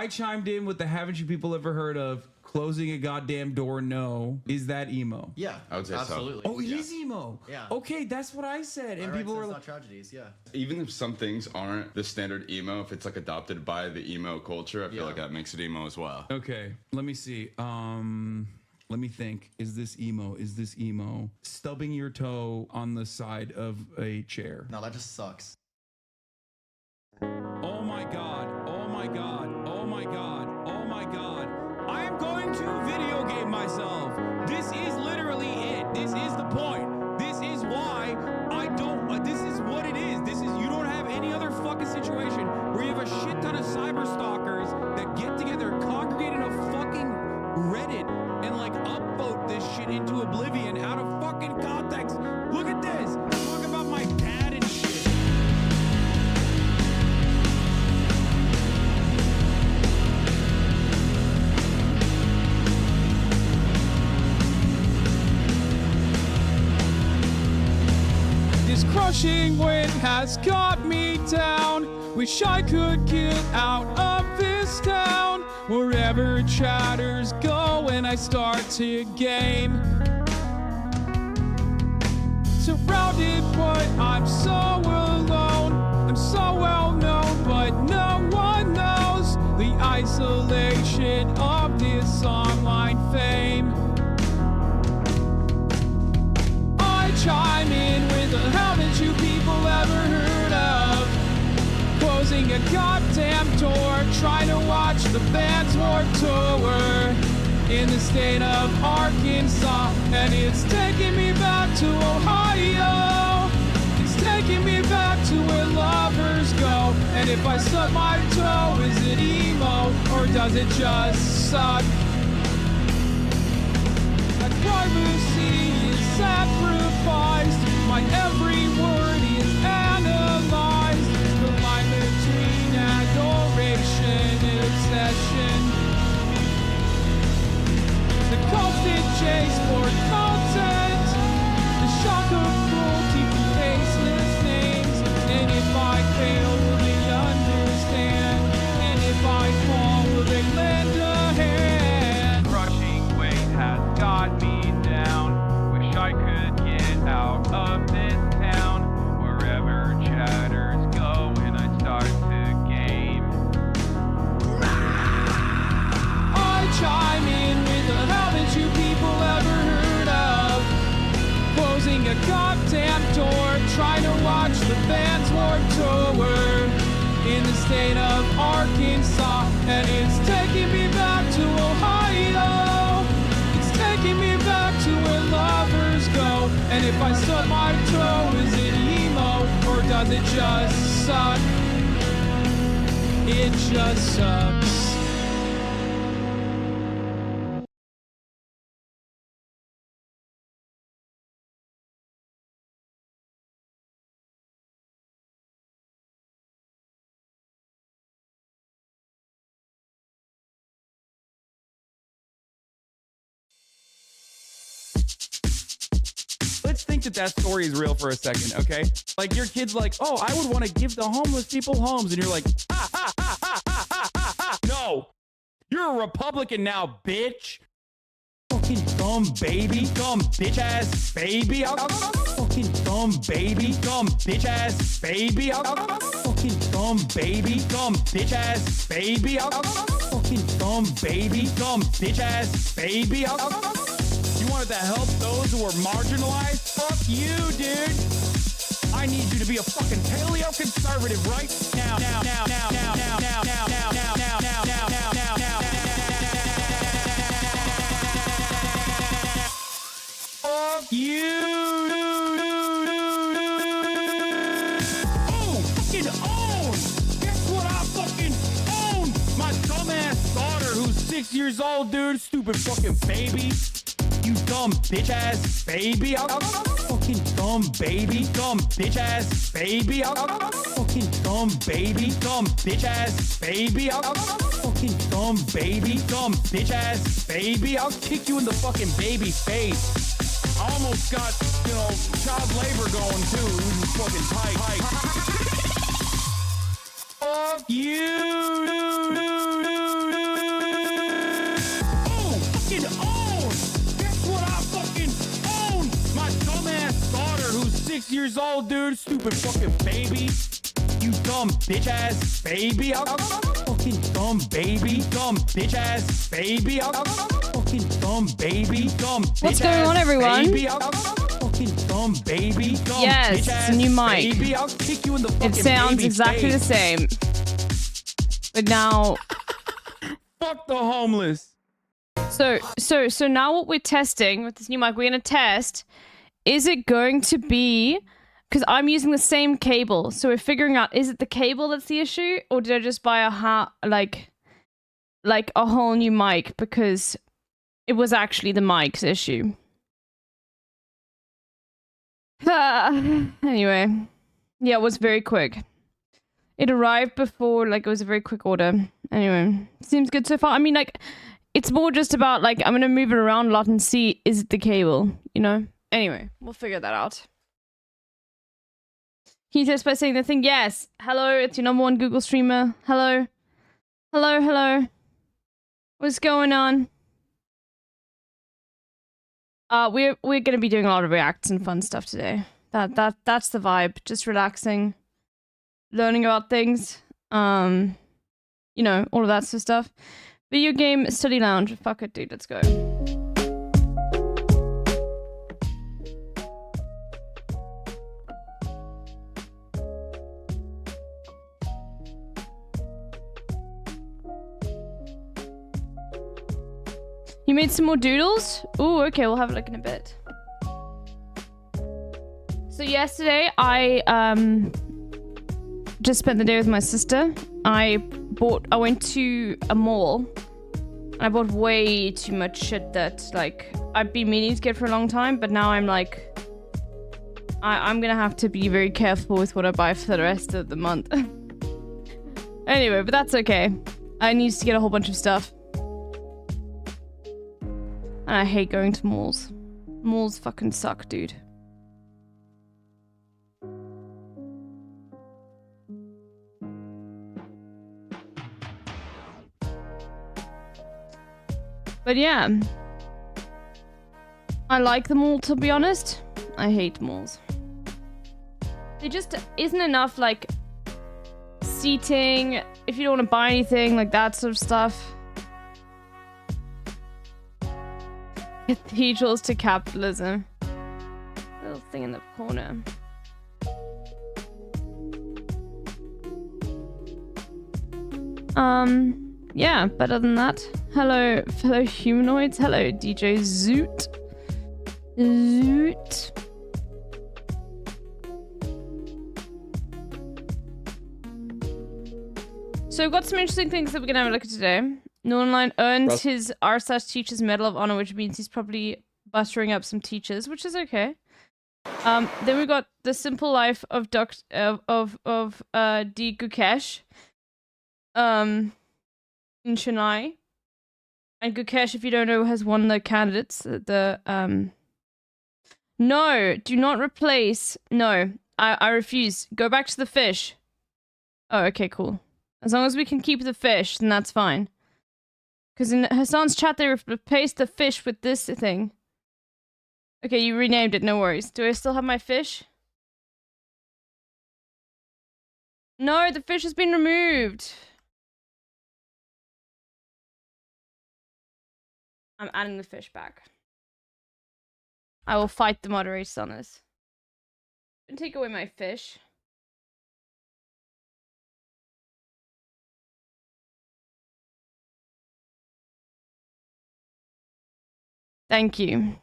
I chimed in with the haven't you people ever heard of closing a goddamn door? No. Is that emo? Yeah, I would say absolutely. so. Oh, it is emo. Yeah. Okay, that's what I said. And people were like, tragedies. Yeah. Even if some things aren't the standard emo, if it's like adopted by the emo culture, I feel like that makes it emo as well. okay, let me see. Let me think. Is this emo? Is this emo? Stubbing your toe on the side of a chair. No, that just sucks. Oh my god. Oh my god. Oh my god. Oh my god. I am going to video game myself. This is literally it. This is the point. This is why I don't, this is what it is. This is, you don't have any other fucking situation where you have a shit ton of cyber stalkers that get together, congregate in a fucking Reddit and like upvote this shit into oblivion out of fucking context. Look at this. Talk about my dad and shit. This crushing wind has got me down. Wish I could get out of this town. Wherever chatters go when I start to game. Surrounded, but I'm so alone. I'm so well known, but no one knows the isolation of this online fame. I chime in with the haven't you people ever heard of? Closing a goddamn door, trying to watch the band's Warped Tour in the state of Arkansas, and it's taking me back to Ohio. It's taking me back to where lovers go. And if I suck my toe, is it emo or does it just suck? My privacy is sacrificed. My every word is analyzed. The line between adoration and obsession. The constant chase for content. The shock of cruelty from faceless names. And if I fail, will they understand? And if I fall, will they lend a hand? Crushing weight has got me down. Wish I could get out of this town. Wherever chatters go when I start to game. I chime in with the haven't you people ever heard of? Closing a goddamn door, trying to watch the band's Warped Tour in the state of Arkansas, and it's taking me back to Ohio. It's taking me back to where lovers go. And if I stub my toe, is it emo or does it just suck? It just sucks. Let's think that story is real for a second, okay? Like your kid's like, oh, I would want to give the homeless people homes. And you're like, no, you're a Republican now, bitch. Fucking dumb baby, dumb bitch ass baby. Fucking dumb baby, dumb bitch ass baby. Fucking dumb baby, dumb bitch ass baby. Fucking dumb baby, dumb bitch ass baby. You wanted to help those who are marginalized? Fuck you, dude. I need you to be a fucking paleo conservative right now. Fuck you. Oh, fucking own. Guess what I fucking own? My dumbass daughter who's 6 years old, dude. Stupid fucking baby. You dumb bitch ass baby. Fucking dumb baby, dumb bitch ass baby. Fucking dumb baby, dumb bitch ass baby. Fucking dumb baby, dumb bitch ass baby. I'll kick you in the fucking baby face. I almost got, child labor going too. It was fucking tight. Fuck you. 6 years old, dude. Stupid fucking baby. You dumb bitch ass baby. Fucking dumb baby. Dumb bitch ass baby. Fucking dumb baby. Dumb bitch. What's going on, everyone? Baby. Fucking dumb baby. Dumb Yes, bitch it's a new mic. Baby. I'll kick you in the fucking It sounds baby exactly face. the same. But now... Fuck the homeless. So now what we're testing with this new mic, we're going to test, is it going to be... Because I'm using the same cable, so we're figuring out, is it the cable that's the issue? Or did I just buy like a whole new mic because it was actually the mic's issue? Anyway. Yeah, it was very quick. It arrived before, like, it was a very quick order. Anyway, seems good so far. I mean, like, it's more just about, like, I'm gonna move it around a lot and see, is it the cable, you know? Anyway, we'll figure that out. Can you test by saying the thing? Yes. Hello, it's your #1 Google streamer. Hello. Hello, hello. What's going on? We're gonna be doing a lot of reacts and fun stuff today. That's the vibe. Just relaxing, learning about things. You know, all of that sort of stuff. Video game study lounge. Fuck it, dude. Let's go. You made some more doodles? Ooh, okay, we'll have a look in a bit. So yesterday, I just spent the day with my sister. I went to a mall. I bought way too much shit that, like, I've been meaning to get for a long time, but now I'm like... I'm gonna have to be very careful with what I buy for the rest of the month. Anyway, but that's okay. I need to get a whole bunch of stuff. And I hate going to malls. Malls fucking suck, dude. But yeah. I like the mall, to be honest. I hate malls. There just isn't enough, like, seating, if you don't want to buy anything, like that sort of stuff. Cathedrals to capitalism. Little thing in the corner. Yeah, but other than that, hello, fellow humanoids. Hello, DJ Zoot. Zoot. So we've got some interesting things that we're gonna have a look at today. Nornline earned his r/teacher's Medal of Honor, which means he's probably bustering up some teachers, which is okay. Then we got The Simple Life of D. Gukesh. In Chennai. And Gukesh, if you don't know, has one of the candidates. No, do not replace. No, I refuse. Go back to the fish. Oh, okay, cool. As long as we can keep the fish, then that's fine. Because in Hassan's chat, they replaced the fish with this thing. Okay, you renamed it, no worries. Do I still have my fish? No, the fish has been removed. I'm adding the fish back. I will fight the moderators on this. And take away my fish. Thank you.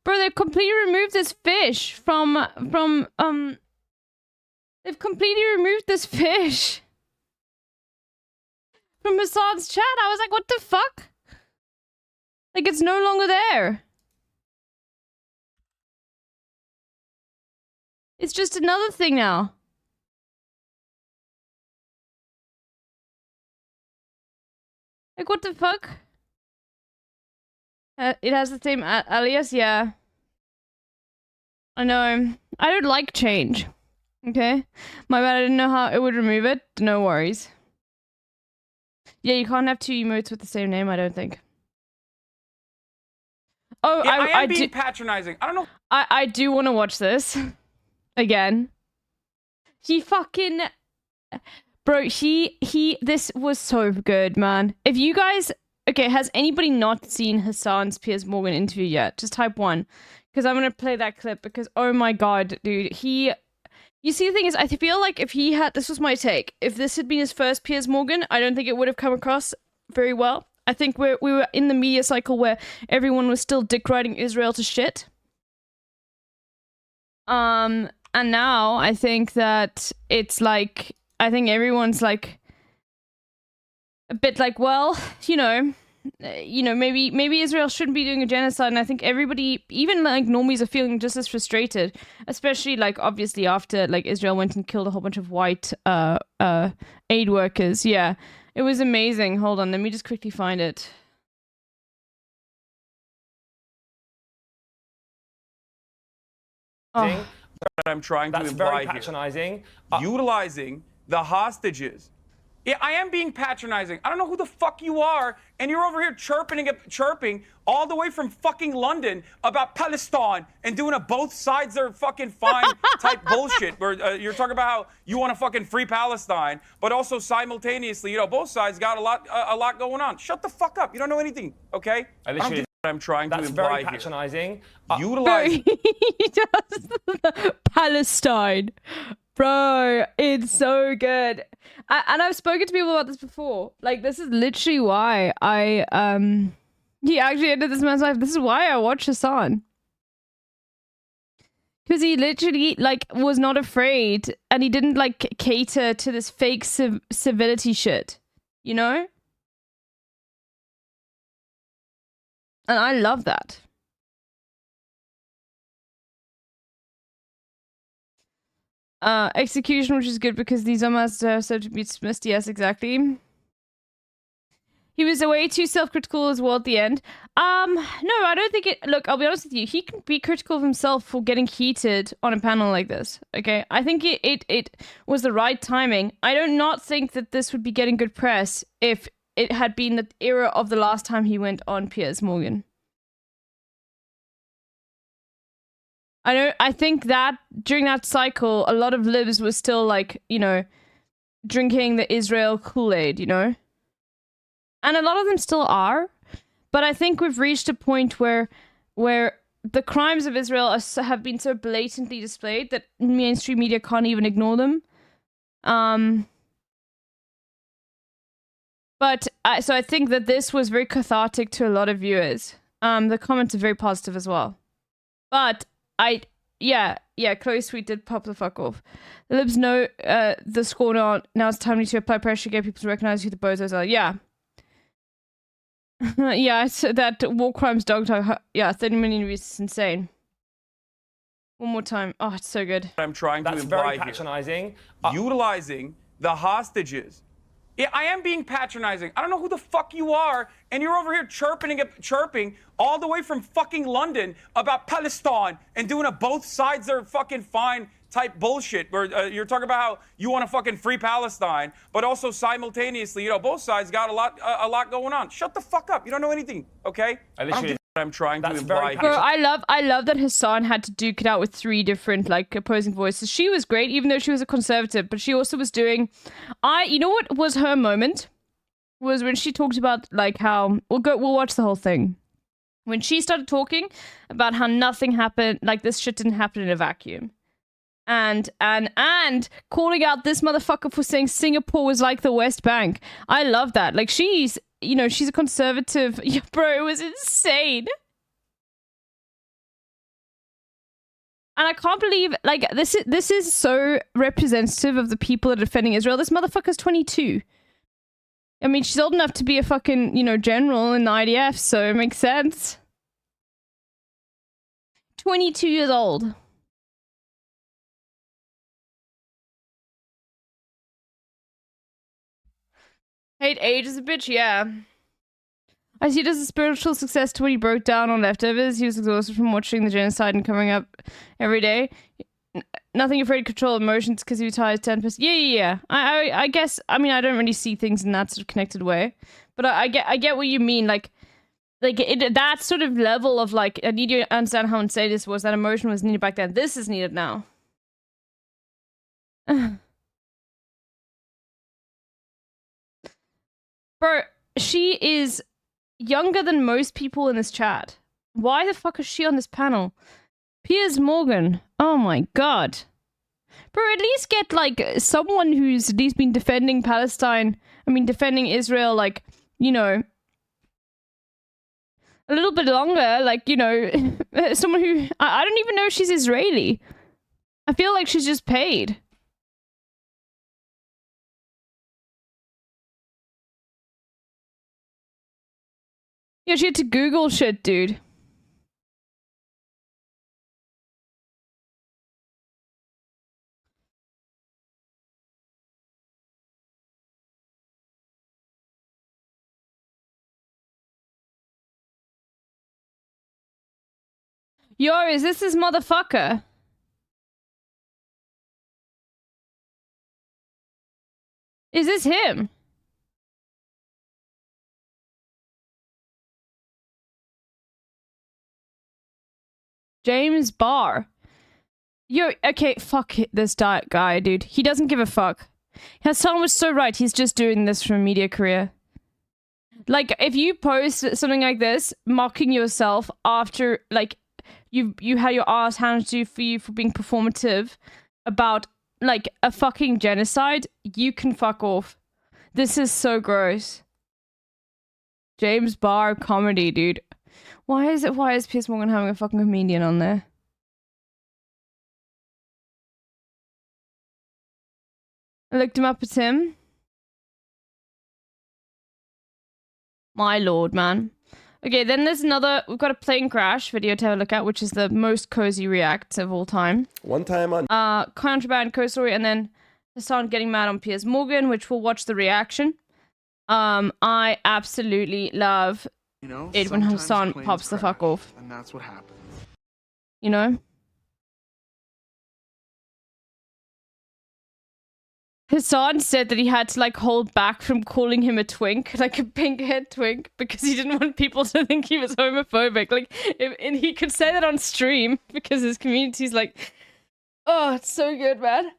Bro, they've completely removed this fish from they've completely removed this fish from Hassan's chat. I was like, what the fuck? Like, it's no longer there. It's just another thing now. Like, what the fuck? It has the same alias, yeah. I know. I don't like change. Okay? My bad, I didn't know how it would remove it. No worries. Yeah, you can't have two emotes with the same name, I don't think. Oh, Yeah, I am being do, patronizing. I don't know. I do want to watch this again. He fucking, bro. This was so good, man. If you guys, okay, has anybody not seen Hassan's Piers Morgan interview yet? Just type 1, because I'm gonna play that clip. Because oh my god, dude, You see, the thing is, I feel like if he had, this was my take, if this had been his first Piers Morgan, I don't think it would have come across very well. I think we were in the media cycle where everyone was still dick riding Israel to shit. And now I think that it's like, I think everyone's like a bit like, well, maybe Israel shouldn't be doing a genocide. And I think everybody, even like normies, are feeling just as frustrated, especially like obviously after like Israel went and killed a whole bunch of white aid workers. Yeah, it was amazing. Hold on, let me just quickly find it. That I'm trying to That's imply very here. patronizing. Utilizing the hostages. Yeah, I am being patronizing. I don't know who the fuck you are, and you're over here chirping all the way from fucking London about Palestine and doing a both sides are fucking fine type bullshit. Where you're talking about how you want to fucking free Palestine, but also simultaneously, both sides got a lot going on. Shut the fuck up. You don't know anything, okay? I literally, I'm trying to that's imply very here. patronizing. Utilize. He does Palestine. Bro, it's so good. And I've spoken to people about this before. Like, this is literally why he actually ended this man's life. This is why I watch Hassan. Because he literally, like, was not afraid, and he didn't, like, cater to this fake civility shit. You know? And I love that. Execution, which is good because these are must so to be dismissed. Yes, exactly. He was way too self-critical as well at the end. No, I don't think it. Look, I'll be honest with you. He can be critical of himself for getting heated on a panel like this. Okay, I think it was the right timing. I do not think that this would be getting good press if it had been the era of the last time he went on Piers Morgan. I think that during that cycle, a lot of libs were still like, drinking the Israel Kool-Aid, And a lot of them still are. But I think we've reached a point where the crimes of Israel have been so blatantly displayed that mainstream media can't even ignore them. So I think that this was very cathartic to a lot of viewers. The comments are very positive as well. But Chloe Sweet did pop the fuck off. The libs know the score now. Now it's time to apply pressure, get people to recognize who the bozos are. Yeah. Yeah, so that war crimes dog tag. Yeah, 30 million views is insane. One more time. Oh, it's so good. I'm trying to That's imply very here. patronizing. Utilizing the hostages. Yeah, I am being patronizing. I don't know who the fuck you are, and you're over here chirping all the way from fucking London about Palestine and doing a both sides are fucking fine type bullshit. Where you're talking about how you want to fucking free Palestine, but also simultaneously, both sides got a lot going on. Shut the fuck up. You don't know anything, okay? I literally, I'm trying to that's imply very here. I love that Hassan had to duke it out with 3 different like opposing voices. She was great, even though she was a conservative, but she also was doing. You know what was her moment? Was when she talked about like how we'll watch the whole thing. When she started talking about how nothing happened, like this shit didn't happen in a vacuum. And calling out this motherfucker for saying Singapore was like the West Bank. I love that. Like she's a conservative. Yeah, bro, it was insane. And I can't believe, like, this is so representative of the people that are defending Israel. This motherfucker's 22. I mean, she's old enough to be a fucking, general in the IDF, so it makes sense. 22 years old. Hate age is a bitch, yeah. I see it as a spiritual success to what he broke down on leftovers. He was exhausted from watching the genocide and coming up every day. Nothing afraid to control emotions because he retired 10%. Yeah. I guess, I mean, I don't really see things in that sort of connected way. But I get what you mean. Like, Like, that sort of level of, like, I need you to understand how insane this was. That emotion was needed back then. This is needed now. Bro, she is younger than most people in this chat. Why the fuck is she on this panel? Piers Morgan. Oh my god. Bro, at least get, like, someone who's at least been defending Palestine. I mean, defending Israel, like, you know, a little bit longer. Like, you know, someone who... I don't even know if she's Israeli. I feel like she's just paid. Yeah, she had to Google shit, dude. Yo, is this motherfucker? Is this him? James Barr. Yo, okay, fuck this guy, dude. He doesn't give a fuck. Hassan was so right. He's just doing this for a media career. Like, if you post something like this, mocking yourself after, like, you had your ass handed to you for being performative about, like, a fucking genocide, you can fuck off. This is so gross. James Barr comedy, dude. Why is Piers Morgan having a fucking comedian on there? I looked him up at him. My lord, man. Okay, then there's another... We've got a plane crash video to have a look at, which is the most cozy react of all time. One time on... Contraband, co-story, and then Hassan getting mad on Piers Morgan, which we'll watch the reaction. I absolutely love it when Hassan pops the fuck off. And that's what happens. You know? Hassan said that he had to, like, hold back from calling him a twink, like a pink-haired twink, because he didn't want people to think he was homophobic. Like, and he could say that on stream, because his community's like, oh, it's so good, man.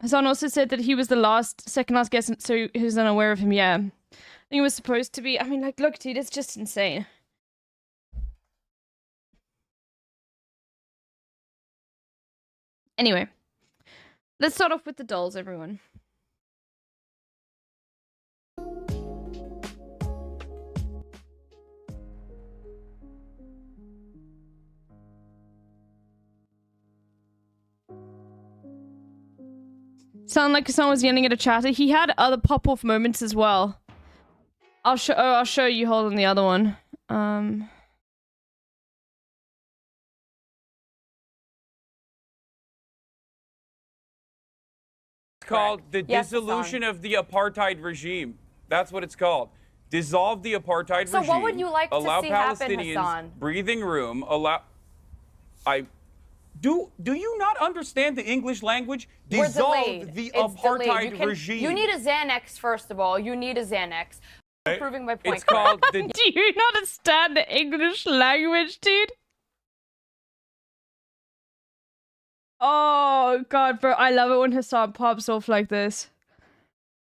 Hassan also said that he was the second last guest, so he was unaware of him, yeah. I think he was supposed to be, I mean, like, look, dude, it's just insane. Anyway, let's start off with the dolls, everyone. Sound like someone was yelling at a chatter. He had other pop-off moments as well. I'll show you. Hold on the other one. Called the dissolution of the apartheid regime. That's what it's called. Dissolve the apartheid regime. So what would you like to allow see Palestinians happen, Hassan? breathing room. Do you not understand the English lanage? Dissolve the apartheid regime. You need a Xanax, first of all. You need a Xanax. I'm proving my point. It's called the... Do you not understand the English language, dude? Oh, God, bro. I love it when Hassan pops off like this.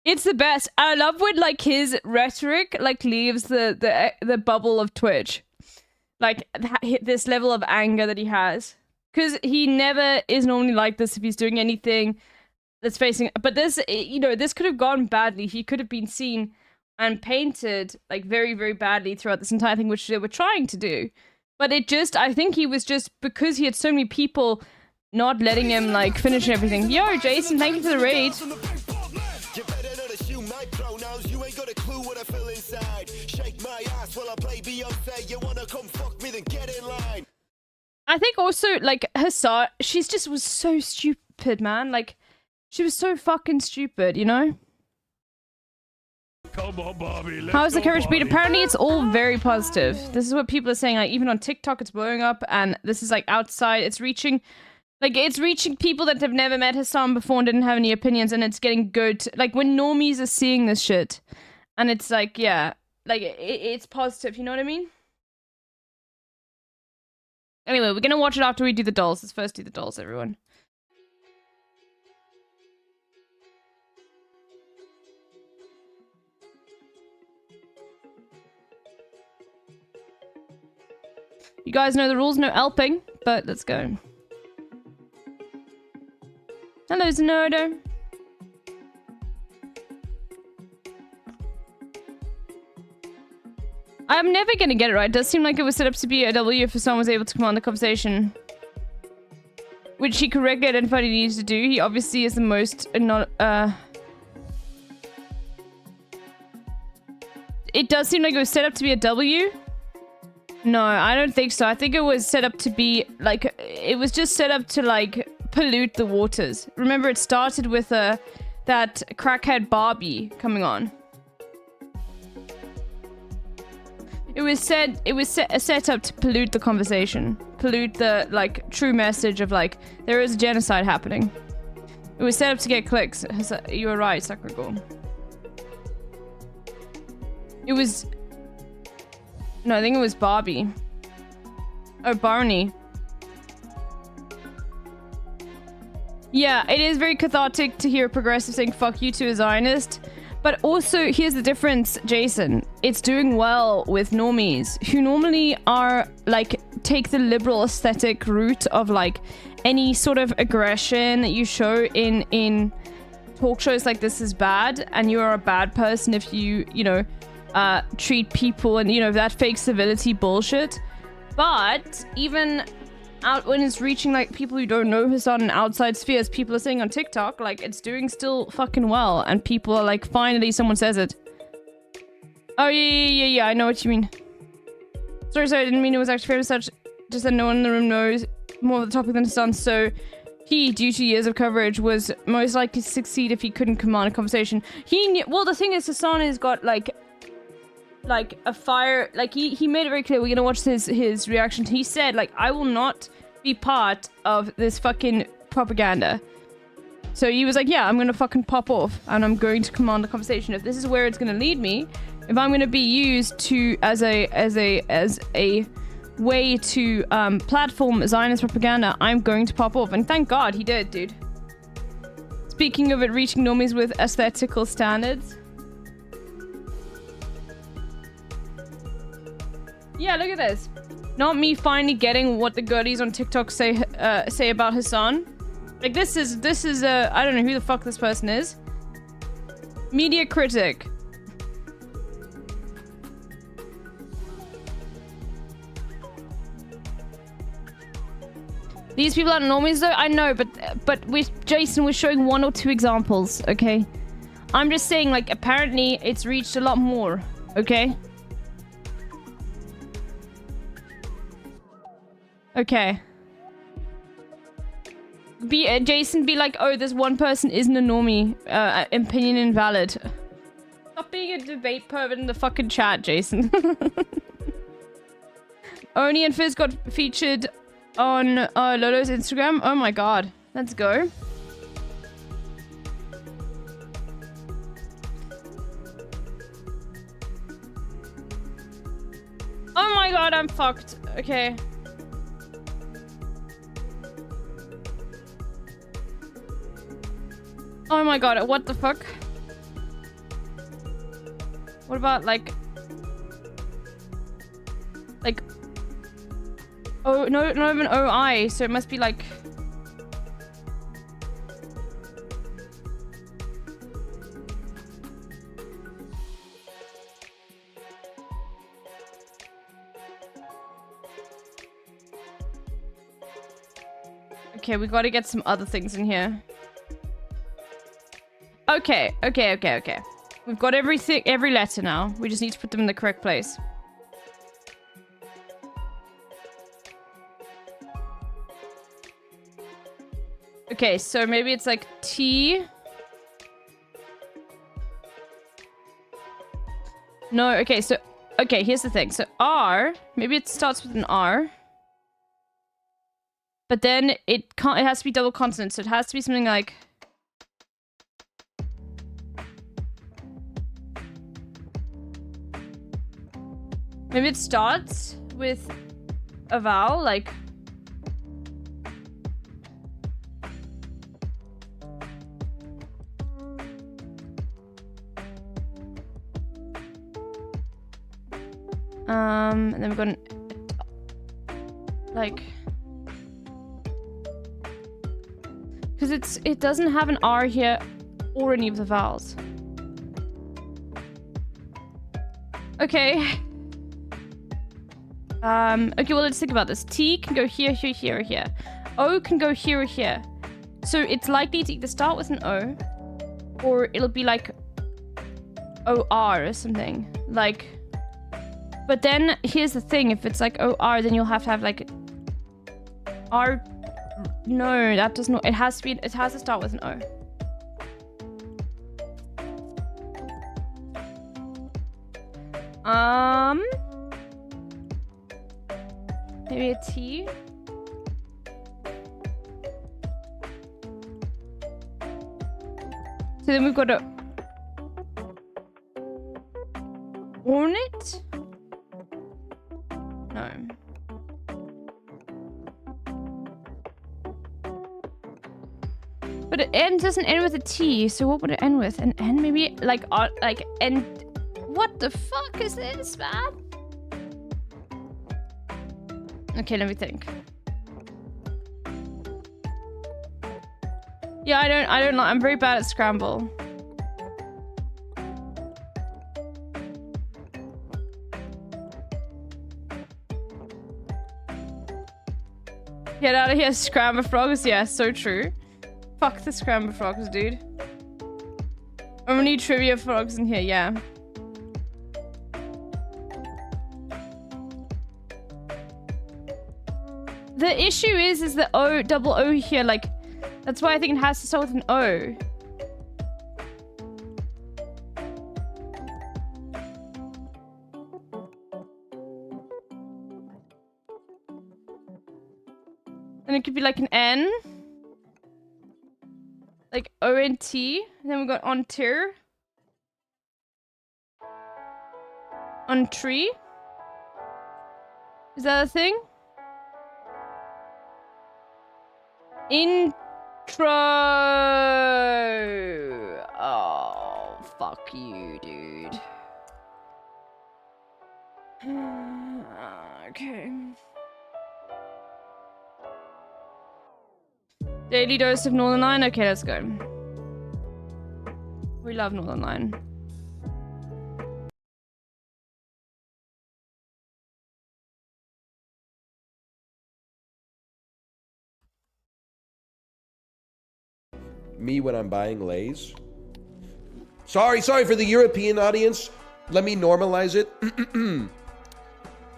It's the best. I love when, like, his rhetoric, like, leaves the bubble of Twitch. Like, this level of anger that he has. Because he never is normally like this if he's doing anything that's facing... But this, you know, this could have gone badly. He could have been seen and painted, like, very, very badly throughout this entire thing, which they were trying to do. But it just... I think he was just... Because he had so many people... not letting him, like, finish everything. Yo, Jason, thank you for the raid. I think also, like, Hassan, she's just was so stupid, man. Like, she was so fucking stupid, you know? Come on, Bobby. How's the coverage beat? Apparently it's all very positive. This is what people are saying. Like, even on TikTok, it's blowing up, and this is, like, outside. It's reaching... Like, it's reaching people that have never met Hassan before and didn't have any opinions, and it's getting good. Like, when normies are seeing this shit, and it's like, yeah, like, it's positive, you know what I mean? Anyway, we're gonna watch it after we do the dolls. Let's first do the dolls, everyone. You guys know the rules, no elping, but let's go. Hello, Zenodo. I'm never gonna get it right. It does seem like it was set up to be a W if someone was able to command the conversation. Which he correctly identified he needs to do. He obviously is the most not It does seem like it was set up to be a W. No, I don't think so. I think it was set up to be, like, it was just set up to, like, pollute the waters. Remember, it started with that crackhead Barbie coming on. It was set up to pollute the conversation. Pollute the, like, true message of, like, there is a genocide happening. It was set up to get clicks. You were right, Sakragor. It was... No, I think it was Barbie. Oh, Barney. Yeah, it is very cathartic to hear a progressive saying fuck you to a Zionist. But also, here's the difference, Jason. It's doing well with normies, who normally are, like, take the liberal aesthetic route of, like, any sort of aggression that you show in talk shows like this is bad, and you are a bad person if you know, treat people and, you know, that fake civility bullshit. But even out when it's reaching, like, people who don't know Hassan in outside spheres, people are saying on TikTok, like, it's doing still fucking well, and people are like, finally someone says it. Oh, yeah, I know what you mean. Sorry, I didn't mean it was actually fair to such, just that no one in the room knows more of the topic than Hassan, so he, due to years of coverage, was most likely to succeed if he couldn't command a conversation. He knew, well, the thing is, Hassan has got, like a fire, like, he made it very clear. We're gonna watch his reaction. He said, like, I will not be part of this fucking propaganda. So he was like, yeah, I'm gonna fucking pop off and I'm going to command the conversation. If this is where it's gonna lead me, if I'm gonna be used to as a way to platform Zionist propaganda, I'm going to pop off. And thank God he did, dude. Speaking of it reaching normies with aesthetical standards. Yeah, look at this. Not me finally getting what the girlies on TikTok say about Hassan. Like, this is I don't know who the fuck this person is. Media critic. These people aren't normies though, I know, but with Jason, we're showing 1 or 2 examples, okay? I'm just saying, like, apparently it's reached a lot more, okay? Okay. Jason be like, oh, this one person isn't a normie. Opinion invalid. Stop being a debate pervert in the fucking chat, Jason. Oni and Fizz got featured on Lolo's Instagram. Oh my god. Let's go. Oh my god, I'm fucked. Okay. Oh my god, what the fuck? What about, like... Oh, no, not even OI, so it must be like... Okay, we gotta get some other things in here. Okay. We've got everything, every letter now. We just need to put them in the correct place. Okay, so maybe it's like T. No, okay, so... Okay, here's the thing. So R, maybe it starts with an R. But then it can't. It has to be double consonant, so it has to be something like. Maybe it starts with a vowel, like. And then we've got an, like, because it doesn't have an R here or any of the vowels. Okay. Okay, well, let's think about this. T can go here, here, here, or here. O can go here or here. So it's likely to either start with an O, or it'll be like OR or something. Like, but then here's the thing: if it's like OR, then you'll have to have like R. No, that does not. It has to be. It has to start with an O. Maybe a T. So then we've got a Ornate? No. But it doesn't end with a T, so what would it end with? An N maybe? Like N. What the fuck is this, man? Okay, let me think. Yeah, I don't know. I'm very bad at scramble. Get out of here, scramble frogs. Yeah, so true. Fuck the scramble frogs, dude. Only trivia frogs in here, yeah. The issue is the O, double O here, like, that's why I think it has to start with an O. And it could be like an N. Like O-N-T. And then we've got ontir. On tree. Is that a thing? Intro. Oh, fuck you, dude. Okay. Daily dose of Northern Line? Okay, let's go. We love Northern Line. Me when I'm buying Lay's. Sorry for the European audience. Let me normalize it.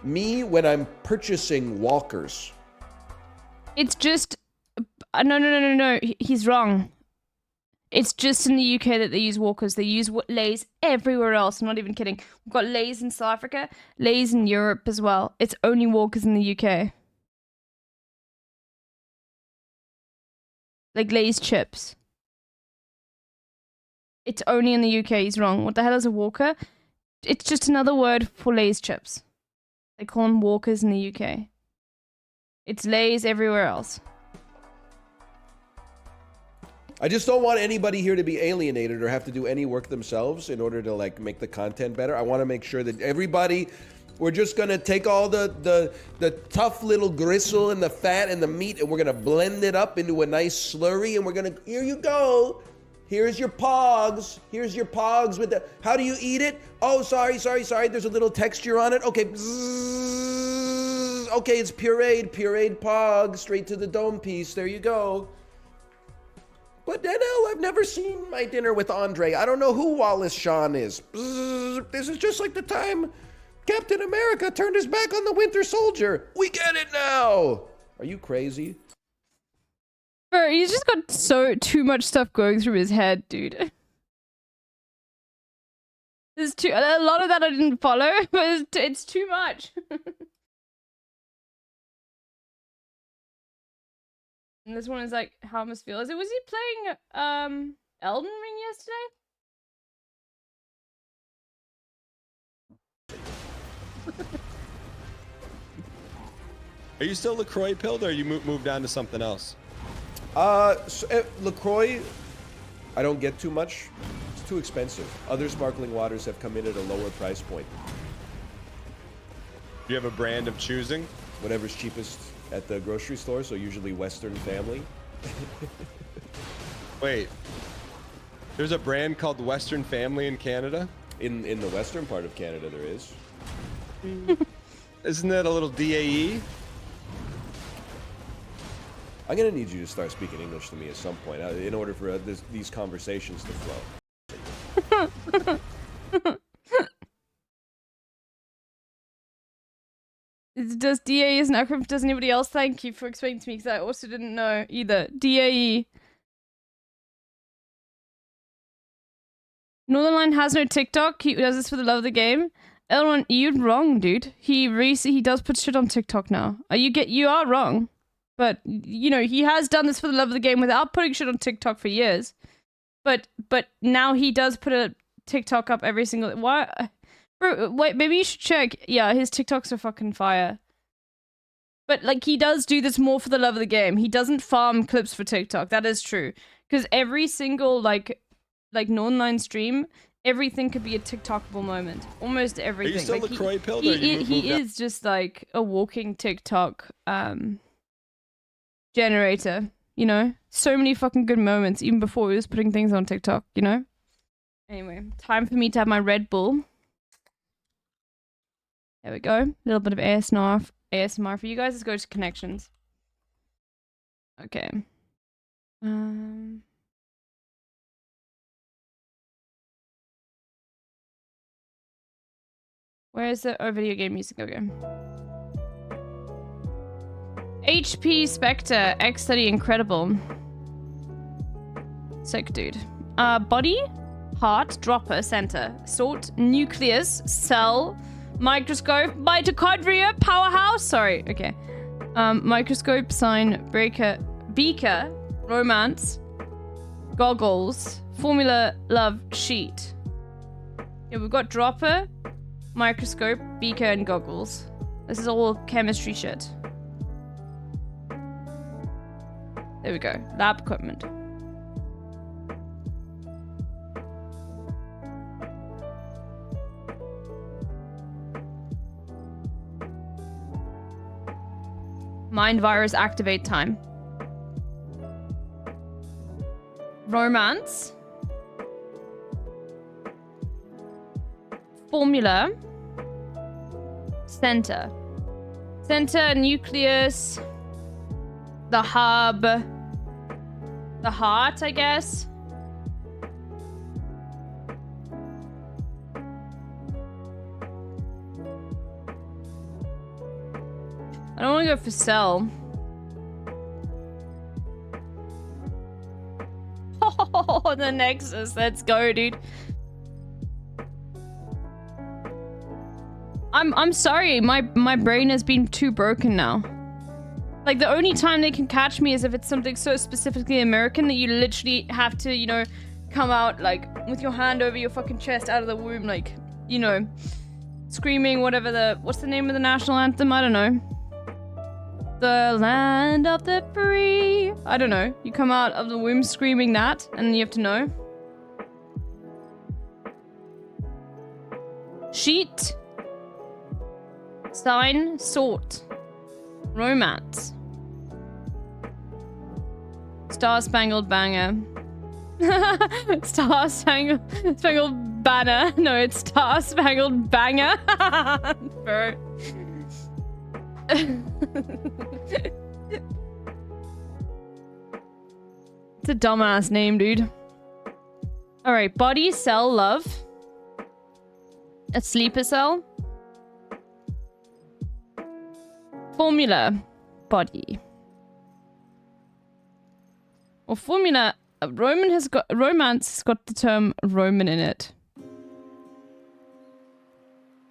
Me when I'm purchasing Walkers. It's just... No. He's wrong. It's just in the UK that they use Walkers. They use Lay's everywhere else. I'm not even kidding. We've got Lay's in South Africa. Lay's in Europe as well. It's only Walkers in the UK. Like Lay's chips. It's only in the UK. He's wrong. What the hell is a Walker? It's just another word for Lay's chips. They call them Walkers in the UK. It's Lay's everywhere else. I just don't want anybody here to be alienated or have to do any work themselves in order to like make the content better. I want to make sure that everybody, we're just gonna take all the tough little gristle and the fat and the meat and we're gonna blend it up into a nice slurry and we're gonna, here you go. Here's your pogs. Here's your pogs with the, how do you eat it? Oh, sorry. There's a little texture on it. Okay. Bzzz. Okay, it's pureed pogs straight to the dome piece. There you go. But NL, I've never seen My Dinner with Andre. I don't know who Wallace Shawn is. Bzzz. This is just like the time Captain America turned his back on the Winter Soldier. We get it now. Are you crazy? Bro, he's just got too much stuff going through his head, dude. There's a lot of that I didn't follow, but it's too much. And this one is like, how it must feel. Was he playing Elden Ring yesterday? Are you still LaCroix pilled, or you moved on to something else? LaCroix, I don't get too much. It's too expensive. Other sparkling waters have come in at a lower price point. Do you have a brand of choosing? Whatever's cheapest at the grocery store, so usually Western Family. Wait. There's a brand called Western Family in Canada? In the western part of Canada, there is. Isn't that a little DAE? I'm gonna need you to start speaking English to me at some point in order for these conversations to flow. Does DAE is an acronym? Does anybody else? Thank you for explaining to me, because I also didn't know either. DAE. Northern Line has no TikTok. He does this for the love of the game. Elron, you're wrong, dude. He does put shit on TikTok now. You are wrong. But, you know, he has done this for the love of the game without putting shit on TikTok for years. But now he does put a TikTok up every single... Why? Bro, wait, maybe you should check. Yeah, his TikToks are fucking fire. But, like, he does do this more for the love of the game. He doesn't farm clips for TikTok. That is true. Because every single, like Northern Line stream, everything could be a TikTokable moment. Almost everything. Are you still like, LaCroix pilled? He is just, like, a walking TikTok, generator, you know? So many fucking good moments, even before he was putting things on TikTok, you know? Anyway, time for me to have my Red Bull. There we go. A little bit of ASMR for you guys. Let's go to connections. Okay. Where is the video game music? Okay. HP Spectre, X Study Incredible. Sick dude. Body, heart, dropper, center, salt, nucleus, cell, microscope, mitochondria, powerhouse. Sorry, okay. Microscope, sign, breaker, beaker, romance, goggles, formula, love, sheet. Yeah, we've got dropper, microscope, beaker, and goggles. This is all chemistry shit. There we go. Lab equipment. Mind virus activate time. Romance. Formula. Center. Center, nucleus. The hub. The heart, I guess. I don't want to go for cell. Oh, the Nexus. Let's go, dude. I'm sorry. My brain has been too broken now. Like, the only time they can catch me is if it's something so specifically American that you literally have to, you know, come out, like, with your hand over your fucking chest out of the womb, like, you know, screaming whatever the... What's the name of the national anthem? I don't know. The land of the free. I don't know. You come out of the womb screaming that, and you have to know. Sheet. Sign. Sort. Romance. Star-Spangled Banger. Star-Spangled Banner. No, it's Star-Spangled Banger. Bro. It's a dumbass name, dude. Alright, body, cell, love. A sleeper cell. Formula, body. Or formula, romance has got the term Roman in it.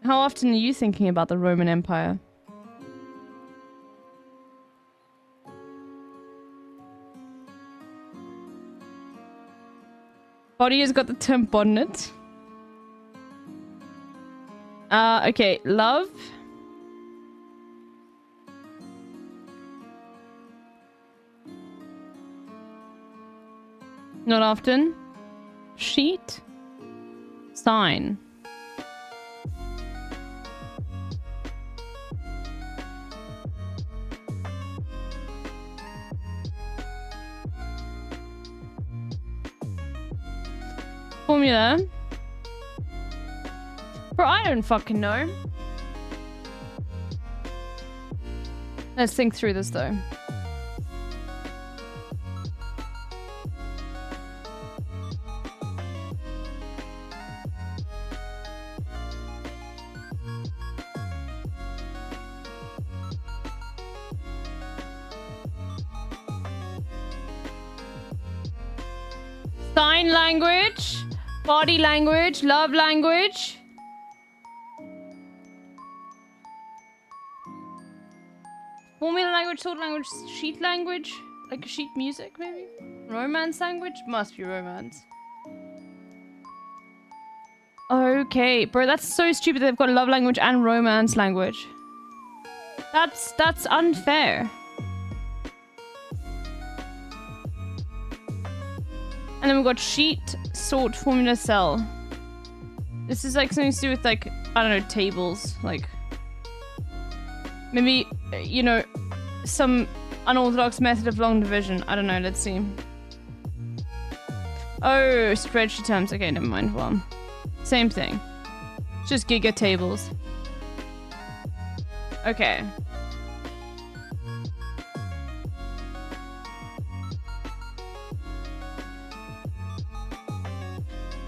How often are you thinking about the Roman Empire? Body has got the term bonnet. Okay, love. Not often. Sheet. Sign. Formula. Bro, I don't fucking know. Let's think through this though. Sign language, body language, love language. Formula language, thought language, sheet language, like sheet music maybe? Romance language? Must be romance. Okay, bro, that's so stupid that they've got love language and romance language. That's unfair. And then we've got sheet, sort, formula, cell. This is like something to do with like, I don't know, tables. Like, maybe, you know, some unorthodox method of long division. I don't know, let's see. Oh, spreadsheet terms. Okay, never mind. Well, same thing. It's just giga tables. Okay.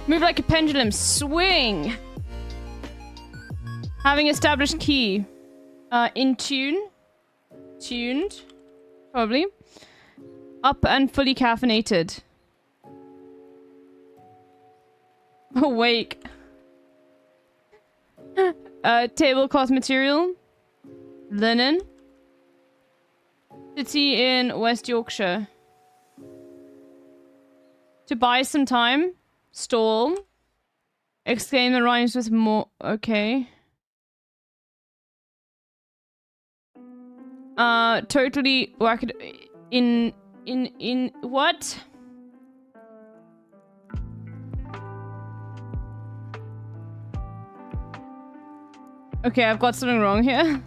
Move like a pendulum. Swing. Having established key. In tune. Tuned. Probably. Up and fully caffeinated. Awake. Tablecloth material. Linen. City in West Yorkshire. To buy some time. Stall. Exclaim the rhymes with more. Okay. Totally whack it in what? Okay, I've got something wrong here.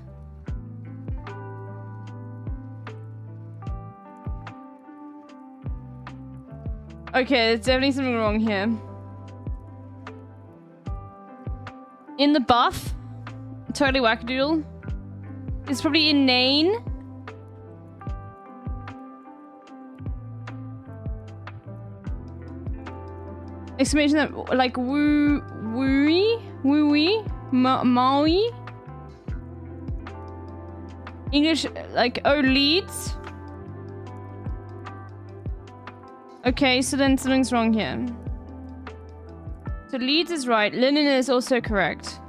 Okay, there's definitely something wrong here. In the buff. Totally wackadoodle. It's probably inane. Exclamation that like wooey, maui. English like oh leads. Okay, so then something's wrong here. So leads is right. Linen is also correct.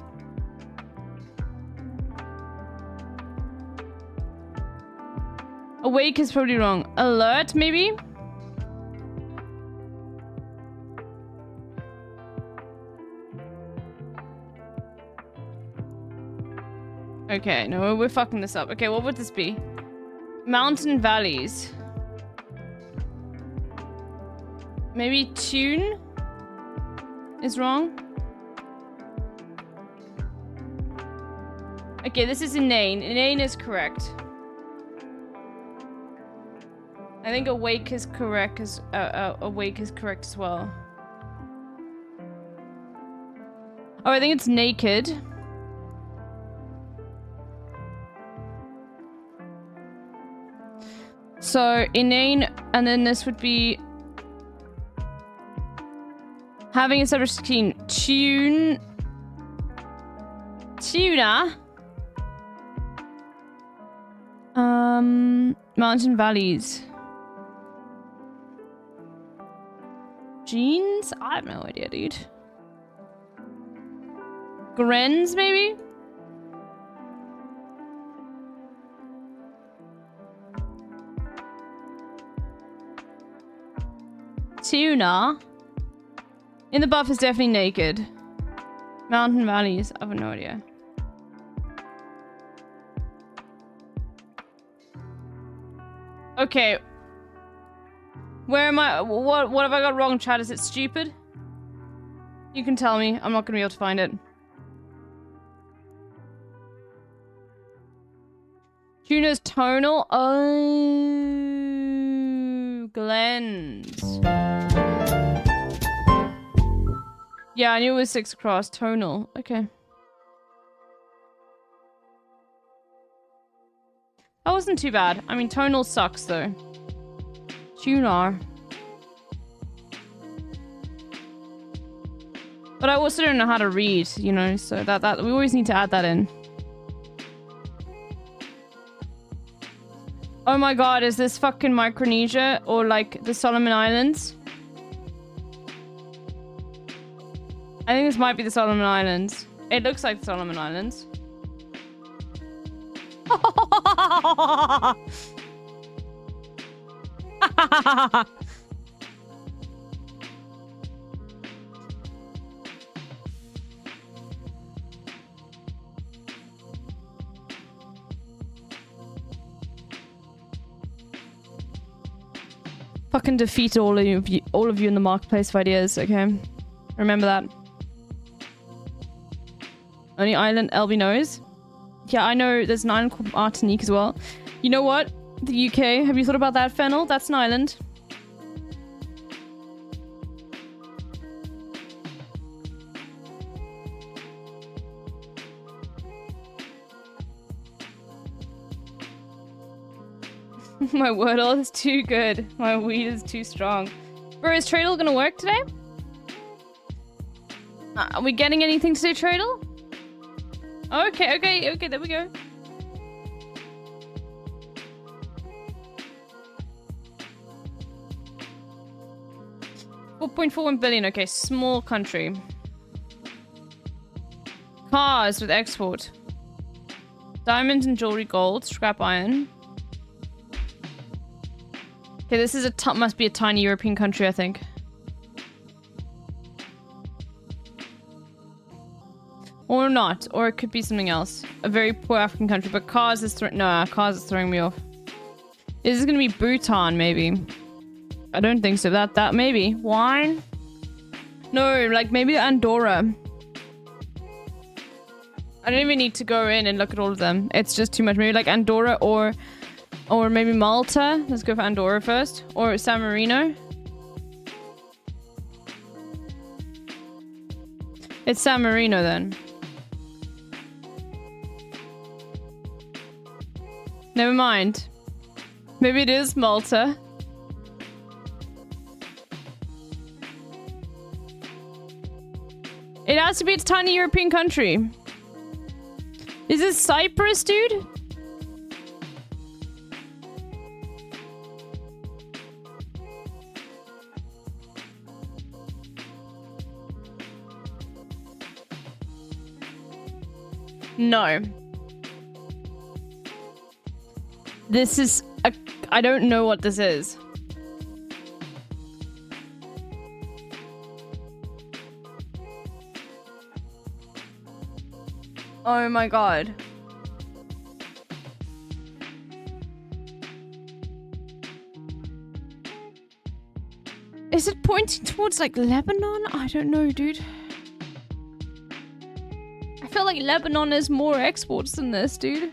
Awake is probably wrong. Alert, maybe? Okay, no, we're fucking this up. Okay, what would this be? Mountain valleys. Maybe tune is wrong. Okay, this is inane. Inane is correct. I think awake is correct as awake is correct as well. Oh, I think it's naked. So inane, and then this would be having established keen. Tuna. Mountain valleys. Jeans? I have no idea, dude. Grens, maybe? Tuna. In the buff is definitely naked. Mountain valleys, I have no idea. Okay. Where am I? What have I got wrong, chat? Is it stupid? You can tell me. I'm not gonna be able to find it. Juno's tonal. Oh, Glenn's. Yeah, I knew it was 6 across. Tonal. Okay. That wasn't too bad. I mean, tonal sucks though. Tunar. But I also don't know how to read, you know, so that we always need to add that in. Oh my god, is this fucking Micronesia or like the Solomon Islands? I think this might be the Solomon Islands. It looks like the Solomon Islands. Fucking defeat all of you in the marketplace of ideas, okay? Remember that. Only island LB knows. Yeah, I know there's an island called Martinique as well. You know what? The UK, have you thought about that, Fennel? That's an island. My Wordle is too good. My weed is too strong. Bro, is Tradle gonna work today? Are we getting anything today, Tradle? Okay, there we go. $4.41 billion, okay, small country. Cars with export. Diamonds and jewelry, gold, scrap iron. Okay, this is must be a tiny European country, I think. Or not, or it could be something else. A very poor African country, but cars is cars is throwing me off. Is this gonna be Bhutan, maybe? I don't think so. That maybe. Wine? No, like maybe Andorra. I don't even need to go in and look at all of them. It's just too much. Maybe like Andorra or maybe Malta. Let's go for Andorra first. Or San Marino. It's San Marino then. Never mind. Maybe it is Malta. It has to be a tiny European country. Is this Cyprus, dude? No. This is I don't know what this is. Oh my god. Is it pointing towards like Lebanon? I don't know, dude. I feel like Lebanon has more exports than this, dude.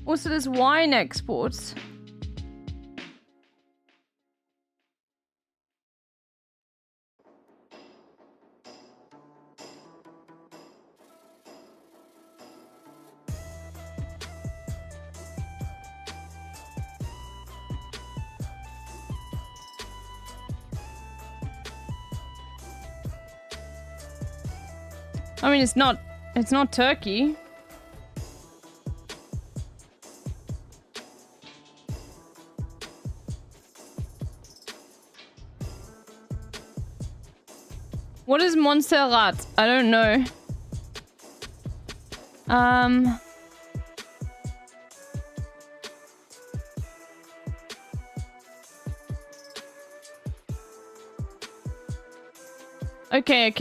Also, there's wine exports. I mean, it's not Turkey. What is Montserrat? I don't know. Okay.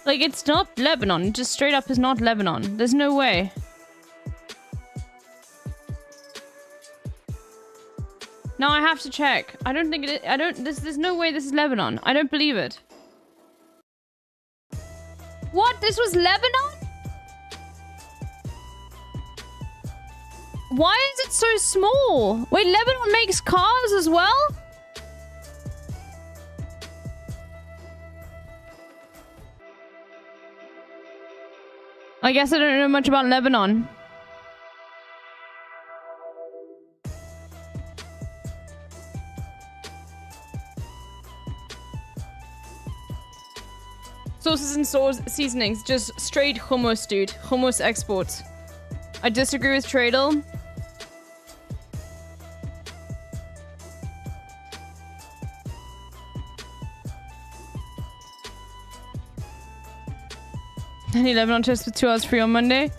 Like, it's not Lebanon. Just straight up is not Lebanon. There's no way. No, I have to check. I don't think it is. There's no way this is Lebanon. I don't believe it. What? This was Lebanon? Why is it so small? Wait, Lebanon makes cars as well? I guess I don't know much about Lebanon. Sauces and seasonings, just straight hummus, dude. Hummus exports. I disagree with Tradle. Any Lebanon trips with 2 hours free on Monday?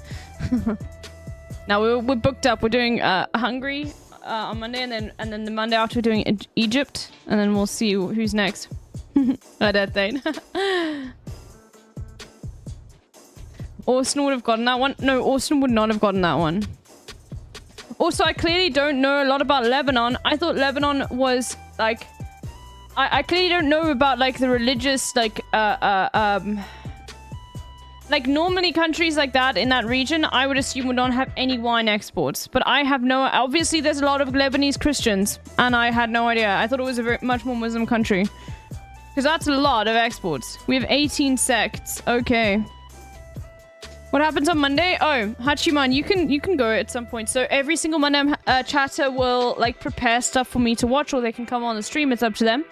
Now we're booked up. We're doing Hungary on Monday, and then the Monday after we're doing Egypt, and then we'll see who's next. That thing. Austin would have gotten that one. No, Austin would not have gotten that one. Also, I clearly don't know a lot about Lebanon. I thought Lebanon was like, I clearly don't know about like the religious like normally countries like that in that region, I would assume would not have any wine exports. But I have no... Obviously, there's a lot of Lebanese Christians. And I had no idea. I thought it was a much more Muslim country. Because that's a lot of exports. We have 18 sects. Okay. What happens on Monday? Oh, Hachiman, you can go at some point. So every single Monday, chatter will like prepare stuff for me to watch, or they can come on the stream. It's up to them.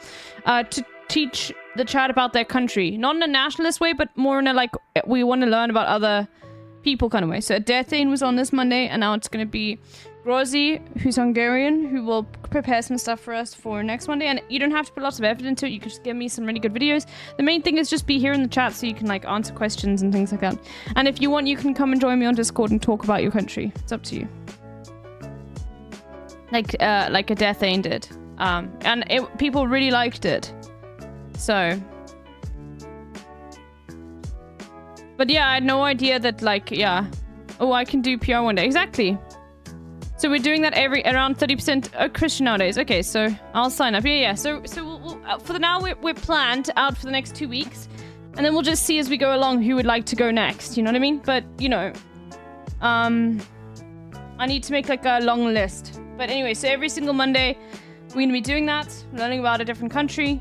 To teach the chat about their country. Not in a nationalist way, but more in a like, we want to learn about other people kind of way. So Deathane was on this Monday, and now it's going to be Rosie, who's Hungarian, who will prepare some stuff for us for next Monday. And you don't have to put lots of effort into it. You can just give me some really good videos. The main thing is just be here in the chat so you can like answer questions and things like that. And if you want, you can come and join me on Discord and talk about your country. It's up to you. Like a Deathane did. And people really liked it. So, but yeah, I had no idea that like, yeah. Oh, I can do PR one day. Exactly. So we're doing that around 30% Christian nowadays. Okay, so I'll sign up. Yeah. So we'll for the now we're planned out for the next 2 weeks, and then we'll just see as we go along who would like to go next. You know what I mean? But you know, I need to make like a long list. But anyway, so every single Monday, we're going to be doing that, learning about a different country.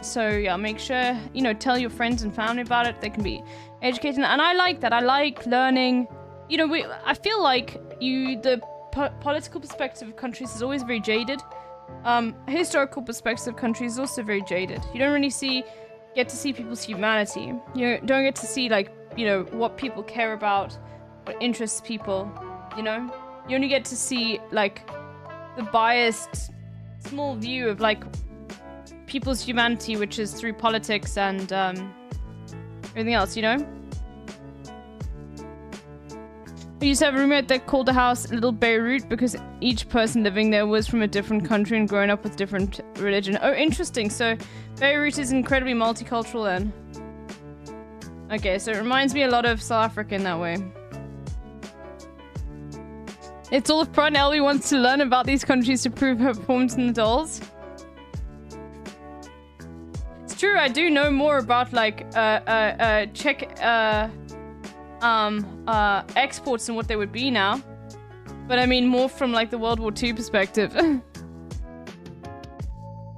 So yeah, make sure, you know, tell your friends and family about it. They can be educated. And I like that. I like learning. You know, I feel like the political perspective of countries is always very jaded. Historical perspective of countries is also very jaded. You don't really get to see people's humanity. You don't get to see, like, you know, what people care about, what interests people, you know? You only get to see, like, the biased small view of like people's humanity, which is through politics and everything else, you know. We used to have a roommate that called the house Little Beirut because each person living there was from a different country and growing up with different religion. Oh, interesting. So Beirut is incredibly multicultural then. Okay, so it reminds me a lot of South Africa in that way. It's all if Pride Elby wants to learn about these countries to prove her performance in the dolls. It's true, I do know more about like Czech exports and what they would be now. But I mean more from like the World War II perspective.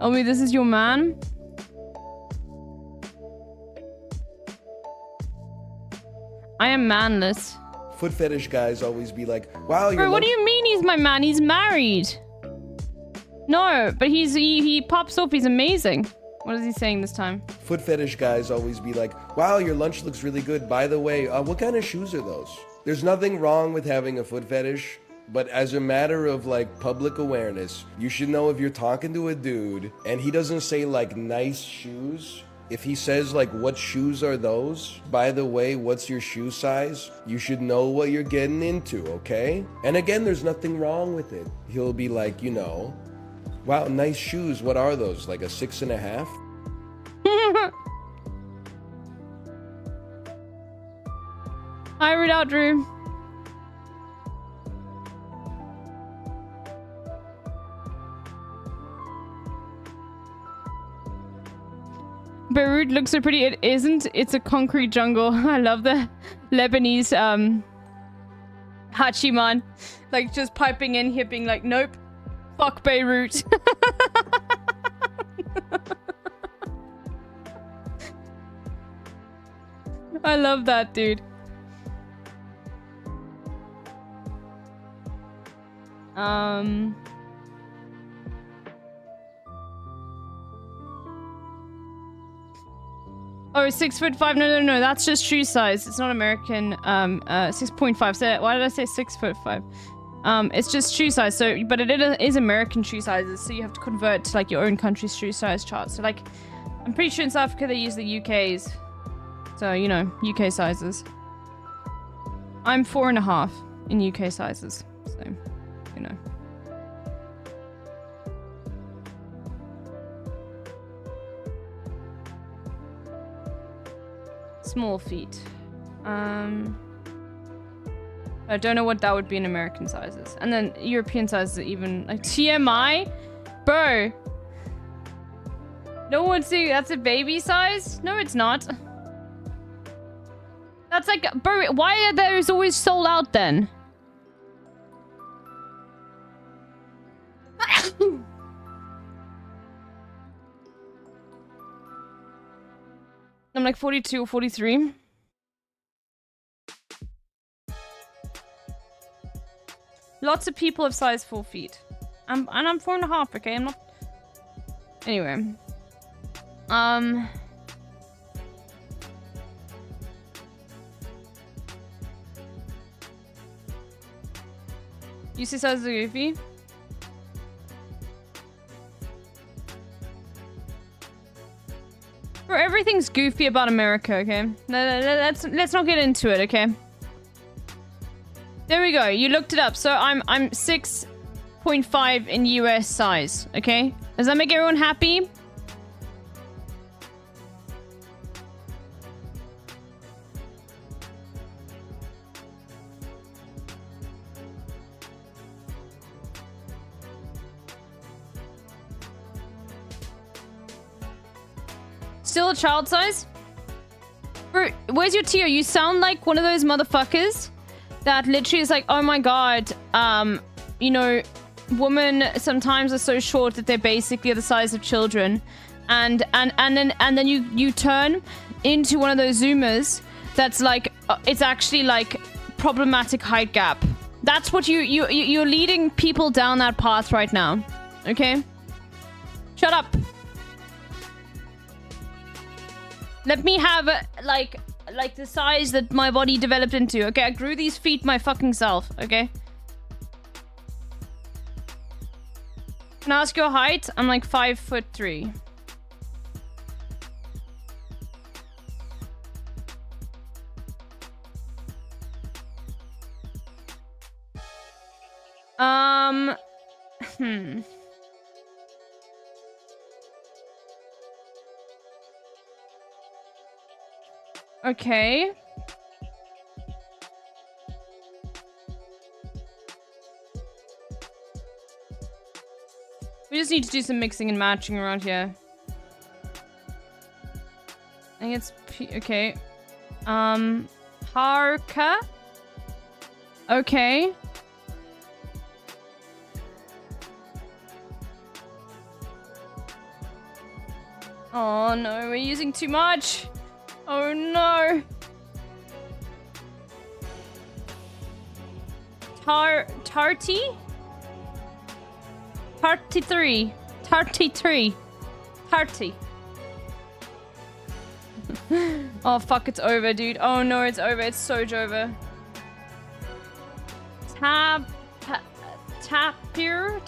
Elby, this is your man? I am manless. Foot fetish guys always be like, wow, you're... Bro, what do you mean he's my man? He's married. No, but he pops up. He's amazing. What is he saying this time? Foot fetish guys always be like, wow, your lunch looks really good. By the way, what kind of shoes are those? There's nothing wrong with having a foot fetish, but as a matter of like public awareness, you should know if you're talking to a dude and he doesn't say like nice shoes. If he says like, what shoes are those? By the way, what's your shoe size? You should know what you're getting into, okay? And again, there's nothing wrong with it. He'll be like, you know, Wow, nice shoes. What are those? Like a 6.5? I read out, Drew. Beirut looks so pretty. It isn't. It's a concrete jungle. I love the Lebanese Hachiman. Like just piping in here being like, nope. Fuck Beirut. I love that, dude. Oh, 6'5". No. That's just shoe size. It's not American. 6.5. So why did I say 6'5"? It's just shoe size. So, but it is American shoe sizes. So you have to convert to like your own country's shoe size chart. So like, I'm pretty sure in South Africa they use the UK's. So you know, UK sizes. I'm 4.5 in UK sizes. So, you know. Small feet. I don't know what that would be in American sizes. And then European sizes are even like TMI? Bro. No one's saying that's a baby size? No, it's not. That's like, bro, why are those always sold out then? I'm like 42 or 43. Lots of people have size 4 feet. And I'm 4.5, okay? I'm not... Anyway. You see sizes are goofy? Bro, everything's goofy about America, okay? Let's not get into it, okay? There we go. You looked it up. So I'm 6.5 in US size, okay? Does that make everyone happy? Still a child size? Bro, where's your tier? You sound like one of those motherfuckers that literally is like, oh my god, you know, women sometimes are so short that they're basically the size of children. And then you turn into one of those Zoomers that's like, it's actually like problematic height gap. That's what you're leading people down that path right now. Okay? Shut up. Let me have, like the size that my body developed into, okay? I grew these feet my fucking self, okay? Can I ask your height? I'm like 5'3". Okay. We just need to do some mixing and matching around here. I think it's okay. Parka. Okay. Oh no, we're using too much. Oh no. Tarty? 33. 33. Tarty. Oh fuck, it's over, dude. Oh no, it's over. It's so over. Tapir?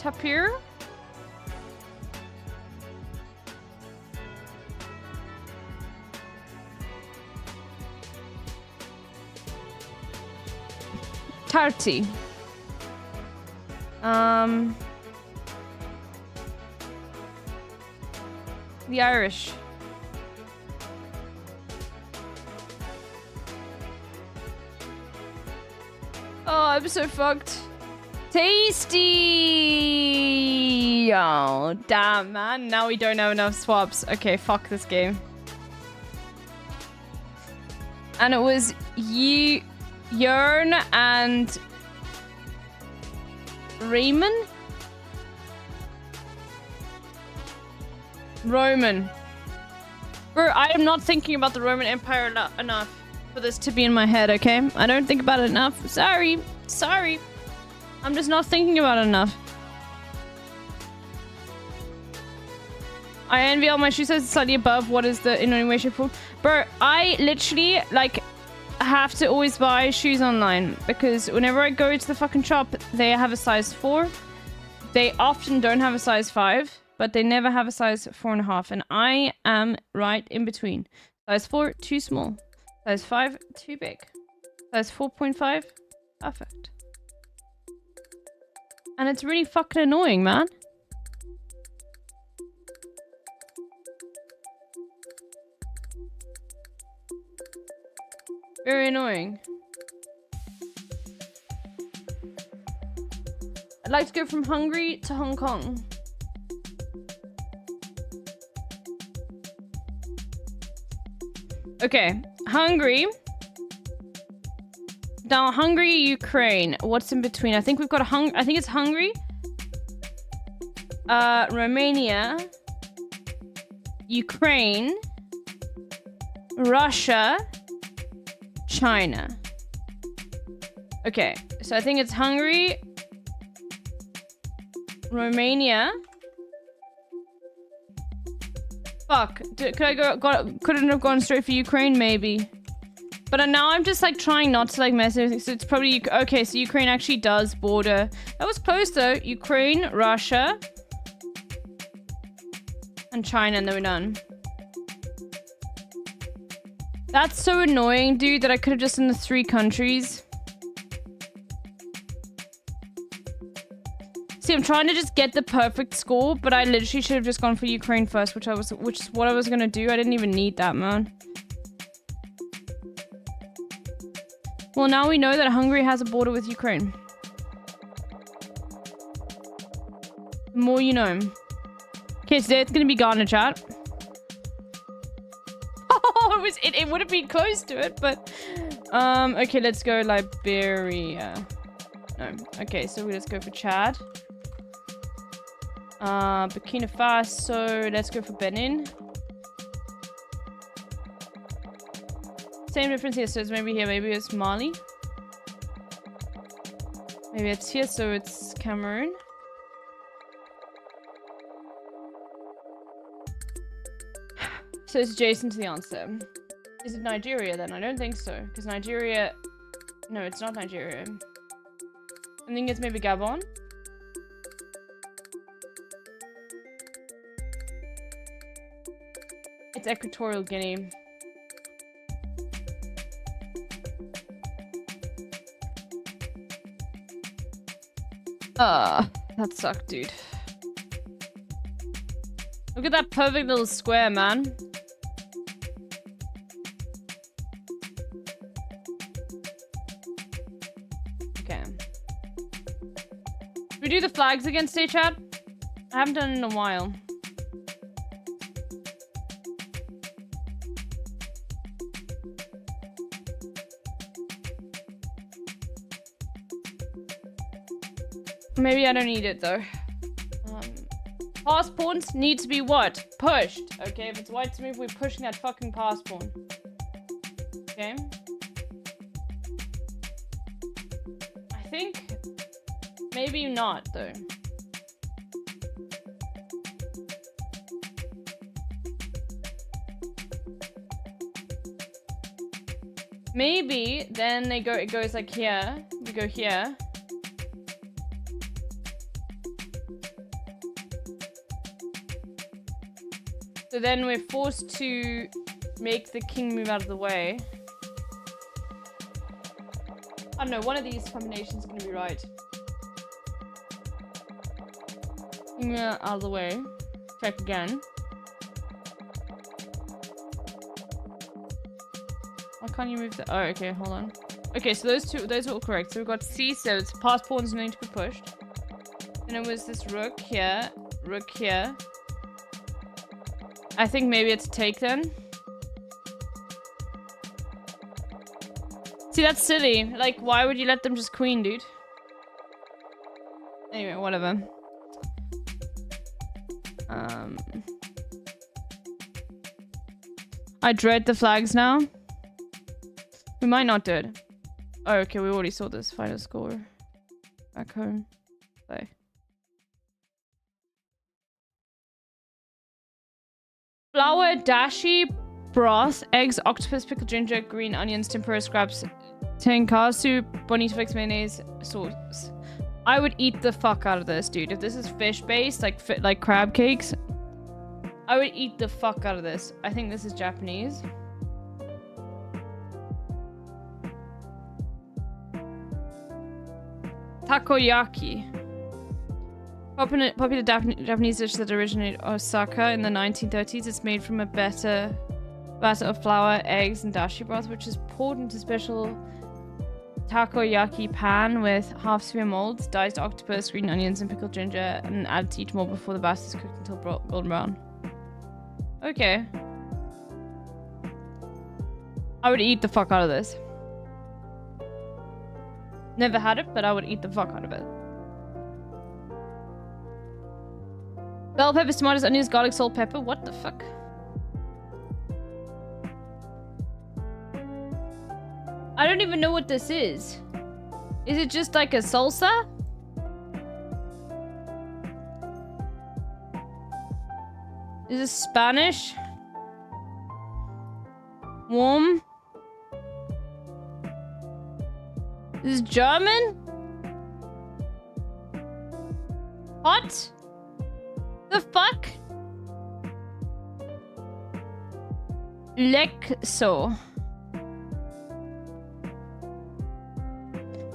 Tarty. The Irish. Oh, I'm so fucked. Tasty! Oh, damn, man. Now we don't have enough swaps. Okay, fuck this game. And it was Yearn and Raymond? Roman. Bro, I am not thinking about the Roman Empire enough for this to be in my head, okay? I don't think about it enough. Sorry. Sorry. I'm just not thinking about it enough. I envy all my shoe sizes slightly above what is the in any way, shape, form. Bro, I literally, like, have to always buy shoes online because whenever I go to the fucking shop, they have a size 4. They often don't have a size 5, but they never have a size 4.5, and I am right in between. Size 4, too small. Size 5, too big. Size 4.5, perfect. And it's really fucking annoying, man. Very annoying. I'd like to go from Hungary to Hong Kong. Okay, Hungary. Now, Hungary, Ukraine. What's in between? I think we've got I think it's Hungary. Romania. Ukraine. Russia. China. Okay, so I think it's Hungary. Romania. Fuck. Couldn't have gone straight for Ukraine, maybe. But now I'm just like trying not to like mess everything. So it's probably okay. So Ukraine actually does border. That was close though. Ukraine, Russia, and China, and then we're done. That's so annoying, dude. That I could have just done the 3 countries. See, I'm trying to just get the perfect score, but I literally should have just gone for Ukraine first, which is what I was gonna do. I didn't even need that, man. Well, now we know that Hungary has a border with Ukraine. The more you know. Okay, today it's gonna be Ghana, chat. Oh, it would have been close to it, but okay, let's go Liberia. No, okay, so let's go for Chad. Burkina Faso. Let's go for Benin. Same difference here, so it's maybe here, maybe it's Mali. Maybe it's here, so it's Cameroon. So it's adjacent to the answer. Is it Nigeria then? I don't think so, because Nigeria... No, it's not Nigeria. I think it's maybe Gabon. It's Equatorial Guinea. That sucked, dude. Look at that perfect little square, man. Okay. Should we do the flags again, stay chat? I haven't done it in a while. Maybe I don't need it though. Passports need to be what? Pushed. Okay, if it's white to move, we're pushing that fucking passport. Okay. I think maybe not though. Maybe then it goes like here. We go here. So then we're forced to make the king move out of the way. I don't know, one of these combinations is going to be right. King out of the way. Check again. Why can't you move the... Oh, okay, hold on. Okay, so those are all correct. So we've got C, so it's past pawns need to be pushed. And it was this rook here, rook here. I think maybe it's take then. See, that's silly. Like, why would you let them just queen, dude? Anyway, whatever. I dread the flags now. We might not do it. Oh, okay, we already saw this final score. Back home. Play. Flour, dashi, broth, eggs, octopus, pickled ginger, green onions, tempura scraps, tenkatsu, bonito flakes, mayonnaise, sauce. I would eat the fuck out of this, dude. If this is fish-based, like crab cakes, I would eat the fuck out of this. I think this is Japanese. Takoyaki. Popular Japanese dish that originated in Osaka in the 1930s. It's made from a batter of flour, eggs, and dashi broth, which is poured into special takoyaki pan with half-sphere molds, diced octopus, green onions, and pickled ginger, and added to each mold before the batter is cooked until golden brown. Okay. I would eat the fuck out of this. Never had it, but I would eat the fuck out of it. Bell peppers, tomatoes, onions, garlic, salt, pepper. What the fuck? I don't even know what this is. Is it just like a salsa? Is this Spanish? Warm? Is this German? Hot? The fuck? Lekso.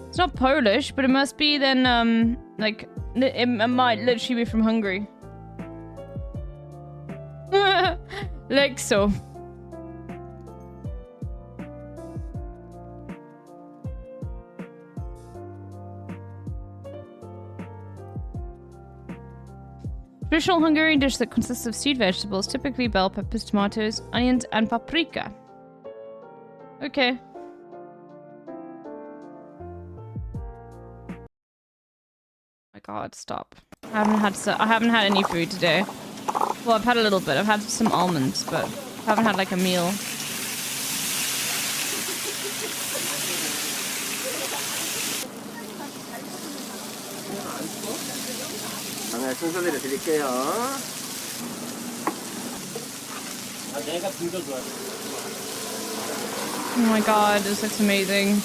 It's not Polish, but it must be then, like, it might literally be from Hungary. Lekso. Traditional Hungarian dish that consists of stewed vegetables, typically bell peppers, tomatoes, onions, and paprika. Okay. My god, stop. I haven't had any food today. Well, I've had a little bit. I've had some almonds, but I haven't had like a meal. 순서대로 드릴게요. Oh my god, this looks amazing.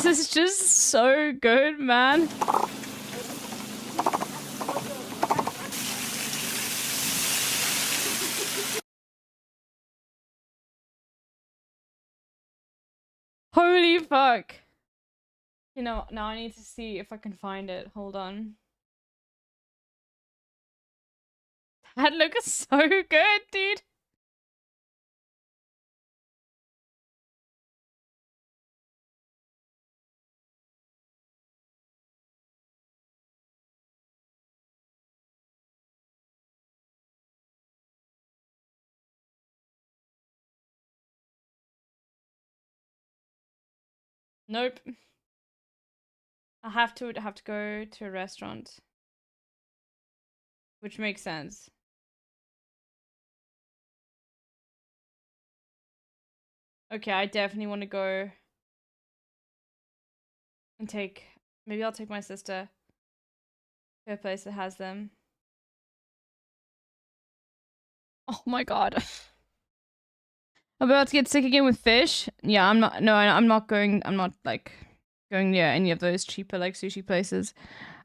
This is just so good, man. Holy fuck. You know, now I need to see if I can find it. Hold on. That looks so good, dude. Nope. I have to go to a restaurant. Which makes sense. Okay, I definitely want to go and maybe I'll take my sister to a place that has them. Oh my god. I'm about to get sick again with fish. Yeah, I'm not. No, I'm not going. I'm not like going near any of those cheaper like sushi places.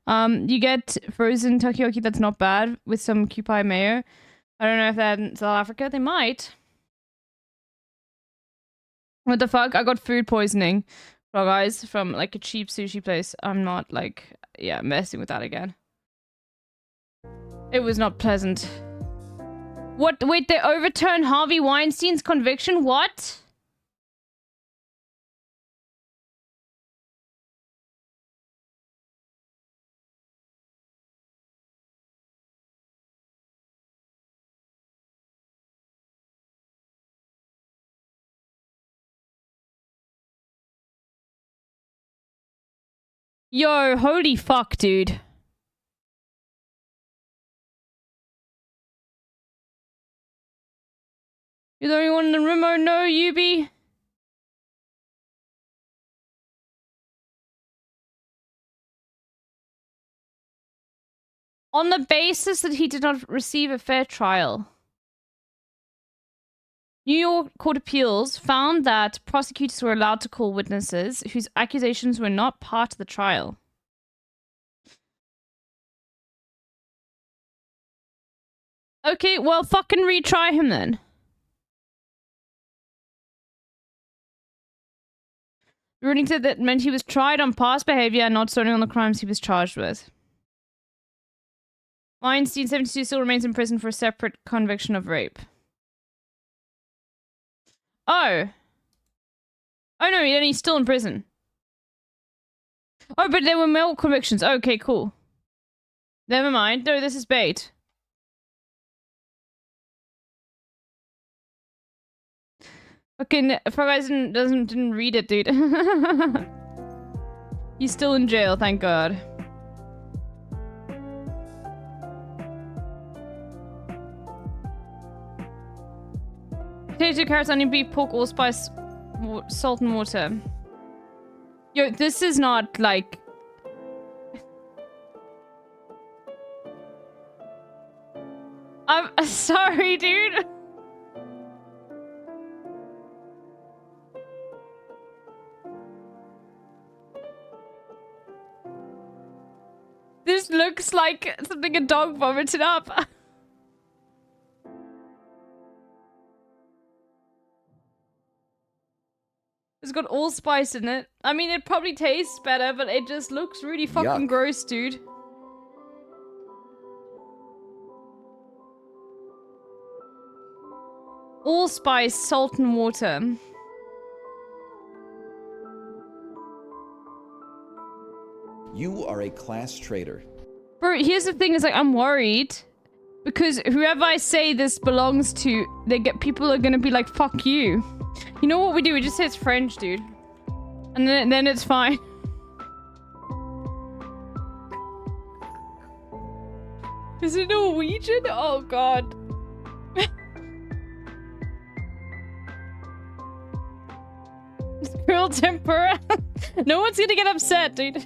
You get frozen takoyaki that's not bad with some kewpie mayo. I don't know if they're in South Africa. They might. What the fuck? I got food poisoning, well, guys, from like a cheap sushi place. I'm not like, yeah, messing with that again. It was not pleasant. What? Wait, they overturned Harvey Weinstein's conviction? What? Yo, holy fuck, dude. You're the only one in the room, oh no, Yubi. On the basis that he did not receive a fair trial. New York Court of Appeals found that prosecutors were allowed to call witnesses whose accusations were not part of the trial. Okay, well, fucking retry him then. The ruling said that meant he was tried on past behavior and not solely on the crimes he was charged with. Weinstein, 72, still remains in prison for a separate conviction of rape. Oh. Oh no, then he's still in prison. Oh, but there were more convictions. Okay, cool. Never mind. No, this is bait. Okay, Frog didn't read it, dude. He's still in jail, thank God. Potato, carrots, onion, beef, pork, allspice, salt and water. Yo, this is not like... I'm sorry, dude. This looks like something a dog vomited up. It's got allspice in it. I mean, it probably tastes better, but it just looks really fucking gross, dude. Allspice, salt and water. You are a class traitor. Bro, here's the thing is like, I'm worried. Because whoever I say this belongs to, people are gonna be like, fuck you. You know what we do? We just say it's French, dude. And then it's fine. Is it Norwegian? Oh god. Grilled tempura. No one's gonna get upset, dude.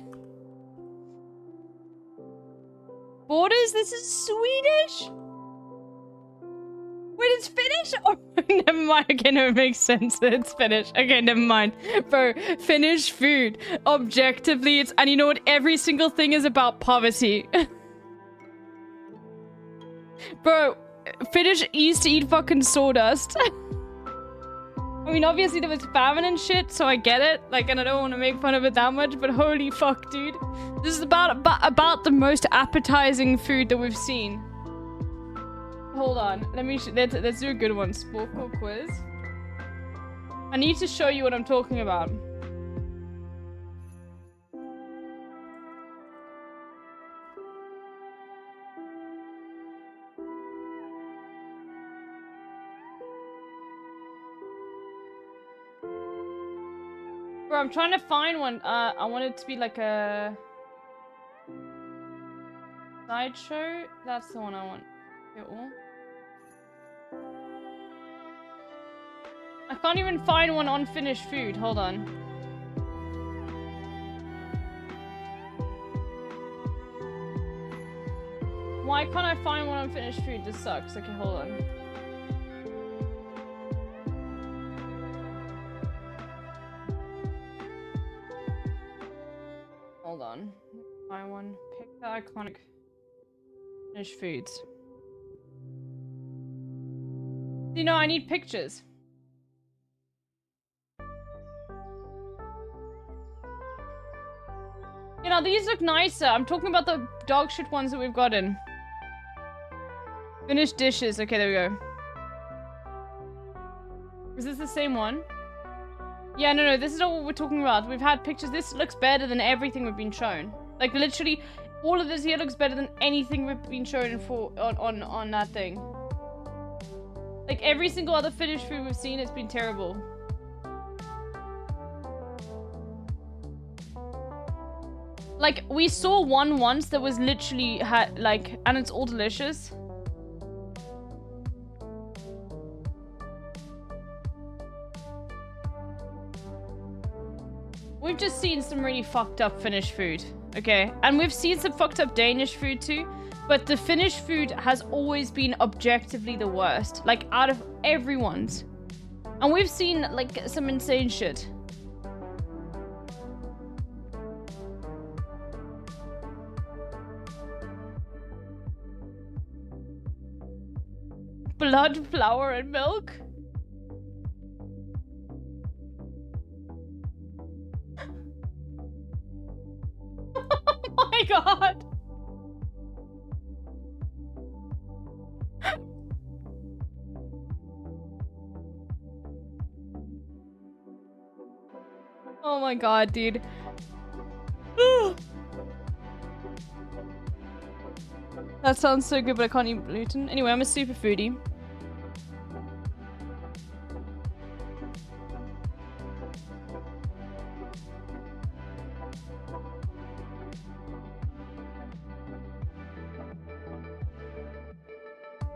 Borders? This is Swedish? Wait, it's Finnish? Oh, never mind. Okay, no, it makes sense. It's Finnish. Okay, never mind. Bro, Finnish food. Objectively, it's... And you know what? Every single thing is about poverty. Bro, Finnish used to eat fucking sawdust. I mean, obviously there was famine and shit, so I get it. Like, and I don't want to make fun of it that much, but holy fuck, dude. This is about the most appetizing food that we've seen. Hold on. Let's do a good one. Sporkle quiz. I need to show you what I'm talking about. Bro, I'm trying to find one. I want it to be like a sideshow. That's the one I want. I can't even find one on Finnish food. Hold on. Why can't I find one on Finnish food? This sucks. Okay, hold on. iconic Finnish foods. You know, I need pictures. You know, these look nicer. I'm talking about the dog shit ones that we've gotten. Finnish dishes. Okay, there we go. Is this the same one? Yeah, no, this is not what we're talking about. We've had pictures. This looks better than everything we've been shown. Like, literally, all of this here looks better than anything we've been shown on that thing. Like, every single other Finnish food we've seen, it's been terrible. Like, we saw one once that was literally, and it's all delicious. We've just seen some really fucked up Finnish food, okay? And we've seen some fucked up Danish food too, but the Finnish food has always been objectively the worst, like out of everyone's. And we've seen like some insane shit. Blood, flour, and milk? Oh my god! Oh my god, dude. That sounds so good, but I can't eat gluten. Anyway, I'm a super foodie.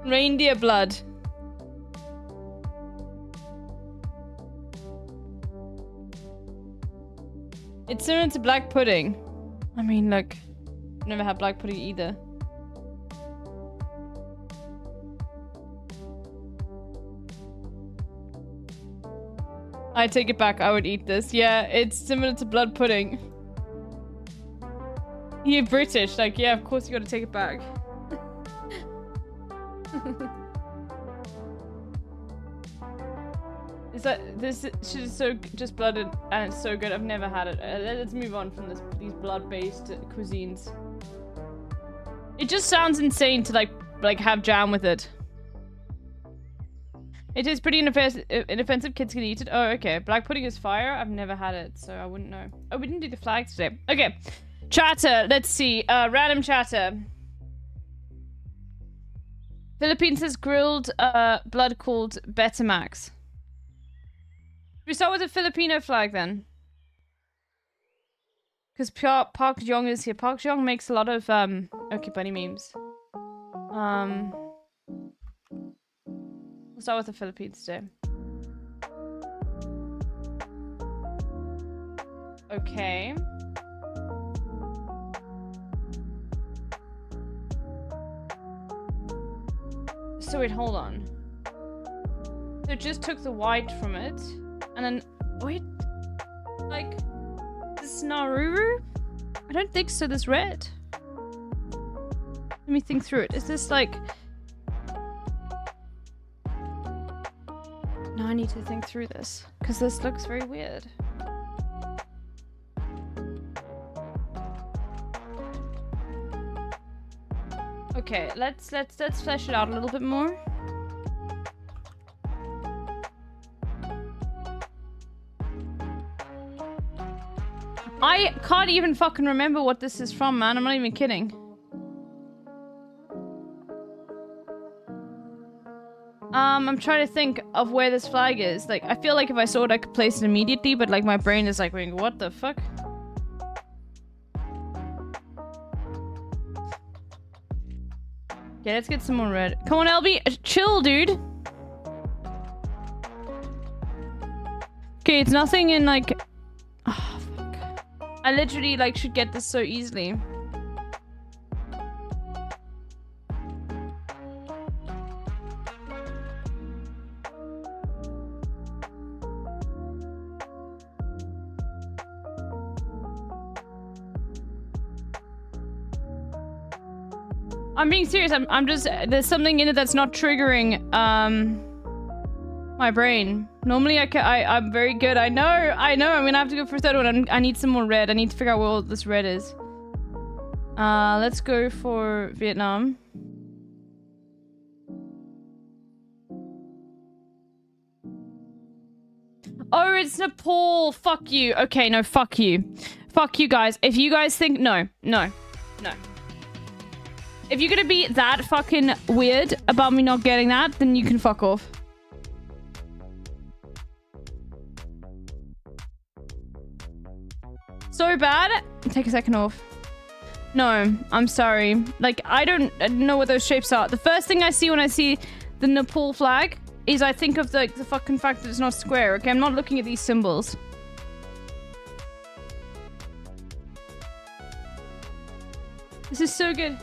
Reindeer blood. It's similar to black pudding. I mean, look, I've never had black pudding either. I take it back, I would eat this. Yeah, it's similar to blood pudding. You're British, like, yeah, of course you gotta take it back. This shit is so just blooded and it's so good. I've never had it. Let's move on from these blood-based cuisines. It just sounds insane to like have jam with it. It is pretty inoffensive. Kids can eat it. Oh, okay. Black pudding is fire. I've never had it, so I wouldn't know. Oh, we didn't do the flag today. Okay. Chatter. Let's see. Random chatter. Philippines has grilled blood called Betamax. We start with the Filipino flag then. Because Park Jong is here. Park Jong makes a lot of okay bunny memes. We'll start with the Philippines today. Okay. So wait, hold on. So it just took the white from it. And then, wait, like, this is Naruru? I don't think so, there's red. Let me think through it. Is this like... No, I need to think through this, because this looks very weird. Okay, let's flesh it out a little bit more. I can't even fucking remember what this is from, man. I'm not even kidding. I'm trying to think of where this flag is. Like, I feel like if I saw it, I could place it immediately, but like my brain is like, wait, what the fuck? Okay, let's get some more red. Come on, LB. Chill, dude. Okay, it's nothing in like... Oh, fuck. I literally like should get this so easily. I'm being serious. I'm just, there's something in it that's not triggering my brain. Normally I'm very good. I know. I'm gonna have to go for a third one. I need some more red. I need to figure out where all this red is. Let's go for Vietnam. Oh, it's Nepal. Fuck you. Okay, no, fuck you. Fuck you guys. If you guys think... No. If you're gonna be that fucking weird about me not getting that, then you can fuck off. So bad. Take a second off. No, I'm sorry. Like, I don't know what those shapes are. The first thing I see when I see the Nepal flag is I think of the fucking fact that it's not square, okay? I'm not looking at these symbols. This is so good.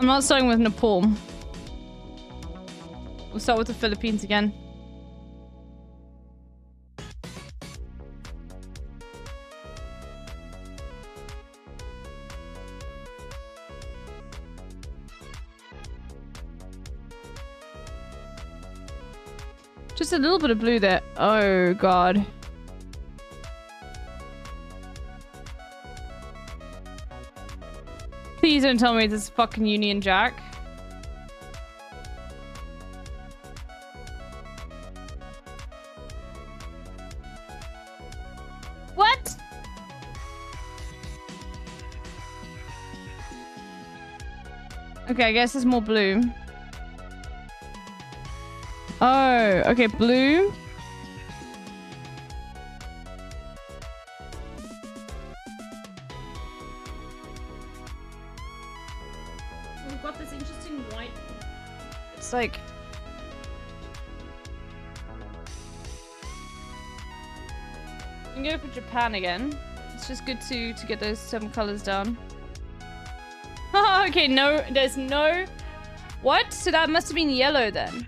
I'm not starting with Nepal. We'll start with the Philippines again. Just a little bit of blue there. Oh, God. Please don't tell me this is fucking Union Jack. What? Okay, I guess there's more blue. Oh, okay, blue. We've got this interesting white. It's like... We can go for Japan again. It's just good to get those some colors down. Okay, no, there's no... What? So that must have been yellow then.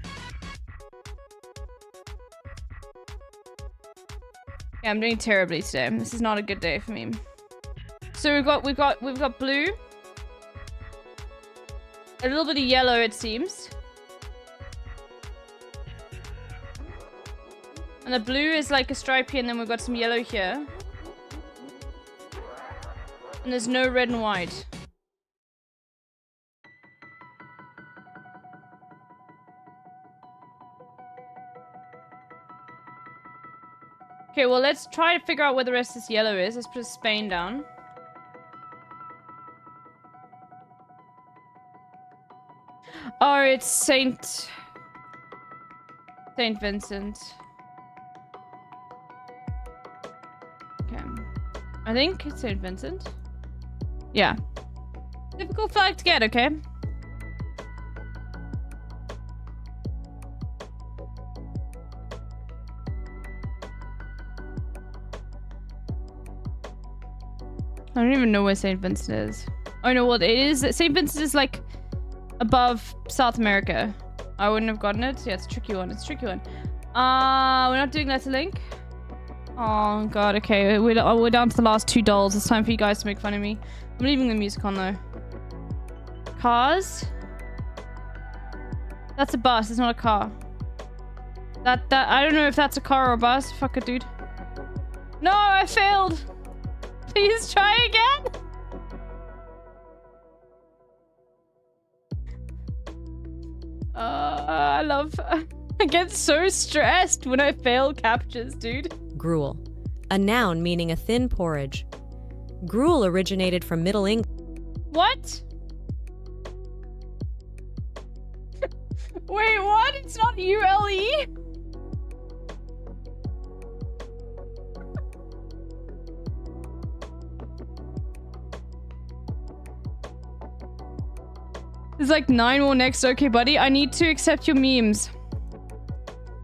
Yeah, I'm doing terribly today. This is not a good day for me. So we've got blue. A little bit of yellow, it seems. And the blue is like a stripey, and then we've got some yellow here. And there's no red and white. Okay, well, let's try to figure out where the rest of this yellow is. Let's put Spain down. Oh, it's Saint Vincent. Okay. I think it's Saint Vincent. Yeah. Difficult flag to get, okay? I don't even know where St. Vincent is. Oh no, what it is? St. Vincent is like above South America. I wouldn't have gotten it. Yeah, it's a tricky one. It's a tricky one. We're not doing letter link. Oh god, okay. We're down to the last two dolls. It's time for you guys to make fun of me. I'm leaving the music on though. Cars? That's a bus, it's not a car. That I don't know if that's a car or a bus. Fuck it, dude. No, I failed! Please try again! I love... I get so stressed when I fail captures, dude. Gruel. A noun meaning a thin porridge. Gruel originated from Middle English. What? Wait, what? It's not ULE? There's like 9 more next. Okay, buddy. I need to accept your memes.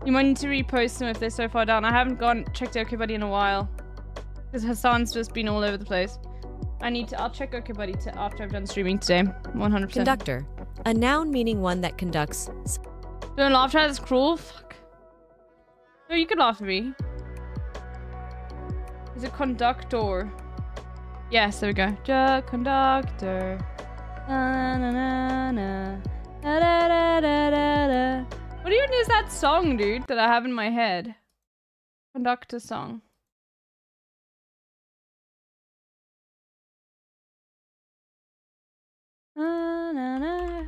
You might need to repost them if they're so far down. I haven't checked Okay Buddy in a while. Because Hassan's just been all over the place. I'll check Okay Buddy after I've done streaming today. 100%. Conductor. A noun meaning one that conducts. Don't laugh at it's cruel? Fuck. No, you could laugh at me. Is it conductor? Yes, there we go. Conductor. Na, na, na, na. Da, da, da, da, da, da. What even is that song, dude, that I have in my head? Conductor song. Na, na, na.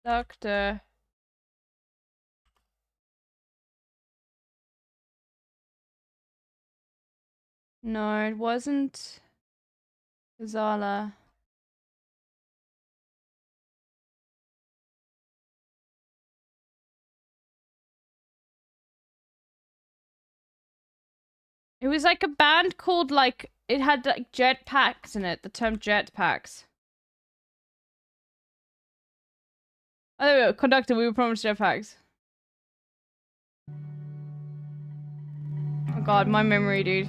Conductor. No, it wasn't Zala. It was like a band called like, it had like jetpacks in it, the term jetpacks. Oh, there we go. Conductor, we were promised jetpacks. Oh god, my memory, dude.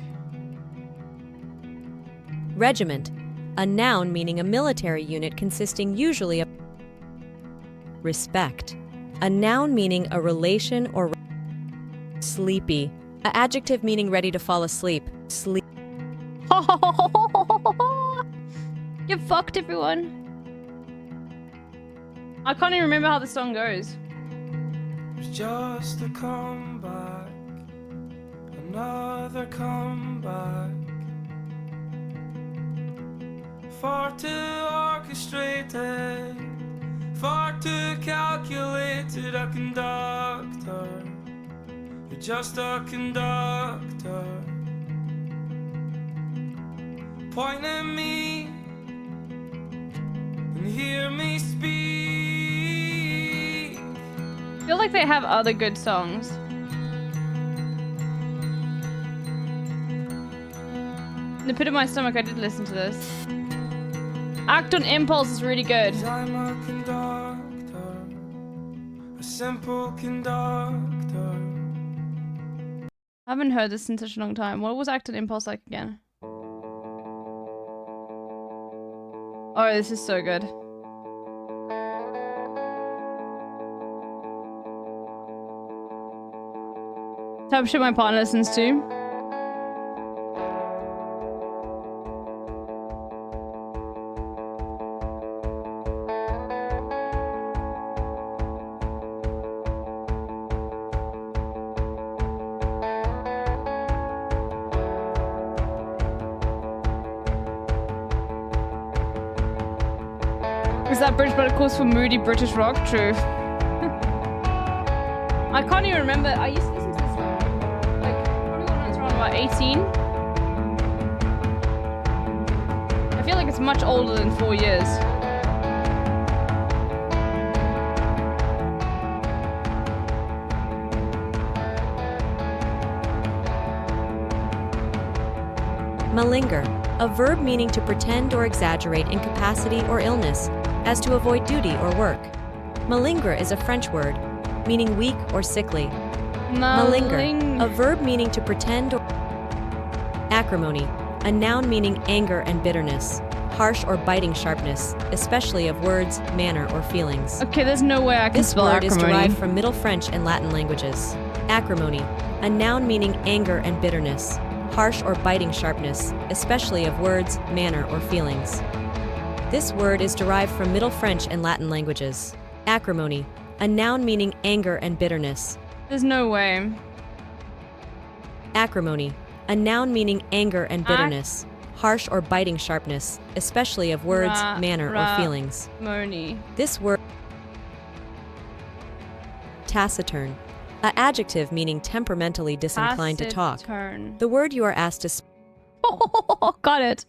Regiment. A noun meaning a military unit consisting usually of respect. A noun meaning a relation or sleepy. An adjective meaning ready to fall asleep. Sleep. You fucked everyone. I can't even remember how the song goes. It's just a comeback. Another comeback. Far too orchestrated. Far too calculated. A conductor. You're just a conductor. Point at me and hear me speak. I feel like they have other good songs. In the pit of my stomach, I did listen to this. Act on Impulse is really good. I'm a conductor, a simple conductor. I haven't heard this in such a long time. What was Act on Impulse like again? Oh, this is so good. Type of shit my partner listens to. Is that British, but of course for moody British rock? True. I can't even remember. I used to listen to this like probably when I was around about 18. I feel like it's much older than 4 years. Malinger. A verb meaning to pretend or exaggerate incapacity or illness, as to avoid duty or work. Malingre is a French word, meaning weak or sickly. Malinger. A verb meaning to pretend or... Acrimony. A noun meaning anger and bitterness, harsh or biting sharpness, especially of words, manner, or feelings. Okay, there's no way I can spell acrimony. This word is derived from Middle French and Latin languages. Acrimony. A noun meaning anger and bitterness, harsh or biting sharpness, especially of words, manner, or feelings. This word is derived from Middle French and Latin languages. Acrimony, a noun meaning anger and bitterness. There's no way. Acrimony, a noun meaning anger and bitterness, harsh or biting sharpness, especially of words, manner, or feelings. This word... Taciturn. An adjective meaning temperamentally disinclined to talk. The word you are asked to got it.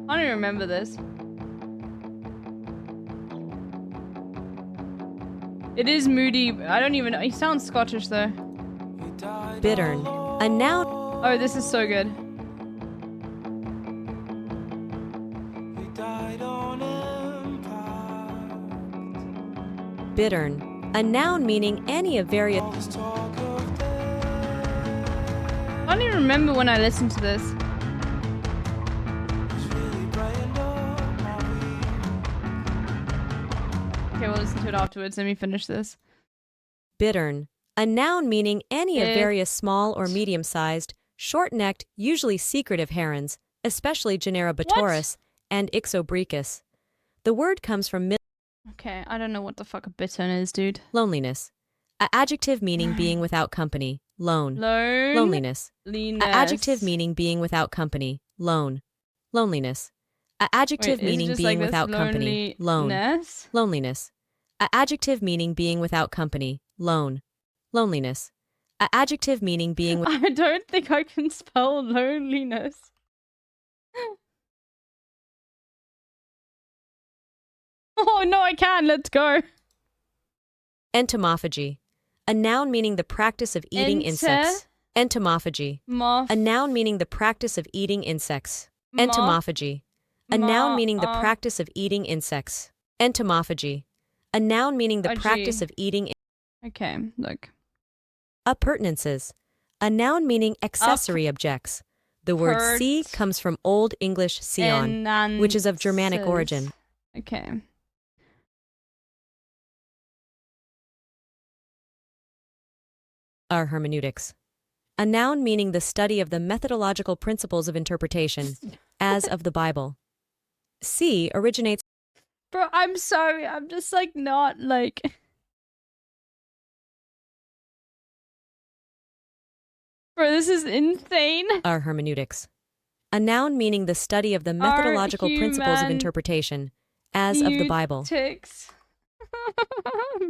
I don't even remember this. It is moody. I don't even know. He sounds Scottish though. Bittern. A noun. Oh, this is so good. died on impact. Bittern, a noun meaning any of various. All this talk of death I don't even remember when I listened to this. is really brightened up my week. Okay, we'll listen to it afterwards. Let me finish this. Bittern, a noun meaning any of Bit- various small or medium-sized, short-necked, usually secretive herons, especially genera Batoris and Ixobricus. The word comes from Okay, I don't know what the fuck a bittern is, dude. loneliness, a adjective meaning being without company, lone, Lone. loneliness, Leanness. a adjective meaning being without company, lone, loneliness, a adjective Wait, is it meaning just being like this? without company, lone, Loneliness? loneliness, a adjective meaning being without company, lone, loneliness, a adjective meaning being I don't think I can spell loneliness. Oh no, I can. Let's go. entomophagy, a noun meaning the practice of eating insects. Entomophagy, a noun meaning the practice of eating insects. Entomophagy, a noun meaning the practice of eating insects. Entomophagy, a noun meaning the practice of eating. Okay, look. Appurtenances, a noun meaning accessory objects. The word "see" comes from Old English "sion," which is of Germanic origin. Okay. Our hermeneutics, a noun meaning the study of the methodological principles of interpretation, as of the Bible. "See" originates. Bro, I'm sorry. I'm just like not like. Bro, this is insane. Our hermeneutics, a noun meaning the study of the methodological principles of interpretation, as of the Bible.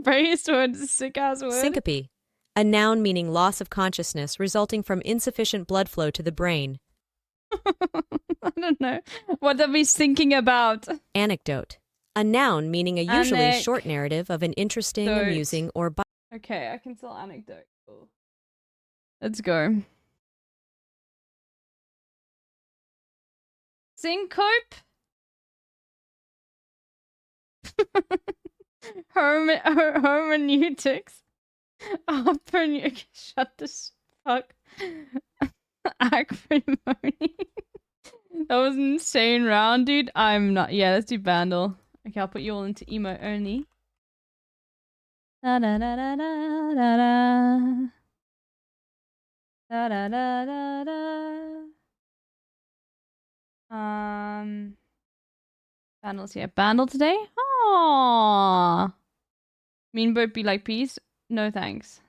Brace word, sick ass word. Syncope, a noun meaning loss of consciousness resulting from insufficient blood flow to the brain. I don't know what are we thinking about. Anecdote, a noun meaning a usually short narrative of an interesting, amusing, or. Okay, I can spell anecdote. Cool. Let's go. Syncope. Hermeneutics. Shut the fuck. Acrimony. That was an insane round, dude. I'm not. Yeah, let's do Vandal. Okay, I'll put you all into emo only. Da da da da da da da. Da da da da da. Vandal's here. Vandal today? Aww. Mean Boat be like peace? No thanks.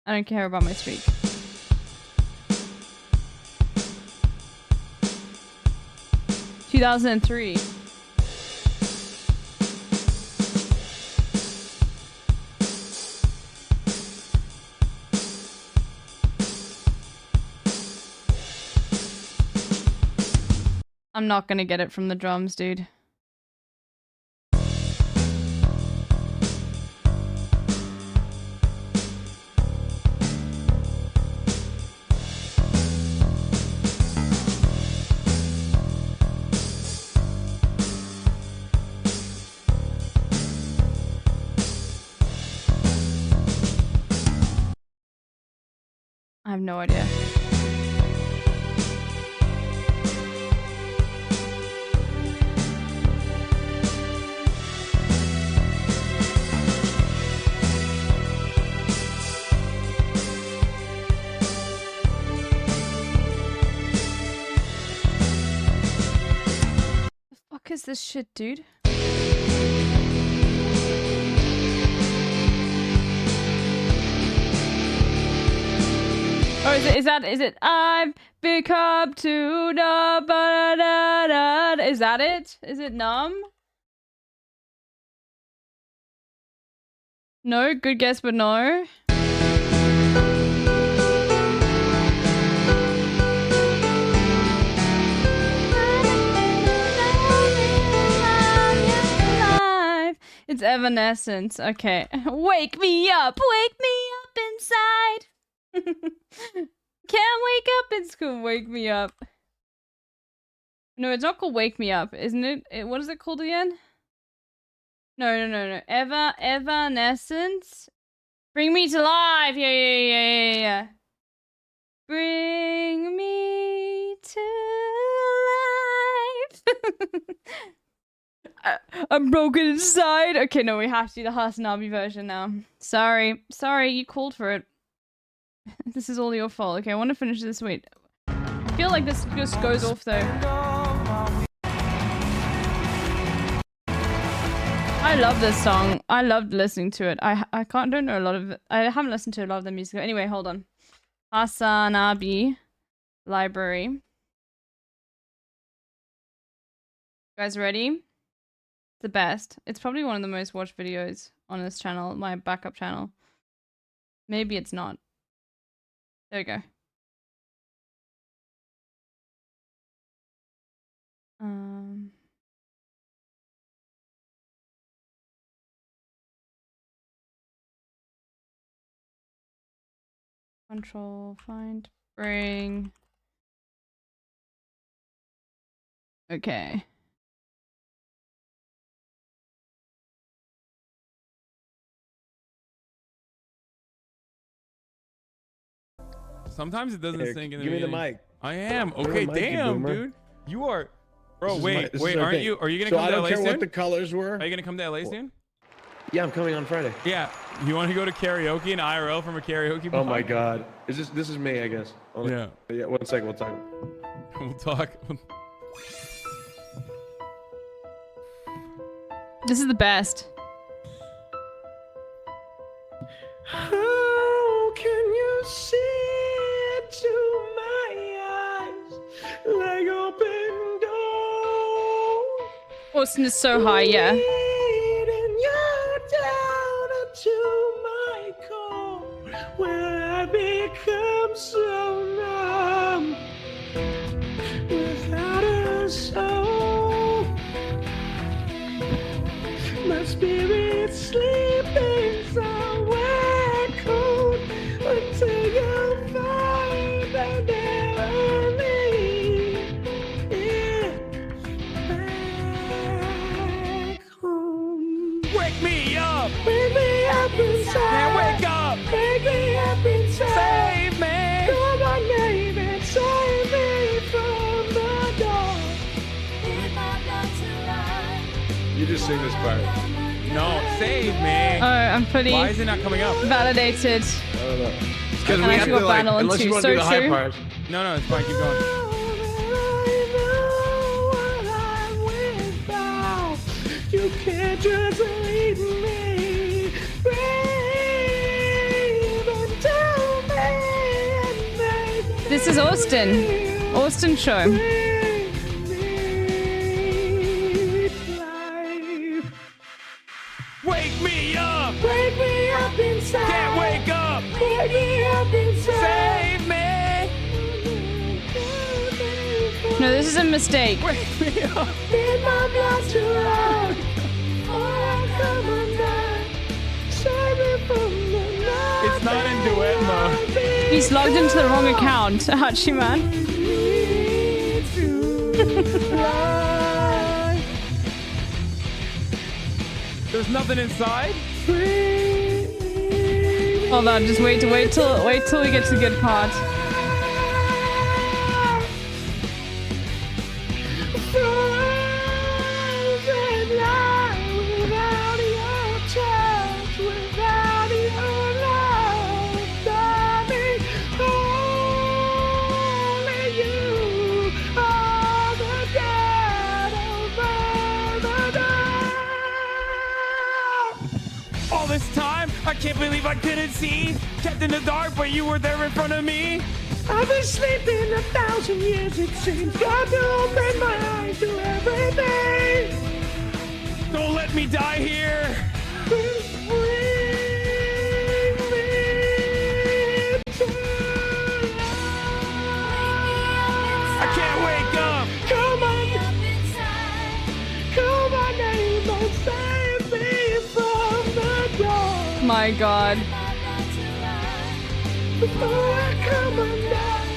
I don't care about my streak. "2003. I'm not gonna get it from the drums, dude. I have no idea. The fuck is this shit, dude? Or is it I've become too numb, da, da, da, da. Is that it? Is it numb? No, good guess, but no. It's Evanescence. Okay. Wake me up inside. Can't wake up in school. Wake me up. No, it's not called Wake Me Up, isn't it? What is it called again? No. Evanescence? Bring Me to Life! Yeah. Bring me to life. I'm broken inside. Okay, no, we have to do the Hasanabi version now. Sorry, you called for it. This is all your fault. Okay, I want to finish this. Wait. I feel like this just goes off though. I love this song. I loved listening to it. I don't know a lot of it. I haven't listened to a lot of the music. Anyway, hold on. Hasanabi library. You guys ready? It's the best. It's probably one of the most watched videos on this channel, my backup channel. Maybe it's not. There we go. Control, find, bring. Okay. Sometimes it doesn't Here, sink in the give me the beginning. mic. I am. Give me Okay, the mic, you damn, boomer. dude. You are. Bro, This wait, is our aren't thing. you? Are you gonna So come I to don't LA care soon? what the colors were. Are you gonna come to LA soon? Yeah, I'm coming on Friday. Yeah. You want to go to karaoke in IRL from a karaoke bar? Oh my god. This is me, I guess. Hold on. Yeah, 1 second, we'll talk. We'll talk. This is the best. How can you see into my eyes like open doors? Austin is so high, yeah. Leading you down into my core, where I become so numb without a soul. My spirit sleeping somewhere cold until you find an enemy. Back home. Wake me up! Wake me up inside. Can't wake up! Wake me up inside. Save me! Call my name and save me from the dark. Give my blood to life. You just sing this part. No, save me! Oh, I'm pretty Why is it not coming up? validated. I don't know. Because And I actually got banned on unless too. you want So to do the high true. part. No, it's fine. Keep going. You can't just leave me. Breathe and tell me and make This is Austin. Austin show. Wake me up! Wake me up inside. Can't wake up! Wake me up inside. Save me! No, this is a mistake. Wake me up! Need my blood to run. Or I come undone. Save me from the night. It's not in duet mode. He's logged into the wrong account. Hachi man. There's nothing inside? Hold on, just wait till we get to the good part. All this time, I can't believe I couldn't see. Kept in the dark, but you were there in front of me. I've been sleeping 1,000 years, it seems. Got to open my eyes to everything. Don't let me die here. Bring me to life. I can't wake up. Come on, call my name and save me from the dark. My God. Before I come undone,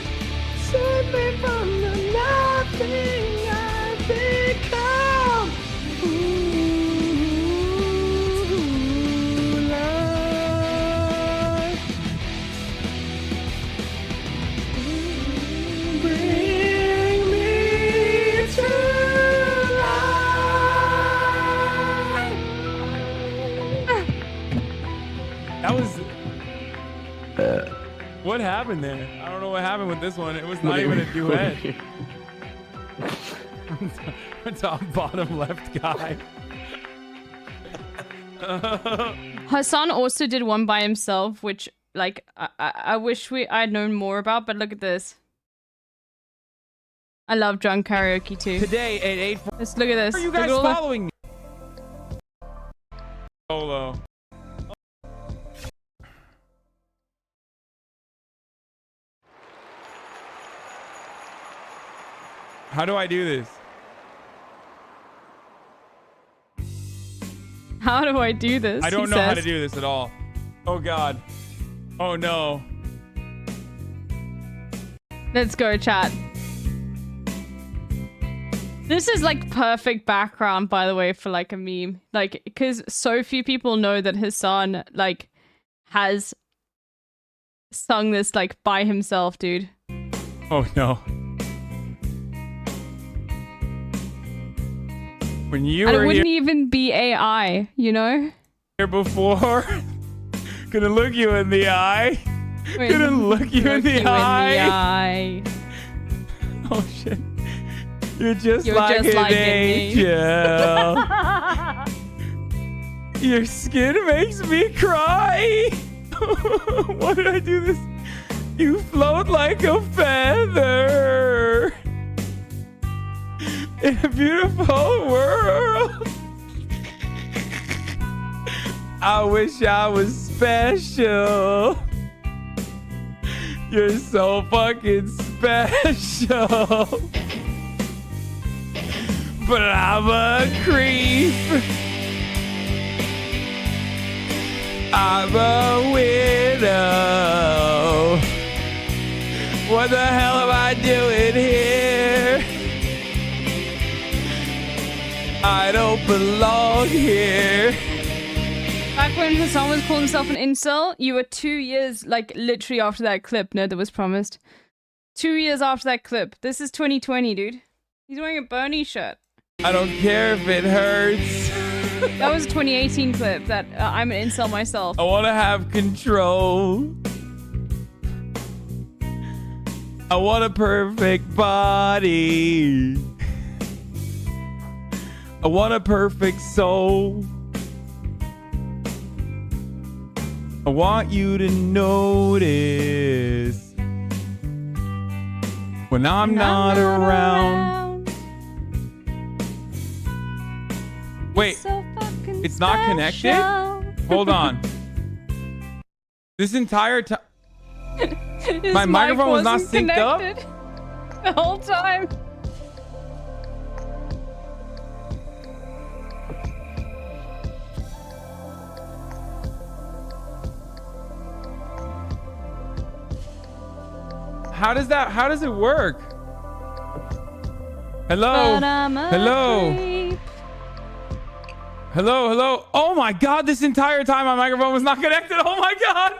save me from the nothing I happened there. I don't know what happened with this one. It was not even a duet. Top bottom left guy. Hassan also did one by himself, which like I wish I'd known more about. But look at this. I love drunk karaoke too. Today at 8. Let's look at this. Are you guys following me? Solo. How do I do this? How do I do this? I don't know how to do this at all. Oh God. Oh no. Let's go, chat. This is like perfect background, by the way, for like a meme. Like, because so few people know that Hassan like has sung this like by himself, dude. Oh no. When you And it were wouldn't even be AI, you know? here before, gonna look you in the eye. Gonna look you in the eye. Oh shit. You're just like an angel. Your skin makes me cry. Why did I do this? You float like a feather in a beautiful world. I wish I was special. You're so fucking special. But I'm a creep. I'm a widow. What the hell am I doing here? I don't belong here. Back when Hassan was calling himself an incel, you were 2 years, like, literally after that clip. No, that was promised. 2 years after that clip. This is 2020, dude. He's wearing a Bernie shirt. I don't care if it hurts. That was a 2018 clip that I'm an incel myself. I want to have control. I want a perfect body. I want a perfect soul. I want you to notice when I'm not around. Wait, it's not connected? Hold on. This entire time, my microphone was not synced up? The whole time. How does it work? Hello? Hello? Hello, hello. Oh my God, this entire time my microphone was not connected. Oh my God.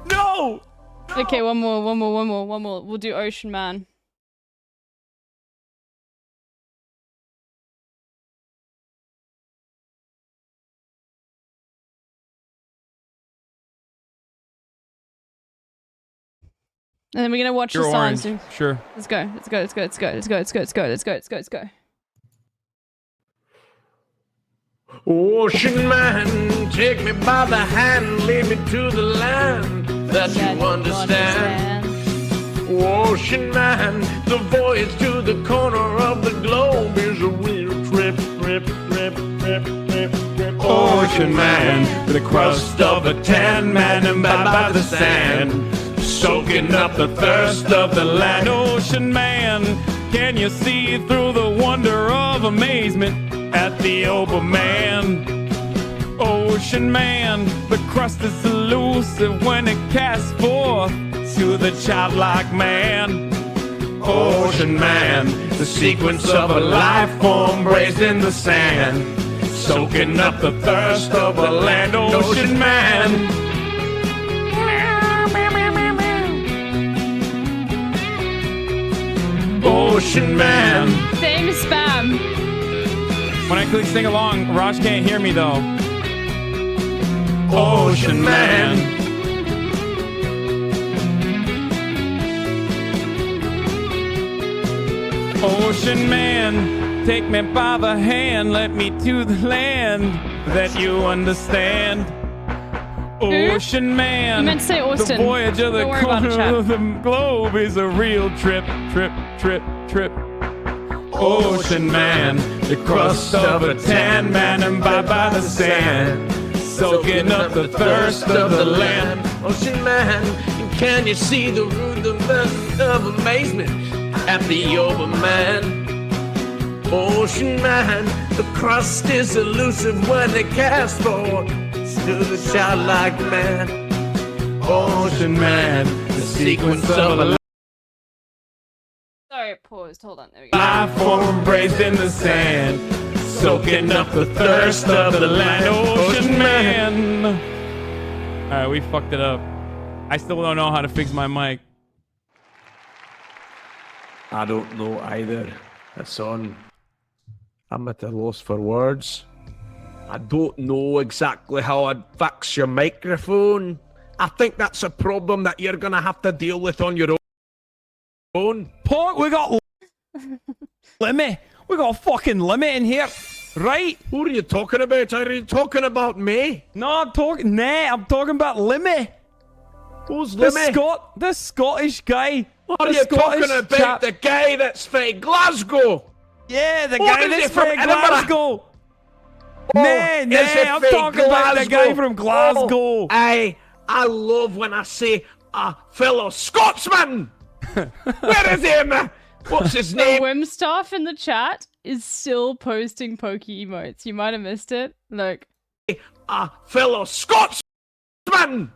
No. Okay, one more. We'll do Ocean Man. And then we're gonna watch the songs. Sure. Let's go. Ocean man, take me by the hand, lead me to the land that you understand. Ocean man, the voyage to the corner of the globe is a real trip. Ocean man, the crust of a tan man, and by the sand, soaking up the thirst of the land. Ocean man, can you see through the wonder of amazement at the open man? Ocean man, the crust is elusive when it casts forth to the childlike man. Ocean man, the sequence of a life form raised in the sand, soaking up the thirst of a land. Ocean man. Ocean man. Same spam. When I click sing along, Raj can't hear me though. Ocean Man. Ocean Man, take me by the hand, let me to the land that you understand. Ocean Man, You meant to say Austin. the voyage of the Don't worry about it, corner chat. of the globe is a real trip. Ocean Man, the crust of a tan man, and bye the sand, soaking up the thirst of the land. Ocean Man, can you see the rudiment of amazement at the overman? Ocean Man, the crust is elusive when they cast for to the childlike man. Ocean Man, the sequence of a Sorry, paused. Hold on. There we go. life form embraced in the sand, soaking up the thirst of the land. Ocean Man. All right, we fucked it up. I still don't know how to fix my mic. I don't know either. It's on. I'm at a loss for words. I don't know exactly how I'd fix your microphone. I think that's a problem that you're gonna have to deal with on your own. Pork, we got limit. We got a fucking limit in here, right? What are you talking about? Are you talking about me? No, I'm talking about Limmy. Who's Limmy? The Scottish guy. Are you talking about the guy that's from Glasgow? Yeah, the What guy is he that's from from Edinburgh? Glasgow. Oh, Nah, is he I'm from talking about the guy from Glasgow. Oh, I love when I say a fellow Scotsman. Where is him? What's his The name? Wimstaff in the chat is still posting pokey emotes. You might have missed it. Look. A fellow Scotsman.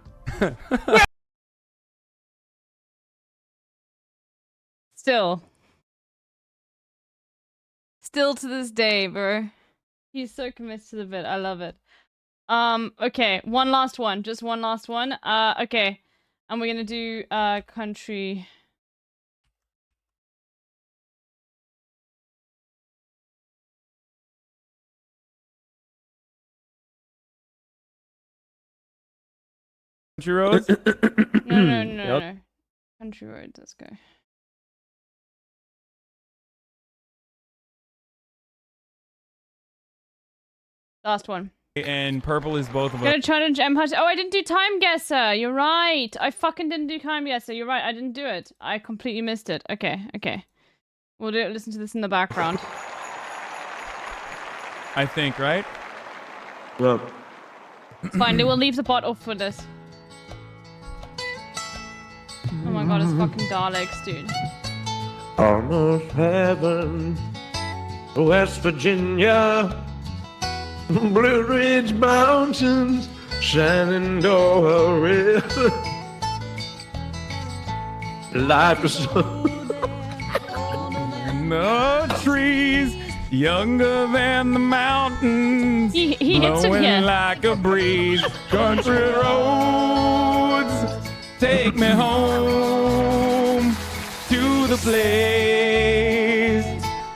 Still to this day, bro. He's so committed to the bit. I love it. Okay, one last one. Just one last one. Okay. And we're gonna do country. Country roads. No. Country roads. Let's go. Last one. And purple is both of us. Gonna challenge Empire. Oh, I didn't do time guesser. You're right. I fucking didn't do time guesser. You're right. I didn't do it. I completely missed it. Okay. We'll do it. Listen to this in the background. I think, right? Well, It's fine. We'll leave the pot off for this. Oh my god, it's fucking Daleks, dude. almost heaven, West Virginia, Blue Ridge Mountains, Shenandoah River. Life is the trees younger than the mountains. He hits it blowing here. like a breeze. Country roads take me home to the place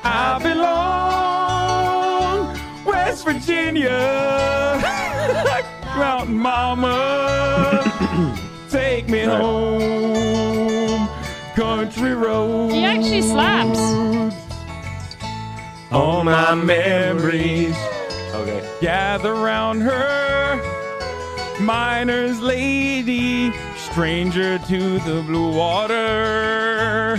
I belong. West Virginia, Mountain Mama, take me home. Country roads. He actually slaps. All my memories gather round her. Miner's lady, stranger to the blue water.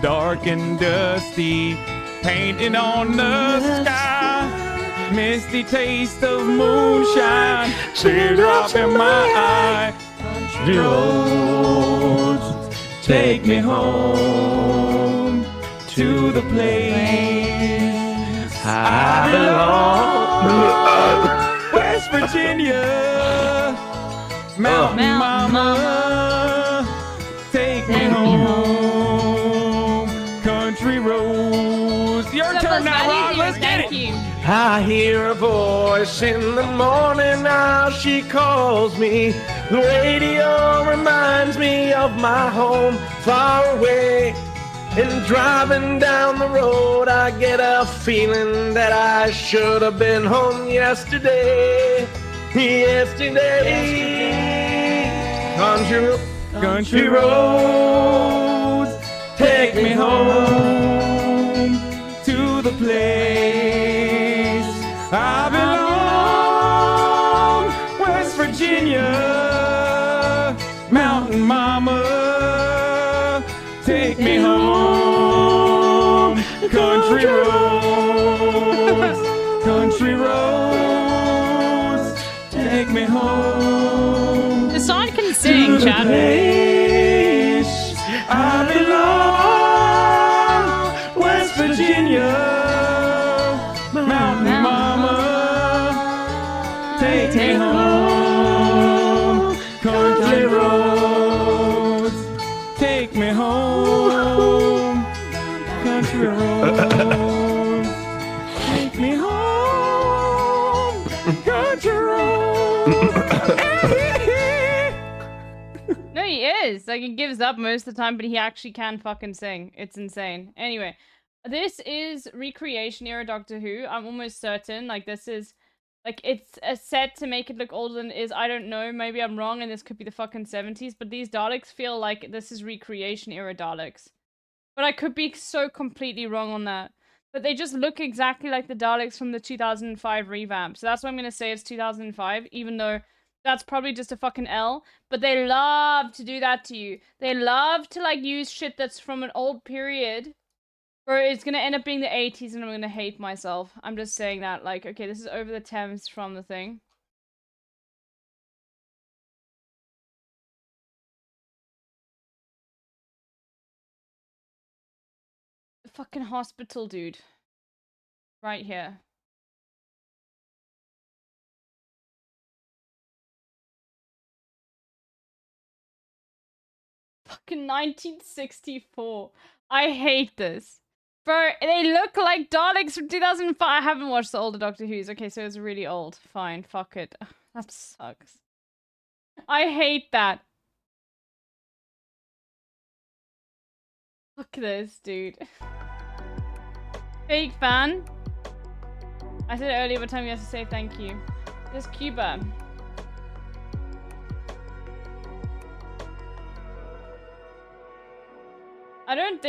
Dark and dusty, painted on the sky. Misty taste of moonshine, teardrop in my eye. Country roads, take me home to the place I belong. West Virginia, Mountain Mama, take me home. Country roads. Your turn now, Rob. Let's get it. I hear a voice in the morning, now she calls me. The radio reminds me of my home far away. And driving down the road, I get a feeling that I should have been home yesterday. Country roads, take me home to the place I belong. West Virginia, Mountain Mama, take me home. Country roads, take me home. The song can sing, Chad. I belong, West Virginia, Mountain Mama, take me home. Country roads, take me home. Country roads, take me home. Country roads. No, he is. Like, he gives up most of the time, but he actually can fucking sing. It's insane. Anyway, this is Recreation era Doctor Who. I'm almost certain. Like, this is... Like, it's a set to make it look older than it is. I don't know. Maybe I'm wrong, and this could be the fucking 70s. But these Daleks feel like this is Recreation era Daleks. But I could be so completely wrong on that. But they just look exactly like the Daleks from the 2005 revamp. So that's why I'm going to say it's 2005, even though... That's probably just a fucking L, but they love to do that to you. They love to, like, use shit that's from an old period, or it's gonna end up being the 80s and I'm gonna hate myself. I'm just saying that, like, okay, this is Over the Thames from the thing. The fucking hospital, dude. Right here. Fucking 1964. I hate this. Bro, they look like Daleks from 2005. I haven't watched the older Doctor Who's. Okay, so it's really old. Fine, fuck it. That sucks. I hate that. Fuck this, dude. Fake fan. I said earlier what time you have to say thank you. There's Cuba. I don't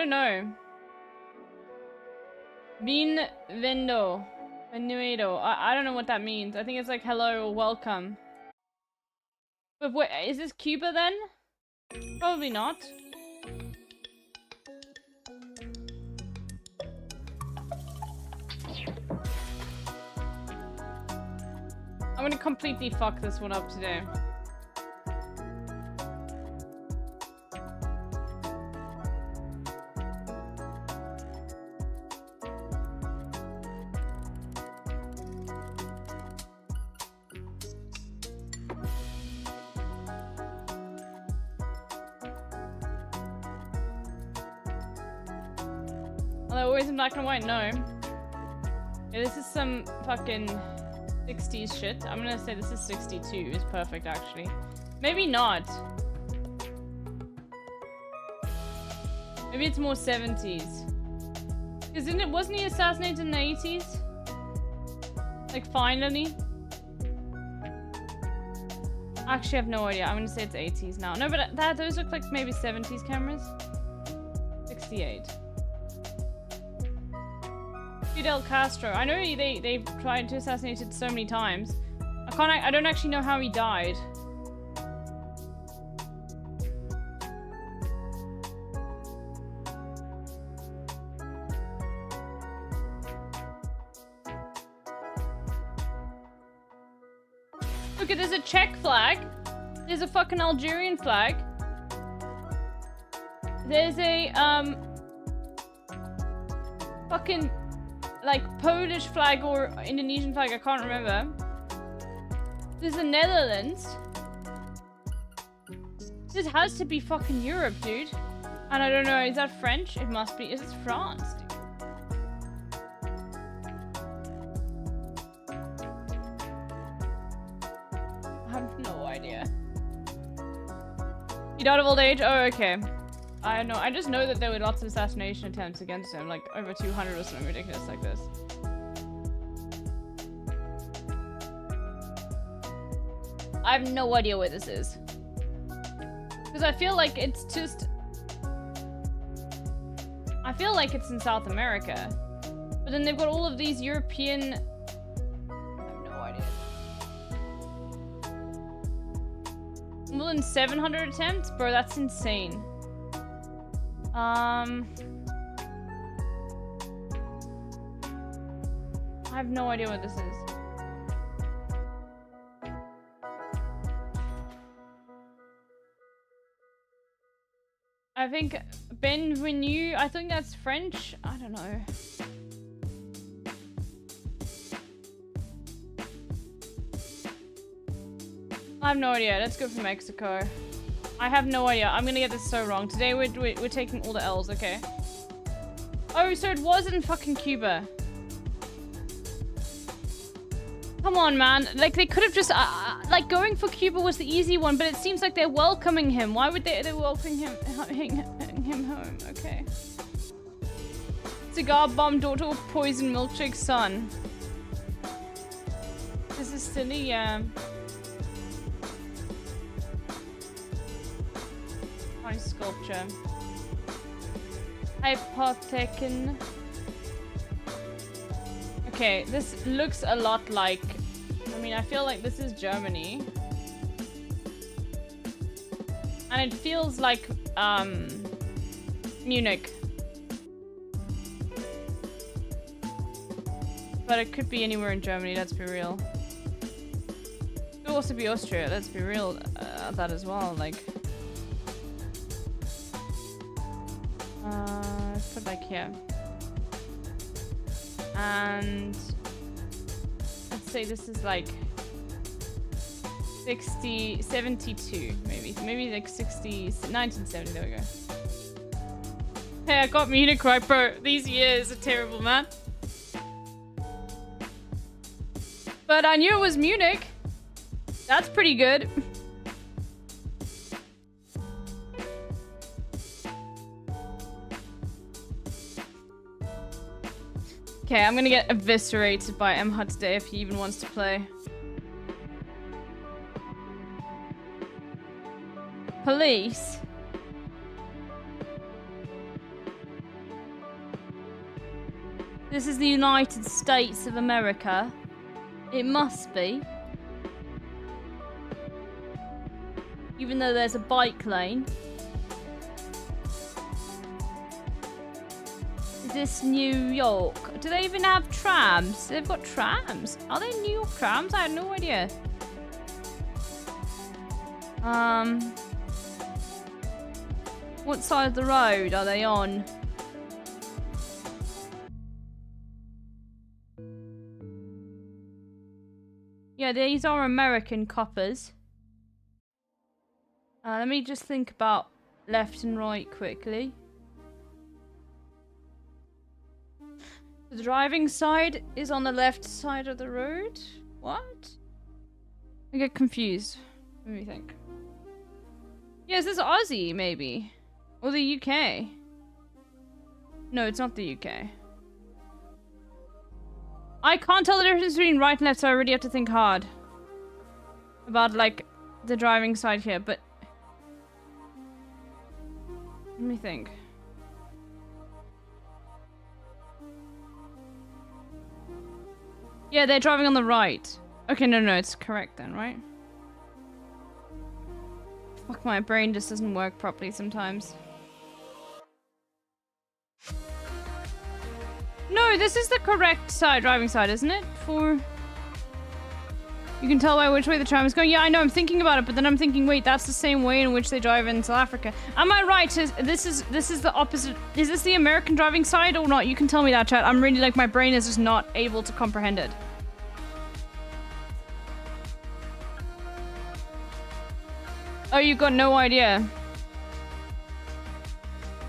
know. Bienvenido. I don't know what that means. I think it's like hello or welcome. But wait, is this Cuba then? Probably not. I'm gonna completely fuck this one up today. Always in black and white, no. Yeah, this is some fucking 60s shit. I'm gonna say this is 62. It's perfect, actually. Maybe not. Maybe it's more 70s. Because wasn't he assassinated in the 80s? Like, finally? Actually, I have no idea. I'm gonna say it's 80s now. No, but those look like maybe 70s cameras. 68. Fidel Castro. I know they tried to assassinate it so many times. I don't actually know how he died. Look, there's a Czech flag. There's a fucking Algerian flag. There's a fucking like Polish flag or Indonesian flag, I can't remember. There's the Netherlands. This has to be fucking Europe, dude. And I don't know, is that French? It must be. Is it France, dude? I have no idea. You died of old age? Oh, okay. I don't know. I just know that there were lots of assassination attempts against him, like over 200 or something ridiculous like this. I have no idea where this is. Because I feel like it's just... I feel like it's in South America. But then they've got all of these European... I have no idea. More than 700 attempts? Bro, that's insane. I have no idea what this is. I think Benvenue, I think that's French. I don't know. I have no idea. Let's go for Mexico. I have no idea. I'm gonna get this so wrong. Today we're taking all the L's, okay? Oh, so it was in fucking Cuba. Come on, man. Like, they could have just... like, going for Cuba was the easy one, but it seems like they're welcoming him. Why would they welcome him home? Okay. Cigar bomb, daughter of poison milkshake son. This is silly, yeah. Nice sculpture. Hypotheken. Okay, this looks a lot like... I mean, I feel like this is Germany. And it feels like, Munich. But it could be anywhere in Germany, let's be real. It could also be Austria, let's be real, that as well, like... let's put like here. And let's say this is like 72 maybe like 1970. There we go. Hey, I got Munich right, bro. These years are terrible, man. But I knew it was Munich. That's pretty good. Okay, I'm gonna get eviscerated by Emha today if he even wants to play. Police? This is the United States of America. It must be. Even though there's a bike lane. Is this New York? Do they even have trams? They've got trams. Are they New York trams? I had no idea. What side of the road are they on? Yeah, these are American coppers. Let me just think about left and right quickly. The driving side is on the left side of the road? What? I get confused. Let me think. Yeah, is this Aussie, maybe? Or the UK? No, it's not the UK. I can't tell the difference between right and left, so I really have to think hard. About, like, the driving side here, but... Let me think. Yeah, they're driving on the right. Okay, no, it's correct then, right? Fuck, my brain just doesn't work properly sometimes. No, this is the correct side, driving side, isn't it? For... You can tell by which way the tram is going. Yeah, I know, I'm thinking about it, but then I'm thinking, wait, that's the same way in which they drive in South Africa. Am I right? This is the opposite. Is this the American driving side or not? You can tell me that, chat. I'm really, like, my brain is just not able to comprehend it. Oh, you got no idea.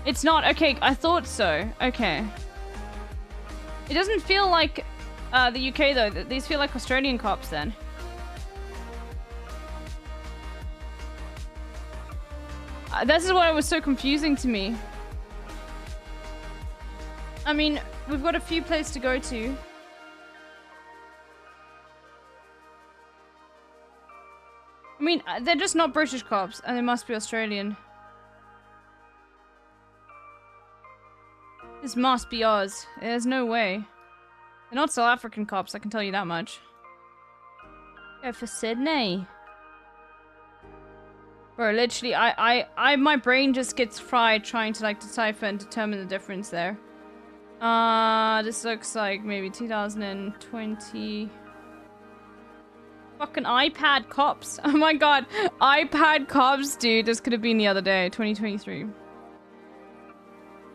It's not. Okay, I thought so. Okay. It doesn't feel like the UK, though. These feel like Australian cops, then. This is why it was so confusing to me. I mean, we've got a few places to go to. I mean, they're just not British cops, and they must be Australian. This must be Oz. There's no way. They're not South African cops, I can tell you that much. Go for Sydney. Bro, literally, my brain just gets fried trying to, like, decipher and determine the difference there. This looks like maybe 2020... Fucking iPad cops. Oh my god. iPad cops, dude. This could have been the other day. 2023.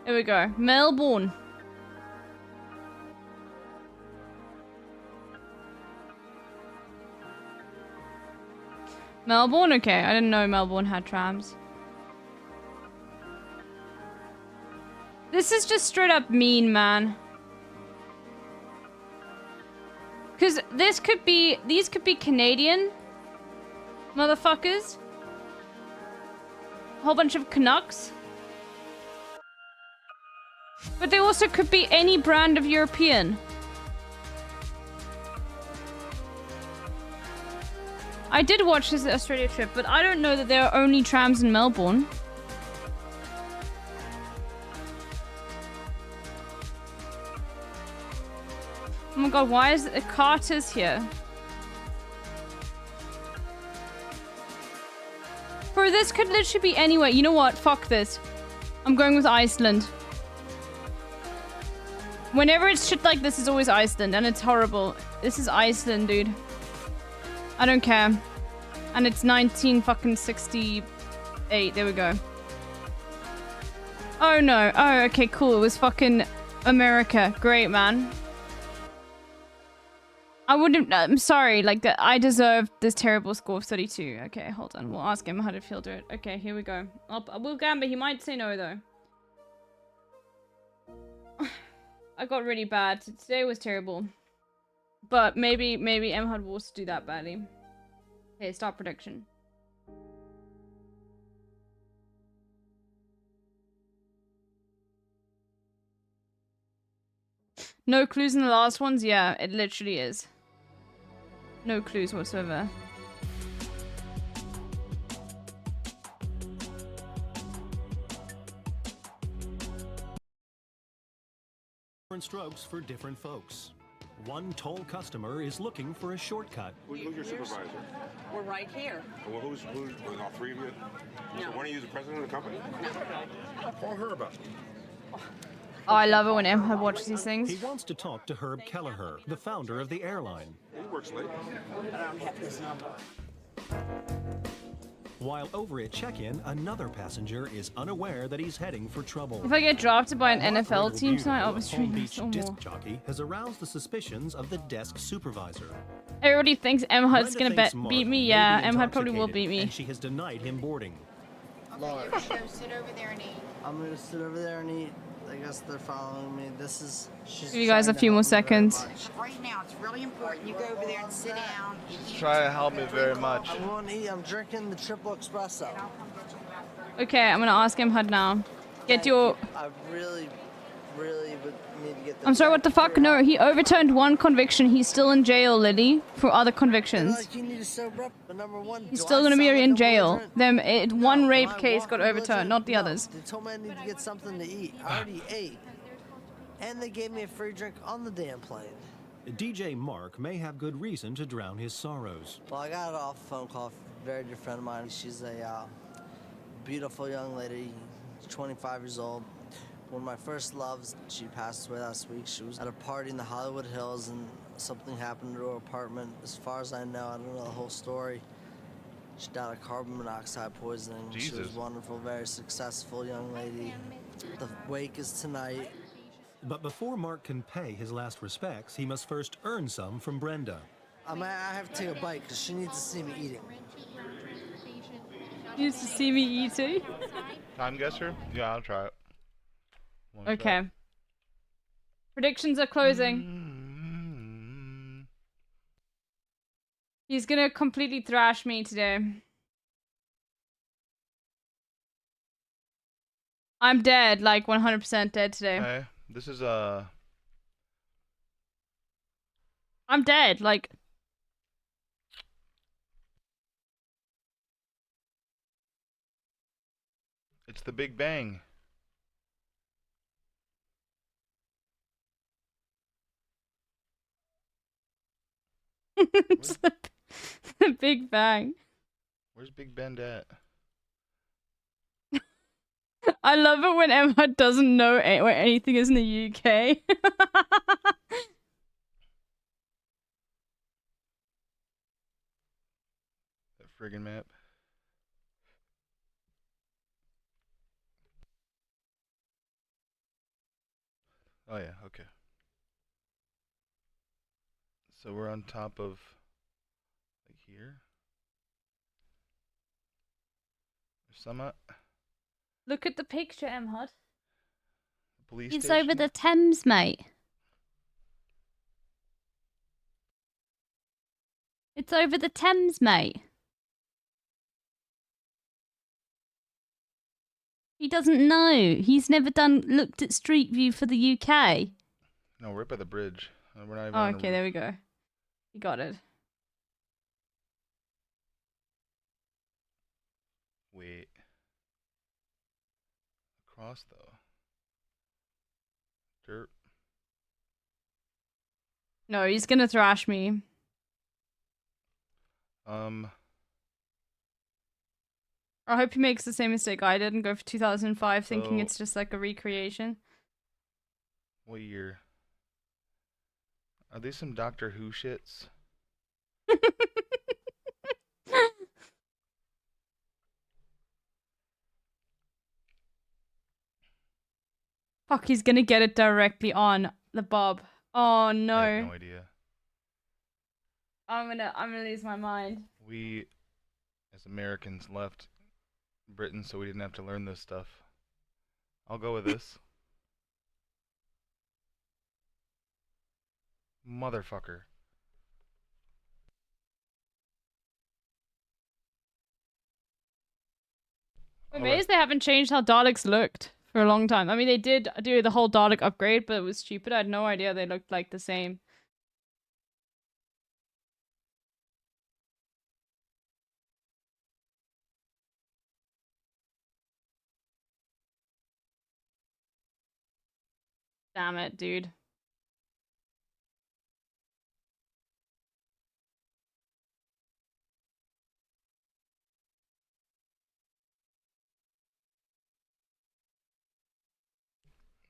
Here we go. Melbourne. Melbourne? Okay. I didn't know Melbourne had trams. This is just straight up mean, man. Because these could be Canadian motherfuckers. A whole bunch of Canucks. But they also could be any brand of European. I did watch this Australia trip, but I don't know that there are only trams in Melbourne. Oh my god, why is it Carter's here? Bro, this could literally be anywhere. You know what? Fuck this. I'm going with Iceland. Whenever it's shit like this, it's always Iceland, and it's horrible. This is Iceland, dude. I don't care. And it's 1968. There we go. Oh no. Oh, okay, cool. It was fucking America. Great, man. I wouldn't. I'm sorry. Like, I deserved this terrible score of 32. Okay, hold on. We'll ask him how to filter it. Okay, here we go. We'll gamble. He might say no, though. I got really bad. Today was terrible. But maybe MHUD will also do that badly. Okay, stop prediction. No clues in the last ones? Yeah, it literally is. No clues whatsoever. Different strokes for different folks. One toll customer is looking for a shortcut. Who's your supervisor? We're right here. Well, who's all three of you? No. So one of you is the president of the company? No. Call her about it. Oh, I love it when MHUD watches these things. He wants to talk to Herb Kelleher, the founder of the airline. He works late. I don't have his number. While over at check-in, another passenger is unaware that he's heading for trouble. If I get drafted by an NFL team tonight, I'll be streaming Beach so more. disc jockey has aroused the suspicions of the desk supervisor. Everybody thinks MHUD's gonna thinks Mark beat me. may Yeah, be MHUD probably will beat intoxicated, me. And she has denied him boarding. Okay, you go sit over there and eat. I'm gonna sit over there and eat. I guess they're following me. This is. Give you guys a few more seconds. Right now, it's really important. You go over there and sit down. Try to help me very much. I won't eat. I'm drinking the triple espresso. Okay, I'm gonna ask MHUD now. Get your. I really would need to get. I'm sorry, what the fuck? No, he overturned one conviction. He's still in jail, Lily, for other convictions. Like you need to sober up. But number one, He's still gonna be in jail. One rape case got overturned, not the others. They told me I need to get something to eat. I already ate, and they gave me a free drink on the damn plane. DJ Mark may have good reason to drown his sorrows. Well, I got off a phone call from a very dear friend of mine. She's a beautiful young lady, 25 years old. One of my first loves. She passed away last week. She was at a party in the Hollywood Hills and something happened to her apartment. As far as I know, I don't know the whole story. She died of carbon monoxide poisoning. Jesus. She was wonderful, very successful young lady. The wake is tonight. But before Mark can pay his last respects, he must first earn some from Brenda. I have to take a bite because she needs to see me eating. Needs to see me eating? Time guesser? Yeah, I'll try it. Okay. Predictions are closing. He's gonna completely thrash me today. I'm dead, like 100% dead today. Okay. This is I'm dead, like. it's the Big Bang. It's the Big Bang. Where's Big Ben at? I love it when Emma doesn't know where anything is in the UK. That friggin' map. Oh yeah, okay. So we're on top of like here. Summit. Look at the picture, Emma. Police It's station. over the Thames, mate. It's over the Thames, mate. He doesn't know. He's never looked at Street View for the UK. No, we're up by the bridge. We're not even Oh, on the okay, roof. there we go. You got it. Wait. Across though. Dirt. No, he's gonna thrash me. I hope he makes the same mistake I did and go for 2005 thinking So- it's just like a recreation. What year? Are these some Doctor Who shits? Fuck, he's gonna get it directly on the bob. Oh no. I have no idea. I'm gonna lose my mind. We, as Americans, left Britain so we didn't have to learn this stuff. I'll go with this. Motherfucker. I'm amazed they haven't changed how Daleks looked for a long time. I mean, they did do the whole Dalek upgrade, but it was stupid. I had no idea they looked like the same. Damn it, dude.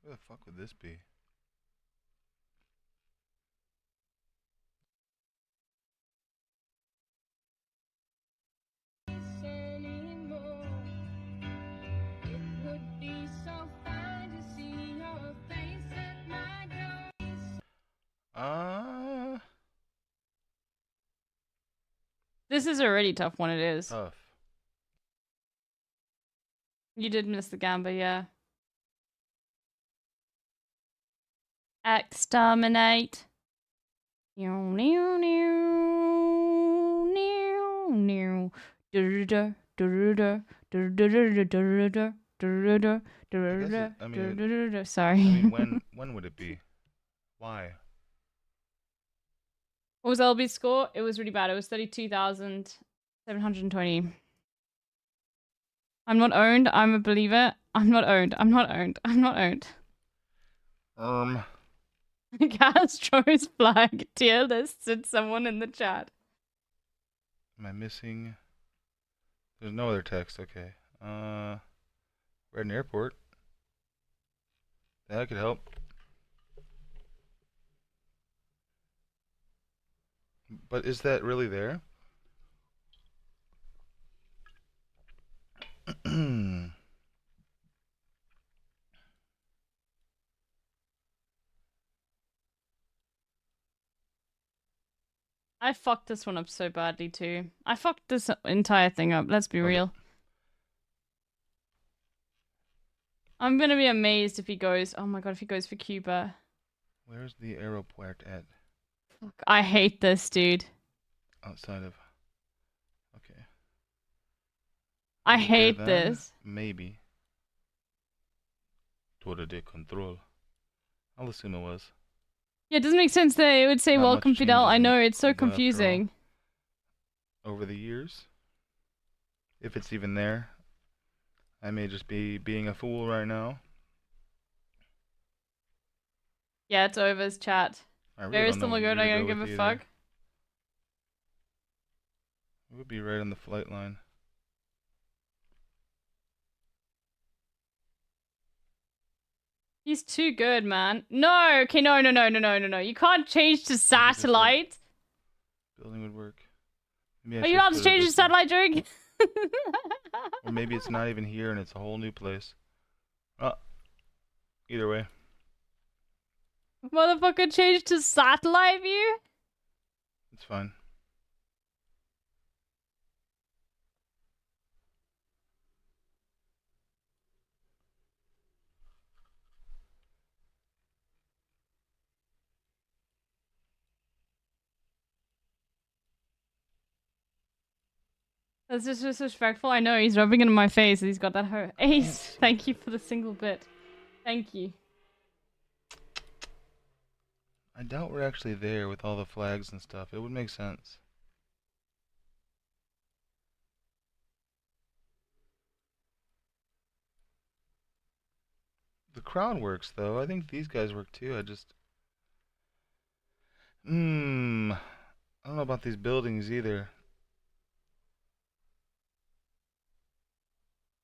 Where the fuck would this be? This is a really tough one, it is. Tough. You did miss the gamba, yeah. Exterminate. New, new, new, new, new. Du-du-du, du-du-du, du-du-du, du-du-du, du-du-du, du-du-du, I mean, du-du-du. Sorry. I mean, when would it be? Why? What was LB's score? It was really bad. It was 32,720. I'm not owned. I'm a believer. I'm not owned. I'm not owned. I'm not owned. Castro's flag tier list, said someone in the chat. Am I missing? There's no other text. Okay. We're at an airport. That could help. But is that really there? I fucked this one up so badly too. I fucked this entire thing up, let's be real. I'm gonna be amazed if he goes, oh my god, if he goes for Cuba. Where's the aeroport at? Fuck, I hate this, dude. Outside of. Okay. I There hate then? this. Maybe. Torre de control. I'll assume it was. Yeah, it doesn't make sense that it would say Not welcome much Fidel. changes I know, in it's so Cuba after all. confusing. Over the years, if it's even there, I may just be being a fool right now. Yeah, it's Over's chat. I really Very don't know still what good, year I to don't go give a with fuck. either. It would be right on the flight line. He's too good, man. No, okay, no. You can't change to satellite. Building would work. Maybe I Are you should allowed to put it change to this way. satellite, Drake? Or maybe it's not even here and it's a whole new place. Either way. Motherfucker, change to satellite view? It's fine. That's just disrespectful. I know, he's rubbing it in my face. He's got that hurt. Ace, thank you for the single bit. Thank you. I doubt we're actually there with all the flags and stuff. It would make sense. The crowd works though. I think these guys work too. I don't know about these buildings either.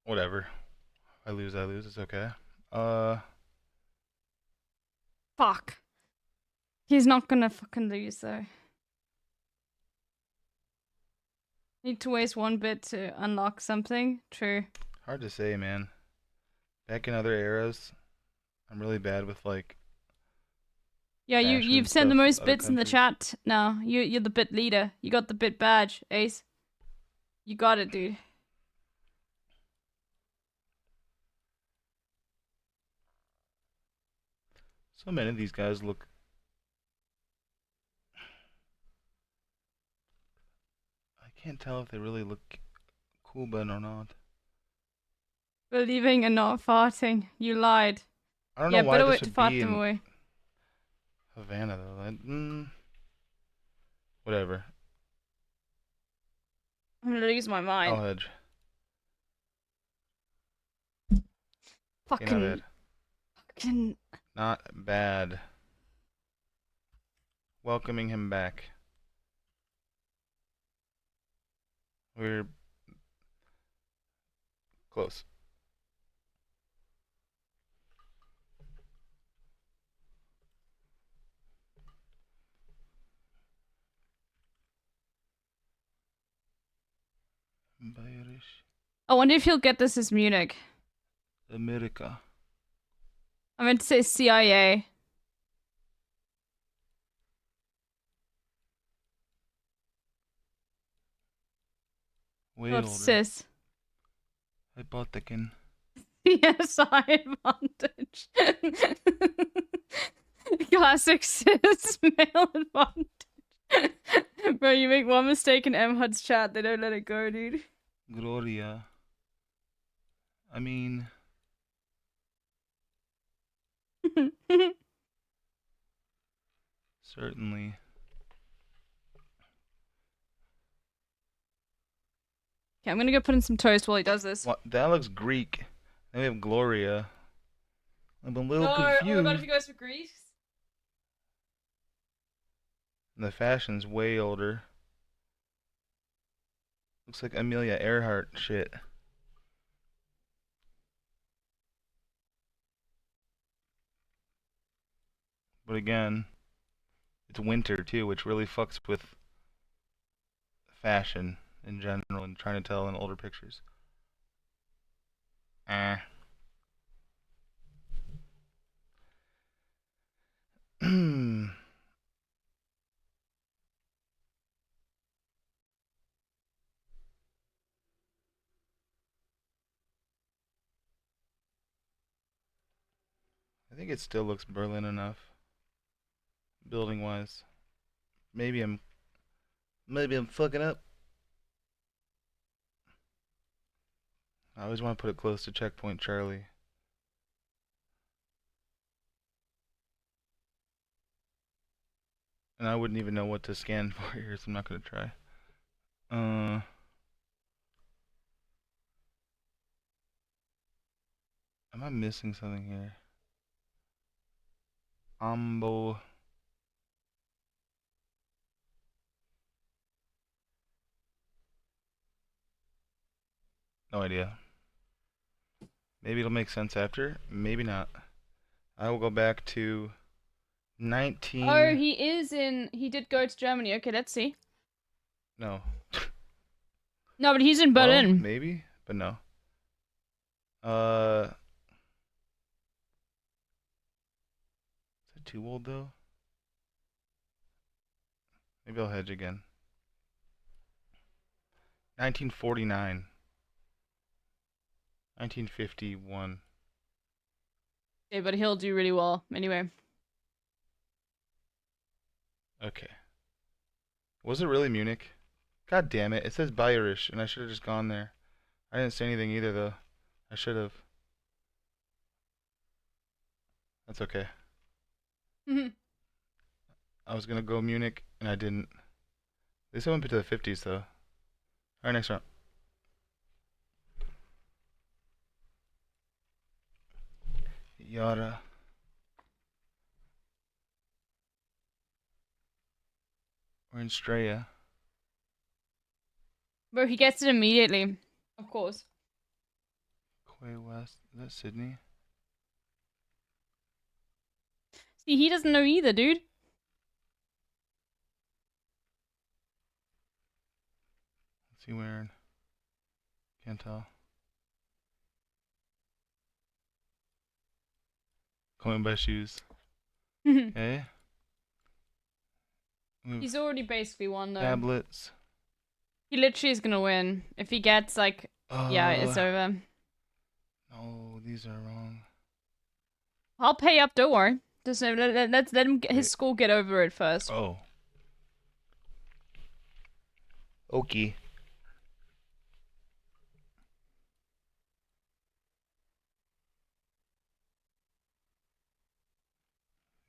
Whatever. I lose, it's okay. Fuck. He's not gonna fucking lose though. Need to waste one bit to unlock something. True. Hard to say, man. Back in other eras, I'm really bad with like. Yeah, fashion you've sent the stuff most other bits in the countries. chat now. You're the bit leader. You got the bit badge, Ace. You got it, dude. So many of these guys look. I can't tell if they really look Cuban or not. Believing and not farting. You lied. I don't Yeah, know why better this wait to would fart be them in away. Havana though. Whatever. I'm gonna lose my mind. I'll hedge. Fucking. Fucking. Not bad. Welcoming him back. We're close. I wonder if he'll get this as Munich. America. I meant to say CIA. Way Not older. cis. Hypothecan. CSI advantage. Classic cis male advantage. Bro, you make one mistake in MHUD's chat, they don't let it go, dude. Gloria. I mean. Certainly. Okay, I'm gonna go put in some toast while he does this. What? That looks Greek. Then we have Gloria. I'm a little Oh my confused. god, if he goes for Greece? The fashion's way older. Looks like Amelia Earhart shit. But again, it's winter too, which really fucks with fashion in general and trying to tell in older pictures. I think it still looks Berlin enough, building wise. Maybe I'm fucking up. I always want to put it close to Checkpoint Charlie. And I wouldn't even know what to scan for here, so I'm not gonna try. Am I missing something here? Ambo. No idea. Maybe it'll make sense after. Maybe not. I will go back to 19. Oh, he is in. He did go to Germany. Okay, let's see. No. No, but he's in Well, Berlin. maybe, but no. Is it too old though? Maybe I'll hedge again. 1949. 1951. Okay, but he'll do really well anyway. Okay. Was it really Munich? God damn it. It says Bayerisch, and I should have just gone there. I didn't say anything either, though. I should have. That's okay. I was going to go Munich, and I didn't. At least I went to the 50s, though. Alright, next round. Yara. We're in Straya. Bro, he gets it immediately. Of course. Quay West. Is that Sydney? See, he doesn't know either, dude. What's he wearing? Can't tell. Going by shoes. Okay. He's already basically won, though. Tablets. He literally is gonna win. If he gets, like... yeah, it's over. No, these are wrong. I'll pay up, don't worry. Just let him get his school get over it first. Oh. Okay.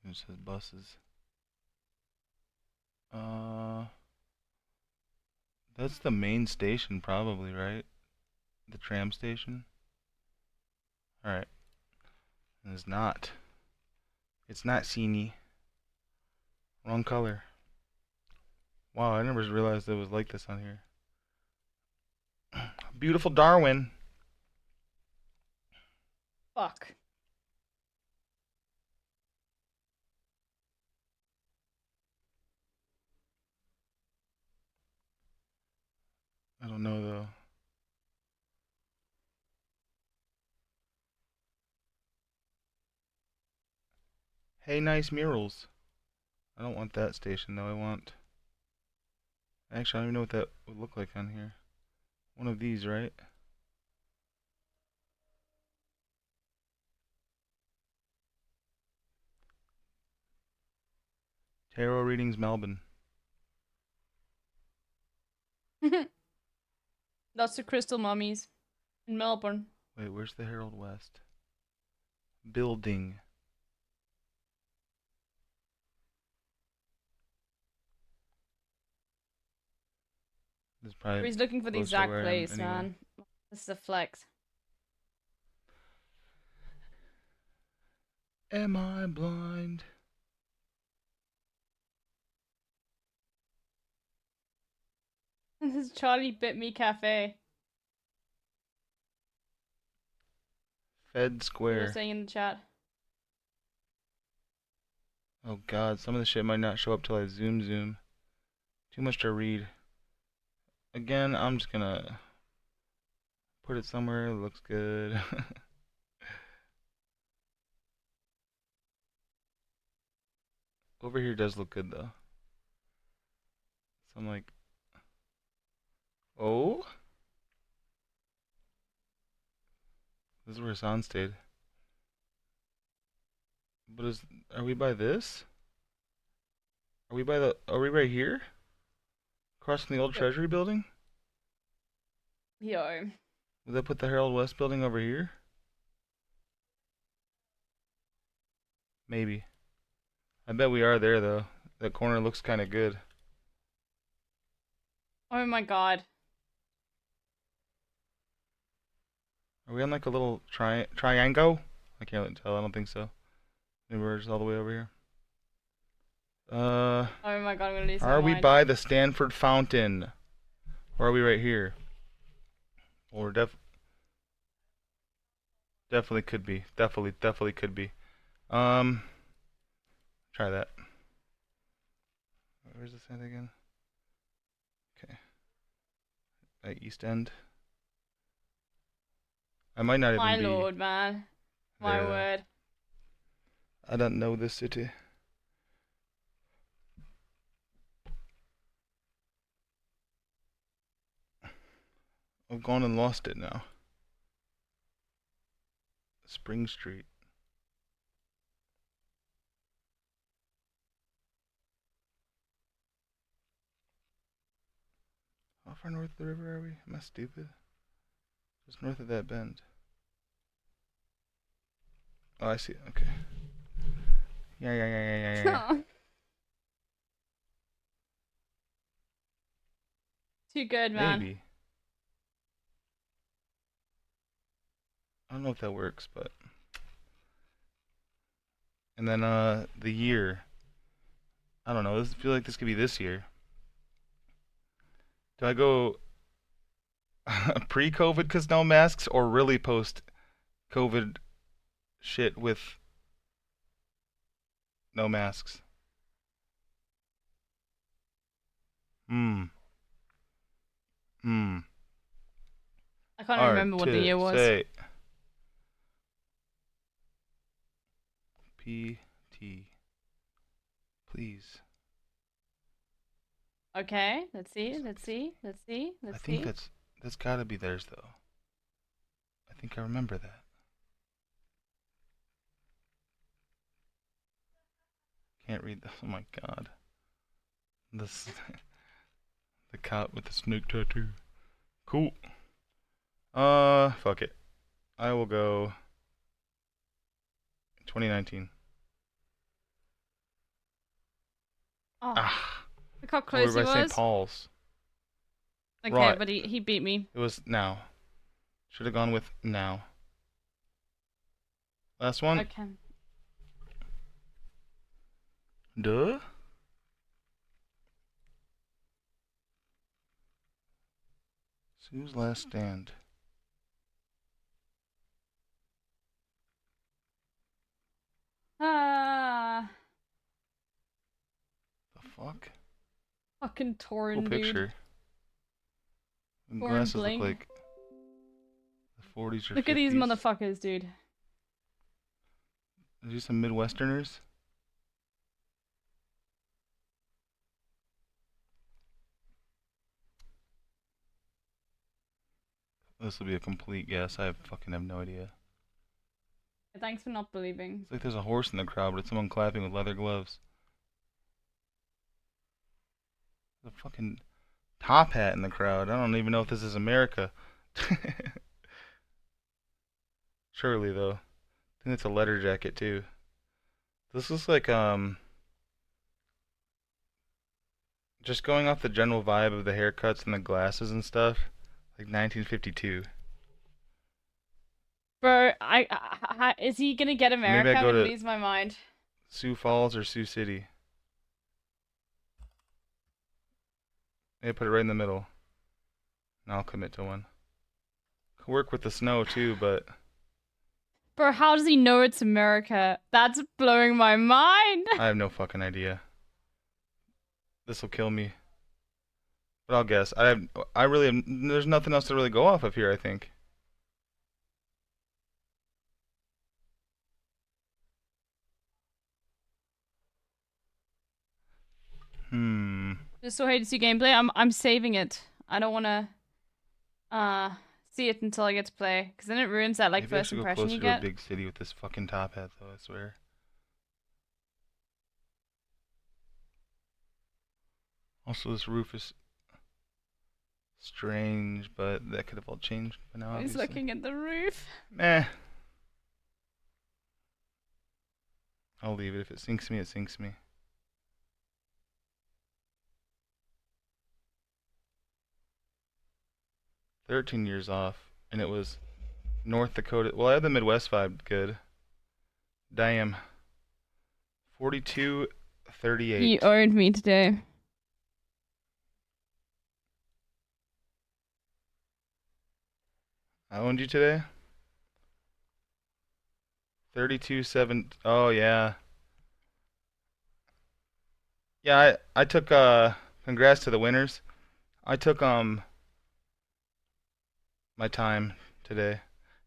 It says buses. That's the main station, probably, right? The tram station. Alright. It's not. It's not Sini. Wrong color. Wow, I never realized it was like this on here. Beautiful Darwin. Fuck. I don't know, though. Hey, nice murals. I don't want that station, though. I want... Actually, I don't even know what that would look like on here. One of these, right? Tarot readings, Melbourne. Lots of crystal mummies in Melbourne. Wait, where's the Herald West? Building. He's looking for the exact place, man. This is a flex. Am I blind? This is Charlie Bit Me Cafe. Fed Square. You're saying in the chat. Oh god, some of the shit might not show up till I zoom. Too much to read. Again, I'm just gonna put it somewhere that looks good. Over here does look good though. So I'm like, oh? This is where Hassan stayed. But are we by this? Are we right here? Across from the old Treasury building? Yo. Would that put the Herald West building over here? Maybe. I bet we are there though. That corner looks kind of good. Oh my god. Are we on like a little triangle? I can't really tell. I don't think so. Maybe we're just all the way over here. Oh my god, I'm gonna lose my Are we mind. by the Stanford Fountain? Or are we right here? Or definitely could be. Definitely could be. Try that. Where's this at again? Okay. At East End. I might not even My be. lord, man. My there. word. I don't know this city. I've gone and lost it now. Spring Street. How far north of the river are we? Am I stupid? Just north of that bend. Oh, I see it. Okay. Yeah. Too good, man. Maybe. I don't know if that works, but. And then the year. I don't know. I feel like this could be this year. Do I go pre-COVID because no masks, or really post-COVID shit with no masks? I can't remember what the year was. PT. Please. Okay, let's see. I think that's gotta be theirs though. I think I remember that. Can't read this. Oh my god. This the cop with the snake tattoo. Cool. Fuck it. I will go 2019. Oh, Ah. look how close he We're by was. St. Paul's. Okay, Right. but he beat me. It was now. Should have gone with now. Last one. Okay. Duh. Sue's Last Stand. Ah. The fuck? Fucking torn, Cool picture. dude. The Torn glasses bling. look like the 40s or Look 50s. at these motherfuckers, dude. Are these some Midwesterners? This will be a complete guess. I fucking have no idea. Thanks for not believing. It's like there's a horse in the crowd, but it's someone clapping with leather gloves. There's a fucking top hat in the crowd. I don't even know if this is America. Surely, though. I think it's a letter jacket, too. This looks like, just going off the general vibe of the haircuts and the glasses and stuff, like 1952. Bro, is he gonna get America? Maybe I go I'm gonna to lose my mind. Sioux Falls or Sioux City. Maybe put it right in the middle. And I'll commit to one. Could work with the snow too, but Bro, how does he know it's America? That's blowing my mind. I have no fucking idea. This will kill me. But I'll guess. I really have, there's nothing else to really go off of here, I think. Just so hate to see gameplay. I'm saving it. I don't wanna see it until I get to play, because then it ruins that like Maybe first I should impression go you closer get. to a big city with this fucking top hat, though. I swear. Also, this roof is strange, but that could have all changed by now. He's Obviously. looking at the roof. I'll leave it. If it sinks me, it sinks me. 13 years off, and it was North Dakota. Well, I had the Midwest vibe good. Damn. 42-38. You owned me today. I owned you today? 32-7. Oh, yeah. Yeah, I took, congrats to the winners. I took, my time today.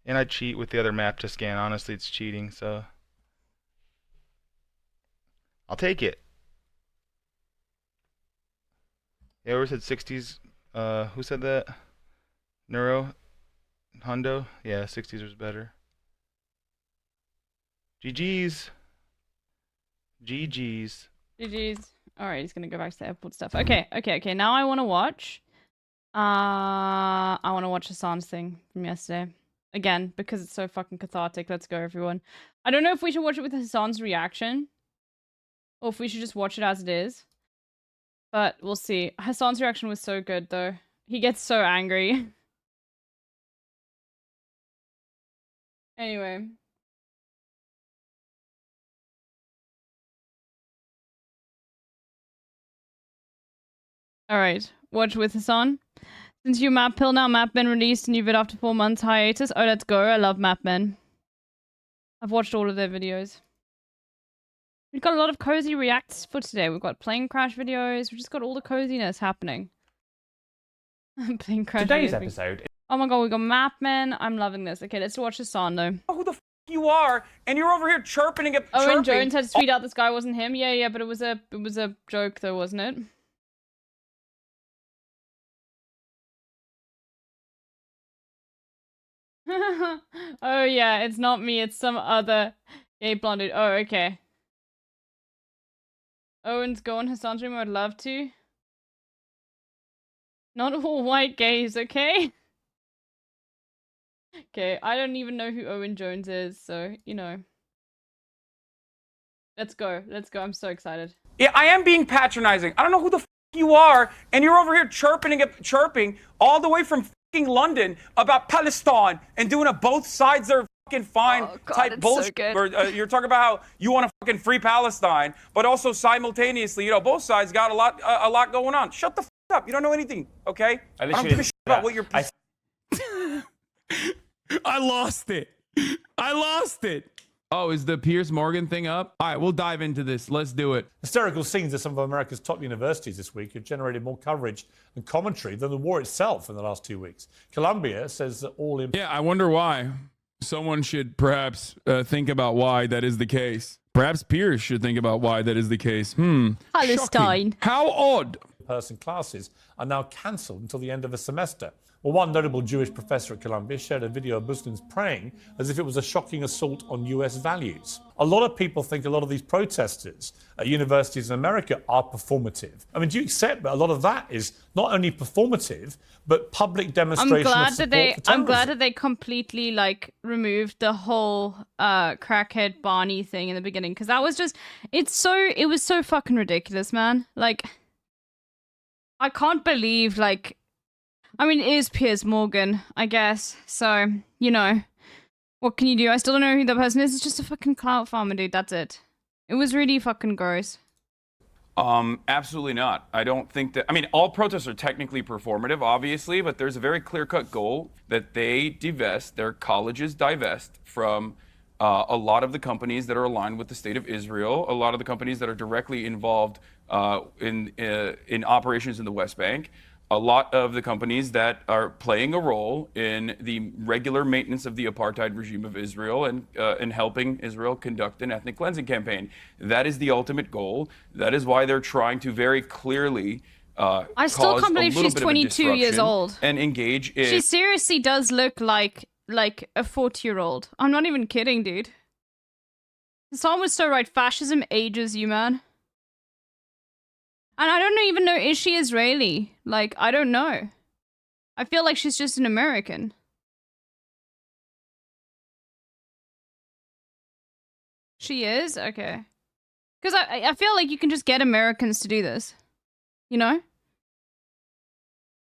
And I cheat with the other map to scan. Honestly, it's cheating, so I'll take it. Yeah, whoever said 60s, who said that? Neuro? Hundo? Yeah, 60s was better. GG's. GG's. GG's. Alright, he's gonna go back to the airport stuff. Okay. Now I want to watch. I want to watch Hassan's thing from yesterday. Again, because it's so fucking cathartic. Let's go, everyone. I don't know if we should watch it with Hassan's reaction. Or if we should just watch it as it is. But we'll see. Hassan's reaction was so good, though. He gets so angry. Anyway. Alright, watch with Hassan. Since you map pill now, map been released and you've it after 4 months hiatus. Oh, let's go. I love map men. I've watched all of their videos. We've got a lot of cozy reacts for today. We've got plane crash videos. We've just got all the coziness happening. Plane crash Today's videos. episode. Oh my god, we got map men. I'm loving this. Okay, let's watch Hassan though. Who the f you are, and you're over here chirping and get Owen Jones had to tweet out this guy wasn't him. Yeah, but it was a joke though, wasn't it? Oh yeah, it's not me, it's some other gay blonde dude. Oh, okay. Owen's go on Hassan's room, I'd love to. Not all white gays, okay? Okay, I don't even know who Owen Jones is, so, you know. Let's go, I'm so excited. Yeah, I am being patronizing. I don't know who the f you are, and you're over here chirping and get chirping all the way from f***ing London about Palestine and doing a both sides are fucking fine type bullshit. So Or, you're talking about how you want to fucking free Palestine, but also simultaneously, you know, both sides got a lot going on. Shut the f up. You don't know anything, okay? I don't give a shit about what you're. I lost it. Oh, is the Piers Morgan thing up? All right, we'll dive into this. Let's do it. Hysterical scenes at some of America's top universities this week have generated more coverage and commentary than the war itself in the last 2 weeks. Columbia says that all... Yeah, I wonder why. Someone should perhaps think about why that is the case. Perhaps Piers should think about why that is the case. Palestine. Shocking. How odd. ...person classes are now cancelled until the end of the semester. Well, one notable Jewish professor at Columbia shared a video of Muslims praying as if it was a shocking assault on US values. A lot of people think a lot of these protesters at universities in America are performative. I mean, do you accept that a lot of that is not only performative, but public demonstration of support for terrorism? I'm glad that they completely, like, removed the whole crackhead Barney thing in the beginning, because that was just, it was so fucking ridiculous, man. Like, I can't believe, like, I mean, it is Piers Morgan, I guess. So, you know, what can you do? I still don't know who that person is. It's just a fucking clout farmer, dude. That's it. It was really fucking gross. Absolutely not. I don't think that. I mean, all protests are technically performative, obviously, but there's a very clear-cut goal that they divest, their colleges divest from a lot of the companies that are aligned with the state of Israel, a lot of the companies that are directly involved in operations in the West Bank. A lot of the companies that are playing a role in the regular maintenance of the apartheid regime of Israel and helping Israel conduct an ethnic cleansing campaign. That is the ultimate goal. That is why they're trying to very clearly I still can't believe she's 22 years old. And engage in... She seriously does look like a 40-year-old. I'm not even kidding, dude. Hassan was so right. Fascism ages you, man. And I don't even know, is she Israeli? Like, I don't know. I feel like she's just an American. She is? Okay. Because I feel like you can just get Americans to do this. You know?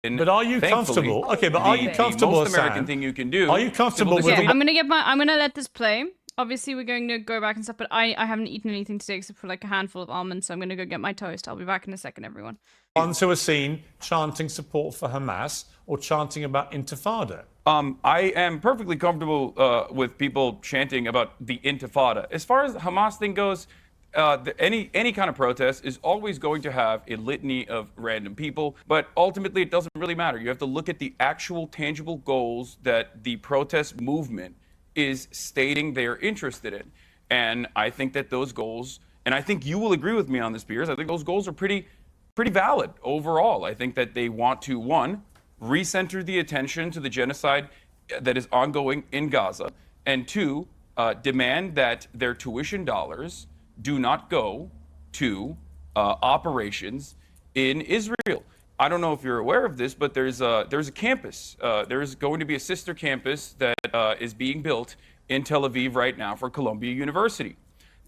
But are you thankfully, comfortable? Okay, but are you comfortable, the most American Hassan? thing you can do. Are you comfortable with Okay, I'm gonna let this play. Obviously, we're going to go back and stuff, but I haven't eaten anything today except for like a handful of almonds, so I'm gonna go get my toast. I'll be back in a second, everyone. Ones who are seen chanting support for Hamas or chanting about Intifada? I am perfectly comfortable with people chanting about the Intifada. As far as the Hamas thing goes, any kind of protest is always going to have a litany of random people, but ultimately it doesn't really matter. You have to look at the actual tangible goals that the protest movement is stating they're interested in. And I think that those goals, and I think you will agree with me on this, Piers, I think those goals are pretty valid overall. I think that they want to, one, recenter the attention to the genocide that is ongoing in Gaza, and two, demand that their tuition dollars do not go to operations in Israel. I don't know if you're aware of this, but there's a campus. There's going to be a sister campus that is being built in Tel Aviv right now for Columbia University.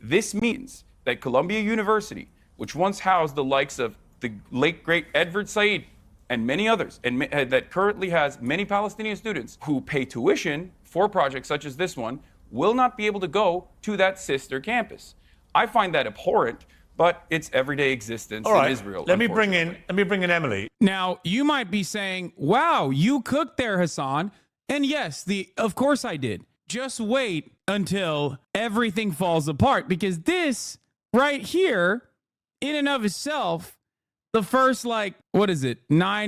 This means that Columbia University, which once housed the likes of the late great Edward Said and many others, and that currently has many Palestinian students who pay tuition for projects such as this one, will not be able to go to that sister campus. I find that abhorrent, but it's everyday existence All right, in Israel. let me bring in Emily. Now, you might be saying, wow, you cooked there, Hassan. And yes, of course I did. Just wait until everything falls apart, because this right here, in and of itself, the first, 9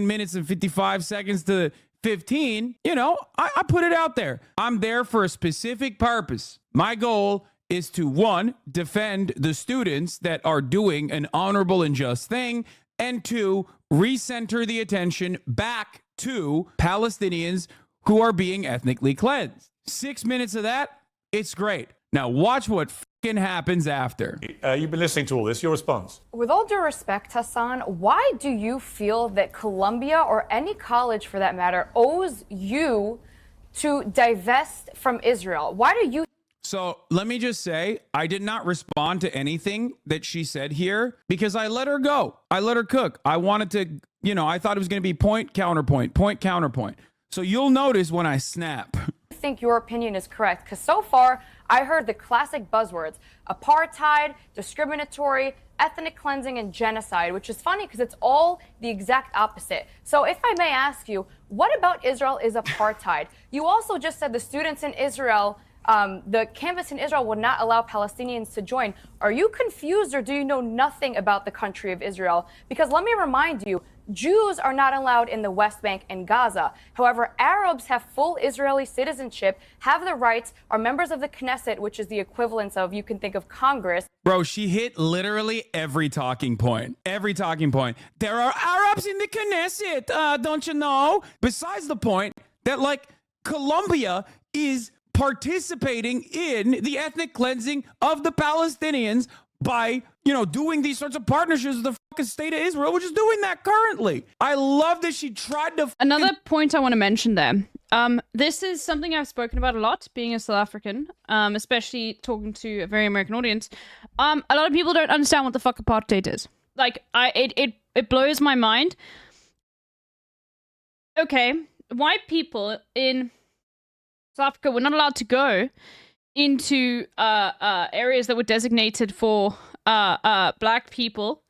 minutes and 55 seconds to 15, I put it out there. I'm there for a specific purpose. My goal is to, one, defend the students that are doing an honorable and just thing, and two, recenter the attention back to Palestinians who are being ethnically cleansed. 6 minutes of that, it's great. Now watch what fucking happens after. You've been listening to all this. Your response? With all due respect, Hassan, why do you feel that Columbia, or any college for that matter, owes you to divest from Israel? Why do you... So let me just say, I did not respond to anything that she said here because I let her go. I let her cook. I wanted to, I thought it was going to be point, counterpoint, point, counterpoint. So you'll notice when I snap. I think your opinion is correct, because so far I heard the classic buzzwords: apartheid, discriminatory, ethnic cleansing, and genocide, which is funny because it's all the exact opposite. So if I may ask you, what about Israel is apartheid? You also just said the students in Israel, the campus in Israel would not allow Palestinians to join. Are you confused, or do you know nothing about the country of Israel? Because let me remind you, Jews are not allowed in the West Bank and Gaza. However, Arabs have full Israeli citizenship, have the rights, are members of the Knesset, which is the equivalence of, you can think of Congress. Bro, she hit literally every talking point. Every talking point. There are Arabs in the Knesset, don't you know? Besides the point that, Colombia is participating in the ethnic cleansing of the Palestinians by, doing these sorts of partnerships with the fucking state of Israel, which is doing that currently. I love that she tried to... Another point I want to mention there. This is something I've spoken about a lot, being a South African, especially talking to a very American audience. A lot of people don't understand what the fuck apartheid is. It blows my mind. Okay, white people in South Africa were not allowed to go into areas that were designated for black people,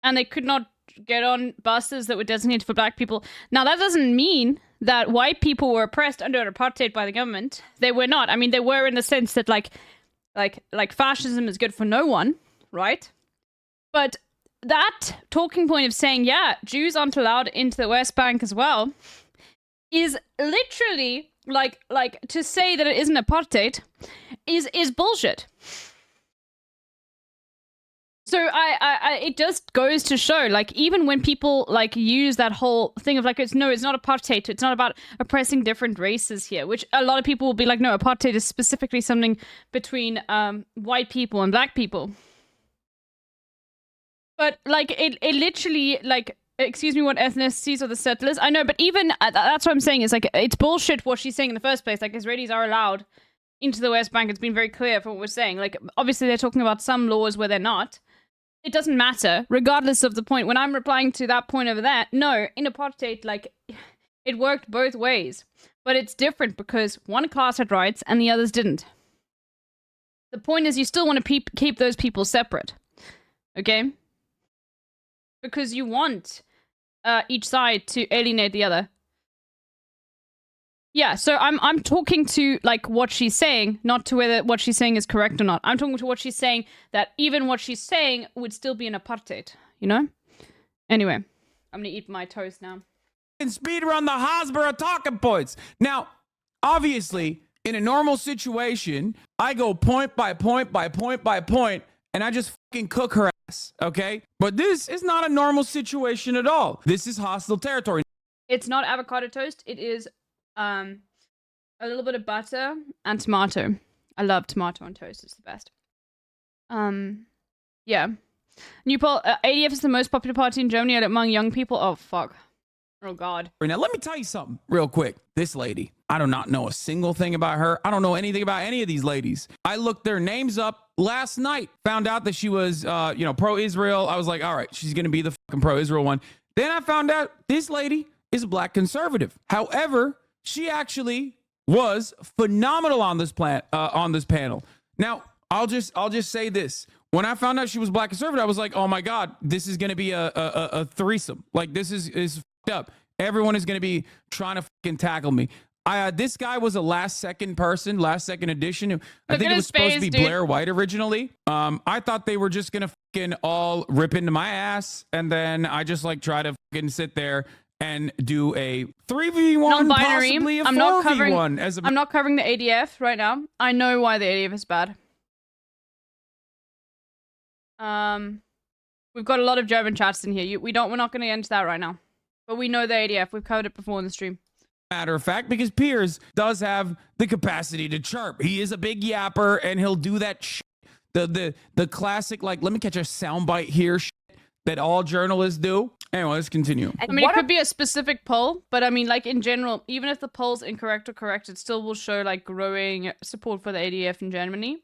and they could not get on buses that were designated for black people. Now, that doesn't mean that white people were oppressed under apartheid by the government. They were not. I mean, they were in the sense that like fascism is good for no one, right? But that talking point of saying, yeah, Jews aren't allowed into the West Bank as well, is literally like to say that it isn't apartheid is bullshit. So I it just goes to show, even when people use that whole thing of it's not apartheid, it's not about oppressing different races here, which a lot of people will be like, no, apartheid is specifically something between white people and black people. But it literally excuse me, what ethnicities are the settlers? I know, but even that's what I'm saying is it's bullshit what she's saying in the first place. Israelis are allowed into the West Bank. It's been very clear from what we're saying. Obviously they're talking about some laws where they're not. it doesn't matter, regardless of the point. When I'm replying to that point over there, no, in apartheid, like, it worked both ways. But it's different because one class had rights and the others didn't. The point is you still want to keep those people separate. Okay? Because you want each side to alienate the other. Yeah, so I'm talking to, like, what she's saying, not to whether what she's saying is correct or not. I'm talking to what she's saying, that even what she's saying would still be an apartheid, you know? Anyway, I'm gonna eat my toast now. And speed run the Hasbro talking points. Now, obviously, in a normal situation, I go point by point by point by point, and I just fucking cook her ass, okay? But this is not a normal situation at all. This is hostile territory. It's not avocado toast. It is a little bit of butter and tomato. I love tomato on toast. It's the best. Yeah. New poll. ADF is the most popular party in Germany among young people. Oh, fuck. Oh, God. Now, let me tell you something real quick. This lady, I do not know a single thing about her. I don't know anything about any of these ladies. I looked their names up last night, found out that she was, pro-Israel. I was like, all right, she's going to be the fucking pro-Israel one. Then I found out this lady is a black conservative. However, she actually was phenomenal on this panel. Now, I'll just say this. When I found out she was black conservative, I was like, oh my God, this is going to be a threesome. Like, this is fucked up. Everyone is going to be trying to fucking tackle me. This guy was a last second addition. I think it was supposed to be Blair White originally. I thought they were just going to fucking all rip into my ass. And then I just like try to fucking sit there and do a 3v1, possibly a 4v1. I'm not covering the ADF right now. I know why the ADF is bad. We've got a lot of German chats in here. We're not going to get into that right now. But we know the ADF. We've covered it before in the stream. Matter of fact, because Piers does have the capacity to chirp. He is a big yapper, and he'll do that shit. The classic, like, let me catch a soundbite here shit that all journalists do. Anyway, let's continue. I mean, it could be a specific poll, but I mean, like, in general, even if the poll's incorrect or correct, it still will show, like, growing support for the ADF in Germany.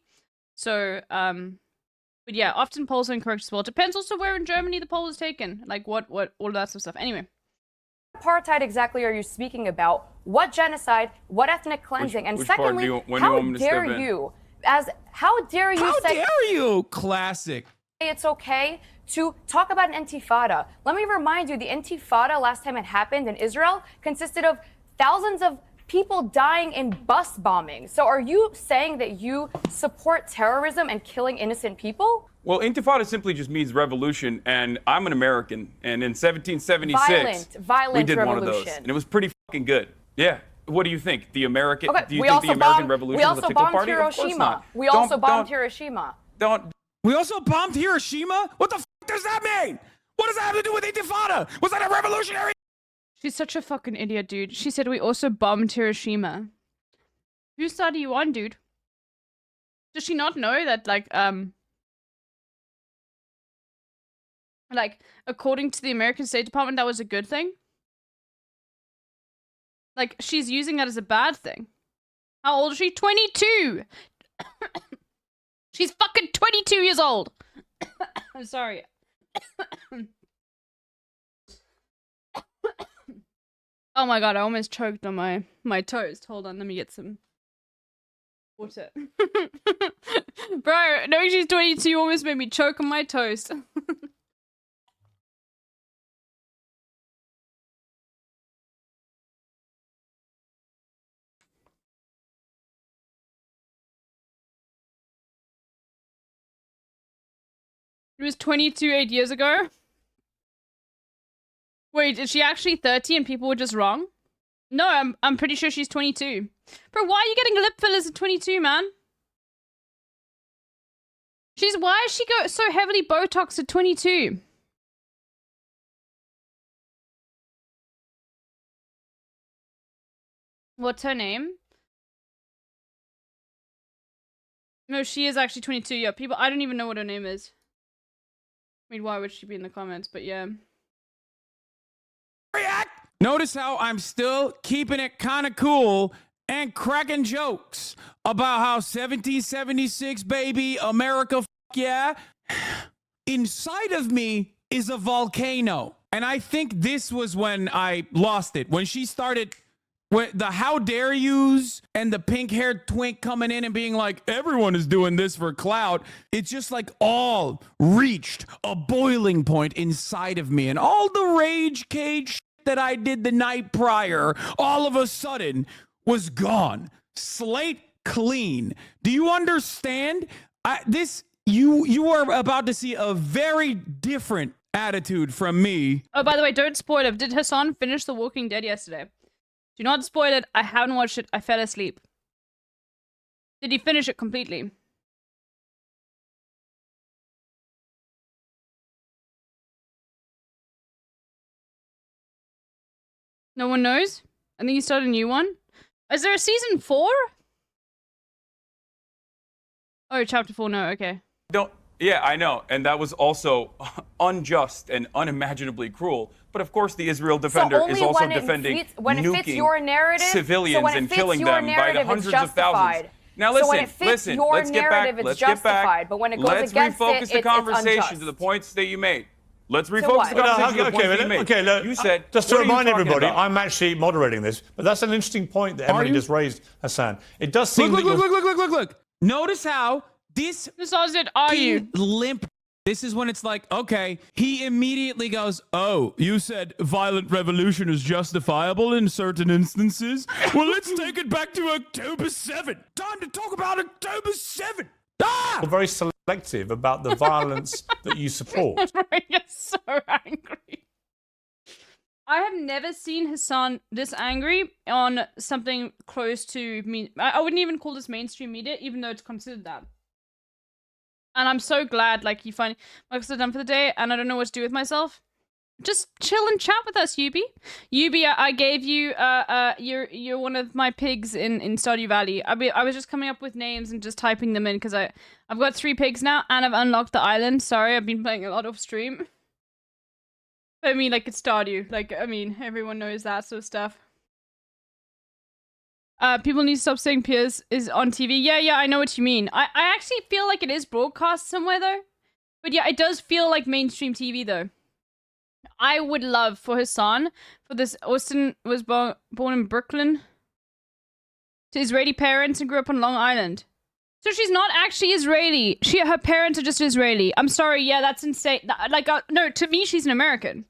So, but yeah, often polls are incorrect as well. It depends also where in Germany the poll is taken. Like, what, all of that sort of stuff. Anyway. Apartheid exactly are you speaking about? What genocide? What ethnic cleansing? And secondly, how dare you? How dare you? Classic. It's okay to talk about an intifada. Let me remind you, the intifada last time it happened in Israel consisted of thousands of people dying in bus bombings. So are you saying that you support terrorism and killing innocent people? Well, intifada simply just means revolution, and I'm an American, and in 1776, violent we did revolution. one of those, and it was pretty fucking good. Yeah. What do you think? The American? Okay, do you think the American Revolution we was a also tickle bombed party? Hiroshima. Of course not. We also bombed Hiroshima. We also bombed Hiroshima? What the fuck does that mean? What does that have to do with intifada? Was that a revolutionary? She's such a fucking idiot, dude. She said we also bombed Hiroshima. Whose side are you on, dude? Does she not know that, like, according to the American State Department, that was a good thing? Like, she's using that as a bad thing. How old is she? 22! She's fucking 22 years old! I'm sorry. Oh my god, I almost choked on my toast. Hold on, let me get some water. Bro, knowing she's 22 almost made me choke on my toast. It was 22 8 years ago? Wait, is she actually 30 and people were just wrong? No, I'm pretty sure she's 22. Bro, why are you getting lip fillers at 22, man? Why is she so heavily Botox at 22? What's her name? No, she is actually 22. Yeah, people, I don't even know what her name is. I mean, why would she be in the comments? But yeah. Notice how I'm still keeping it kind of cool and cracking jokes about how 1776, baby, America, yeah. inside of me is a volcano. And I think this was when I lost it. When she started with the how dare yous and the pink-haired twink coming in and being like, everyone is doing this for clout. It's just like all reached a boiling point inside of me. And all the rage cage that I did the night prior, all of a sudden was gone. Slate clean. Do you understand? You are about to see a very different attitude from me. Oh, by the way, don't spoil it. Did Hassan finish The Walking Dead yesterday? Do not spoil it. I haven't watched it. I fell asleep. Did he finish it completely? No one knows? I think he started a new one. Is there a season 4? Oh, chapter 4, no, okay. Yeah, I know. And that was also unjust and unimaginably cruel. But of course, the Israel Defender is also defending nuking civilians and killing them by the hundreds of thousands. Now listen, let's get back. But when it goes let's against refocus the conversation to the points that you made. Let's refocus the conversation to the points that you made. Look, you said, just to remind everybody, about? I'm actually moderating this, but that's an interesting point that Emily just raised, Hassan. It does seem Look. Notice how this are you limp. This is when it's like, okay, he immediately goes, oh, you said violent revolution is justifiable in certain instances. Well, let's take it back to October 7th. Time to talk about October 7th. You're very selective about the violence that you support. You're so angry. I have never seen Hassan this angry on something close to me. I wouldn't even call this mainstream media, even though it's considered that. And I'm so glad, like, you finally, like, done for the day, and I don't know what to do with myself. Just chill and chat with us, Yubi. Yubi, I gave you, you're one of my pigs in Stardew Valley. I was just coming up with names and just typing them in, because I've got 3 pigs now, and I've unlocked the island. Sorry, I've been playing a lot off stream. But I mean, like, it's Stardew. Like, I mean, everyone knows that sort of stuff. People need to stop saying Piers is on TV. Yeah, I know what you mean. I actually feel like it is broadcast somewhere, though. But yeah, it does feel like mainstream TV, though. I would love for Hassan, for this. Austin was born in Brooklyn to Israeli parents and grew up on Long Island. So she's not actually Israeli. Her parents are just Israeli. I'm sorry. Yeah, that's insane. No, to me, she's an American.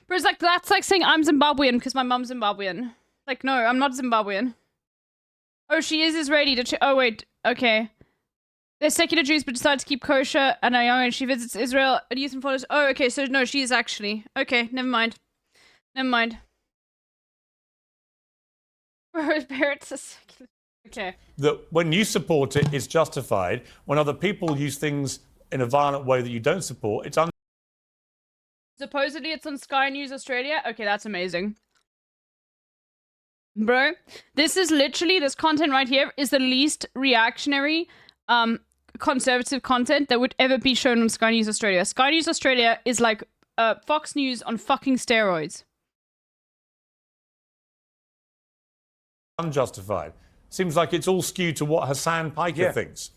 But it's like, that's like saying I'm Zimbabwean because my mum's Zimbabwean. Like, no, I'm not Zimbabwean. Oh, she is Israeli. Oh, wait. Okay. They're secular Jews but decide to keep kosher and are young and she visits Israel and youth and follows. Oh, okay, so no, she is actually. Okay, never mind. Her parents are secular. Okay. That when you support it, it's justified. When other people use things in a violent way that you don't support, it's Supposedly it's on Sky News Australia. Okay, that's amazing. Bro, this is literally, this content right here is the least reactionary, conservative content that would ever be shown on Sky News Australia. Sky News Australia is like Fox News on fucking steroids. Unjustified. Seems like it's all skewed to what Hassan Piker thinks.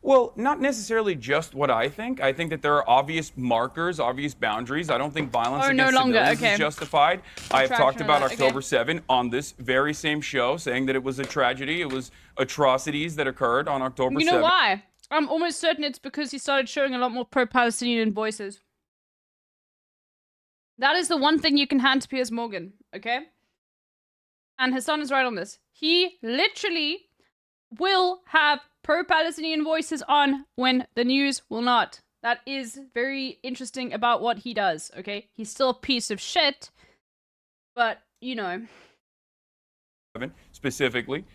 Well, not necessarily just what I think. I think that there are obvious markers, obvious boundaries. I don't think violence against civilians is justified. I have talked about October 7 on this very same show, saying that it was a tragedy. It was atrocities that occurred on October 7. You know why? I'm almost certain it's because he started showing a lot more pro-Palestinian voices. That is the one thing you can hand to Piers Morgan, okay? And Hassan is right on this. He literally will have pro-Palestinian voices on when the news will not. That is very interesting about what he does, okay? He's still a piece of shit, but, you know. Specifically,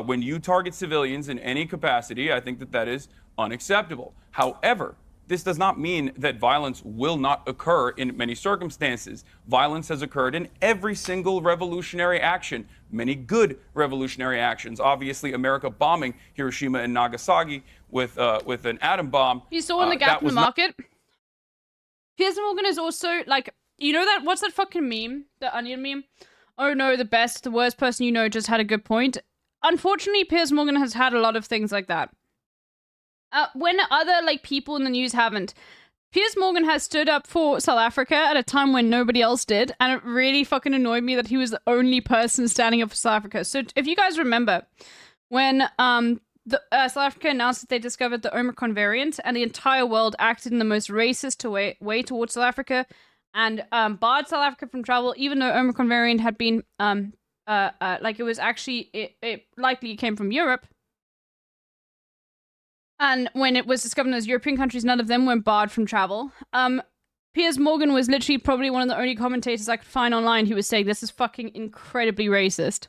when you target civilians in any capacity, I think that that is unacceptable. However, this does not mean that violence will not occur in many circumstances. Violence has occurred in every single revolutionary action, many good revolutionary actions. Obviously, America bombing Hiroshima and Nagasaki with an atom bomb. You saw in the gap in the market. Piers Morgan is also, like, you know that, what's that fucking meme? The Onion meme? Oh no, the worst person you know just had a good point. Unfortunately, Piers Morgan has had a lot of things like that. when other like people in the news haven't. Piers Morgan has stood up for South Africa at a time when nobody else did, and it really fucking annoyed me that he was the only person standing up for South Africa. So if you guys remember, when South Africa announced that they discovered the Omicron variant, and the entire world acted in the most racist way towards South Africa, and barred South Africa from travel, even though Omicron variant had been like it was actually it likely came from Europe. And when it was discovered in those European countries, none of them were barred from travel. Piers Morgan was literally probably one of the only commentators I could find online who was saying this is fucking incredibly racist.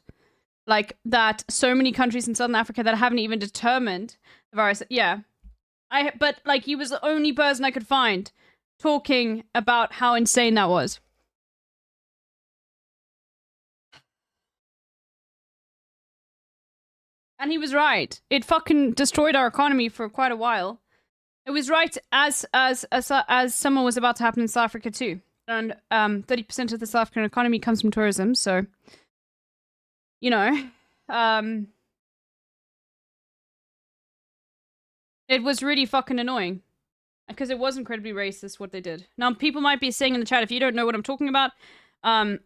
Like, that so many countries in Southern Africa that haven't even determined the virus. Yeah. But, like, he was the only person I could find talking about how insane that was. And he was right. It fucking destroyed our economy for quite a while. It was right as summer was about to happen in South Africa too. And 30% of the South African economy comes from tourism, so you know, it was really fucking annoying because it was incredibly racist what they did. Now, people might be saying in the chat, if you don't know what I'm talking about, South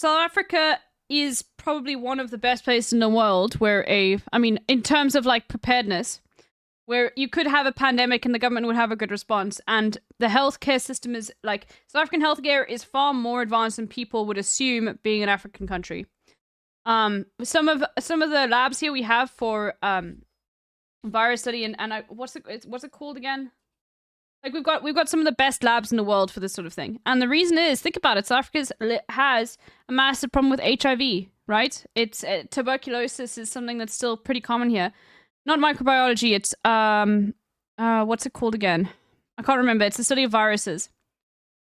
Africa is probably one of the best places in the world where in terms of like preparedness, where you could have a pandemic and the government would have a good response. And the healthcare system is like, South African healthcare is far more advanced than people would assume being an African country. Some of the labs here we have for virus study and what's it called again? Like we've got some of the best labs in the world for this sort of thing. And the reason is, think about it, South Africa has a massive problem with HIV, right? It's tuberculosis is something that's still pretty common here. Not microbiology, it's what's it called again? I can't remember. It's the study of viruses.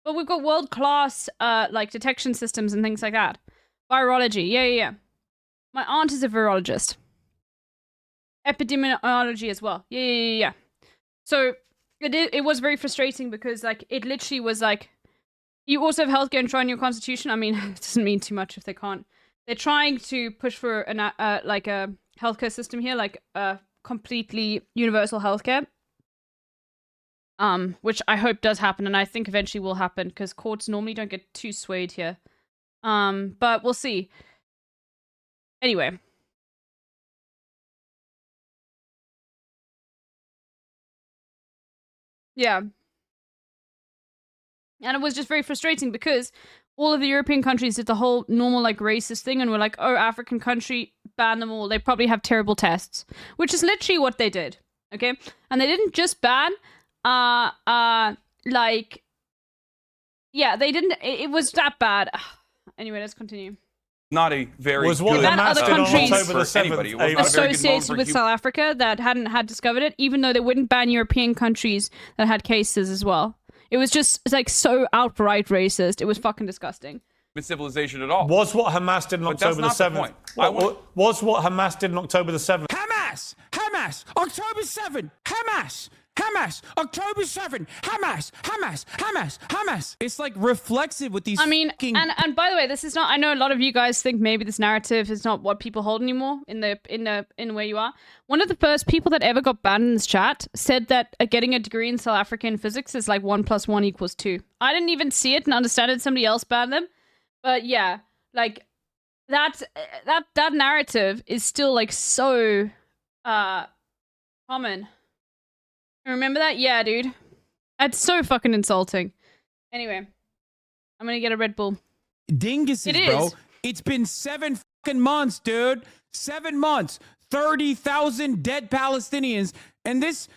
But we've got world-class like detection systems and things like that. Virology, yeah. My aunt is a virologist. Epidemiology as well. Yeah. So it was very frustrating because like it literally was like, you also have healthcare enshrined in your constitution. I mean, it doesn't mean too much if they can't. They're trying to push for like a healthcare system here, like completely universal healthcare. Which I hope does happen, and I think eventually will happen because courts normally don't get too swayed here. But we'll see. Anyway. Yeah. And it was just very frustrating because all of the European countries did the whole normal, like, racist thing and were like, oh, African country, ban them all. They probably have terrible tests. Which is literally what they did. Okay? And they didn't just ban, like... Yeah, they didn't... It was that bad. Anyway, let's continue. Not a very was good other countries for anybody. It was not a very good associated moment with for South Africa that hadn't had discovered it, even though they wouldn't ban European countries that had cases as well. It was just like so outright racist. It was fucking disgusting. civilization at all. Was what Hamas did on October the 7th. Was what Hamas did on October the 7th. Hamas, October 7th, Hamas, October 7th, Hamas. It's like reflexive with these. I mean, and by the way, this is not. I know a lot of you guys think maybe this narrative is not what people hold anymore in where you are. One of the first people that ever got banned in this chat said that getting a degree in South African physics is like 1 + 1 = 2. I didn't even see it and understand it. Somebody else banned them, but yeah, like that narrative is still like so common. Remember that? Yeah, dude. That's so fucking insulting. Anyway, I'm gonna get a Red Bull. Dinguses, bro. It's been 7 fucking months, dude. 7 months. 30,000 dead Palestinians. And this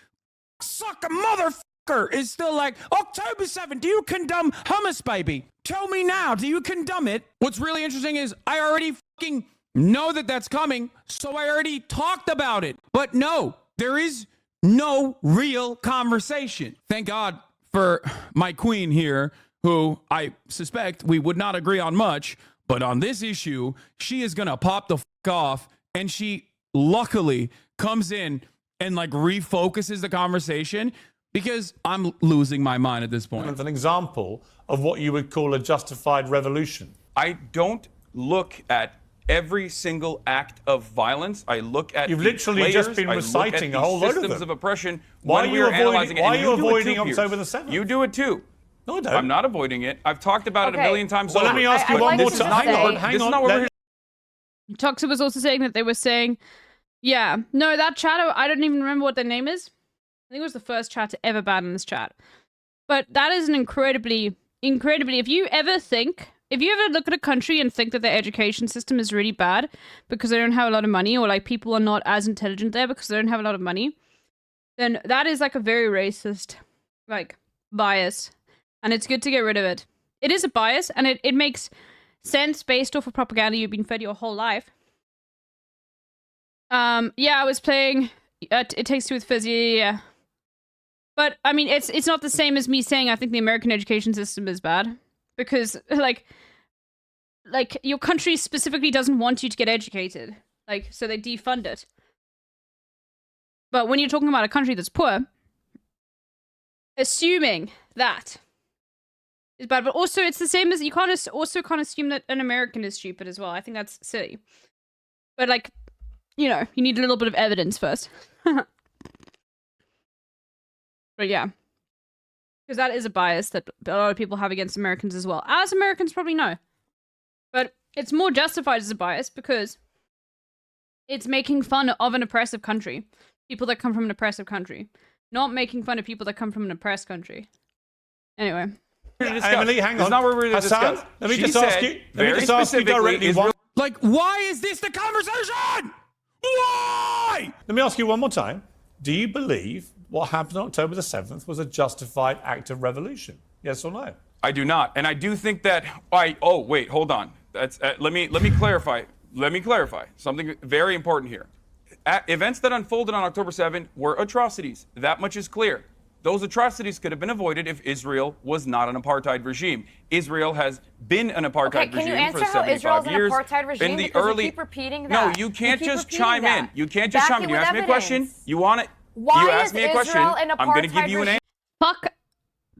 sucker motherfucker is still like, October 7th, do you condemn hummus, baby? Tell me now, do you condemn it? What's really interesting is I already fucking know that that's coming, so I already talked about it. But no, there is no real conversation. Thank God for my queen here, who I suspect we would not agree on much, but on this issue, she is gonna pop the fuck off, and she luckily comes in and like refocuses the conversation, because I'm losing my mind at this point. It's an example of what you would call a justified revolution. I don't look at every single act of violence. I look at You've the literally players, just been I look reciting at a whole the load of systems them. of oppression Why when are we you are avoiding- analyzing it. why And are you do it too, avoiding Pierce. October the 7th? You do it too. No, I don't. I'm not avoiding it. I've talked about it a Okay. million times Well, over. let me ask you I'd one like more to time. say- Hang This is on. not what we're here. Toxa was also saying that they were saying, yeah, no, that chat, I don't even remember what their name is. I think it was the first chat to ever ban in this chat. But that is an incredibly, if you ever look at a country and think that their education system is really bad because they don't have a lot of money, or like people are not as intelligent there because they don't have a lot of money, then that is like a very racist, like, bias. And it's good to get rid of it. It is a bias, and it makes sense based off of propaganda you've been fed your whole life. Yeah, I was playing It Takes Two with Fizz, yeah. But, I mean, it's not the same as me saying I think the American education system is bad. Because, like, your country specifically doesn't want you to get educated. Like, so they defund it. But when you're talking about a country that's poor, assuming that is bad. But also, it's the same as, you can't assume that an American is stupid as well. I think that's silly. But, like, you know, you need a little bit of evidence first. But yeah. Because that is a bias that a lot of people have against Americans as well. As Americans probably know. But it's more justified as a bias because it's making fun of an oppressive country. People that come from an oppressive country. Not making fun of people that come from an oppressed country. Anyway. Emily, hang on. It's not what we're going to Hassan, discuss. let me She just said ask you. Let very me just ask you specifically, directly. Israel- Like, why is this the conversation? Why? Let me ask you one more time. Do you believe what happened on October the 7th was a justified act of revolution? Yes or no? I do not, and I do think that. Oh, wait, hold on. That's let me clarify. Let me clarify something very important here. Events that unfolded on October 7th were atrocities. That much is clear. Those atrocities could have been avoided if Israel was not an apartheid regime. Israel has been an apartheid Can you regime answer for how 75 Israel's an years. apartheid regime? In the Because early, you keep repeating no, that. you can't keep just repeating chime that. in. You can't just Back chime in. it You with ask me a question. evidence. You want it? Why you ask is me a question. Israel an I'm going to give apartheid you an regime? answer. Fuck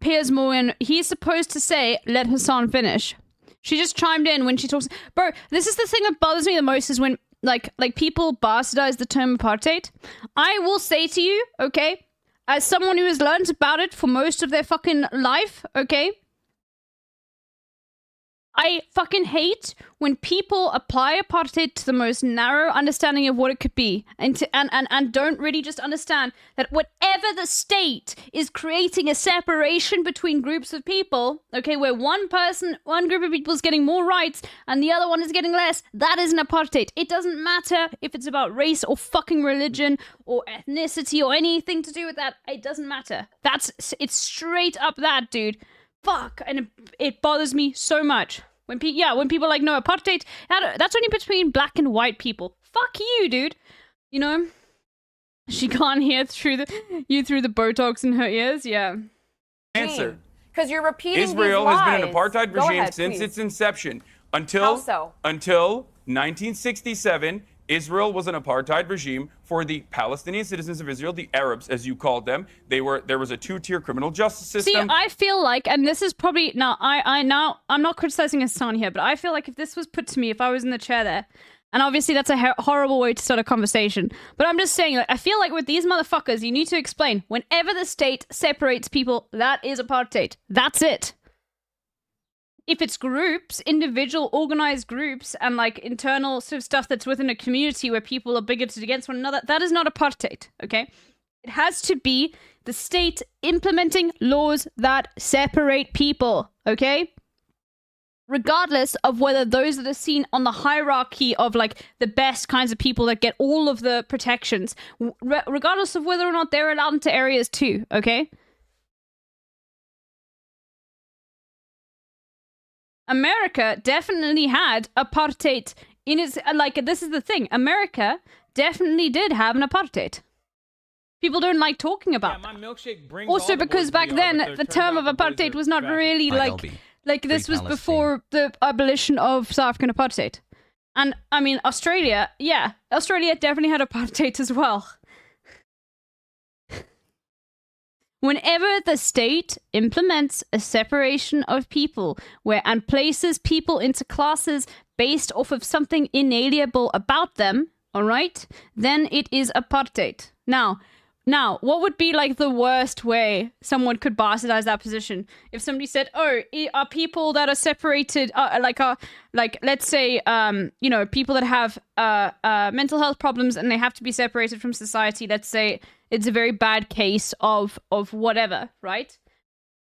Piers Morgan. He's supposed to say, let Hassan finish. She just chimed in when she talks. Bro, this is the thing that bothers me the most is when, like people bastardize the term apartheid. I will say to you, okay, as someone who has learned about it for most of their fucking life, okay, I fucking hate when people apply apartheid to the most narrow understanding of what it could be and don't really just understand that whatever the state is creating a separation between groups of people, okay, where one group of people is getting more rights and the other one is getting less, that is an apartheid. It doesn't matter if it's about race or fucking religion or ethnicity or anything to do with that. It doesn't matter. It's straight up that, dude. Fuck, and it bothers me so much when people are like, no, apartheid, that's only between black and white people. Fuck you, dude. You know, she can't hear through the Botox in her ears. Yeah. Answer. Because you're repeating Israel these has been an lies. apartheid Go regime ahead, since please. its inception. Until How so? 1967, Israel was an apartheid regime for the Palestinian citizens of Israel, the Arabs, as you called them. There was a two-tier criminal justice system. See, I feel like, and this is probably I'm not criticizing Hassan here, but I feel like if this was put to me, if I was in the chair there, and obviously that's a horrible way to start a conversation, but I'm just saying, like, I feel like with these motherfuckers, you need to explain whenever the state separates people, that is apartheid. That's it. If it's groups, individual organized groups, and like internal sort of stuff that's within a community where people are bigoted against one another, that is not apartheid, okay? It has to be the state implementing laws that separate people, okay? Regardless of whether those that are seen on the hierarchy of like the best kinds of people that get all of the protections, regardless of whether or not they're allowed into areas too, okay? America definitely had apartheid in its, like, this is the thing. America definitely did have an apartheid. People don't like talking about my milkshake brings also all the because boys back to the yard, then, but the turns term out of the boys apartheid are was not trash. really like this was before the abolition of South African apartheid. And, I mean, Australia definitely had apartheid as well. Whenever the state implements a separation of people and places people into classes based off of something inalienable about them, all right, then it is apartheid. Now, what would be like the worst way someone could bastardize that position? If somebody said, "Oh, are people that are separated, let's say, you know, people that have mental health problems and they have to be separated from society. Let's say it's a very bad case of whatever, right?"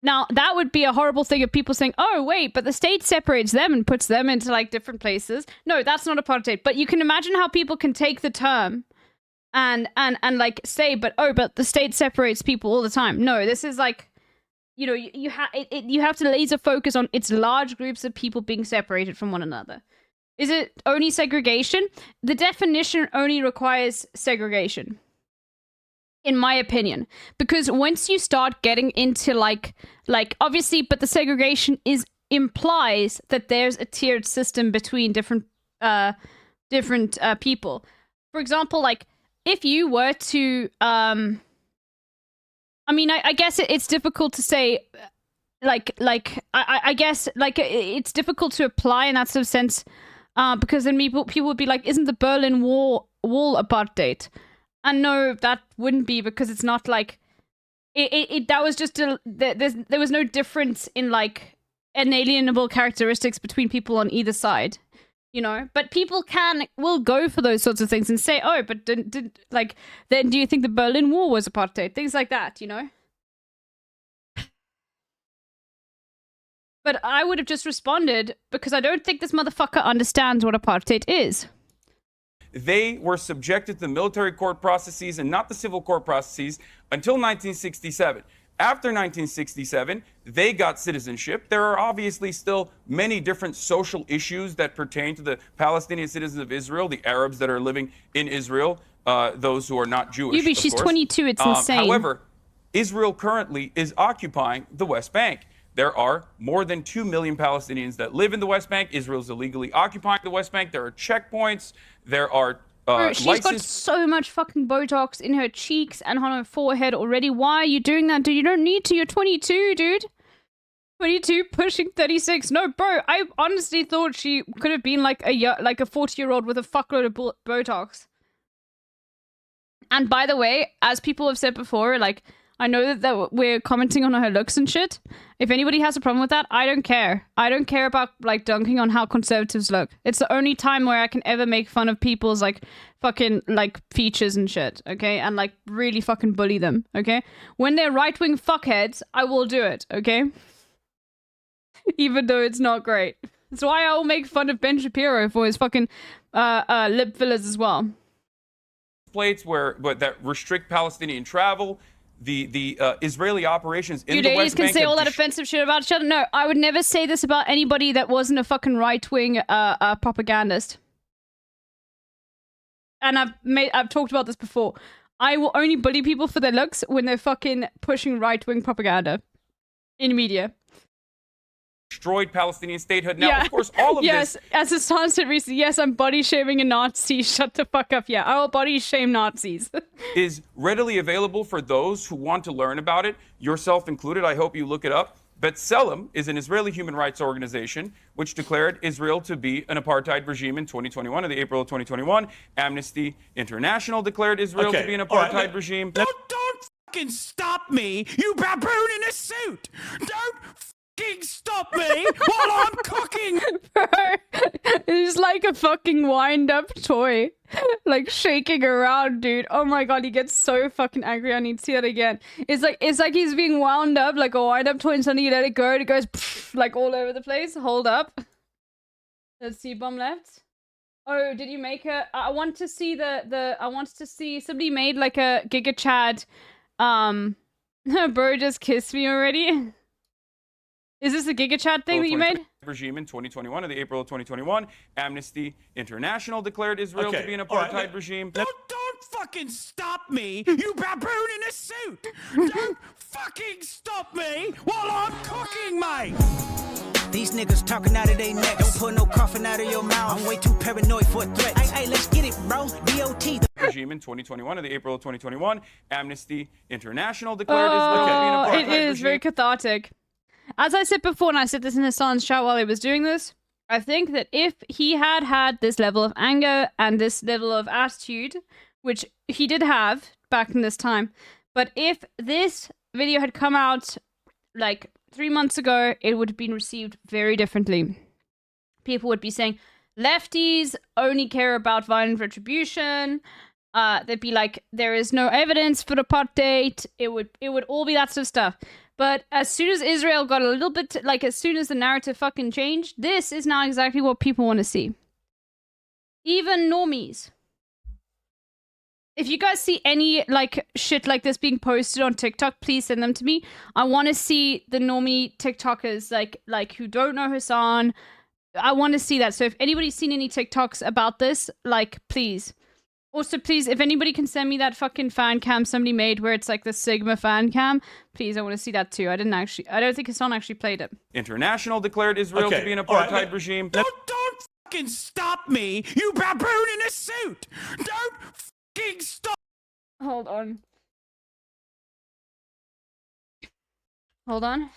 Now, that would be a horrible thing of people saying, "Oh, wait, but the state separates them and puts them into like different places." No, that's not apartheid. But you can imagine how people can take the term and like say, but the state separates people all the time. No, this is like, you know, you have to laser focus on it's large groups of people being separated from one another. Is it only segregation? The definition only requires segregation, in my opinion, because once you start getting into like obviously, but the segregation implies that there's a tiered system between different people. For example, like, if you were to, I mean, I guess it's difficult to say, I guess, like, it's difficult to apply in that sort of sense, because then people would be like, isn't the Berlin Wall apartheid? And no, that wouldn't be, because it's not like, that was just, there was no difference in, like, inalienable characteristics between people on either side. You know, but people will go for those sorts of things and say, "Oh, but then do you think the Berlin Wall was apartheid?" Things like that, you know. But I would have just responded, because I don't think this motherfucker understands what apartheid is. They were subjected to military court processes and not the civil court processes until 1967. After 1967, they got citizenship. There are obviously still many different social issues that pertain to the Palestinian citizens of Israel, the Arabs that are living in Israel, those who are not Jewish. Yubi, she's 22. It's insane. However, Israel currently is occupying the West Bank. There are more than 2 million Palestinians that live in the West Bank. Israel's illegally occupying the West Bank. There are checkpoints. There are Bro, she's got so much fucking Botox in her cheeks and on her forehead already. Why are you doing that, dude? You don't need to. You're 22, dude. 22, pushing 36. No, bro, I honestly thought she could have been like a 40-year-old with a fuckload of Botox. And by the way, as people have said before, like, I know that we're commenting on her looks and shit. If anybody has a problem with that, I don't care. I don't care about, like, dunking on how conservatives look. It's the only time where I can ever make fun of people's, like, fucking, like, features and shit, okay? And, like, really fucking bully them, okay? When they're right-wing fuckheads, I will do it, okay? Even though it's not great. That's why I will make fun of Ben Shapiro for his fucking lip fillers as well. Plates that restrict Palestinian travel. The Israeli operations in the West Bank. You can say all that offensive shit about each other. No, I would never say this about anybody that wasn't a fucking right-wing propagandist. And I've talked about this before. I will only bully people for their looks when they're fucking pushing right-wing propaganda in media. Destroyed Palestinian statehood. Now, of course, all of this... Yes, as Hassan said recently, yes, I'm body shaming a Nazi. Shut the fuck up. Yeah, I will body shame Nazis. is readily available for those who want to learn about it, yourself included. I hope you look it up. B'Tselem is an Israeli human rights organization which declared Israel to be an apartheid regime in 2021, in the April of 2021. Amnesty International declared Israel to be an apartheid regime. Don't fucking stop me, you baboon in a suit! Don't fucking stop me while I'm cooking! He's like a fucking wind-up toy. Like, shaking around, dude. Oh my god, he gets so fucking angry. I need to see that again. It's like he's being wound up like a wind-up toy, and suddenly you let it go, and it goes pff, like all over the place. Hold up. Let's see, bomb left. Oh, did you make a... I want to see I wanted to see... Somebody made like a Giga Chad. Bro just kissed me already. Is this a Giga Chat thing that you made? Regime in 2021, in the April of 2021, Amnesty International declared Israel to be an apartheid regime. Don't fucking stop me, you baboon in a suit! Don't fucking stop me while I'm cooking, mate! These niggas talking out of their neck. Don't put no coughing out of your mouth. I'm way too paranoid for a threat. Hey, let's get it, bro. DOT. Regime in 2021, in the April of 2021, Amnesty International declared Israel to be an apartheid regime. It is very cathartic. As I said before, and I said this in Hassan's chat while he was doing this, I think that if he had had this level of anger and this level of attitude, which he did have back in this time, but if this video had come out like 3 months ago, it would have been received very differently. People would be saying, lefties only care about violent retribution. They'd be like, there is no evidence for apartheid. It would all be that sort of stuff. But as soon as Israel got a little bit, like as soon as the narrative fucking changed, this is now exactly what people want to see. Even normies. If you guys see any like shit like this being posted on TikTok, please send them to me. I want to see the normie TikTokers like who don't know Hassan. I want to see that. So if anybody's seen any TikToks about this, like please. Also, please, if anybody can send me that fucking fan cam somebody made where it's like the Sigma fan cam, please, I want to see that too. I don't think Hassan actually played it. International declared Israel to be an apartheid regime. Don't fucking stop me, you baboon in a suit! Don't fucking stop! Hold on. Hold on.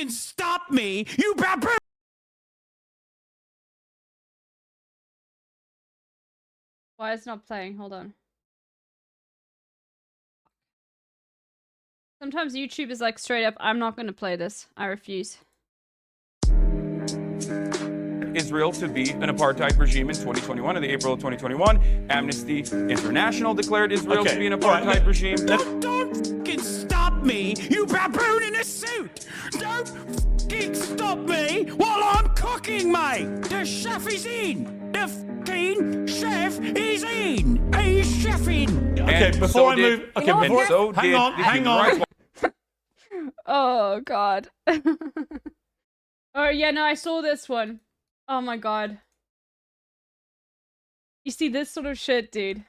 Stop me, you baboon! Why is it not playing? Hold on. Sometimes YouTube is like straight up, I'm not going to play this. I refuse. Israel to be an apartheid regime in 2021. In the April of 2021, Amnesty International declared Israel to be an apartheid regime. Don't fucking stop me, you baboon in a suit! Don't fucking stop me while I'm cooking, mate! The chef is in! The fucking chef is in! He's chefing! Okay, before I move... Okay, hang on. Oh, God. Oh, yeah, no, I saw this one. Oh, my God. You see this sort of shit, dude.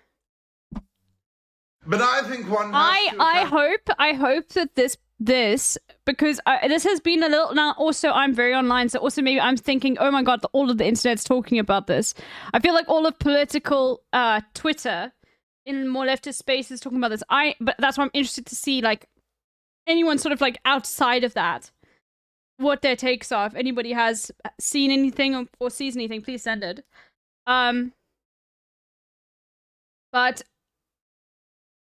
But I think one I hope that this because this has been a little now. Also, I'm very online, so also maybe I'm thinking, oh my god, all of the internet's talking about this. I feel like all of political Twitter in more leftist spaces talking about this. But that's why I'm interested to see like anyone sort of like outside of that, what their takes are. If anybody has seen anything or sees anything, please send it. But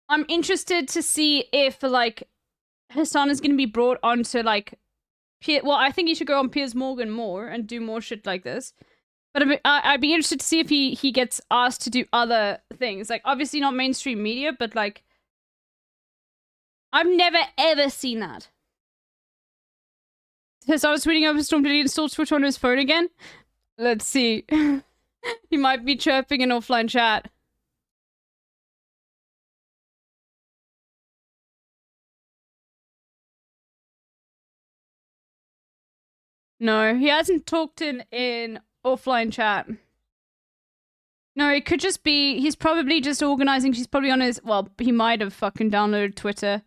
I'm interested to see if like Hassan is going to be brought onto like I think he should go on Piers Morgan more and do more shit like this. But I'd be interested to see if he gets asked to do other things. Like obviously not mainstream media, but like I've never ever seen that. Hassan was tweeting over Storm. Did he install Twitter on his phone again? Let's see. He might be chirping in offline chat. No, he hasn't talked in offline chat. No, it could just be, he's probably just organizing, she's probably on his, well, he might have fucking downloaded Twitter.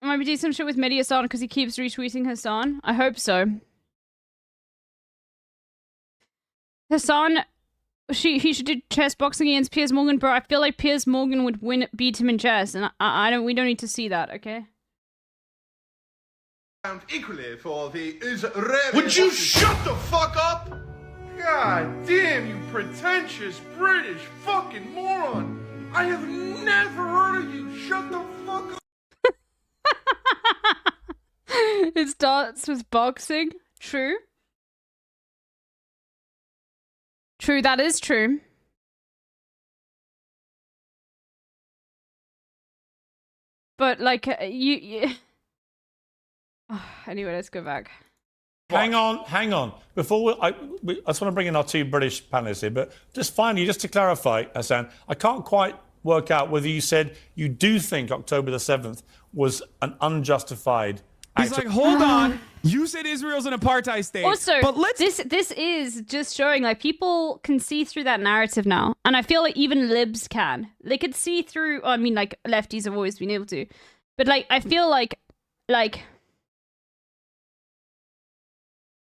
It might be doing some shit with Hassan because he keeps retweeting Hassan. I hope so. Hassan, he should do chess boxing against Piers Morgan, bro. I feel like Piers Morgan would beat him in chess, and we don't need to see that, okay? Equally for the Israeli. Would you shut the fuck up? God damn, you pretentious British fucking moron! I have never heard of you. Shut the fuck up. It starts with boxing. True. True, that is true. But like anyway, let's go back. Hang on. Before I just want to bring in our two British panelists here, but just finally, just to clarify, Hassan, I can't quite work out whether you said you do think October the 7th was an unjustified act. He's like, hold on. You said Israel's an apartheid state. Also, but this is just showing like people can see through that narrative now, and I feel like even libs can. They could see through. I mean, like lefties have always been able to, but like I feel like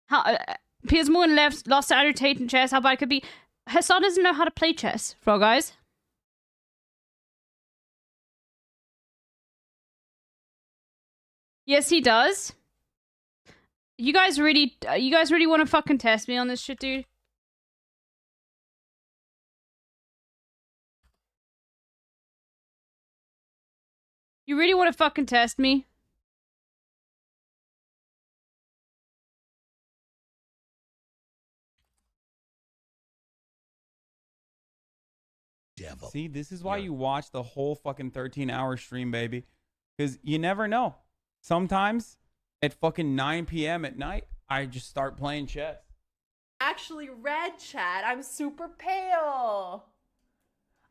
how Piers Morgan lost to Andrew Tate in chess. How bad it could be. Hassan doesn't know how to play chess, Frog Eyes. Yes, he does. You guys really want to fucking test me on this shit, dude? You really want to fucking test me? See, this is why you watch the whole fucking 13-hour stream, baby. Because you never know. Sometimes at fucking 9 p.m. at night, I just start playing chess. Actually red, chat. I'm super pale.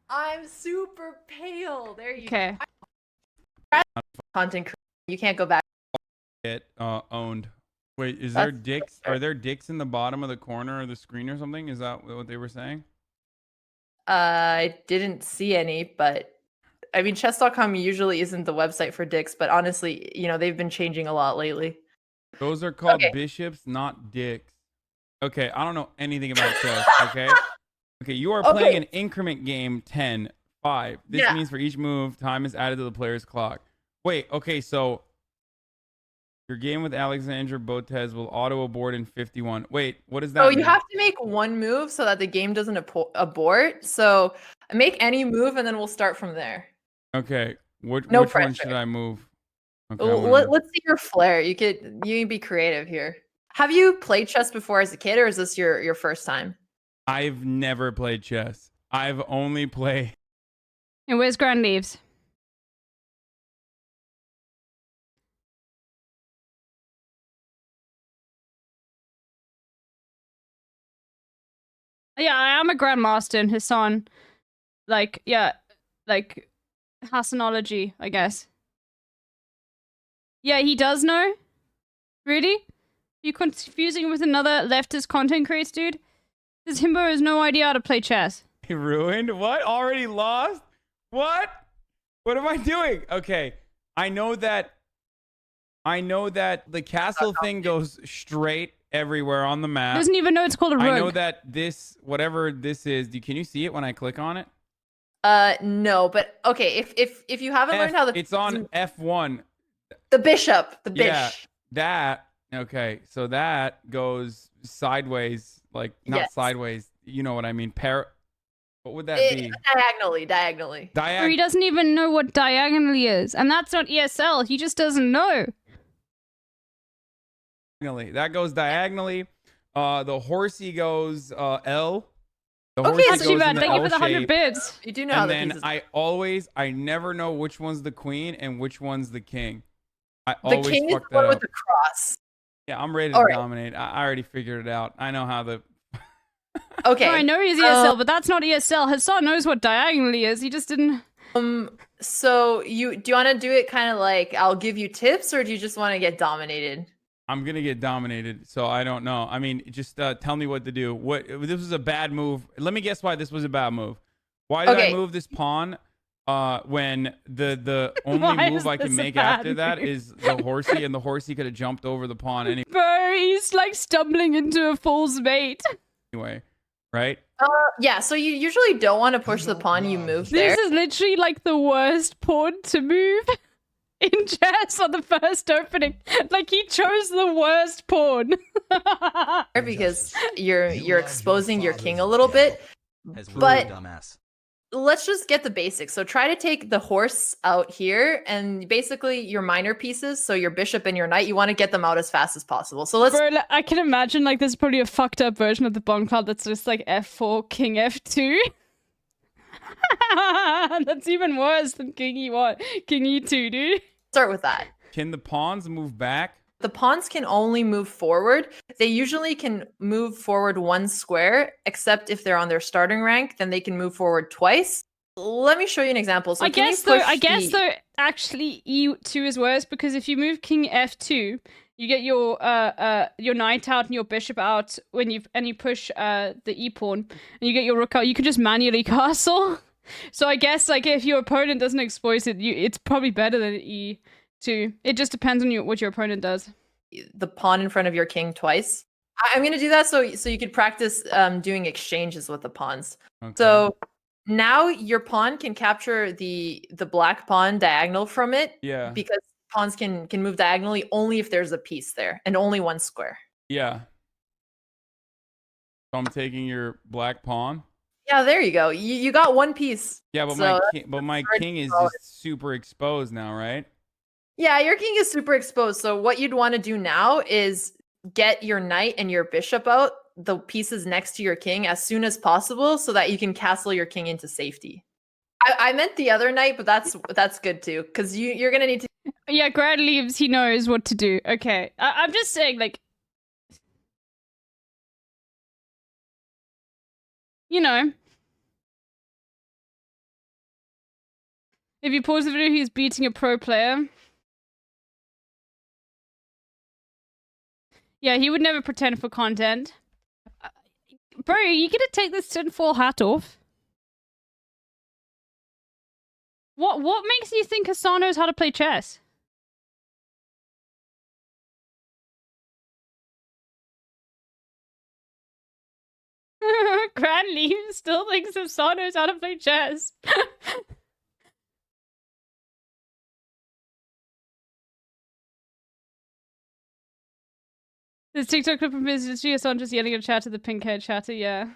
I'm super pale. There you go. Content creator. You can't go back. Get owned. Wait, is That's there dicks? Are there dicks in the bottom of the corner of the screen or something? Is that what they were saying? I didn't see any, but I mean, chess.com usually isn't the website for dicks, but honestly, you know, they've been changing a lot lately. Those are called bishops, not dicks. Okay, I don't know anything about chess, okay? Okay, you are playing an increment game 10, 5. This means for each move, time is added to the player's clock. Wait, okay, so your game with Alexandra Botez will auto abort in 51. Wait, what does that mean? You have to make one move so that the game doesn't abort. So make any move and then we'll start from there. Okay, which No one pressure. should I move? Okay, Let's see your flair. You can be creative here. Have you played chess before as a kid, or is this your first time? I've never played chess. I've only played... And where's Grand Leaves? Yeah, I am a grandmaster in Hassan. Like Hassanology, I guess. Yeah, he does know? Really? You confusing with another leftist content creator, dude? This himbo has no idea how to play chess. He ruined? What? Already lost? What? What am I doing? Okay, I know that the castle thing goes straight everywhere on the map. Doesn't even know it's called a rook. I know that this, whatever this is, can you see it when I click on it? No, but okay, if you haven't learned how the it's on F1. The bishop, the bish. Yeah, that. Okay, so that goes sideways, like not sideways. You know what I mean? What would that be? Diagonally. Or he doesn't even know what diagonally is, and that's not ESL. He just doesn't know. That goes diagonally. The horsey goes L. The Okay, that's goes too in bad. the Thank you L for the 100 shape. bits. You do know how And the then pieces. I never know which one's the queen and which one's the king. I The always king is fuck the one that with up. the cross. Yeah, I'm ready to All right. dominate. I already figured it out. I know how the... Okay. No, I know he's ESL, but that's not ESL. Hassan knows what diagonally is. He just didn't... So do you want to do it kind of like I'll give you tips, or do you just want to get dominated? I'm going to get dominated, so I don't know. I mean, just tell me what to do. This was a bad move. Let me guess why this was a bad move. Why did I move this pawn when the only move I can make after that is the horsey, and the horsey could have jumped over the pawn Bro, he's like stumbling into a fool's mate. anyway, right? Yeah, so you usually don't want to push the pawn you move there. This is literally like the worst pawn to move in chess on the first opening. Like, he chose the worst pawn. Because you're exposing your king a little bit. But let's just get the basics. So try to take the horse out here, and basically your minor pieces, so your bishop and your knight, you want to get them out as fast as possible. So let's... Bro, I can imagine like there's probably a fucked up version of the Bond card that's just like F4, King F2. That's even worse than King E1, King E2, dude. Start with that. Can the pawns move back? The pawns can only move forward. They usually can move forward one square, except if they're on their starting rank, then they can move forward twice. Let me show you an example. So I guess though, actually E2 is worse, because if you move King F2, you get your knight out and your bishop out when you push the E pawn, and you get your rook out. You can just manually castle. So I guess like if your opponent doesn't exploit it, it's probably better than E2. It just depends on what your opponent does. The pawn in front of your king twice. I'm gonna do that so you could practice doing exchanges with the pawns. Okay. So now your pawn can capture the black pawn diagonal from it. Yeah. Because pawns can move diagonally only if there's a piece there and only one square. Yeah. So I'm taking your black pawn. Yeah, there you go. You got one piece. Yeah, but So my hard king to is call it. just super exposed now, right? Yeah, your king is super exposed. So what you'd want to do now is get your knight and your bishop out, the pieces next to your king, as soon as possible, so that you can castle your king into safety. I meant the other knight, but that's good too, because you're gonna need to. Yeah, Grad leaves. He knows what to do. Okay, I'm just saying, like, you know, if you pause the video, he's beating a pro player. Yeah, he would never pretend for content. Bro, you gonna take this tinfoil hat off? What makes you think Hassan knows how to play chess? Cranley still thinks Hassan knows how to play chess. This TikTok clip from his history, Hassan just yelling at chat to the pink hair chatter, yeah.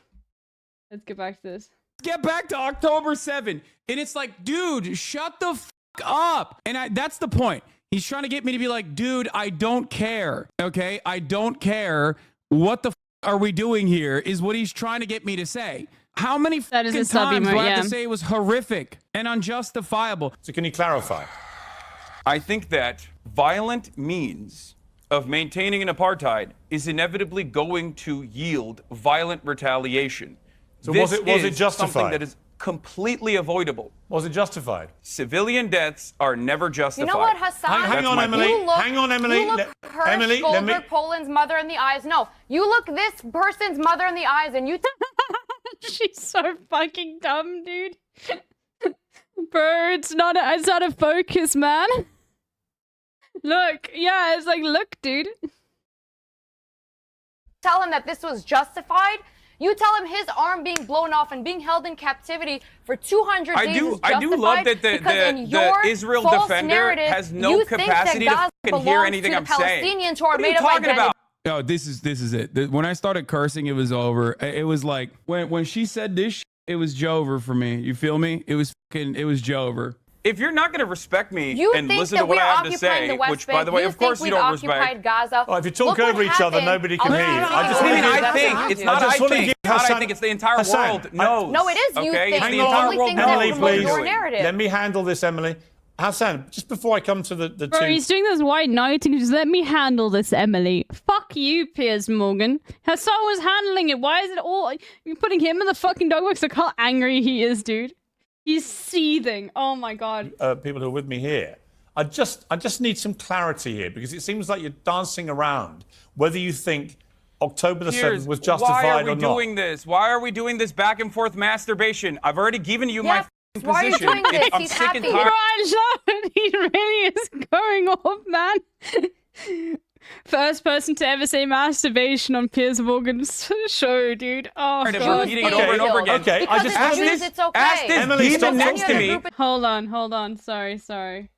Let's get back to this. Get back to October 7. And it's like, dude, shut the fuck up. And that's the point. He's trying to get me to be like, dude, I don't care. Okay? I don't care. What the fuck are we doing here is what he's trying to get me to say. How many fucking times do I have to say it was horrific and unjustifiable? So can you clarify? I think that violent means of maintaining an apartheid is inevitably going to yield violent retaliation. So was it justified? Something that is completely avoidable. Was it justified? Civilian deaths are never justified. You know what, Hassan? Hang on, Emily. Hang on, Emily. You look Hirsch Goldberg, Poland's mother in the eyes. No, you look this person's mother in the eyes, and you. She's so fucking dumb, dude. Bro, it's not a focus, man. Look, yeah, it's like, look, dude. Tell him that this was justified. You tell him his arm being blown off and being held in captivity for 200 days is justified. I do love that the Israel defender has no capacity to fucking hear anything I'm saying. What are you talking about? No, this is it. When I started cursing, it was over. It was like when she said this, it was Jover for me. You feel me? It was Jover. If you're not going to respect me and think listen that to what we're I have to occupying say, the West which, Bank? by the way, You of course think you don't we've occupied respect. Gaza? Oh, if you talk over each other, nobody can hear you. I just mean I think. It's not I think. I think it's the entire world knows. No, it is you okay? think. It's the The entire only world thing that Emily, knows. promotes please. your narrative. Let me handle this, Emily. Hassan, just before I come to the Bro, two... he's doing this white knighting. Just let me handle this, Emily. Fuck you, Piers Morgan. Hassan was handling it. Why is it all... You're putting him in the fucking dog box. Look how angry he is, dude. He's seething. Oh my god. People who are with me here. I just need some clarity here, because it seems like you're dancing around whether you think October the 7th was justified or not. Why are we doing this? Why are we doing this back and forth masturbation? I've already given you my position. Why are you doing this? I'm He's sick happy. and tired. He really is going off, man. First person to ever say masturbation on Piers Morgan's show, dude. Oh, God. Repeating it over and over again. Okay, I just ask this. It's okay. Ask this Emily, demon stop next to talking. me. Hold on. Sorry.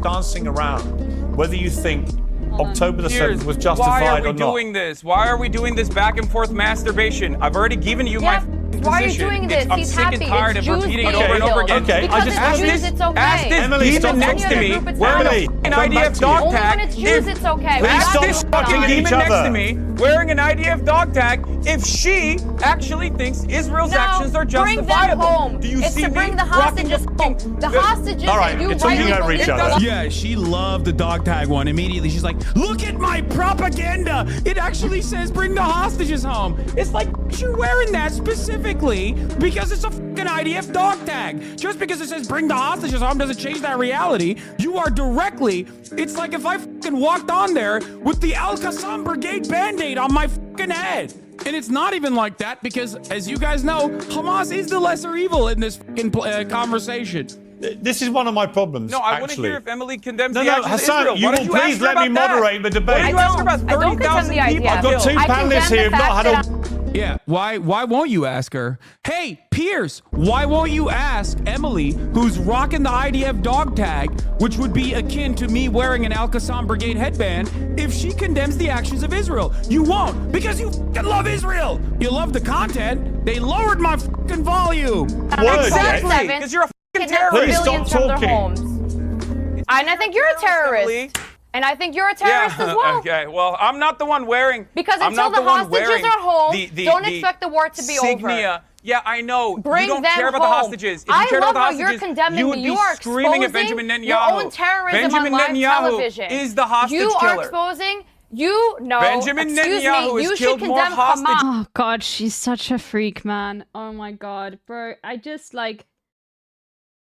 Dancing around whether you think October the 7th was justified or not. Why are we doing this? Why are we doing this back and forth masturbation? I've already given you my position. Why are you doing this? I'm He's sick happy. and tired It's of Jews repeating it being over and over again. Okay, Because I just it's Jews, it's okay. Ask this Emily, demon stop next to talking. me It's wearing Emily, a come fucking back IDF to dog you. Only tag. when it's Jews, it's okay. Please Ask stop this fucking fucking each demon next other. to me wearing an IDF dog tag if she actually thinks Israel's actions are bring them justifiable. home. Do you It's see to bring me the rocking hostages home. The hostages All right, that you you're talking rightly over each believe other. Yeah, she loved the dog tag one. Immediately, she's like, look at my propaganda. It actually says bring the hostages home. It's like, you're wearing that specifically because it's a fucking IDF dog tag. Just because it says bring the hostages home doesn't change that reality. You are directly, it's like if I fucking walked on there with the Al-Qassam Brigade Band-Aid on my fucking head. And it's not even like that because, as you guys know, Hamas is the lesser evil in this fucking conversation. This is one of my problems. No, I want to actually. hear if Emily condemns No, the actions Hassan, of Israel. you Why will don't you ask please her let me about that? moderate the debate. Why don't you ask her about I don't condemn 30,000 the idea. people I've got two I panelists condemn here the who've not fact had a... Yeah, why won't you ask her? Hey, Pierce, why won't you ask Emily, who's rocking the IDF dog tag, which would be akin to me wearing an Al-Qassam Brigade headband, if she condemns the actions of Israel? You won't, because you fucking love Israel. You love the content. They lowered my fucking volume. Exactly, because you're a fucking terrorist. Civilians from their homes. And I think you're a terrorist. And I think you're a terrorist as well. Okay, well, I'm not the one wearing. Because until the hostages are home, don't expect the war to be over. Yeah, I know. Bring you don't them care about home. the hostages. If you I cared love about the how hostages, you're condemning you would me. be You are screaming at exposing Benjamin your Netanyahu. own terrorism Benjamin on live Netanyahu television. is the hostage you killer. You are exposing. You know. Benjamin Netanyahu has killed more hostages. Oh God, she's such a freak, man. Oh my God, bro. I just like.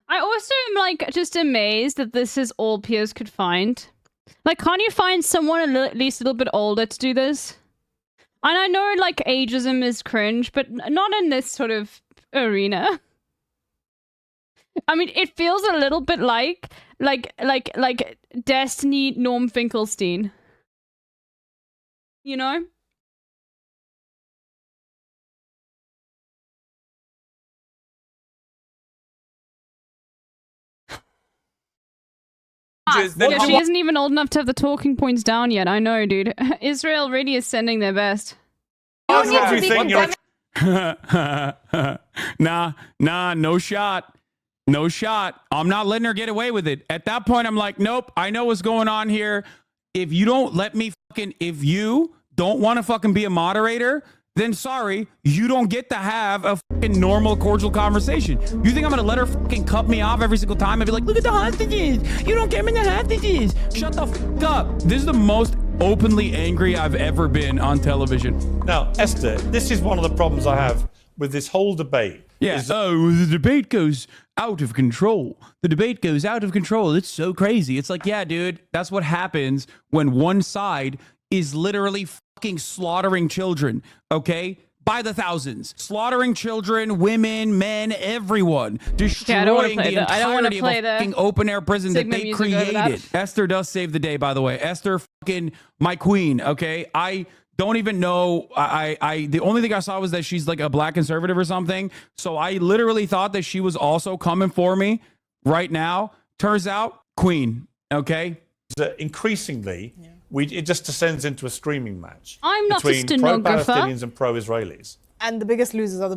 I also am like just amazed that this is all Piers could find. Like, can't you find someone at least a little bit older to do this? And I know, like, ageism is cringe, but not in this sort of arena. I mean, it feels a little bit like Destiny Norm Finkelstein. You know? Yeah, she isn't even old enough to have the talking points down yet. I know, dude. Israel really is sending their best. You don't need to be condemning. Nah, no shot. No shot. I'm not letting her get away with it. At that point, I'm like, nope, I know what's going on here. If you don't let me if you don't want to fucking be a moderator, then sorry, you don't get to have a fucking normal, cordial conversation. You think I'm gonna let her fucking cut me off every single time and be like, look at the hostages. You don't care about the hostages. Shut the fuck up. This is the most openly angry I've ever been on television. Now, Esther, this is one of the problems I have with this whole debate. Yeah. Oh, the debate goes out of control. The debate goes out of control. It's so crazy. It's like, yeah, dude, that's what happens when one side is literally fucking slaughtering children, okay? By the thousands. Slaughtering children, women, men, everyone. Destroying the entirety of a fucking open-air prison that they created. Esther does save the day, by the way. Esther fucking my queen, okay? I don't even know. The only thing I saw was that she's like a black conservative or something. So I literally thought that she was also coming for me right now. Turns out, queen, okay? Increasingly, it just descends into a screaming match. I'm not a between stenographer. pro-Palestinians and pro-Israelis. And the biggest losers are the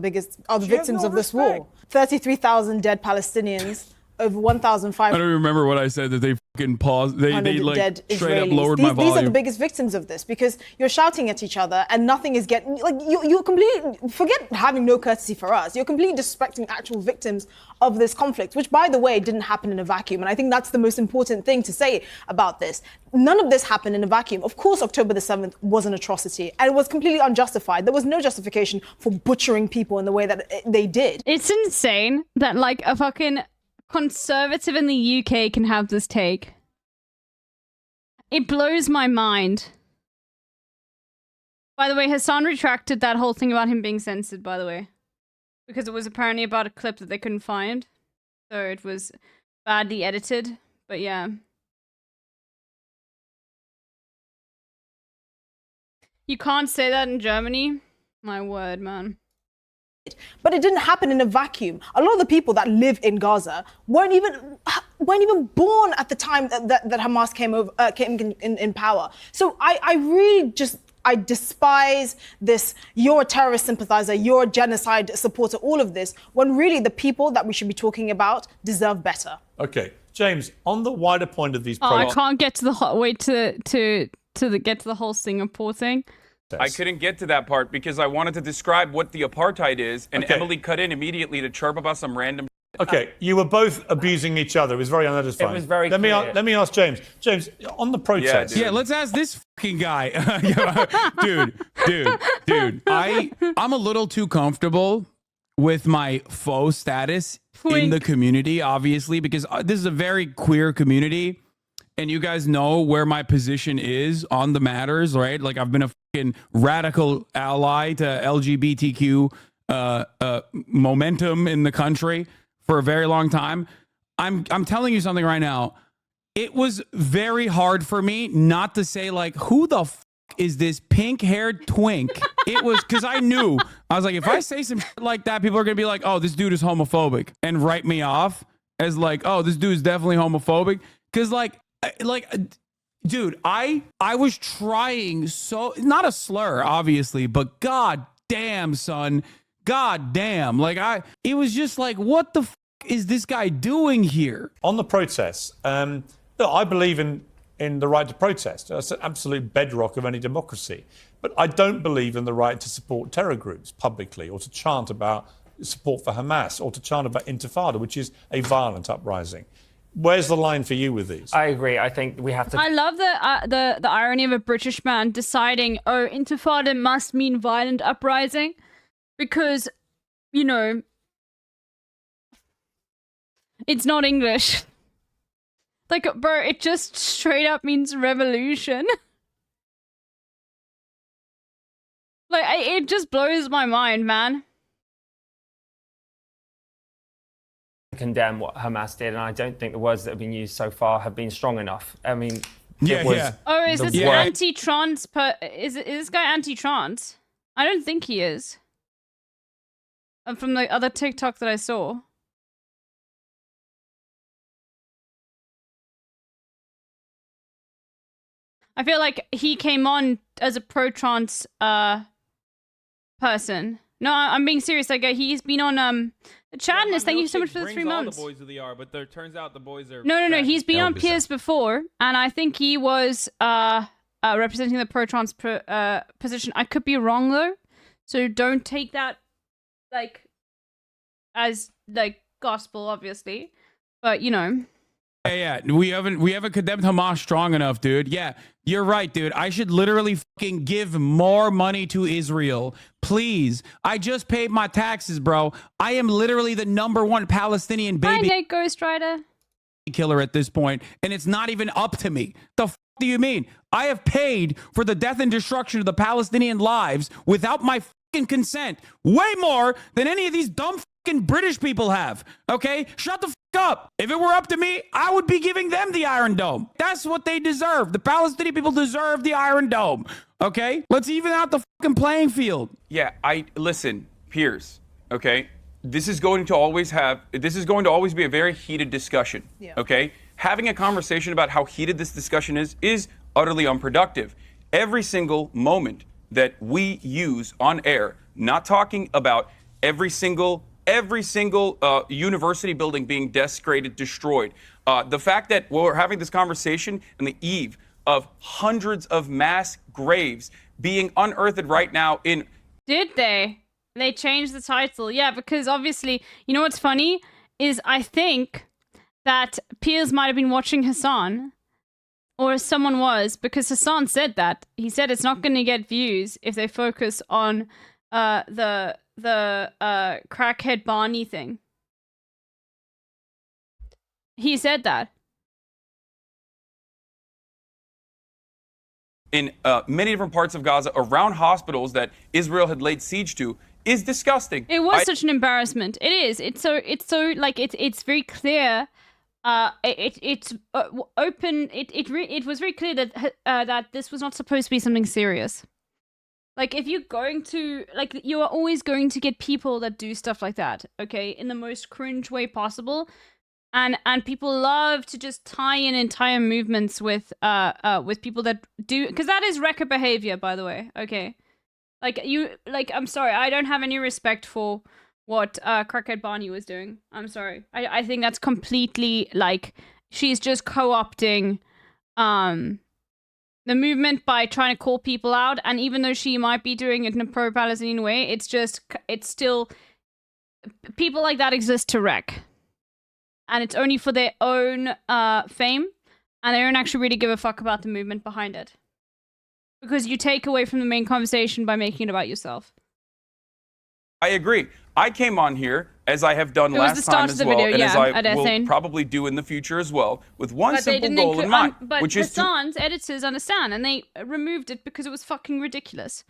victims of this war. 33,000 dead Palestinians, over 1,500. I don't remember what I said, that they fucking paused. They like dead straight up Israelis. lowered my volume. These are the biggest victims of this because you're shouting at each other and nothing is getting, like, you're completely, forget having no courtesy for us. You're completely disrespecting actual victims of this conflict, which, by the way, didn't happen in a vacuum. And I think that's the most important thing to say about this. None of this happened in a vacuum. Of course, October the 7th was an atrocity and it was completely unjustified. There was no justification for butchering people in the way that they did. It's insane that, like, a fucking conservative in the UK can have this take. It blows my mind. By the way, Hassan retracted that whole thing about him being censored, by the way. Because it was apparently about a clip that they couldn't find. So it was badly edited. But yeah. You can't say that in Germany? My word, man. But it didn't happen in a vacuum. A lot of the people that live in Gaza weren't even born at the time that Hamas came in power. So I really just, I despise this, you're a terrorist sympathizer, you're a genocide supporter, all of this, when really the people that we should be talking about deserve better. Okay, James, on the wider point of these I can't get to the get to the whole Singapore thing. I couldn't get to that part because I wanted to describe what the apartheid is, and Emily cut in immediately to chirp about some random. Okay, you were both abusing each other. It was very unsatisfying. It was very Let clear. me ask James. James, on the protest. Yeah, let's ask this fucking guy. dude. I'm a little too comfortable with my faux status in the community, obviously, because this is a very queer community. And you guys know where my position is on the matters, right? Like, I've been a fucking radical ally to LGBTQ momentum in the country for a very long time. I'm telling you something right now. It was very hard for me not to say, like, who the fuck is this pink-haired twink it was because I knew. I was like, if I say some shit like that, people are gonna be like, oh, this dude is homophobic, and write me off as like, oh, this dude is definitely homophobic. Because dude, I was trying so, not a slur, obviously, but god damn, son, god damn, it was just like, what the is this guy doing here? On the protests, look, I believe in the right to protest. That's an absolute bedrock of any democracy. But I don't believe in the right to support terror groups publicly, or to chant about support for Hamas, or to chant about Intifada, which is a violent uprising. Where's the line for you with these? I agree. I think we have to. I love the irony of a British man deciding, oh, Intifada must mean violent uprising, because, you know, it's not English. Like, bro, it just straight up means revolution. Like, it just blows my mind, man. Condemn what Hamas did, and I don't think the words that have been used so far have been strong enough. I mean, Oh, is this anti-trans? Is this guy anti-trans? I don't think he is. From the other TikTok that I saw. I feel like he came on as a pro-trans person. No, I'm being serious. Like, he's been on Chadness. Thank you so much for the 3 months. All the boys who they are, but there turns out the boys are. No. He's been on Piers before, and I think he was representing the pro-trans position. I could be wrong though, so don't take that as gospel, obviously. But you know. Yeah, we haven't condemned Hamas strong enough, dude. Yeah, you're right, dude. I should literally fucking give more money to Israel. Please. I just paid my taxes, bro. I am literally the #1 Palestinian baby. Hi, Nate Ghost Rider. Killer at this point, and it's not even up to me. The f do you mean? I have paid for the death and destruction of the Palestinian lives without my fucking consent way more than any of these dumb fucking British people have. Okay? Shut the f up. If it were up to me, I would be giving them the Iron Dome. That's what they deserve. The Palestinian people deserve the Iron Dome. Okay? Let's even out the fucking playing field. Yeah, listen, Piers, okay? This is going to always be a very heated discussion. Yeah. Okay? Having a conversation about how heated this discussion is utterly unproductive. Every single moment that we use on air, not talking about every single university building being desecrated, destroyed. The fact that we're having this conversation on the eve of hundreds of mass graves being unearthed right now in... Did they? They changed the title. Yeah, because obviously, you know what's funny? Is I think that Piers might have been watching Hassan, or someone was, because Hassan said that. He said it's not going to get views if they focus on the crackhead Barney thing. He said that. In many different parts of Gaza, around hospitals that Israel had laid siege to, is disgusting. It was such an embarrassment. It is. It's so like it's very clear. It's open. It was very clear that that this was not supposed to be something serious. Like, if you're going to, like, you are always going to get people that do stuff like that, okay, in the most cringe way possible, and people love to just tie in entire movements with people that do, because that is wrecker behavior, by the way, okay, I'm sorry, I don't have any respect for what Crackhead Barney was doing. I'm sorry, I think that's completely, like, she's just co-opting, the movement by trying to call people out, and even though she might be doing it in a pro-Palestinian way, it's still, people like that exist to wreck. And it's only for their own fame, and they don't actually really give a fuck about the movement behind it. Because you take away from the main conversation by making it about yourself. I agree. I came on here, as I have done last time as well, and as I will probably do in the future as well, with one simple goal in mind, which is Hassan's editors understand, and they removed it because it was fucking ridiculous.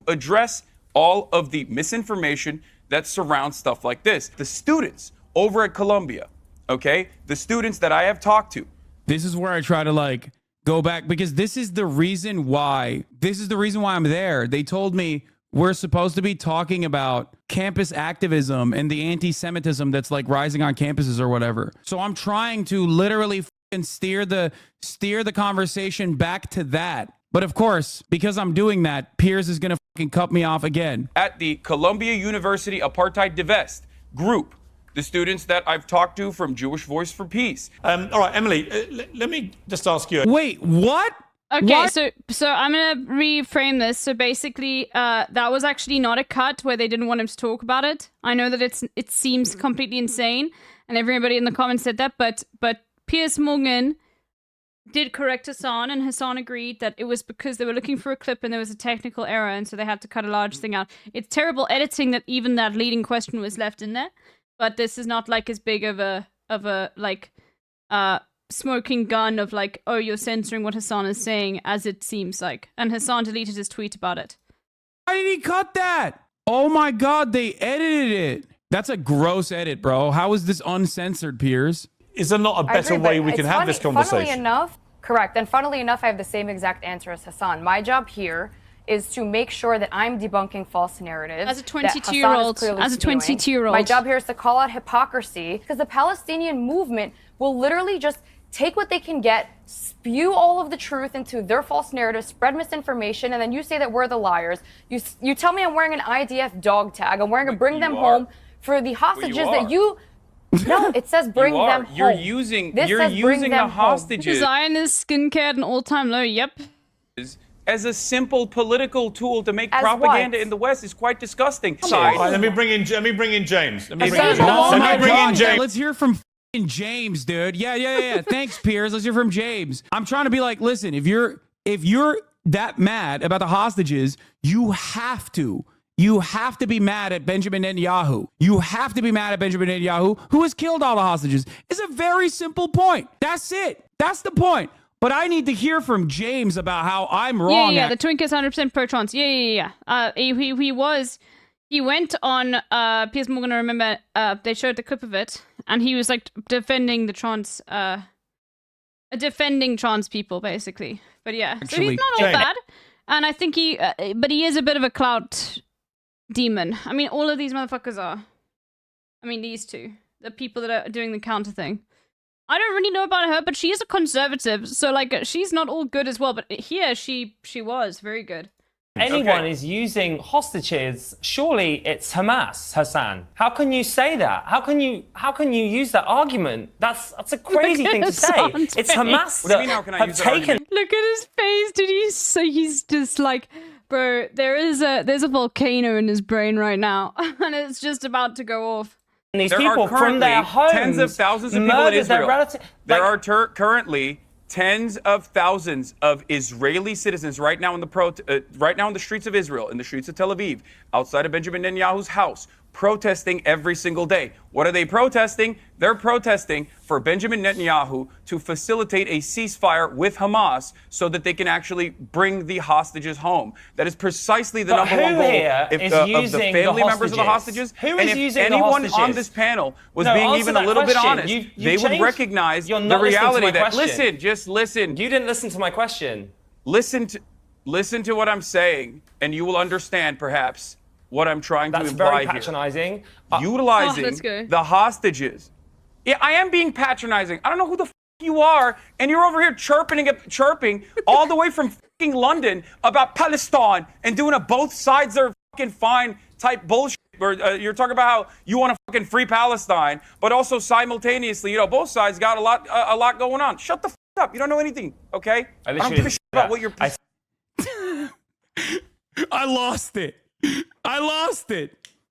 Address all of the misinformation that surrounds stuff like this. The students over at Columbia, okay? The students that I have talked to. This is where I try to, like, go back, because this is the reason why I'm there. They told me we're supposed to be talking about campus activism and the anti-Semitism that's like rising on campuses or whatever. So I'm trying to literally steer the conversation back to that. But of course, because I'm doing that, Piers is gonna fucking cut me off again. At the Columbia University Apartheid Divest group, the students that I've talked to from Jewish Voice for Peace. All right, Emily, let me just ask you. Wait, what? Okay, What? so I'm gonna reframe this. So basically, that was actually not a cut where they didn't want him to talk about it. I know that it seems completely insane, and everybody in the comments said that, but Piers Morgan did correct Hassan, and Hassan agreed that it was because they were looking for a clip and there was a technical error, and so they had to cut a large thing out. It's terrible editing that even that leading question was left in there, but this is not like as big of a like smoking gun of like, oh, you're censoring what Hassan is saying, as it seems like. And Hassan deleted his tweet about it. Why did he cut that? Oh my God, they edited it. That's a gross edit, bro. How is this uncensored, Piers? Is there not a better I agree, way but we can it's have funny- this conversation? Funnily enough, correct. And funnily enough, I have the same exact answer as Hassan. My job here is to make sure that I'm debunking false narratives. As a that Hassan is 22-year-old, clearly as a spewing. 22-year-old. My job here is to call out hypocrisy, because the Palestinian movement will literally just take what they can get, spew all of the truth into their false narrative, spread misinformation, and then you say that we're the liars. You tell me I'm wearing an IDF dog tag. I'm wearing a bring them home for the hostages that you... No, it says bring them home. You're using This you're says bring using them the home. hostages Zionist skincare at an all-time low. Yep. as a simple political tool to make As propaganda what? in the West is quite disgusting. All right, let me bring in James. Let me bring in Oh my James. God, yeah, let's hear from f***ing James, dude. Yeah. Thanks, Piers. Let's hear from James. I'm trying to be like, listen, if you're that mad about the hostages, you have to be mad at Benjamin Netanyahu. You have to be mad at Benjamin Netanyahu, who has killed all the hostages. It's a very simple point. That's it. That's the point. But I need to hear from James about how I'm wrong. Yeah. The twink is 100% pro-trans. Yeah. He went on Piers Morgan. I remember they showed the clip of it, and he was like defending the trans people basically. But yeah, so he's not all bad, and I think but he is a bit of a clout demon. I mean, all of these motherfuckers are. I mean, these two, the people that are doing the counter thing. I don't really know about her, but she is a conservative, so like she's not all good as well. But here, she was very good. Anyone is using hostages, surely it's Hamas, Hassan. How can you say that? How can you use that argument? That's a crazy thing to say. It's Hamas What do you mean, how can I have use that taken. argument? Look at his face, dude. He's just like, bro. There's a volcano in his brain right now, and it's just about to go off. And these There people are from their currently homes tens of thousands of people in murdered their Israel. relatives. There are currently tens of thousands of Israeli citizens right now in the streets of Israel, in the streets of Tel Aviv, outside of Benjamin Netanyahu's house, protesting every single day. What are they protesting? They're protesting for Benjamin Netanyahu to facilitate a ceasefire with Hamas so that they can actually bring the hostages home. That is precisely the But number one who goal here of is the using family the members of the hostages? hostages. Who And is if using the anyone on hostages? this panel was No, being answer even a that little bit question. honest, You they would changed- recognize You're the not listening to reality my that, question. listen, just listen. You didn't listen to my question. Listen to what I'm saying, and you will understand, perhaps, what I'm trying to That's imply very here. patronizing. Utilizing let's go. the hostages. Yeah, I am being patronizing. I don't know who the f you are, and you're over here chirping all the way from fucking London about Palestine and doing a both sides are fucking fine type bullshit. Or you're talking about how you want to fucking free Palestine, but also simultaneously, both sides got a lot going on. Shut the f up. You don't know anything, okay? I don't give a shit about what you're. I lost it.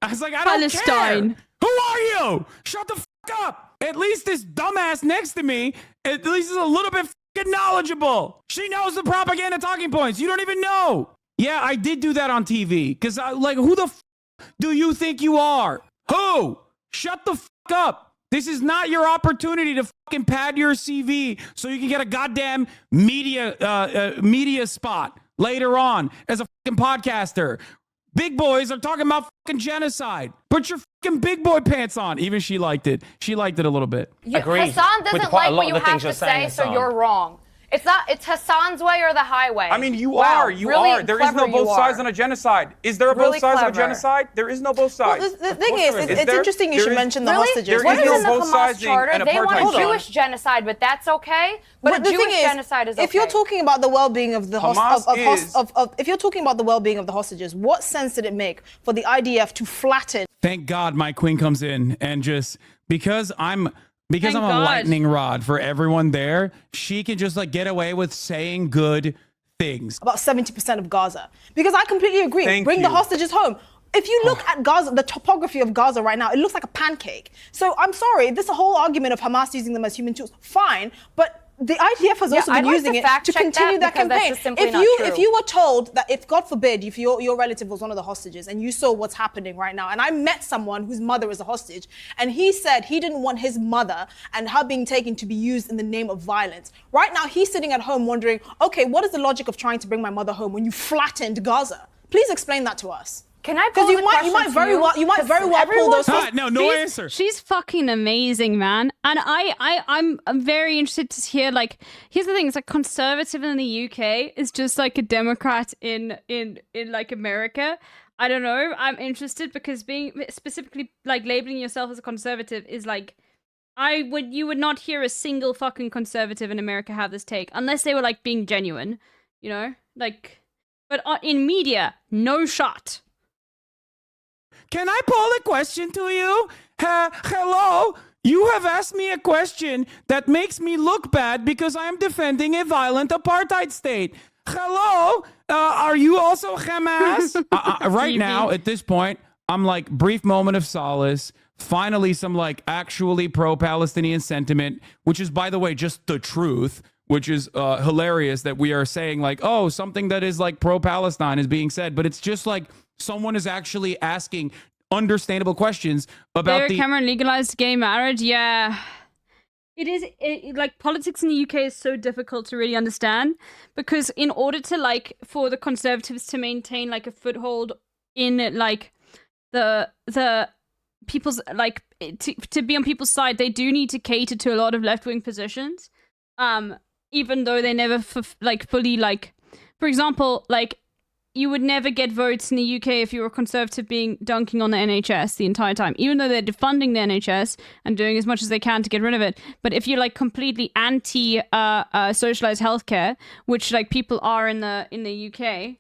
I was like, I don't Palestine. care. Who are you? Shut the fuck up. At least this dumbass next to me, at least is a little bit fucking knowledgeable. She knows the propaganda talking points. You don't even know. Yeah, I did do that on TV. Because, who the f do you think you are? Who? Shut the fuck up. This is not your opportunity to fucking pad your CV so you can get a goddamn media spot later on as a fucking podcaster. Big boys are talking about fucking genocide. Put your fucking big boy pants on. Even she liked it. She liked it a little bit. Hassan doesn't like what you have to say, so you're wrong. It's not. It's Hassan's way or the highway. I mean, you Wow, are. You really are. There is no clever both you sides are. on a genocide. Is there a Really both sides of a clever. genocide? There is no both sides. Well, the Of thing course is, there it's There- interesting you there should is- mention the there is- hostages. there What is is no in the both Hamas sides charter? and They want apartheid. a Jewish genocide, but that's okay. But But a the Jewish thing is, genocide is okay. if you're talking about the well-being of the if you're talking about the well-being of the hostages, what sense did it make for the IDF to flatten? Thank God my queen comes in and just because I'm Thank a God. lightning rod for everyone there, she can just like get away with saying good things. About 70% of Gaza, because I completely agree. Thank Bring the you. hostages home. If you look at Gaza, the topography of Gaza right now, it looks like a pancake. So I'm sorry, this whole argument of Hamas using them as human tools, fine, but the IDF has also I'd been like using to it fact to check continue that that because that's campaign. just simply If not you true. if you were told that if God forbid, if your relative was one of the hostages and you saw what's happening right now, and I met someone whose mother is a hostage, and he said he didn't want his mother and her being taken to be used in the name of violence. Right now, he's sitting at home wondering, okay, what is the logic of trying to bring my mother home when you flattened Gaza? Please explain that to us. Can I Because pose you a might question very to well you might very well pull those. She's fucking amazing, man. And I'm very interested to hear, like, here's the thing, it's like conservative in the UK is just like a Democrat in like America. I don't know. I'm interested because being specifically like labeling yourself as a conservative is like you would not hear a single fucking conservative in America have this take unless they were like being genuine, you know? Like, but in media, no shot. Can I pull a question to you? Hello? You have asked me a question that makes me look bad because I am defending a violent apartheid state. Hello? Are you also Hamas? Right now, at this point, I'm like, brief moment of solace. Finally, some like actually pro-Palestinian sentiment, which is, by the way, just the truth, which is hilarious that we are saying like, oh, something that is like pro-Palestine is being said. But it's just like, someone is actually asking understandable questions about David Cameron legalized gay marriage. Yeah, it is like politics in the UK is so difficult to really understand because in order to like for the Conservatives to maintain like a foothold in like the people's like to be on people's side, they do need to cater to a lot of left-wing positions. Even though they never fully like, for example, like. You would never get votes in the UK if you were a conservative dunking on the NHS the entire time, even though they're defunding the NHS and doing as much as they can to get rid of it. But if you're like completely anti socialized healthcare, which like people are in the UK,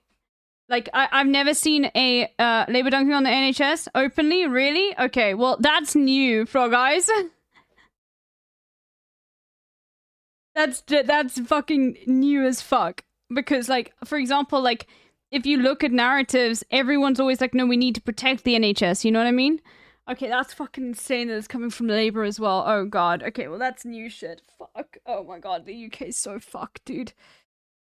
like I've never seen a Labour dunking on the NHS openly. Really? Okay, well that's new, Frog Eyes. That's fucking new as fuck. Because like, for example, like. If you look at narratives, everyone's always like, no, we need to protect the NHS. You know what I mean? Okay, that's fucking insane that it's coming from Labour as well. Oh, God. Okay, well, that's new shit. Fuck. Oh, my God. The UK is so fucked, dude.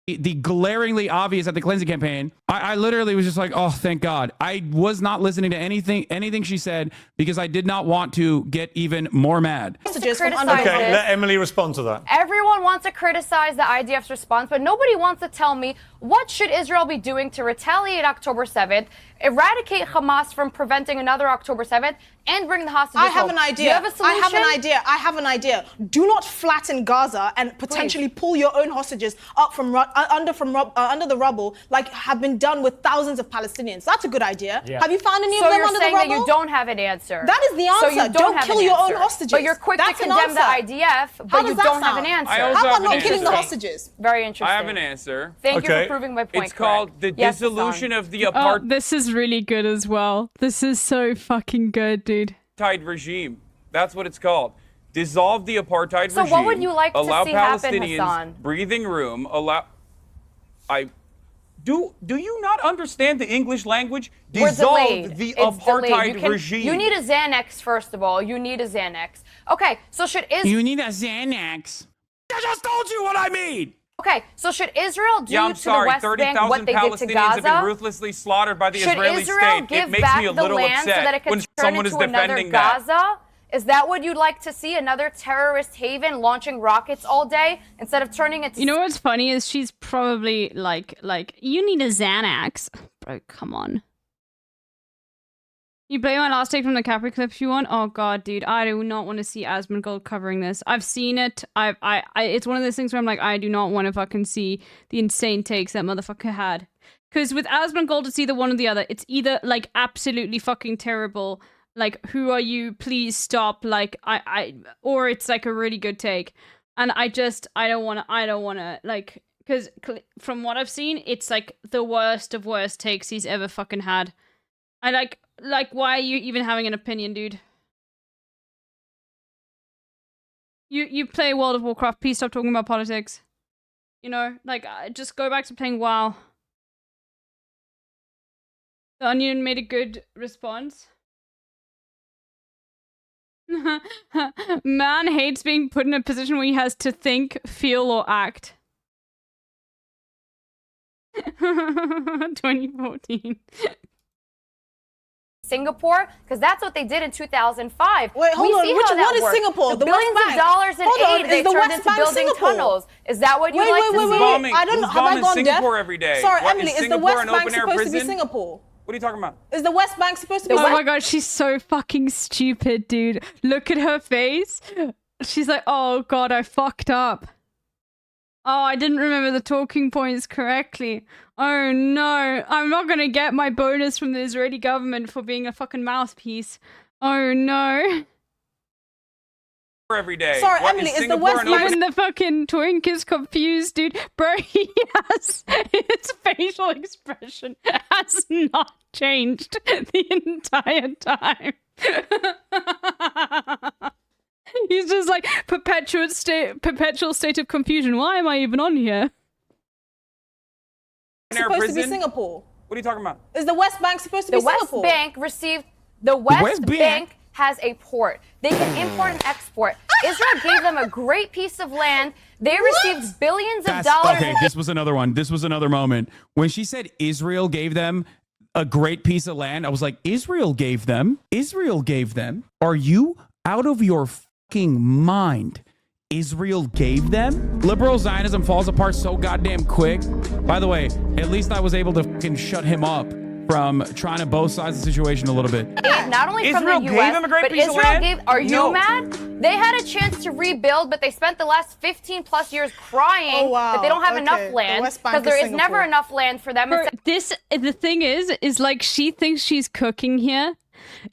The glaringly obvious at the cleansing campaign, I literally was just like, oh, thank God. I was not listening to anything she said because I did not want to get even more mad. Okay, let Emily respond to that. Everyone wants to criticize the IDF's response, but nobody wants to tell me what should Israel be doing to retaliate October 7th, eradicate Hamas from preventing another October 7th, and bring the hostages I have home. an idea. Do you have a solution? I have an idea. Do not flatten Gaza and potentially pull your own hostages up from under the rubble, like have been done with thousands of Palestinians. That's a good idea. Yeah. Have you found any So of them you're under saying the that rubble? you don't have an answer. That is the answer. So you don't have kill an your own answer. hostages. But you're quick That's to an condemn the answer. IDF, How but you does that don't have sound? an answer. I also How have about an not killing the answer. hostages? Very interesting. I have an answer. Thank you for proving my point. It's called the Yes, dissolution Hassan. of the Oh, apartheid this is really good as well. This is so fucking good, dude. regime. That's what it's called. Dissolve the apartheid So regime. what would you like to allow see happen, Palestinians Hassan? breathing room. Do you not understand the English language? We're Dissolve delayed. the It's delayed. apartheid regime. You need a Xanax, first of all. You need a Xanax. Okay, so should Israel... You need a Xanax. I just told you what I mean. Okay, so should Israel do Yeah, I'm to sorry. the West Bank 30,000 what they did to Palestinians have been Gaza? ruthlessly slaughtered by the Should Israeli Israel state. give It makes back me a the little land upset so that it can when turn someone is into another defending that. Gaza? Is that what you'd like to see? Another terrorist haven launching rockets all day instead of turning it to... You know what's funny is she's probably like, you need a Xanax. Bro, come on. You play my last take from the Capri clip if you want. Oh god, dude, I do not want to see Asmongold covering this. I've seen it. It's one of those things where I'm like, I do not want to fucking see the insane takes that motherfucker had. Because with Asmongold, it's either one or the other. It's either like absolutely fucking terrible, like who are you? Please stop. Like or it's like a really good take. And I don't want to like, because from what I've seen, it's like the worst of worst takes he's ever fucking had. I like, why are you even having an opinion, dude? You play World of Warcraft, please stop talking about politics. You know, like, just go back to playing WoW. The Onion made a good response. Man hates being put in a position where he has to think, feel, or act. 2014. Singapore, because that's what they did in 2005. Wait, hold on. What is Singapore? The billions of dollars in aid they turned into building tunnels. Is that what you like to see? Bombing, I don't know. who's Have I bombing gone Singapore deaf? every day? Sorry, What, Emily, is the Singapore West an Bank open-air supposed to be prison? Singapore? What are you talking about? Is the West Bank supposed to be Oh my god, she's so fucking stupid, dude. Look at her face. She's like, oh god, I fucked up. Oh, I didn't remember the talking points correctly. Oh no, I'm not gonna get my bonus from the Israeli government for being a fucking mouthpiece. Oh no. Every day. Sorry, What, Emily, is the Singapore West an open- Even the fucking twink is confused, dude. Bro, he has his facial expression has not changed the entire time. He's just like perpetual state of confusion. Why am I even on here? Supposed to be Singapore. What are you talking about? Is the West Bank supposed to be The West Singapore? Bank received the West West Bank? Bank has a port. They can import and export. Israel gave them a great piece of land. They received billions of dollars. Okay, this was another one. This was another moment. When she said Israel gave them a great piece of land, I was like, Israel gave them? Israel gave them? Are you out of your fucking mind? Israel gave them? Liberal Zionism falls apart so goddamn quick. By the way, at least I was able to fucking shut him up from trying to both sides of the situation a little bit. Not only from Israel the gave U.S., them a great but piece of Israel land? gave. Are you No. mad? They had a chance to rebuild, but they spent the last 15 plus years crying that they don't have enough land because there is never enough land for them. The thing is like she thinks she's cooking here.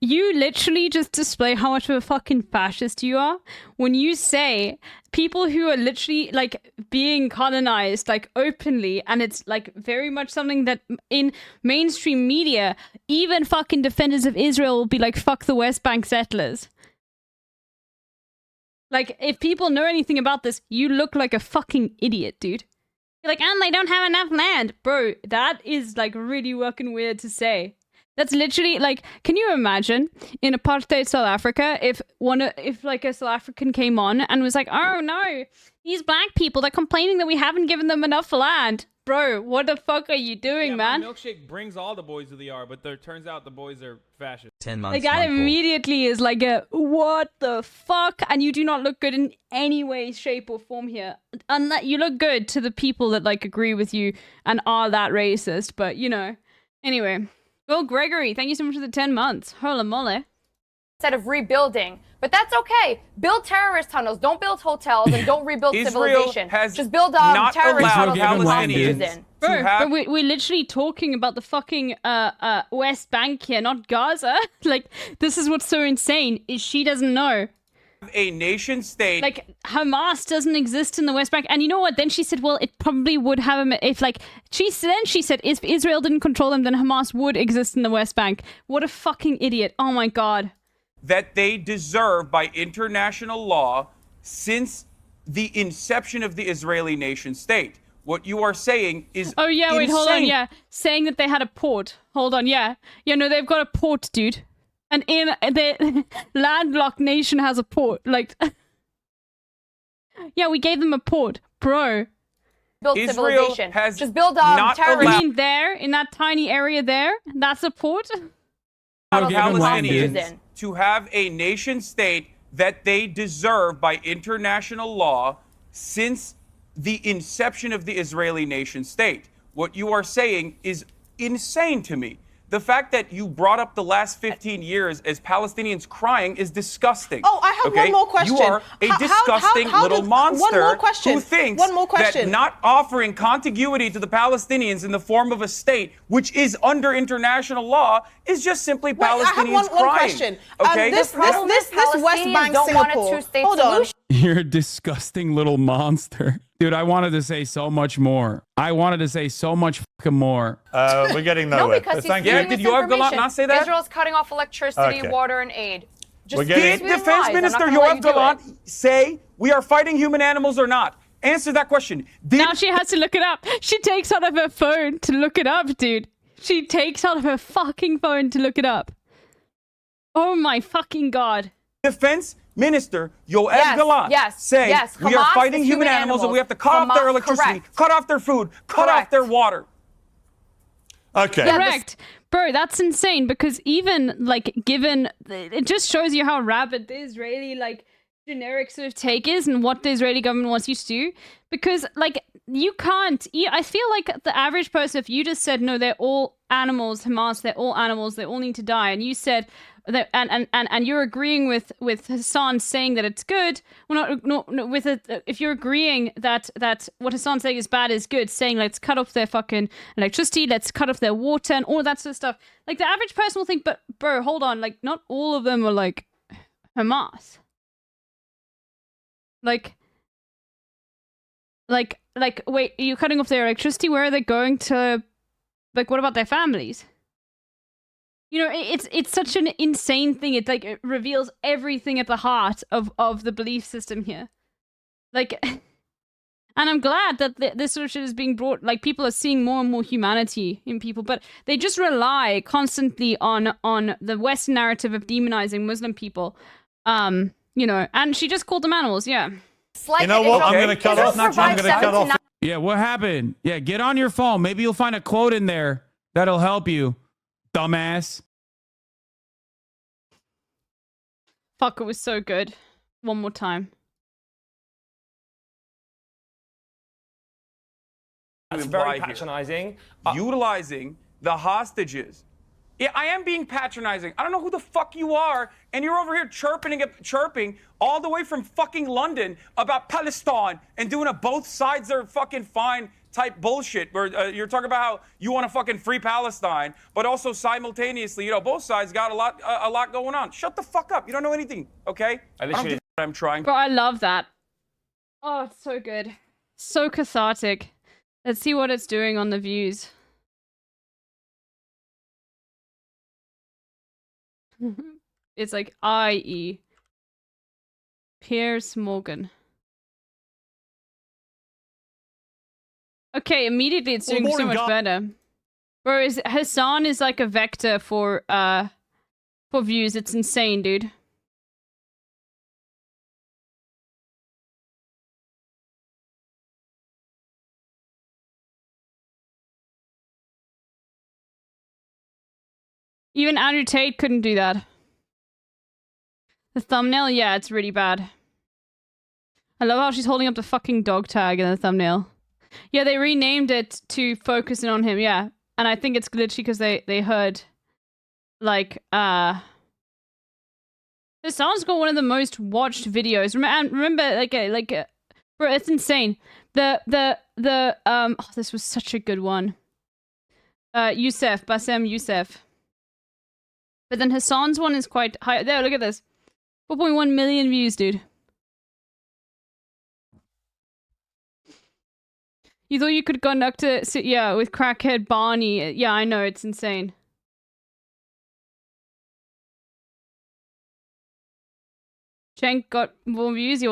You literally just display how much of a fucking fascist you are when you say people who are literally like being colonized like openly, and it's like very much something that in mainstream media, even fucking defenders of Israel will be like, fuck the West Bank settlers. Like, if people know anything about this, you look like a fucking idiot, dude. You're like, and they don't have enough land. Bro, that is like really fucking weird to say. That's literally like, can you imagine in apartheid South Africa if like a South African came on and was like, oh no, these black people, they're complaining that we haven't given them enough land. Bro, what the fuck are you doing, man? My milkshake brings all the boys to the yard, but there turns out the boys are fascist. 10 months. Like that immediately is like a, what the fuck? And you do not look good in any way, shape, or form here. And that you look good to the people that like agree with you and are that racist, but you know. Anyway. Well, Gregory, thank you so much for the 10 months. Hola mole. Instead of rebuilding. But that's okay. Build terrorist tunnels. Don't build hotels and don't rebuild civilization. Just build terrorist tunnels and put hostages in. Bro, but we're literally talking about the fucking West Bank here, not Gaza. Like, this is what's so insane, is she doesn't know. A nation state. Like, Hamas doesn't exist in the West Bank. And you know what? Then she said, well, it probably would have them if, like, she said, if Israel didn't control them, then Hamas would exist in the West Bank. What a fucking idiot. Oh my God. That they deserve by international law since the inception of the Israeli nation state. What you are saying is Oh, yeah, wait, hold on, insane. yeah. Saying that they had a port. Hold on, yeah. Yeah, no, they've got a port, dude. And in the landlocked nation has a port. Like, yeah, we gave them a port, bro. Build Israel civilization. has Just build not terrorist. allowed- I mean, there, in that tiny area there, that's a port? Palestinians to have a nation state that they deserve by international law since the inception of the Israeli nation state. What you are saying is insane to me. The fact that you brought up the last 15 years as Palestinians crying is disgusting. Oh, I have one more question. You are a disgusting little monster one more question. who thinks One more question. that not offering contiguity to the Palestinians in the form of a state, which is under international law, is just simply Wait, Palestinians I have one crying. question. Okay? This West Bank, don't want a Singapore. two-state Hold on. solution. You're a disgusting little monster. Dude, I wanted to say so much more. I wanted to say so much fucking more. We're getting No, nowhere. because he's Thank stealing you. this Did Yoav Gallant information. not say that? Israel's cutting off electricity, Okay. water, and aid. Just We're getting- Did spewing Defense lies. I'm not Minister gonna let Yoav you do it. Gallant say we are fighting human animals or not? Answer that question. Now she has to look it up. She takes out of her phone to look it up, dude. She takes out of her fucking phone to look it up. Oh my fucking god. Defense Minister Yoav Yes, Gallant say yes. we are Hamas fighting is human human animals and we have to cut animals. off their Hamas- electricity, correct. cut off their food, cut off Correct. their water. Okay. Correct. Bro, that's insane because even like given it just shows you how rabid the Israeli like generic sort of take is and what the Israeli government wants you to do. Because like you can't I feel like the average person, if you just said no, they're all animals, Hamas, they're all animals, they all need to die, and you said that and you're agreeing with Hassan saying that it's good. Well, not with it. If you're agreeing that what Hassan's saying is bad is good, saying let's cut off their fucking electricity, let's cut off their water, and all that sort of stuff. Like the average person will think, but bro, hold on, like not all of them are like Hamas. Like, wait, are you cutting off their electricity? Where are they going to? Like, what about their families? You know, it's such an insane thing. It like it reveals everything at the heart of the belief system here. Like, and I'm glad that this sort of shit is being brought. Like, people are seeing more and more humanity in people, but they just rely constantly on the Western narrative of demonizing Muslim people. You know, and she just called them animals. Yeah. You know what? I'm going to cut off. I'm going to cut off. Yeah, what happened? Yeah, get on your phone. Maybe you'll find a quote in there that'll help you, dumbass. Fuck, it was so good. One more time. That's Imply very here. patronizing. Utilizing the hostages. Yeah, I am being patronizing. I don't know who the fuck you are, and you're over here chirping all the way from fucking London about Palestine and doing a both sides are fucking fine type bullshit where you're talking about how you want to fucking free Palestine, but also simultaneously, you know, both sides got a lot going on. Shut the fuck up. You don't know anything, okay? I don't give a I'm trying. Bro, I love that. Oh, it's so good. So cathartic. Let's see what it's doing on the views. It's like IE. Piers Morgan. Okay, immediately it's doing so much better. Bro, Hassan is like a vector for views. It's insane, dude. Even Andrew Tate couldn't do that. The thumbnail, yeah, it's really bad. I love how she's holding up the fucking dog tag in the thumbnail. Yeah, they renamed it to focus in on him, yeah. And I think it's literally because they heard, like, Hassan's got one of the most watched videos. Remember, bro, it's insane. Oh, this was such a good one. Bassem Youssef. But then Hassan's one is quite high. There, look at this. 4.1 million views, dude. You thought you could conduct it, yeah, with crackhead Barney. Yeah, I know, it's insane. Cenk got more views.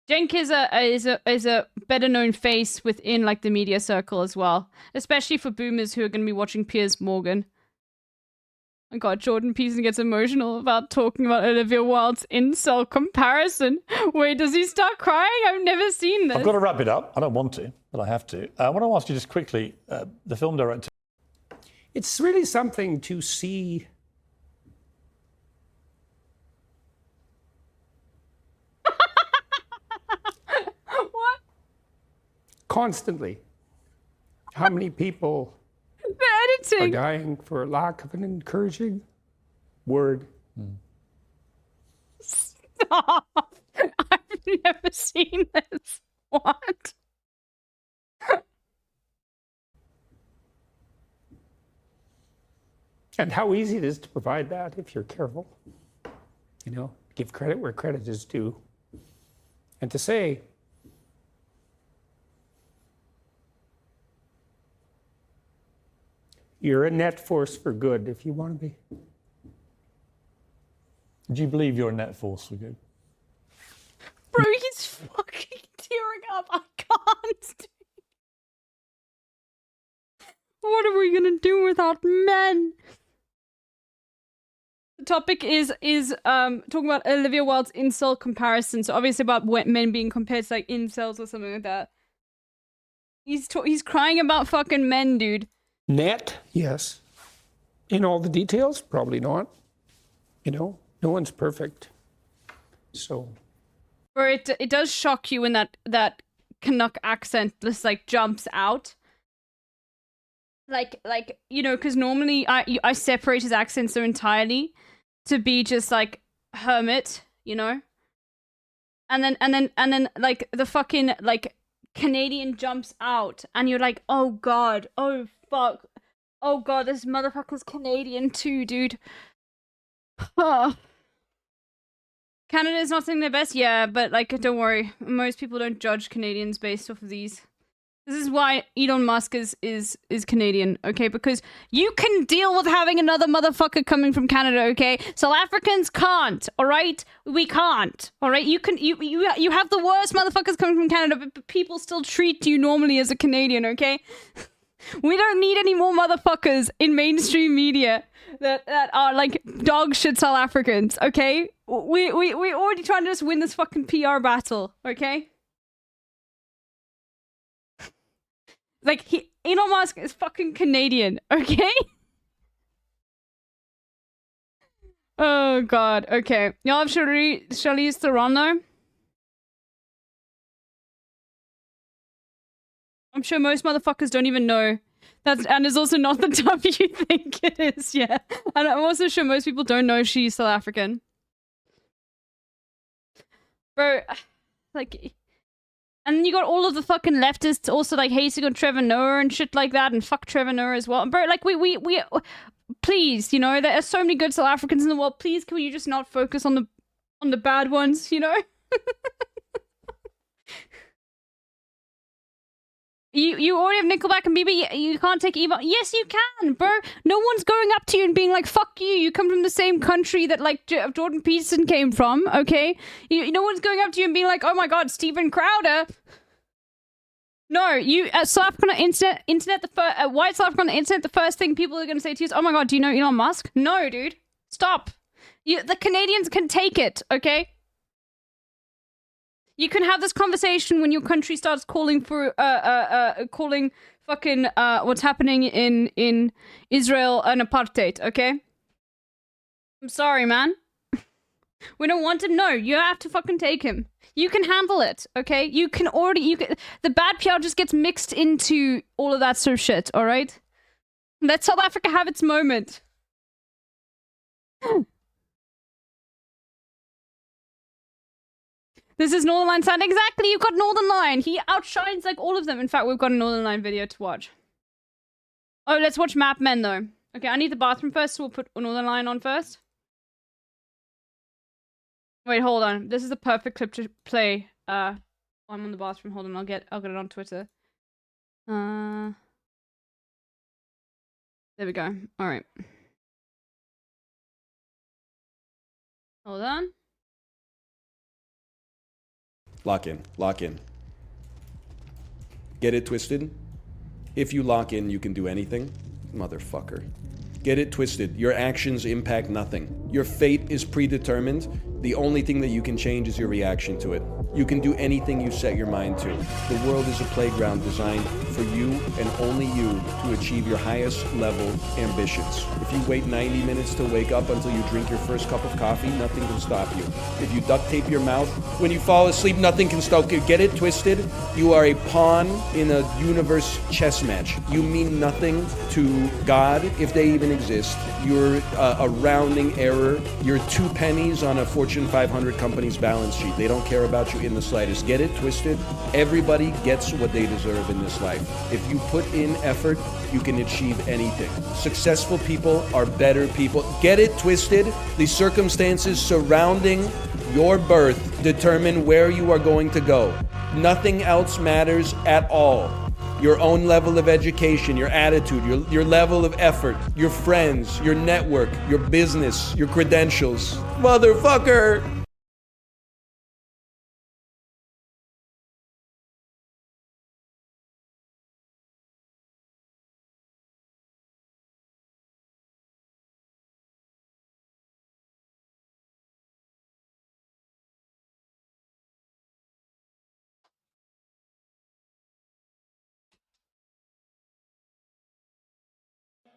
Cenk is a better known face within like the media circle as well, especially for boomers who are going to be watching Piers Morgan. Oh god, Jordan Peterson gets emotional about talking about Olivia Wilde's incel comparison. Wait, does he start crying? I've never seen this. I've got to wrap it up. I don't want to, but I have to. I want to ask you just quickly, the film director. It's really something to see. What? Constantly. How many people The are editing. dying for lack of an encouraging word? Stop. I've never seen this. What? And how easy it is to provide that if you're careful. You know, give credit where credit is due. And to say, you're a net force for good if you want to be. Do you believe you're a net force for good? Bro, he's fucking tearing up. I can't. What are we gonna do without men? The topic is talking about Olivia Wilde's incel comparison. So obviously about men being compared to like incels or something like that. He's crying about fucking men, dude. Net, yes. In all the details, probably not. You know, no one's perfect. So. Or it does shock you when that Canuck accent just like jumps out. Like you know, because normally I separate his accent so entirely to be just like hermit, you know. And then like the fucking like Canadian jumps out, and you're like, oh god, oh fuck, oh god, this motherfucker's Canadian too, dude. Canada is not saying their best, yeah, but like, don't worry, most people don't judge Canadians based off of these. This is why Elon Musk is Canadian, okay? Because you can deal with having another motherfucker coming from Canada, okay? South Africans can't, all right? We can't, all right? You have the worst motherfuckers coming from Canada, but people still treat you normally as a Canadian, okay? We don't need any more motherfuckers in mainstream media that are like dog shit South Africans, okay? We already trying to just win this fucking PR battle, okay? Like, Elon Musk is fucking Canadian, okay? Oh, God. Okay. Y'all have Charlize Theron, though? I'm sure most motherfuckers don't even know. And it's also not the type you think it is, yeah. And I'm also sure most people don't know she's South African. Bro, like... And then you got all of the fucking leftists also like hating on Trevor Noah and shit like that, and fuck Trevor Noah as well. Bro, like we please, you know, there are so many good South Africans in the world. Please, can you just not focus on the bad ones, you know? You already have Nickelback and Bieber. You can't take Eva. Yes, you can, bro. No one's going up to you and being like, "Fuck you." You come from the same country that like Jordan Peterson came from. Okay, no one's going up to you and being like, "Oh my God, Steven Crowder." No, you South African on internet. The white South African on the internet. The first thing people are going to say to you is, "Oh my God, do you know Elon Musk?" No, dude, stop. The Canadians can take it. Okay. You can have this conversation when your country starts calling for calling fucking what's happening in Israel an apartheid, okay? I'm sorry, man. We don't want him. No, you have to fucking take him. You can handle it, okay? The bad PR just gets mixed into all of that sort of shit, all right? Let South Africa have its moment. This is Northern Line sound. Exactly, you've got Northern Line. He outshines like all of them. In fact, we've got a Northern Line video to watch. Oh, let's watch Map Men though. Okay, I need the bathroom first, so we'll put Northern Line on first. Wait, hold on. This is the perfect clip to play. I'm on the bathroom. Hold on, I'll get it on Twitter. There we go. All right. Hold on. Lock in. Lock in. Get it twisted? If you lock in, you can do anything? Motherfucker. Get it twisted. Your actions impact nothing. Your fate is predetermined. The only thing that you can change is your reaction to it. You can do anything you set your mind to. The world is a playground designed for you and only you to achieve your highest level ambitions. If you wait 90 minutes to wake up until you drink your first cup of coffee, nothing can stop you. If you duct tape your mouth when you fall asleep, nothing can stop you. Get it twisted? You are a pawn in a universe chess match. You mean nothing to God, if they even exist. You're a rounding error. You're 2 pennies on a Fortune 500 company's balance sheet. They don't care about you in the slightest. Get it twisted? Everybody gets what they deserve in this life. If you put in effort, you can achieve anything. Successful people are better people. Get it twisted? The circumstances surrounding your birth determine where you are going to go. Nothing else matters at all. Your own level of education, your attitude, your level of effort, your friends, your network, your business, your credentials. Motherfucker!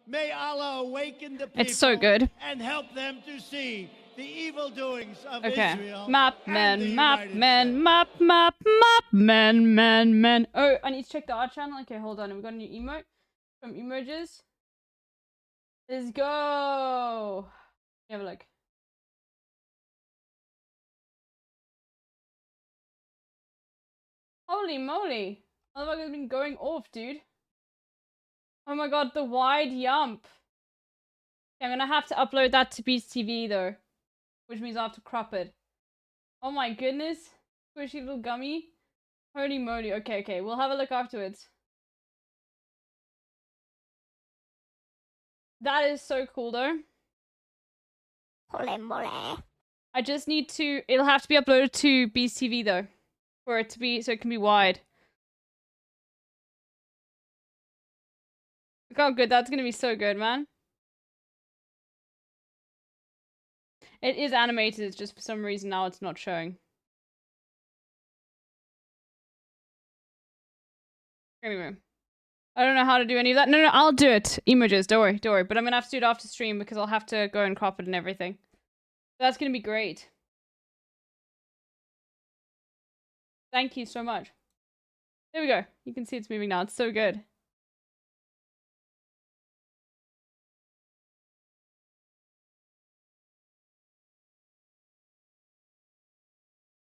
May Allah awaken the people It's so good. and help them to see the evil doings of Okay. Israel. Map and the man, map United man, map, map, map man, man. Oh, I need to check the art channel. Okay, hold on. We've got a new emote from emojis. Let's go. Have a look. Holy moly. Motherfucker's been going off, dude. Oh my god, the wide yump. Okay, I'm gonna have to upload that to Beast TV though. Which means I have to crop it. Oh my goodness. Squishy little gummy. Holy moly. Okay. We'll have a look afterwards. That is so cool though. Holy moly. I just need to... It'll have to be uploaded to Beast TV though. For it to be... So it can be wide. Look how good. That's gonna be so good, man. It is animated, it's just for some reason now it's not showing. Anyway. I don't know how to do any of that. No, I'll do it. Emojis, don't worry. But I'm gonna have to do it after stream because I'll have to go and crop it and everything. That's gonna be great. Thank you so much. There we go. You can see it's moving now. It's so good.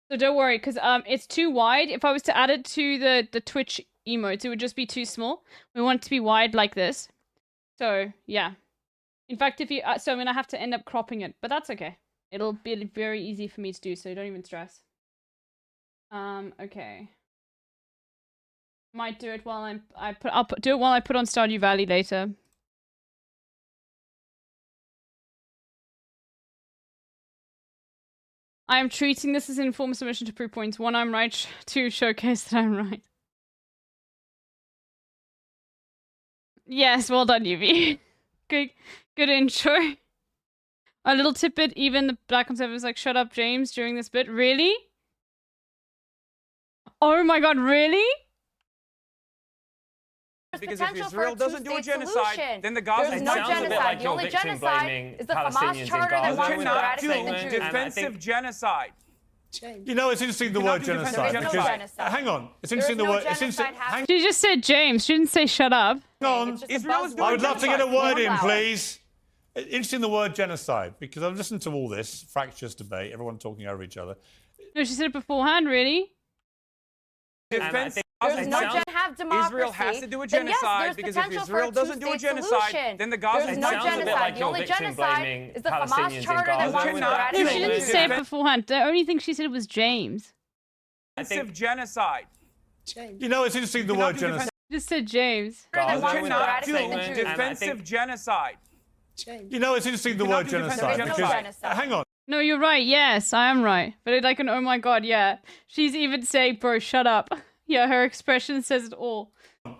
So don't worry, because it's too wide. If I was to add it to the Twitch emotes, it would just be too small. We want it to be wide like this. So, yeah. In fact, if you... so I'm going to have to end up cropping it, but that's okay. It'll be very easy for me to do, so don't even stress. Okay. Might do it while I'll do it while I put on Stardew Valley later. I am treating this as an informal submission to prove points. 1, I'm right. 2, showcase that I'm right. Yes, well done, Yuvi. Good intro. A little tidbit, even the Black Conservatives like, shut up, James, during this bit. Really? Oh my god, really? Because if Israel doesn't do a genocide, then the Gaza... There's no genocide. The only genocide is the Hamas charter that wants to eradicate the Jews. Defensive genocide. You know, it's interesting the word genocide. There's no Because, genocide. Hang on. It's interesting the word... She just said James. She didn't say shut up. Hang on. I would love to get a word in, please. Interesting the word genocide, because I've listened to all this fractious debate, everyone talking over each other. No, she said it beforehand, really? Defense... There's no have democracy. Israel has to do a genocide because if Israel doesn't do a genocide, then the Gaza... There's no genocide. The only genocide is the Hamas charter that wants to eradicate. No, she didn't say it beforehand. The only thing she said was James. Defensive genocide. You know, it's interesting the word genocide. Just said James. Defensive genocide. You know, it's interesting the word genocide. Because, hang on. No, you're right. Yes, I am right. But it's like an oh my god, yeah. She's even saying, bro, shut up. Yeah, her expression says it all.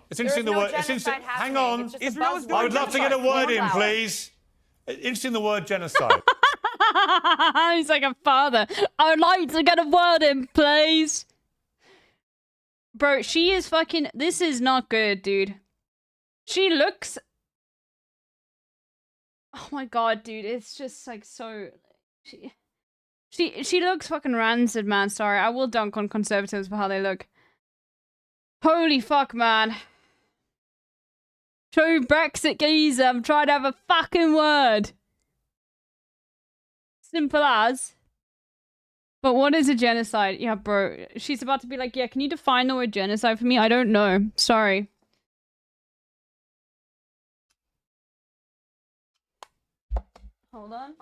It's interesting the word. It's interesting. Hang on. I would love to get a word in, please. Interesting the word genocide. He's like a father. I would like to get a word in, please. Bro, she is fucking... This is not good, dude. She looks... Oh my god, dude. It's just like so... She looks fucking rancid, man. Sorry, I will dunk on conservatives for how they look. Holy fuck, man. True Brexit geezer. I'm trying to have a fucking word. Simple as. But what is a genocide? Yeah, bro. She's about to be like, yeah, can you define the word genocide for me? I don't know. Sorry. Hold on.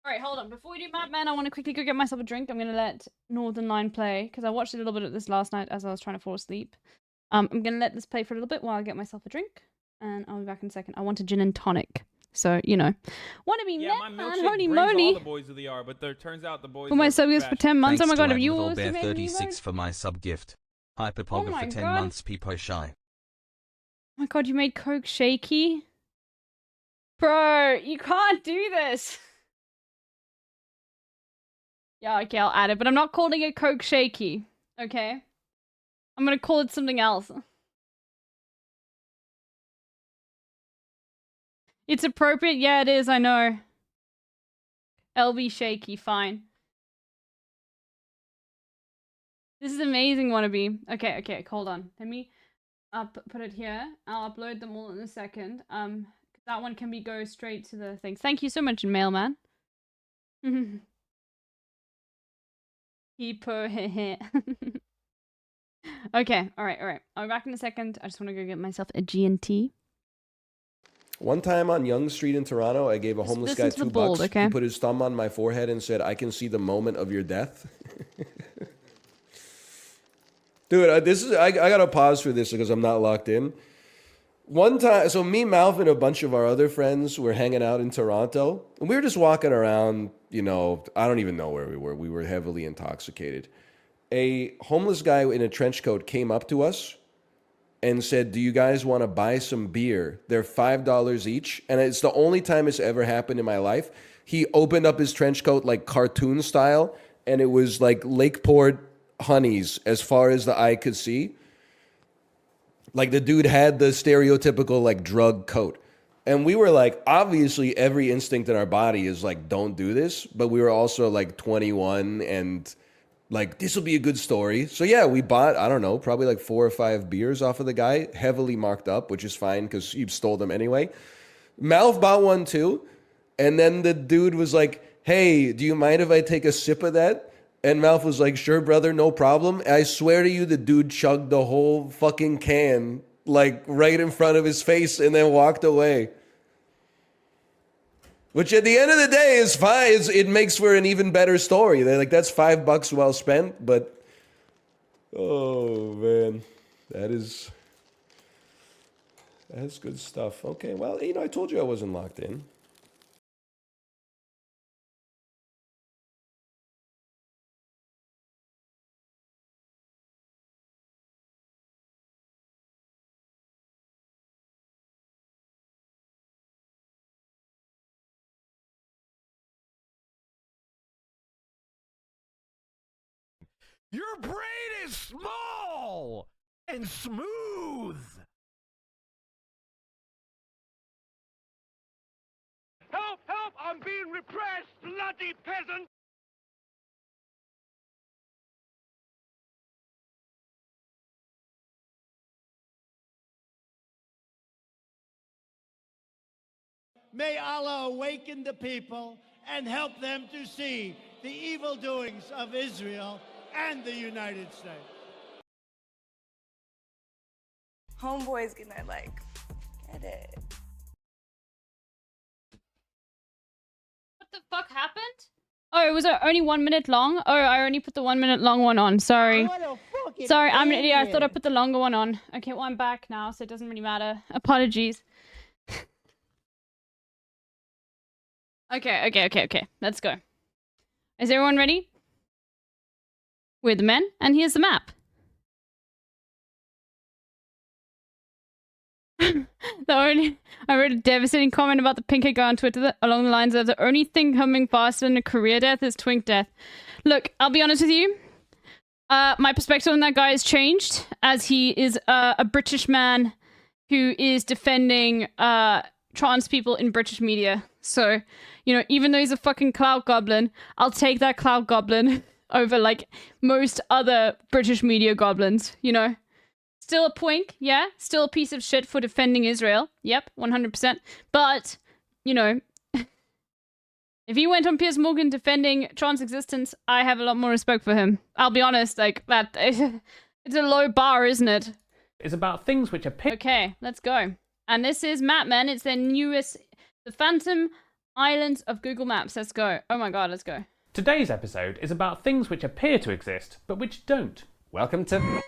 Alright, hold on. Before we do Mad Men, I want to quickly go get myself a drink. I'm going to let Northern Line play, because I watched a little bit of this last night as I was trying to fall asleep. I'm going to let this play for a little bit while I get myself a drink, and I'll be back in a second. I want a gin and tonic, so, you know. Want to be Yeah, met, my man. milkshake Holy brings all moly. the boys who they are, but there turns out the boys For my are sub gift for trash. 10 months. Thanks Oh my god, to have you also made Littlebear36 for my sub gift. Hyperpog Oh my for 10 God. months, Peepo Shy. Oh my god, you made Coke shaky? Bro, you can't do this. Yeah, okay, I'll add it, but I'm not calling it Coke shaky, okay? I'm gonna call it something else. It's appropriate? Yeah, it is, I know. LB shaky, fine. This is amazing, wannabe. Okay, hold on. Let me put it here. I'll upload them all in a second. That one can go straight to the thing. Thank you so much, Mailman. Hepo heh. Okay, alright. I'll be back in a second. I just want to go get myself a G&T. One time on Yonge Street in Toronto, I gave a homeless guy listen to $2. the bold, okay? He put his thumb on my forehead and said, "I can see the moment of your death." Dude, I gotta pause for this because I'm not locked in. One time, so me, Malv, and a bunch of our other friends were hanging out in Toronto, and we were just walking around, you know, I don't even know where we were. We were heavily intoxicated. A homeless guy in a trench coat came up to us and said, "Do you guys want to buy some beer? They're $5 each." And it's the only time it's ever happened in my life. He opened up his trench coat like cartoon style, and it was like Lakeport honeys as far as the eye could see. Like the dude had the stereotypical like drug coat. And we were like, obviously every instinct in our body is like, don't do this. But we were also like 21 and like, this will be a good story. So yeah, we bought, I don't know, probably like 4 or 5 beers off of the guy, heavily marked up, which is fine because you stole them anyway. Malv bought one too. And then the dude was like, "Hey, do you mind if I take a sip of that?" And Malf was like, "Sure, brother, no problem." I swear to you, the dude chugged the whole fucking can, like, right in front of his face and then walked away. Which at the end of the day is fine. It makes for an even better story. They're like, that's $5 well spent, but... Oh, man. That's good stuff. Okay, well, you know, I told you I wasn't locked in. Your brain is small and smooth. Help! Help! I'm being repressed, bloody peasant! May Allah awaken the people and help them to see the evil doings of Israel and the United States. Homeboy's gonna like get it. What the fuck happened? Oh, it was only 1 minute long? Oh, I only put the 1 minute long one on. Sorry. Sorry, I'm an idiot. I thought I put the longer one on. Okay, well, I'm back now, so it doesn't really matter. Apologies. Okay. Let's go. Is everyone ready? We're the men, and here's the map. I read a devastating comment about the pink-haired guy on Twitter along the lines of the only thing coming faster than a career death is twink death. Look, I'll be honest with you. My perspective on that guy has changed as he is a British man who is defending trans people in British media. So, you know, even though he's a fucking cloud goblin, I'll take that cloud goblin over like most other British media goblins, you know? Still a twink, yeah. Still a piece of shit for defending Israel. Yep, 100%. But, you know, if he went on Piers Morgan defending trans existence, I have a lot more respect for him. I'll be honest, like, that, it's a low bar, isn't it? It's about things which appear... Okay, let's go. And this is Mapmen. It's their newest, the Phantom Islands of Google Maps. Let's go. Oh my god, let's go. Today's episode is about things which appear to exist, but which don't. Welcome to...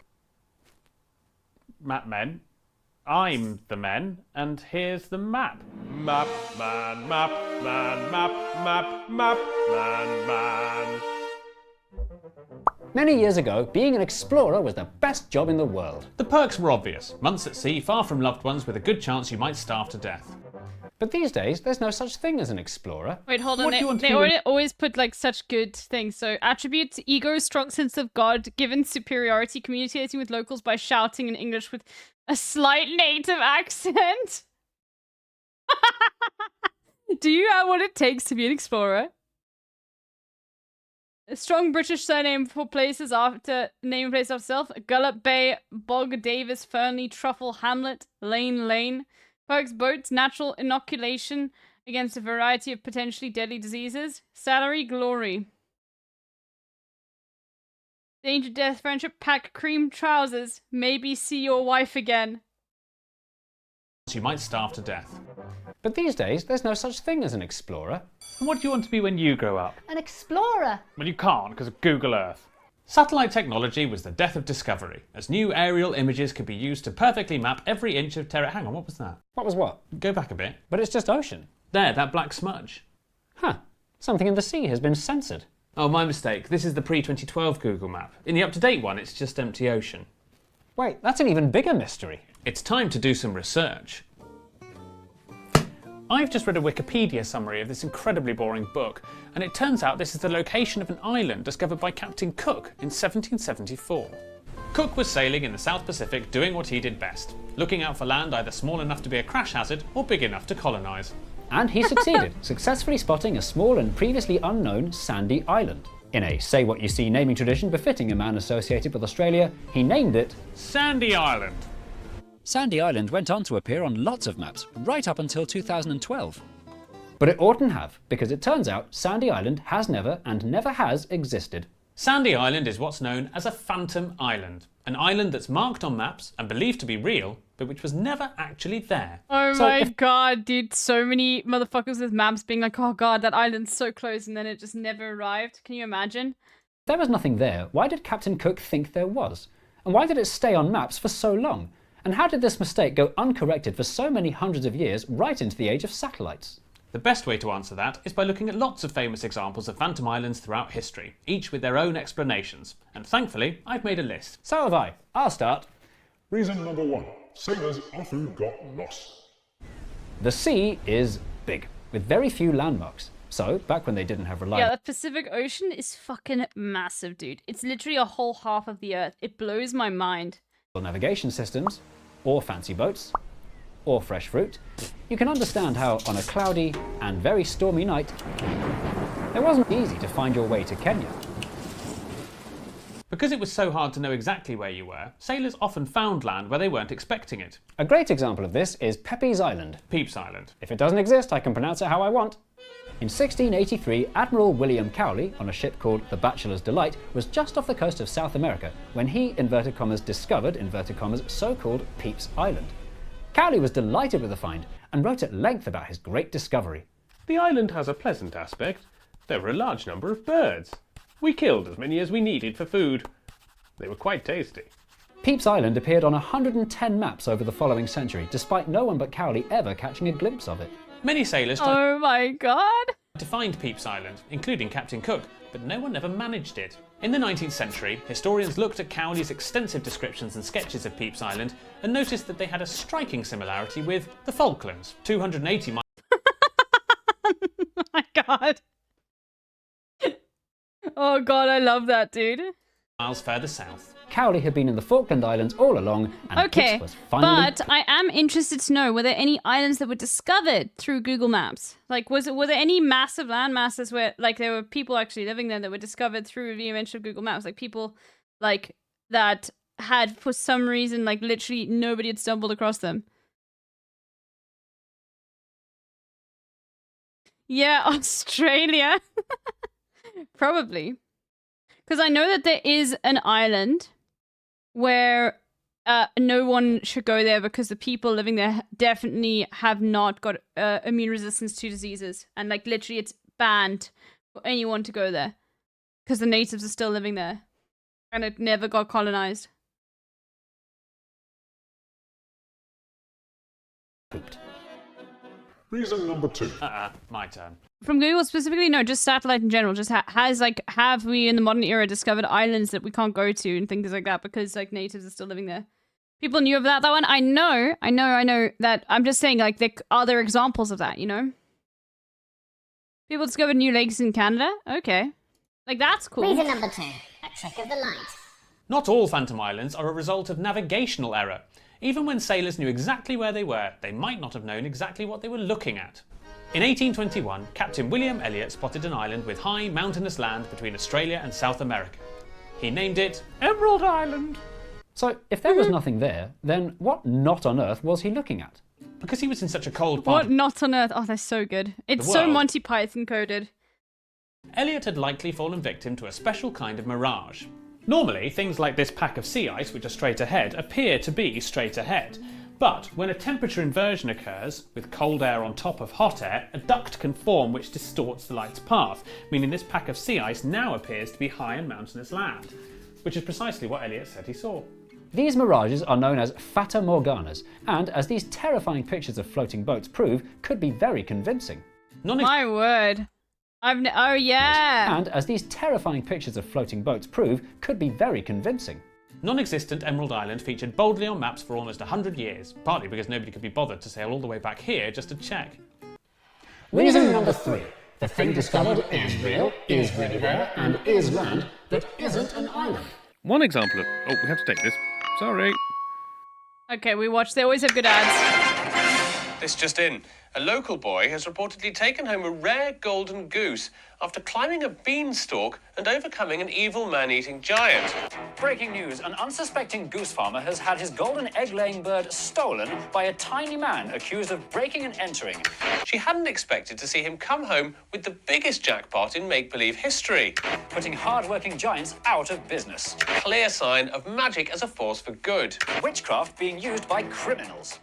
Mapmen. I'm the men, and here's the map. Map, man, map, man, map, map, map, man, man. Many years ago, being an explorer was the best job in the world. The perks were obvious. Months at sea, far from loved ones, with a good chance you might starve to death. But these days, there's no such thing as an explorer. Wait, hold on. They always put like such good things. So attributes: ego, strong sense of God, given superiority, communicating with locals by shouting in English with a slight native accent. Do you have what it takes to be an explorer? A strong British surname for places after naming place after self: Gullop Bay, Bog Davis, Fernley, Truffle, Hamlet, Lane. Perks: boats, natural inoculation against a variety of potentially deadly diseases. Salary: glory. Danger, death, friendship, pack cream trousers. Maybe see your wife again. You might starve to death. But these days, there's no such thing as an explorer. And what do you want to be when you grow up? An explorer. Well, you can't because of Google Earth. Satellite technology was the death of discovery, as new aerial images could be used to perfectly map every inch of terra... Hang on, what was that? What was what? Go back a bit. But it's just ocean. There, that black smudge. Huh. Something in the sea has been censored. Oh, my mistake. This is the pre-2012 Google map. In the up-to-date one, it's just empty ocean. Wait, that's an even bigger mystery. It's time to do some research. I've just read a Wikipedia summary of this incredibly boring book, and it turns out this is the location of an island discovered by Captain Cook in 1774. Cook was sailing in the South Pacific doing what he did best, looking out for land either small enough to be a crash hazard or big enough to colonise. And he succeeded, successfully spotting a small and previously unknown sandy island. In a say-what-you-see naming tradition befitting a man associated with Australia, he named it Sandy Island. Sandy Island went on to appear on lots of maps, right up until 2012. But it oughtn't have, because it turns out Sandy Island has never and never has existed. Sandy Island is what's known as a phantom island, an island that's marked on maps and believed to be real, but which was never actually there. Oh my god, dude, so many motherfuckers with maps being like, oh god, that island's so close, and then it just never arrived. Can you imagine? If there was nothing there, why did Captain Cook think there was? And why did it stay on maps for so long? And how did this mistake go uncorrected for so many hundreds of years right into the age of satellites? The best way to answer that is by looking at lots of famous examples of phantom islands throughout history, each with their own explanations. And thankfully, I've made a list. So have I. I'll start. Reason number 1. Sailors often got lost. The sea is big, with very few landmarks. So, back when they didn't have reliable... Yeah, the Pacific Ocean is fucking massive, dude. It's literally a whole half of the Earth. It blows my mind. ...navigation systems, or fancy boats, or fresh fruit, you can understand how, on a cloudy and very stormy night, it wasn't easy to find your way to Kenya. Because it was so hard to know exactly where you were, sailors often found land where they weren't expecting it. A great example of this is Pepys Island. Pepys Island. If it doesn't exist, I can pronounce it how I want. In 1683, Admiral William Cowley, on a ship called the Bachelor's Delight, was just off the coast of South America when he, inverted commas, discovered, inverted commas, so-called Pepys Island. Cowley was delighted with the find and wrote at length about his great discovery. The island has a pleasant aspect. There were a large number of birds. We killed as many as we needed for food. They were quite tasty. Pepys Island appeared on 110 maps over the following century, despite no one but Cowley ever catching a glimpse of it. Many sailors Oh my god! to find Pepys Island, including Captain Cook, but no one ever managed it. In the 19th century, historians looked at Cowley's extensive descriptions and sketches of Pepys Island and noticed that they had a striking similarity with the Falklands, 280 miles. Oh my god. Oh god, I love that, dude. Miles further south. Cowley had been in the Falkland Islands all along, and Okay, Pepys was finally... but I am interested to know, were there any islands that were discovered through Google Maps? Like, were there any massive land masses where, like, there were people actually living there that were discovered through the invention of Google Maps? Like, people, like, that had, for some reason, like, literally nobody had stumbled across them. Yeah, Australia. Probably. Because I know that there is an island where no one should go there because the people living there definitely have not got immune resistance to diseases. And, like, literally it's banned for anyone to go there because the natives are still living there. And it never got colonized. Reason number 2. My turn. From Google specifically, no, just satellite in general. Just have we in the modern era discovered islands that we can't go to and things like that because, like, natives are still living there? People knew of that one. I know that. I'm just saying, like, there are other examples of that, you know? People discovered new lakes in Canada? Okay. Like, that's cool. Reason number 2. A trick of the light. Not all Phantom Islands are a result of navigational error. Even when sailors knew exactly where they were, they might not have known exactly what they were looking at. In 1821, Captain William Elliot spotted an island with high mountainous land between Australia and South America. He named it Emerald Island. So, if there was nothing there, then what not on Earth was he looking at? Because he was in such a cold part What not on Earth? Oh, they're so good. It's so Monty Python coded. Elliot had likely fallen victim to a special kind of mirage. Normally, things like this pack of sea ice, which are straight ahead, appear to be straight ahead. But when a temperature inversion occurs, with cold air on top of hot air, a duct can form which distorts the light's path, meaning this pack of sea ice now appears to be high and mountainous land, which is precisely what Elliot said he saw. These mirages are known as Fata Morganas, and as these terrifying pictures of floating boats prove, could be very convincing. My word. Oh, yeah. And as these terrifying pictures of floating boats prove, could be very convincing. Non-existent Emerald Island featured boldly on maps for almost 100 years, partly because nobody could be bothered to sail all the way back here just to check. Reason number 3. The thing discovered is real, is really there, and is land, but isn't an island. One example of... Oh, we have to take this. Sorry. Okay, we watch. They always have good ads. This just in. A local boy has reportedly taken home a rare golden goose after climbing a beanstalk and overcoming an evil man-eating giant. Breaking news, an unsuspecting goose farmer has had his golden egg-laying bird stolen by a tiny man accused of breaking and entering. She hadn't expected to see him come home with the biggest jackpot in make-believe history, putting hard-working giants out of business. Clear sign of magic as a force for good. Witchcraft being used by criminals.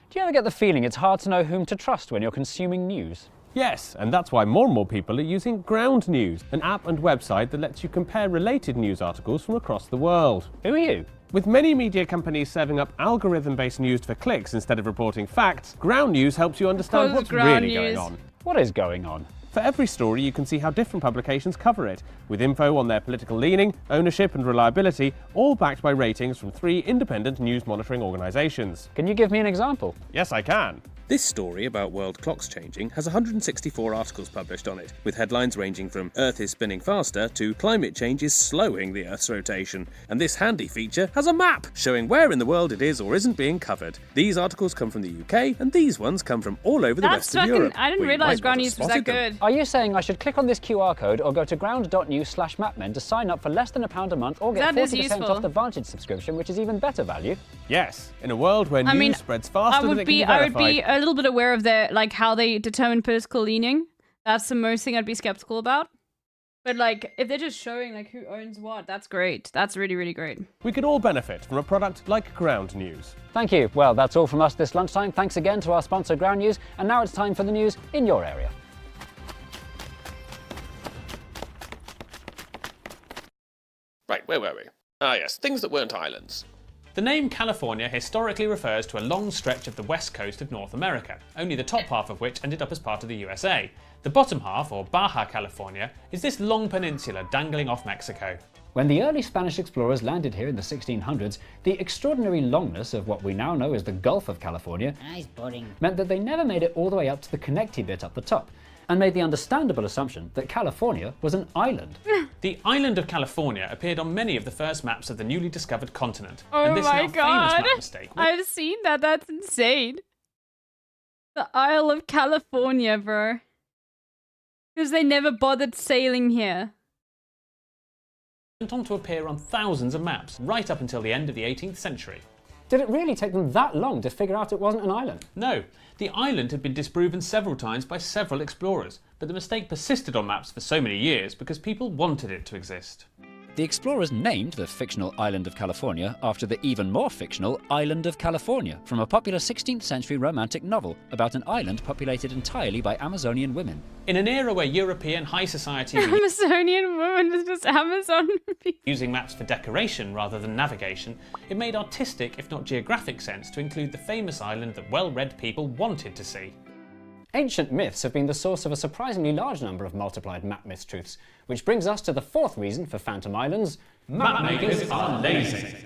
Do you ever get the feeling it's hard to know whom to trust when you're consuming news? Yes, and that's why more and more people are using Ground News, an app and website that lets you compare related news articles from across the world. Who are you? With many media companies serving up algorithm-based news for clicks instead of reporting facts, Ground News helps you understand what's really going on. What is going on? For every story, you can see how different publications cover it, with info on their political leaning, ownership and reliability, all backed by ratings from 3 independent news monitoring organisations. Can you give me an example? Yes, I can. This story about world clocks changing has 164 articles published on it, with headlines ranging from Earth is spinning faster to climate change is slowing the Earth's rotation. And this handy feature has a map showing where in the world it is or isn't being covered. These articles come from the UK, and these ones come from all over the rest of Europe. I didn't realise Ground News was that good. Are you saying I should click on this QR code or go to ground.news/mapmen to sign up for less than £1 a month or get 40% off the Vantage subscription, which is even better value? Yes, in a world where news spreads faster than it can be verified. I would be a little bit aware of their, like, how they determine political leaning. That's the most thing I'd be skeptical about. But, like, if they're just showing, like, who owns what, that's great. That's really, really great. We could all benefit from a product like Ground News. Thank you. Well, that's all from us this lunchtime. Thanks again to our sponsor, Ground News. And now it's time for the news in your area. Right, where were we? Ah, yes, things that weren't islands. The name California historically refers to a long stretch of the west coast of North America, only the top half of which ended up as part of the USA. The bottom half, or Baja California, is this long peninsula dangling off Mexico. When the early Spanish explorers landed here in the 1600s, the extraordinary longness of what we now know as the Gulf of California meant that they never made it all the way up to the connecty bit up the top, and made the understandable assumption that California was an island. The island of California appeared on many of the first maps of the newly discovered continent. Oh and this my now god! famous map mistake I've seen that. That's insane. The Isle of California, bro. Because they never bothered sailing here. went on to appear on thousands of maps right up until the end of the 18th century. Did it really take them that long to figure out it wasn't an island? No, the island had been disproven several times by several explorers, but the mistake persisted on maps for so many years because people wanted it to exist. The explorers named the fictional island of California after the even more fictional Island of California from a popular 16th century romantic novel about an island populated entirely by Amazonian women. In an era where European high society were Amazonian women is just Amazon people. Using maps for decoration rather than navigation, it made artistic, if not geographic sense, to include the famous island that well-read people wanted to see. Ancient myths have been the source of a surprisingly large number of multiplied map mistruths, which brings us to the fourth reason for Phantom Islands. Mapmakers are lazy.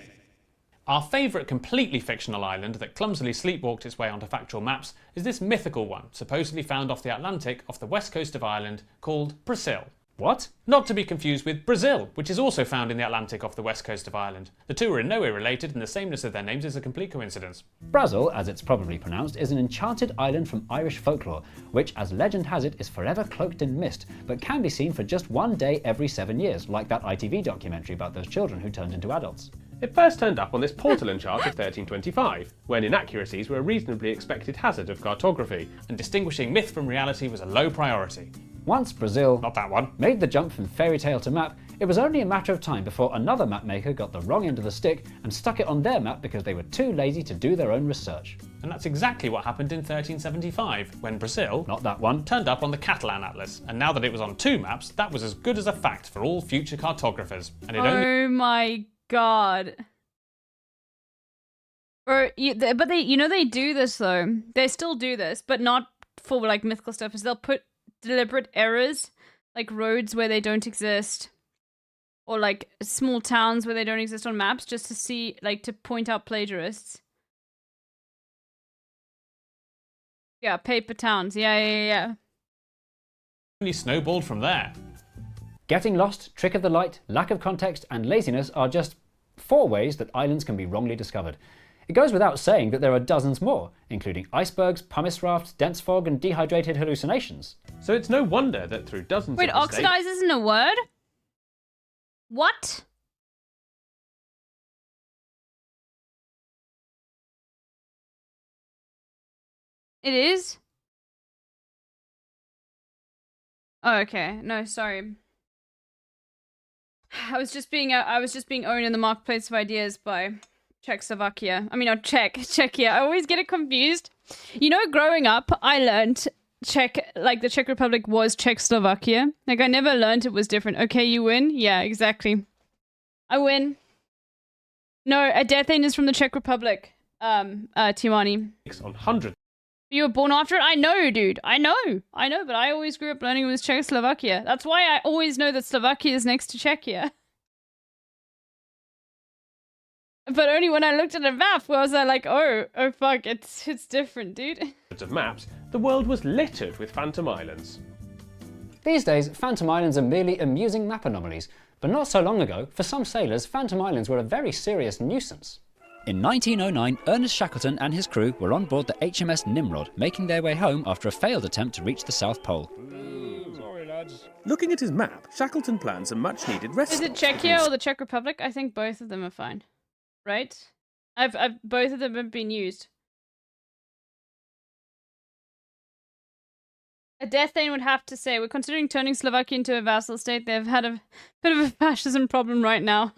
Our favourite completely fictional island that clumsily sleepwalked its way onto factual maps is this mythical one, supposedly found off the Atlantic off the west coast of Ireland, called Brazil. What? Not to be confused with Brazil, which is also found in the Atlantic off the west coast of Ireland. The two are in no way related, and the sameness of their names is a complete coincidence. Brazil, as it's probably pronounced, is an enchanted island from Irish folklore, which, as legend has it, is forever cloaked in mist, but can be seen for just one day every 7 years, like that ITV documentary about those children who turned into adults. It first turned up on this Portolan chart of 1325, when inaccuracies were a reasonably expected hazard of cartography, and distinguishing myth from reality was a low priority. Once Brazil not that one, made the jump from fairy tale to map, it was only a matter of time before another map maker got the wrong end of the stick and stuck it on their map because they were too lazy to do their own research. And that's exactly what happened in 1375, when Brazil, not that one, turned up on the Catalan Atlas, and now that it was on 2 maps, that was as good as a fact for all future cartographers. And it oh my god. But they, you know, they do this though. They still do this, but not for like mythical stuff. Is they'll put deliberate errors, like roads where they don't exist, or like small towns where they don't exist on maps, just to see, like, to point out plagiarists. Yeah, paper towns. Yeah. only snowballed from there. Getting lost, trick of the light, lack of context, and laziness are just 4 ways that islands can be wrongly discovered. It goes without saying that there are dozens more, including icebergs, pumice rafts, dense fog, and dehydrated hallucinations. So it's no wonder that through dozens Wait, of oxidize isn't a word? What? It is? Oh, okay. No, sorry. I was just being owned in the marketplace of ideas by Czechoslovakia. I mean, not Czechia. I always get it confused. You know, growing up, I learned the Czech Republic was Czechoslovakia. Like, I never learned it was different. Okay, you win? Yeah, exactly. I win. No, a death end is from the Czech Republic, Timani. On hundreds. You were born after it? I know, dude. I know, but I always grew up learning it was Czechoslovakia. That's why I always know that Slovakia is next to Czechia. But only when I looked at a map was I like, oh fuck, it's different, dude. Of maps, the world was littered with phantom islands. These days, phantom islands are merely amusing map anomalies, but not so long ago, for some sailors, phantom islands were a very serious nuisance. In 1909, Ernest Shackleton and his crew were on board the HMS Nimrod, making their way home after a failed attempt to reach the South Pole. Sorry, lads. Looking at his map, Shackleton plans a much-needed rest Is it Czechia or the Czech Republic? I think both of them are fine. Right? Both of them have been used. A death thane would have to say, we're considering turning Slovakia into a vassal state. They've had a bit of a fascism problem right now.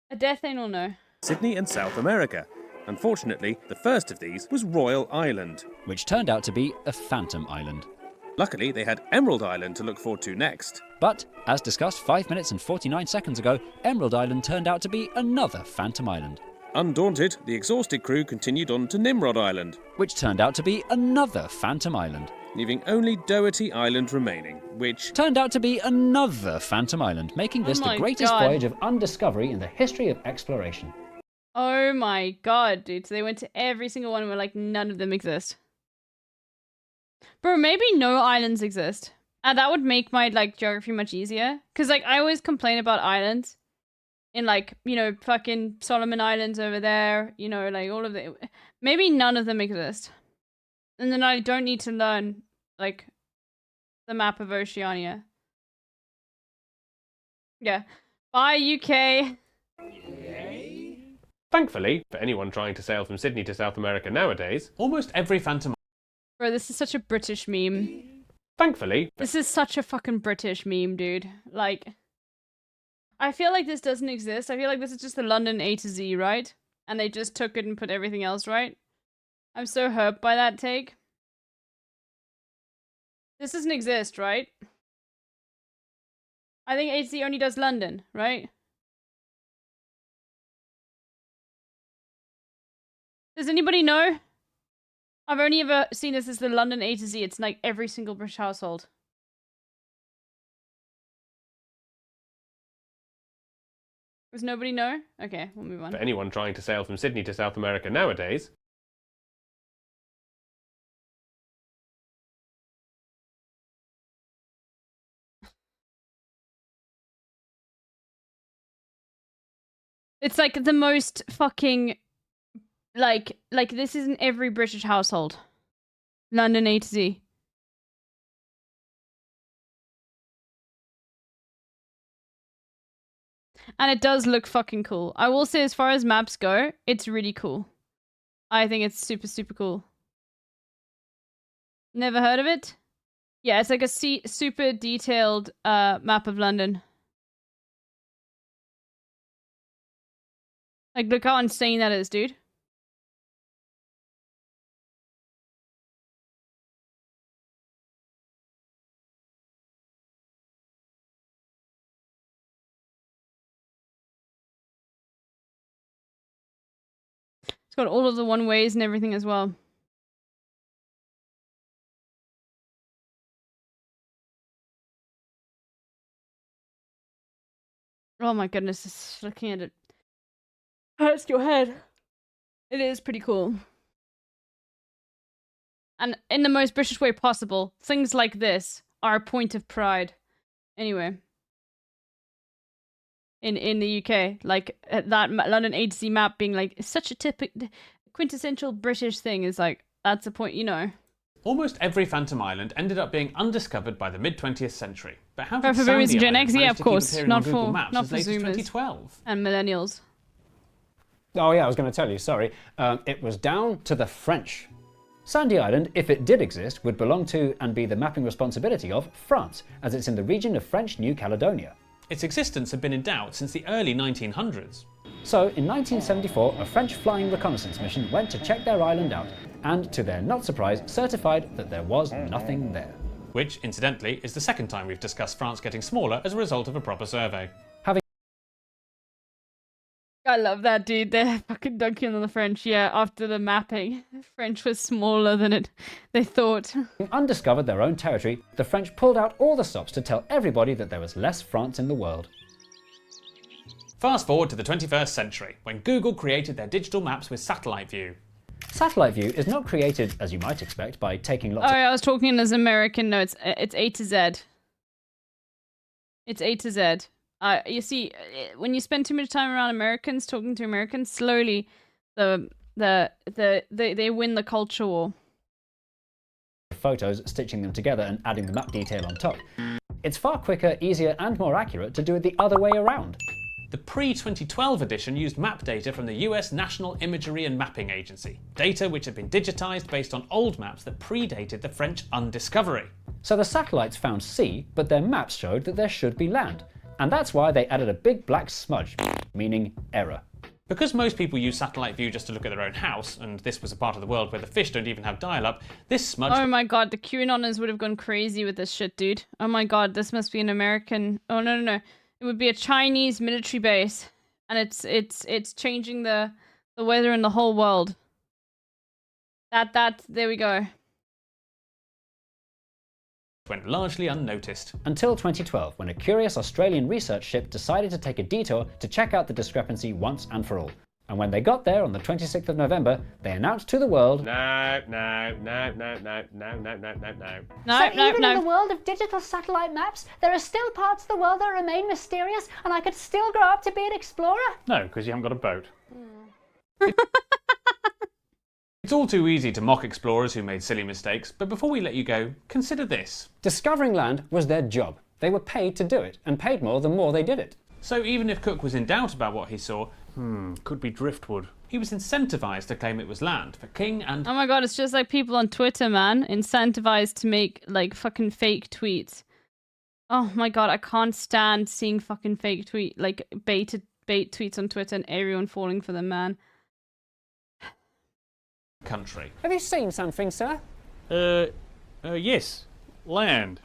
A death thane will know. Sydney and South America. Unfortunately, the first of these was Royal Island, which turned out to be a phantom island. Luckily, they had Emerald Island to look forward to next. But, as discussed 5 minutes and 49 seconds ago, Emerald Island turned out to be another Phantom Island. Undaunted, the exhausted crew continued on to Nimrod Island, which turned out to be another Phantom Island. Leaving only Doherty Island remaining, which turned out to be another Phantom Island, making this the greatest voyage of undiscovery in the history of exploration. Oh my god, dude. So they went to every single one and were like, none of them exist. Bro, maybe no islands exist. And that would make my, like, geography much easier. Because, like, I always complain about islands. In, like, you know, fucking Solomon Islands over there. You know, like, all of the... Maybe none of them exist. And then I don't need to learn, like, the map of Oceania. Yeah. Bye, UK. Thankfully, for anyone trying to sail from Sydney to South America nowadays, almost every Phantom... Bro, this is such a British meme. Thankfully... This is such a fucking British meme, dude. Like... I feel like this doesn't exist. I feel like this is just the London A to Z, right? And they just took it and put everything else right. I'm so hurt by that take. This doesn't exist, right? I think A to Z only does London, right? Does anybody know? I've only ever seen this as the London A to Z. It's like every single British household. Does nobody know? Okay, we'll move on. For anyone trying to sail from Sydney to South America nowadays, it's like the most fucking... Like this is in every British household. London A to Z. And it does look fucking cool. I will say, as far as maps go, it's really cool. I think it's super, super cool. Never heard of it? Yeah, it's like a super detailed map of London. Like, look how insane that is, dude. It's got all of the one-ways and everything as well. Oh my goodness, just looking at it hurts your head. It is pretty cool. And in the most British way possible, things like this are a point of pride. Anyway. In the UK, like that London A to Z map being like such a typical quintessential British thing is like, that's a point, you know. Almost every Phantom Island ended up being undiscovered by the mid-20th century. But how did for Sandy boomers and Gen Island X, yeah, manage of to course, keep appearing not on Google for Maps not as for late as Zoomers 2012? and millennials. Oh yeah, I was going to tell you, sorry. It was down to the French. Sandy Island, if it did exist, would belong to and be the mapping responsibility of France, as it's in the region of French New Caledonia. Its existence had been in doubt since the early 1900s. So, in 1974, a French flying reconnaissance mission went to check their island out, and to their not surprise, certified that there was nothing there. Which, incidentally, is the second time we've discussed France getting smaller as a result of a proper survey. I love that, dude. They're fucking dunking on the French, yeah, after the mapping. French was smaller than they thought. Undiscovered their own territory, the French pulled out all the stops to tell everybody that there was less France in the world. Fast forward to the 21st century, when Google created their digital maps with satellite view. Satellite view is not created, as you might expect, by taking lots I was talking as American. No, it's A to Z. It's A to Z. You see, when you spend too much time around Americans, talking to Americans, slowly they win the culture war. Photos, stitching them together and adding the map detail on top. It's far quicker, easier and more accurate to do it the other way around. The pre-2012 edition used map data from the US National Imagery and Mapping Agency, data which had been digitized based on old maps that predated the French undiscovery. So the satellites found sea, but their maps showed that there should be land. And that's why they added a big black smudge, meaning error. Because most people use satellite view just to look at their own house, and this was a part of the world where the fish don't even have dial-up, this smudge... Oh my god, the QAnoners would have gone crazy with this shit, dude. Oh my god, this must be an American... Oh, no. It would be a Chinese military base. And it's changing the weather in the whole world. There we go. went largely unnoticed. Until 2012, when a curious Australian research ship decided to take a detour to check out the discrepancy once and for all. And when they got there on the 26th of November, they announced to the world, No. So even in the world of digital satellite maps, there are still parts of the world that remain mysterious, and I could still grow up to be an explorer? No, because you haven't got a boat. It's all too easy to mock explorers who made silly mistakes, but before we let you go, consider this. discovering land was their job. They were paid to do it, and paid more the more they did it. So even if Cook was in doubt about what he saw, could be driftwood, he was incentivized to claim it was land for king and... Oh my god, it's just like people on Twitter, man, incentivized to make, like, fucking fake tweets. Oh my god, I can't stand seeing fucking fake bait tweets on Twitter and everyone falling for them, man. country. Have you seen something, sir? Yes. Land.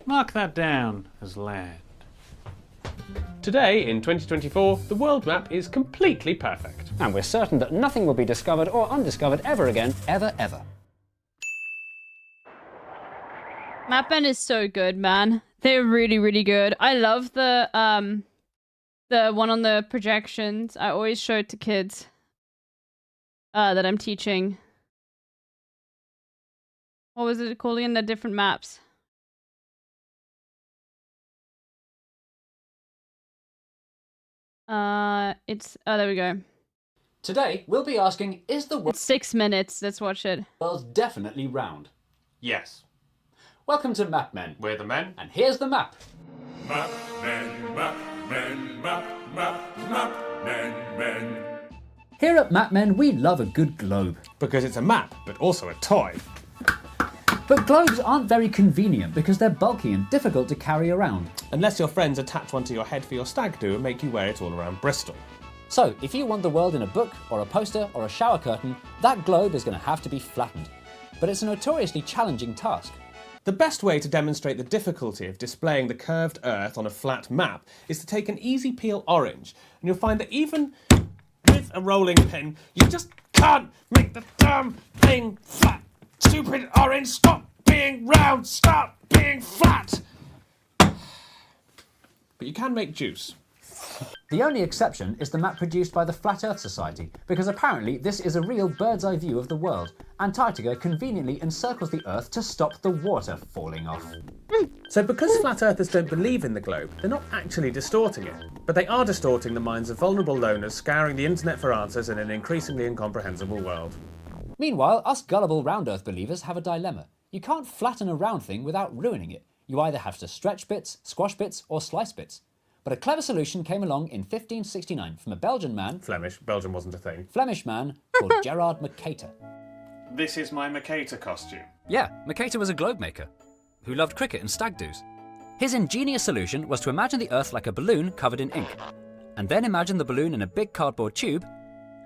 Mark that down as land. Today, in 2024, the world map is completely perfect. And we're certain that nothing will be discovered or undiscovered ever again, ever. Mapman is so good, man. They're really, really good. I love the one on the projections. I always show it to kids that I'm teaching. What was it called again? The different maps. There we go. Today, we'll be asking, is the world... It's 6 minutes. Let's watch it. ...world definitely round? Yes. Welcome to Map Men. We're the men. And here's the map. Map men. Here at Map Men, we love a good globe. Because it's a map, but also a toy. But globes aren't very convenient because they're bulky and difficult to carry around. Unless your friends attach one to your head for your stag do and make you wear it all around Bristol. So, if you want the world in a book, or a poster, or a shower curtain, that globe is going to have to be flattened. But it's a notoriously challenging task. The best way to demonstrate the difficulty of displaying the curved Earth on a flat map is to take an easy peel orange, and you'll find that even with a rolling pin, you just can't make the damn thing flat. Stupid orange, stop being round, stop being flat! But you can make juice. The only exception is the map produced by the Flat Earth Society, because apparently this is a real bird's eye view of the world. Antarctica conveniently encircles the Earth to stop the water falling off. So because flat earthers don't believe in the globe, they're not actually distorting it, but they are distorting the minds of vulnerable loners scouring the internet for answers in an increasingly incomprehensible world. Meanwhile, us gullible round Earth believers have a dilemma. You can't flatten a round thing without ruining it. You either have to stretch bits, squash bits, or slice bits. But a clever solution came along in 1569 from a Belgian man... Flemish. Belgium wasn't a thing. Flemish man called Gerard Mercator. This is my Mercator costume. Yeah, Mercator was a globe maker who loved cricket and stag doos. His ingenious solution was to imagine the Earth like a balloon covered in ink, and then imagine the balloon in a big cardboard tube,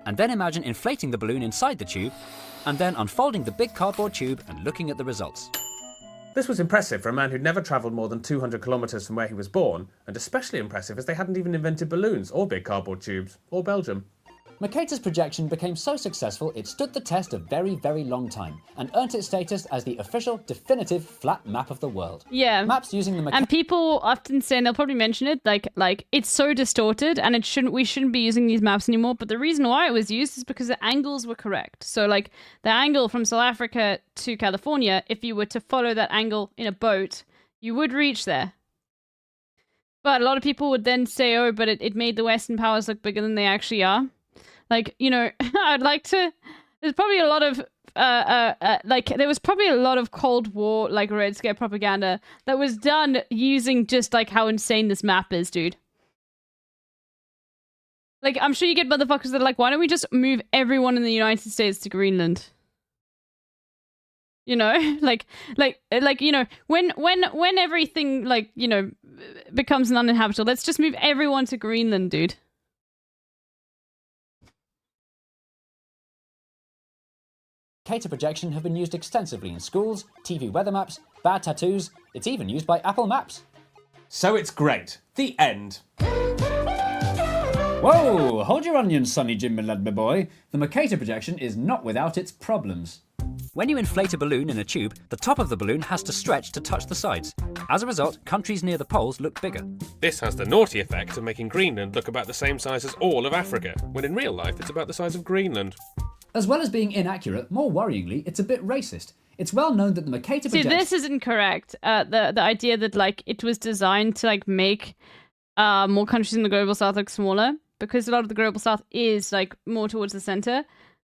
and then imagine inflating the balloon inside the tube, and then unfolding the big cardboard tube and looking at the results. This was impressive for a man who'd never travelled more than 200 kilometres from where he was born, and especially impressive as they hadn't even invented balloons, or big cardboard tubes, or Belgium. Mercator's projection became so successful it stood the test a very, very long time, and earned its status as the official, definitive flat map of the world. Yeah. Maps using the And people often say, and they'll probably mention it, like it's so distorted, and we shouldn't be using these maps anymore. But the reason why it was used is because the angles were correct. So like the angle from South Africa to California, if you were to follow that angle in a boat, you would reach there. But a lot of people would then say, oh, but it made the Western powers look bigger than they actually are. Like, you know, I'd like to... There's probably a lot of... there was probably a lot of Cold War, like, Red Scare propaganda that was done using just, like, how insane this map is, dude. Like, I'm sure you get motherfuckers that are like, why don't we just move everyone in the United States to Greenland? You know? like, you know, when everything, like, you know, becomes uninhabitable, let's just move everyone to Greenland, dude. Mercator projection have been used extensively in schools, TV weather maps, bad tattoos. It's even used by Apple Maps. So it's great. The end. Whoa! Hold your onions, Sonny Jim Ladby boy. The Mercator projection is not without its problems. When you inflate a balloon in a tube, the top of the balloon has to stretch to touch the sides. As a result, countries near the poles look bigger. This has the naughty effect of making Greenland look about the same size as all of Africa, when in real life it's about the size of Greenland. As well as being inaccurate, more worryingly, it's a bit racist. It's well known that the Mercator See, projection... this is incorrect. The idea that like it was designed to like make more countries in the global south look smaller, because a lot of the global south is like more towards the center,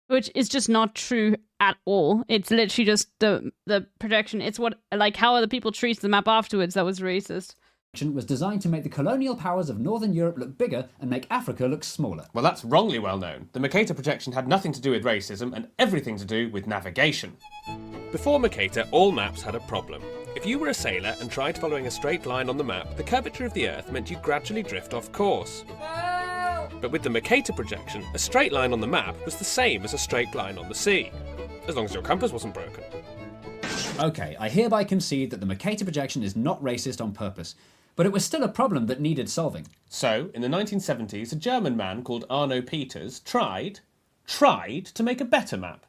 which is just not true at all. It's literally just the projection. It's what like how other people treat the map afterwards that was racist. Was designed to make the colonial powers of Northern Europe look bigger and make Africa look smaller. Well, that's wrongly well known. The Mercator projection had nothing to do with racism and everything to do with navigation. Before Mercator, all maps had a problem. If you were a sailor and tried following a straight line on the map, the curvature of the Earth meant you gradually drift off course. But with the Mercator projection, a straight line on the map was the same as a straight line on the sea, as long as your compass wasn't broken. Okay, I hereby concede that the Mercator projection is not racist on purpose, but it was still a problem that needed solving. So, in the 1970s, a German man called Arno Peters tried to make a better map.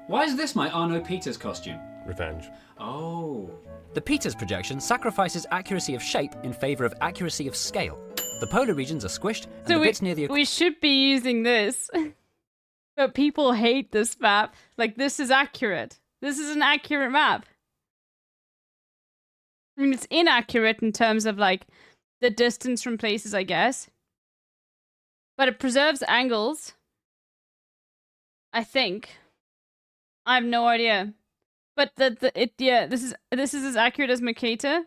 Why is this my Arno Peters costume? Revenge. Oh. The Peters projection sacrifices accuracy of shape in favour of accuracy of scale. The polar regions are squished, and the bits near the... We should be using this. But people hate this map. Like, this is accurate. This is an accurate map. I mean, it's inaccurate in terms of, like, the distance from places, I guess. But it preserves angles. I think. I have no idea. But this is as accurate as Mercator.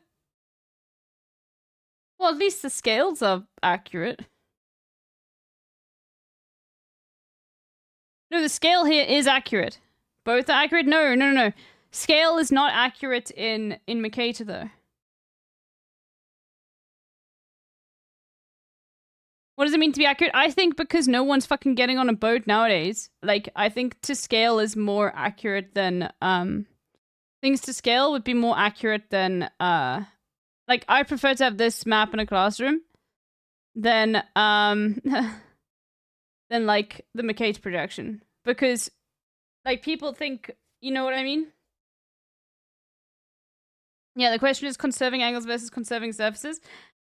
Well, at least the scales are accurate. No, the scale here is accurate. Both are accurate? No. Scale is not accurate in Mercator, though. What does it mean to be accurate? I think because no one's fucking getting on a boat nowadays. Like, I think to scale is more accurate than, things to scale would be more accurate than, like, I prefer to have this map in a classroom than, than, like, the Mercator projection. Because, like, people think, you know what I mean? Yeah, the question is conserving angles versus conserving surfaces.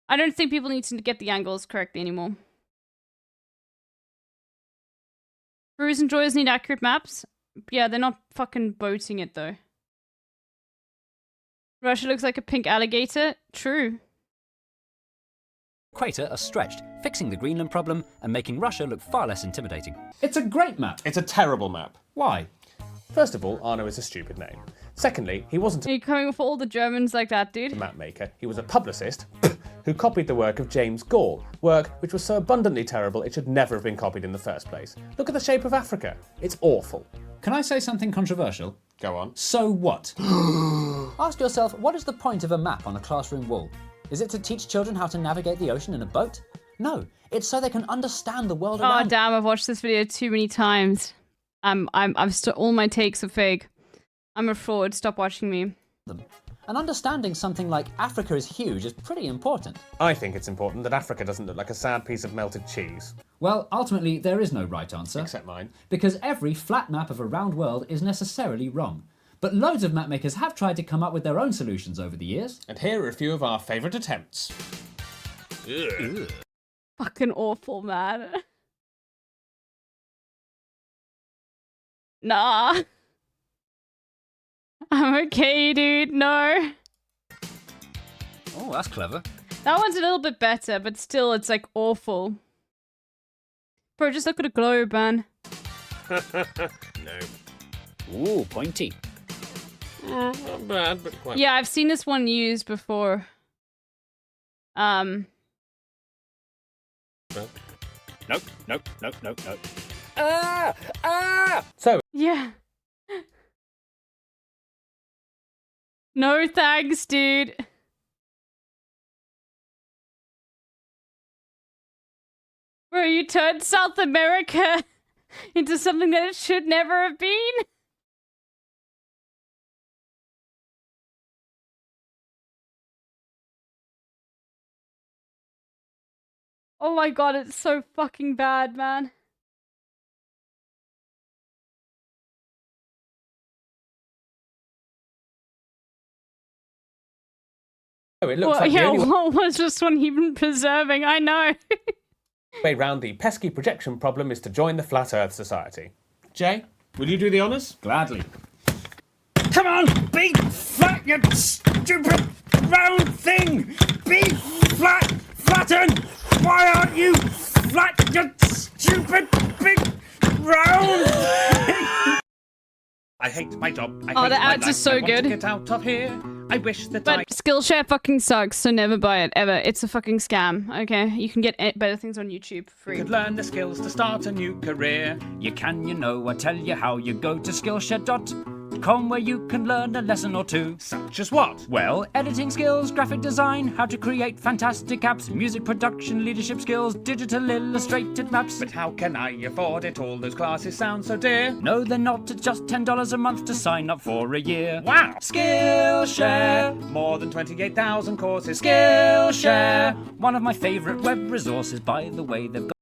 I don't think people need to get the angles correctly anymore. Brews and Joyers need accurate maps. Yeah, they're not fucking boating it, though. Russia looks like a pink alligator. True. Equator are stretched, fixing the Greenland problem and making Russia look far less intimidating. It's a great map. It's a terrible map. Why? First of all, Arno is a stupid name. Secondly, he wasn't Are you coming for all the Germans like that, dude? a map maker. He was a publicist who copied the work of James Gall, work which was so abundantly terrible it should never have been copied in the first place. Look at the shape of Africa. It's awful. Can I say something controversial? Go on. So what? Ask yourself, what is the point of a map on a classroom wall? Is it to teach children how to navigate the ocean in a boat? No, it's so they can understand the world around. Oh damn! I've watched this video too many times. All my takes are fake. I'm a fraud. Stop watching me. And understanding something like Africa is huge is pretty important. I think it's important that Africa doesn't look like a sad piece of melted cheese. Well, ultimately, there is no right answer. Except mine. Because every flat map of a round world is necessarily wrong. But loads of mapmakers have tried to come up with their own solutions over the years. And here are a few of our favourite attempts. Ugh. Fucking awful, man. Nah. I'm okay, dude. No. Oh, that's clever. That one's a little bit better, but still, it's like awful. Bro, just look at a globe, man. No. Ooh, pointy. Not bad, but quite... Yeah, I've seen this one used before. Nope. Ah! Ah! So. Yeah. No thanks, dude. Bro, you turned South America into something that it should never have been. Oh my god, it's so fucking bad, man. Oh, it looks like the only what was this one even preserving? I know. way round the pesky projection problem is to join the Flat Earth Society. Jay, will you do the honours? Gladly. Come on, be flat, you stupid round thing! Be flat, flatten! Why aren't you flat, you stupid big round thing? I hate my job. I Oh, hate the my ads life. are so I want good. to get out of here. I wish that But Skillshare fucking sucks, so never buy it, ever. It's a fucking scam, okay? You can get better things on YouTube for free. could learn the skills to start a new career. You can, you know, I tell you how. You go to Skillshare.com where you can learn a lesson or two. Such as what? Well, editing skills, graphic design, how to create fantastic apps, music production, leadership skills, digital illustrated maps. But how can I afford it? All those classes sound so dear. No, they're not. It's just $10 a month to sign up for a year. Wow! Skillshare! More than 28,000 courses. Skillshare! One of my favorite web resources, by the way. They've got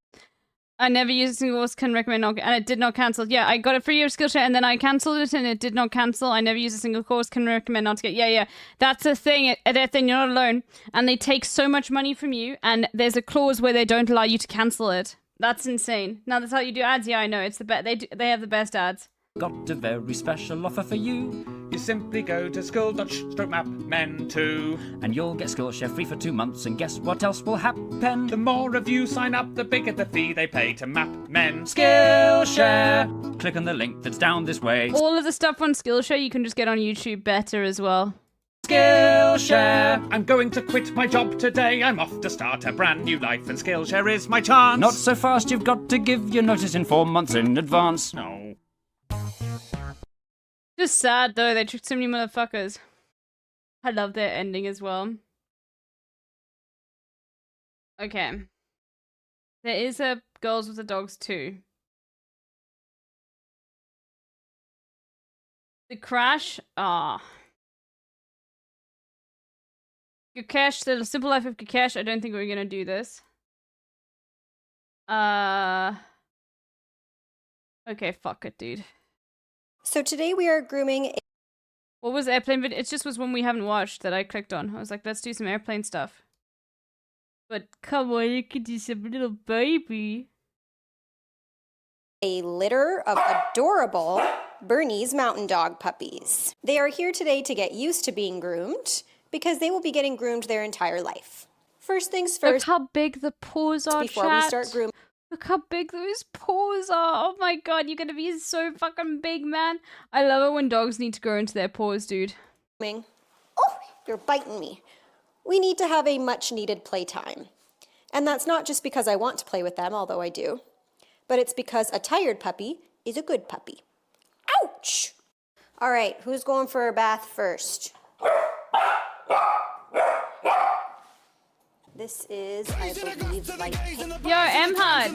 I never used a single course, can recommend not, and it did not cancel. Yeah, I got it for a year of Skillshare and then I cancelled it and it did not cancel. I never used a single course, can recommend not to get. Yeah. That's a thing, that thing, you're not alone. And they take so much money from you and there's a clause where they don't allow you to cancel it. That's insane. Now that's how you do ads. Yeah, I know. It's the best. They have the best ads. got a very special offer for you. You simply go to school.mapmen2 and you'll get Skillshare free for 2 months, and guess what else will happen? The more of you sign up, the bigger the fee they pay to MapMen. Skillshare! Click on the link that's down this way. All of the stuff on Skillshare you can just get on YouTube better as well. Skillshare! I'm going to quit my job today. I'm off to start a brand new life, and Skillshare is my chance. Not so fast, you've got to give your notice in 4 months in advance. No. Just sad though, they tricked so many motherfuckers. I love their ending as well. Okay. There is a Girls with the Dogs too. The Crash, Gukesh, The Simple Life of Gukesh, I don't think we're gonna do this. Okay, fuck it, dude. So today we are grooming. What was airplane video? It just was one we haven't watched that I clicked on. I was like, let's do some airplane stuff. But come on, you could do some little baby. A litter of adorable Bernese Mountain Dog puppies. They are here today to get used to being groomed because they will be getting groomed their entire life. First things first. Look how big the paws are, before we start grooming. Look how big those paws are. Oh my god, you're gonna be so fucking big, man. I love it when dogs need to grow into their paws, dude. Oh, you're biting me. We need to have a much needed playtime. And that's not just because I want to play with them, although I do, but it's because a tired puppy is a good puppy. Ouch! All right, who's going for a bath first? This is, I believe, like... Yo, M-Hud!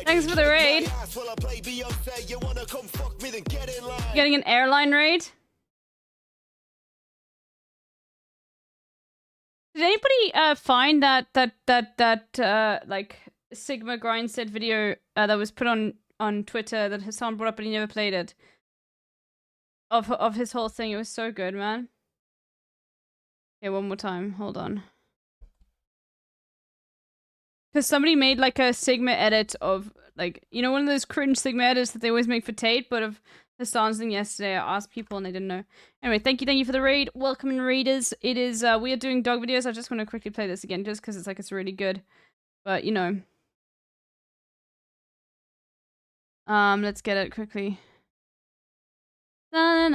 Thanks for the raid. Getting an airline raid? Did anybody find that like Sigma Grindset video that was put on Twitter that Hassan brought up but he never played it? Of his whole thing. It was so good, man. Okay, one more time. Hold on. Because somebody made like a Sigma edit of like, you know, one of those cringe Sigma edits that they always make for Tate, but of Hassan's thing yesterday. I asked people and they didn't know. Anyway, thank you for the raid. Welcome in raiders. It is we are doing dog videos. I just want to quickly play this again just because it's really good. But you know. Let's get it quickly. You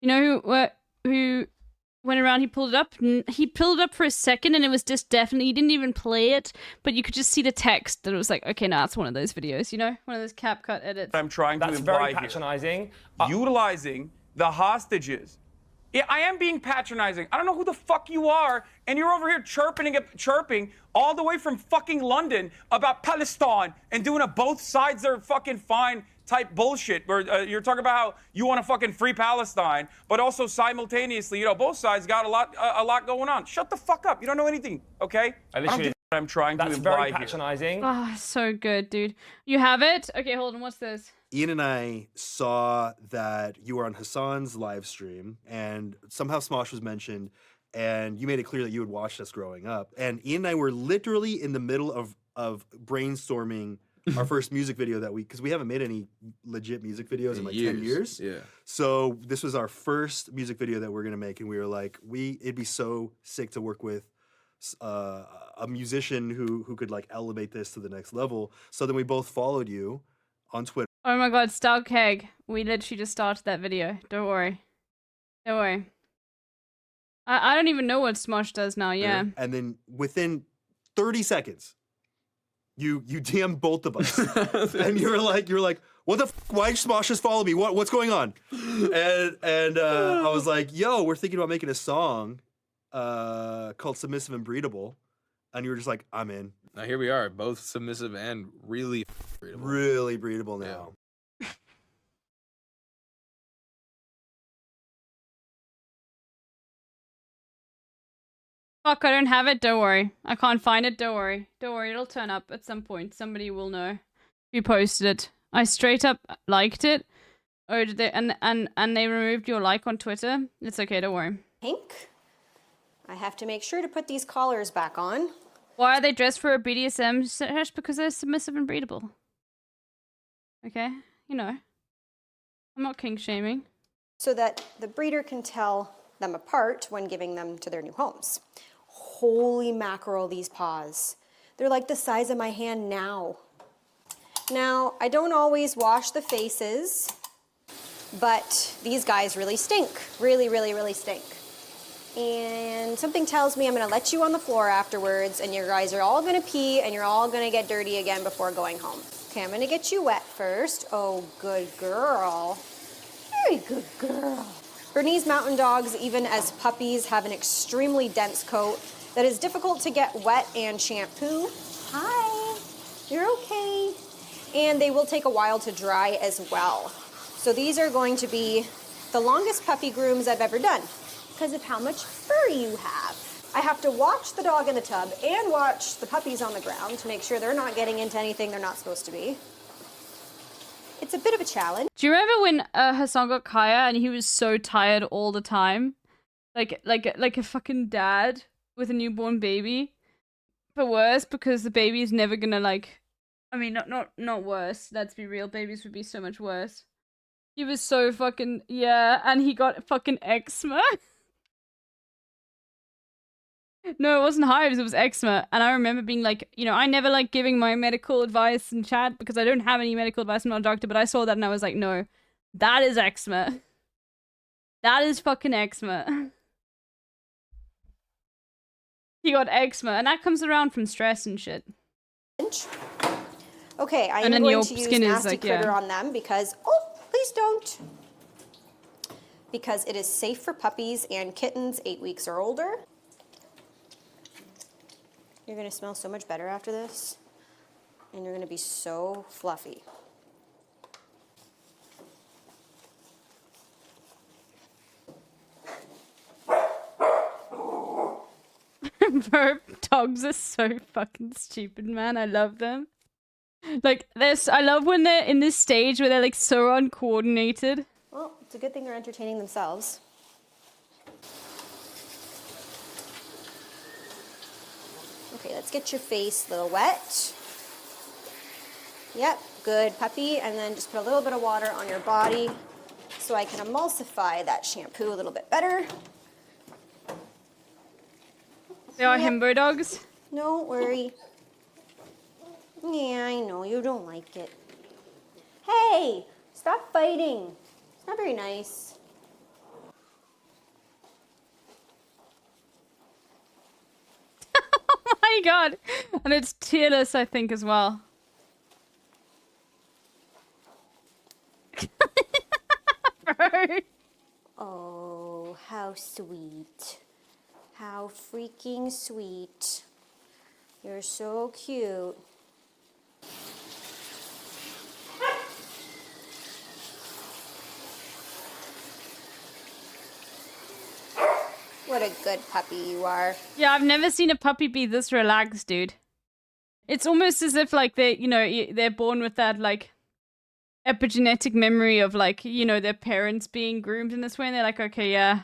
know who went around, he pulled it up for a second and it was just definitely, he didn't even play it, but you could just see the text that it was like, okay, now it's one of those videos, you know, one of those CapCut edits. I'm trying to imply very patronising. Utilizing the hostages Yeah, I am being patronizing. I don't know who the fuck you are, and you're over here chirping all the way from fucking London about Palestine and doing a both sides are fucking fine type bullshit where you're talking about how you want to fucking free Palestine, but also simultaneously, you know, both sides got a lot going on. Shut the fuck up. You don't know anything, okay? I don't give a I'm trying to imply That's very here. patronizing. Oh, so good, dude. You have it? Okay, hold on. What's this? Ian and I saw that you were on Hassan's live stream, and somehow Smosh was mentioned, and you made it clear that you had watched us growing up. And Ian and I were literally in the middle of brainstorming our first music video that because we haven't made any legit music videos in like 10 years. Yeah. So this was our first music video that we're gonna make, and we were like, it'd be so sick to work with a musician who could like elevate this to the next level. So then we both followed you on Twitter. Oh my god, Star Keg. We literally just started that video. Don't worry. Don't worry. I don't even know what Smosh does now, yeah. And then within 30 seconds, you DM both of us. And you're like, what the f? Why Smosh just follow me? What's going on? And I was like, yo, we're thinking about making a song called Submissive and Breedable. And you were just like, I'm in. Now here we are, both submissive and really breedable. Really breedable now. Fuck, I don't have it. Don't worry. I can't find it. Don't worry. Don't worry. It'll turn up at some point. Somebody will know who posted it. I straight up liked it. Oh, did they? And they removed your like on Twitter. It's okay. Don't worry. Pink. I have to make sure to put these collars back on. Why are they dressed for a BDSM sesh? Because they're submissive and breedable. Okay, you know. I'm not kink shaming. So that the breeder can tell them apart when giving them to their new homes. Holy mackerel, these paws. They're like the size of my hand now. Now, I don't always wash the faces, but these guys really stink. Really, really, really stink. And something tells me I'm gonna let you on the floor afterwards, and you guys are all gonna pee, and you're all gonna get dirty again before going home. Okay, I'm gonna get you wet first. Oh, good girl. Very good girl. Bernese Mountain Dogs, even as puppies, have an extremely dense coat that is difficult to get wet and shampoo. Hi, you're okay. And they will take a while to dry as well. So these are going to be the longest puppy grooms I've ever done because of how much fur you have. I have to watch the dog in the tub and watch the puppies on the ground to make sure they're not getting into anything they're not supposed to be. It's a bit of a challenge. Do you remember when Hassan got Kaya and he was so tired all the time? Like a fucking dad with a newborn baby. But worse, because the baby's never gonna like... I mean, not worse. Let's be real. Babies would be so much worse. He was so fucking... Yeah, and he got fucking eczema. No, it wasn't hives, it was eczema. And I remember being like, you know, I never like giving my medical advice in chat because I don't have any medical advice. I'm not a doctor, but I saw that and I was like, no, that is eczema. That is fucking eczema. He got eczema, and that comes around from stress and shit. Okay, I am And then going your to use skin is Nasty like, Critter yeah. on them because, oh, please don't. Because it is safe for puppies and kittens 8 weeks or older. You're gonna smell so much better after this, and you're gonna be so fluffy. Bro, dogs are so fucking stupid, man. I love them. Like, this, I love when they're in this stage where they're like so uncoordinated. Well, it's a good thing they're entertaining themselves. Okay, let's get your face a little wet. Yep, good, puppy. And then just put a little bit of water on your body so I can emulsify that shampoo a little bit better. They are himbo dogs. Don't worry. Yeah, I know, you don't like it. Hey, stop fighting. It's not very nice. Oh my god. And it's tearless, I think, as well. Oh, how How sweet. How freaking sweet. You're so cute. What a good puppy you are. Yeah, I've never seen a puppy be this relaxed, dude. It's almost as if like they, you know, they're born with that like epigenetic memory of like, you know, their parents being groomed in this way, and they're like, okay, yeah,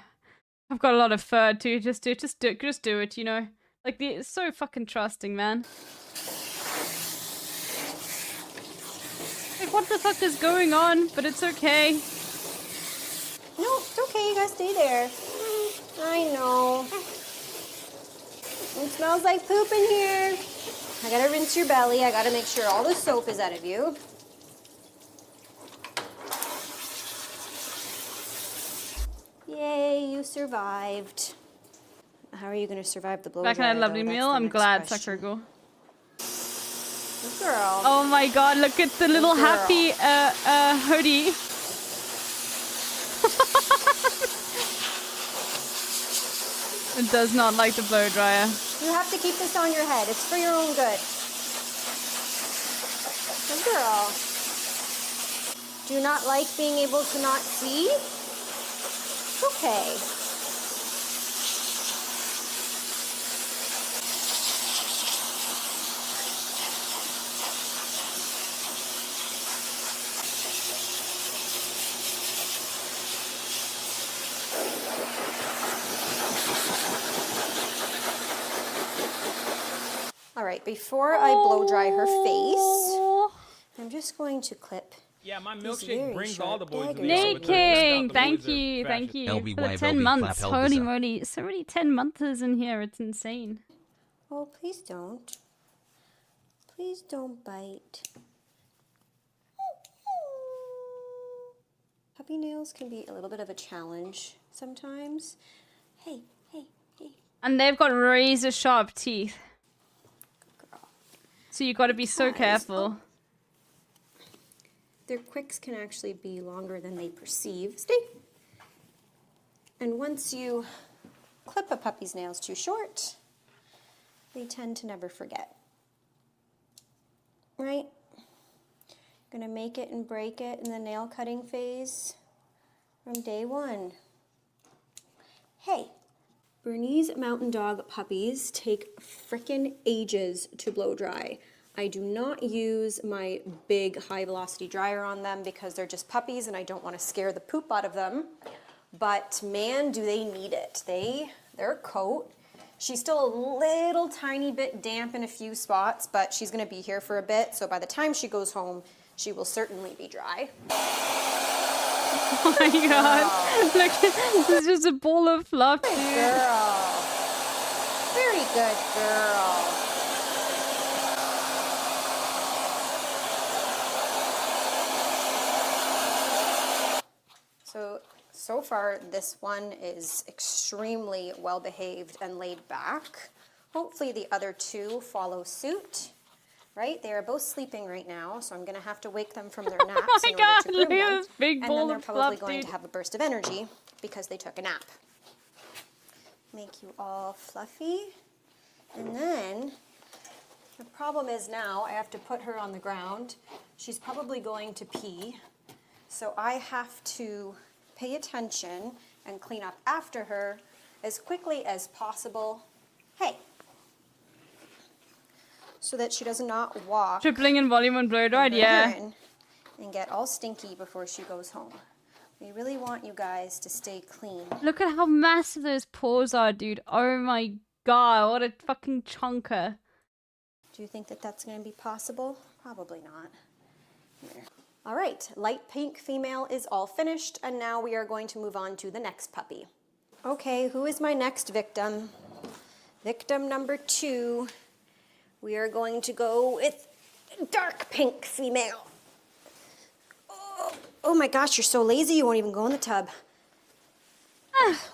I've got a lot of fur too. Just do it, you know. Like it's so fucking trusting, man. Like what the fuck is going on? But it's okay. No, it's okay. You gotta stay there. I know. It smells like poop in here. I gotta rinse your belly. I gotta make sure all the soap is out of you. Yay, you survived. How are you gonna survive the blow Back in dryer, that lovely though? meal, That's the I'm next glad, question. Sakurgo. Good girl. Oh my god, look at the little Good girl. happy hoodie. It does not like the blow dryer. You have to keep this on your head. It's for your own good. Good girl. Do you not like being able to not see? It's okay. All right, before I blow dry her face, I'm just going to clip. Yeah, my these milkshake very brings all the sharp boys to the daggers. yard, Nick but turns out King, the thank boys are you, thank fashion. you. LB For the wide 10 LB months. flap Holy Elvis. moly, so many 10 monthers in here, it's insane. Oh, please don't. Please don't bite. Puppy nails can be a little bit of a challenge sometimes. Hey, hey, hey. And they've got razor sharp teeth. So you gotta be so careful. Their quicks can actually be longer than they perceive. Stay. And once you clip a puppy's nails too short, they tend to never forget. Right? Gonna make it and break it in the nail cutting phase from day one. Hey, Bernese Mountain Dog puppies take frickin' ages to blow dry. I do not use my big high velocity dryer on them because they're just puppies and I don't want to scare the poop out of them. But man, do they need it. Their coat, she's still a little tiny bit damp in a few spots, but she's gonna be here for a bit. So by the time she goes home, she will certainly be dry. Oh my god. Look, this is just a ball of fluff, dude. Good girl. Very good girl. So far, this one is extremely well behaved and laid back. Hopefully the other two follow suit, right? They are both sleeping right now, so I'm gonna have to wake them from their naps Oh my in order god, to look groom at them. this big And ball then they're of probably fluff, going dude. to have a burst of energy because they took a nap. Make you all fluffy. And then the problem is now I have to put her on the ground. She's probably going to pee. So I have to pay attention and clean up after her as quickly as possible. Hey. So that she does not walk. Tripling in volume on blow dried, yeah. urine and get all stinky before she goes home. We really want you guys to stay clean. Look at how massive those paws are, dude. Oh my god, what a fucking chunker. Do you think that that's going to be possible? Probably not. Here. All right, light pink female is all finished, and now we are going to move on to the next puppy. Okay, who is my next victim? Victim number 2. We are going to go with dark pink female. Oh my gosh, you're so lazy, you won't even go in the tub.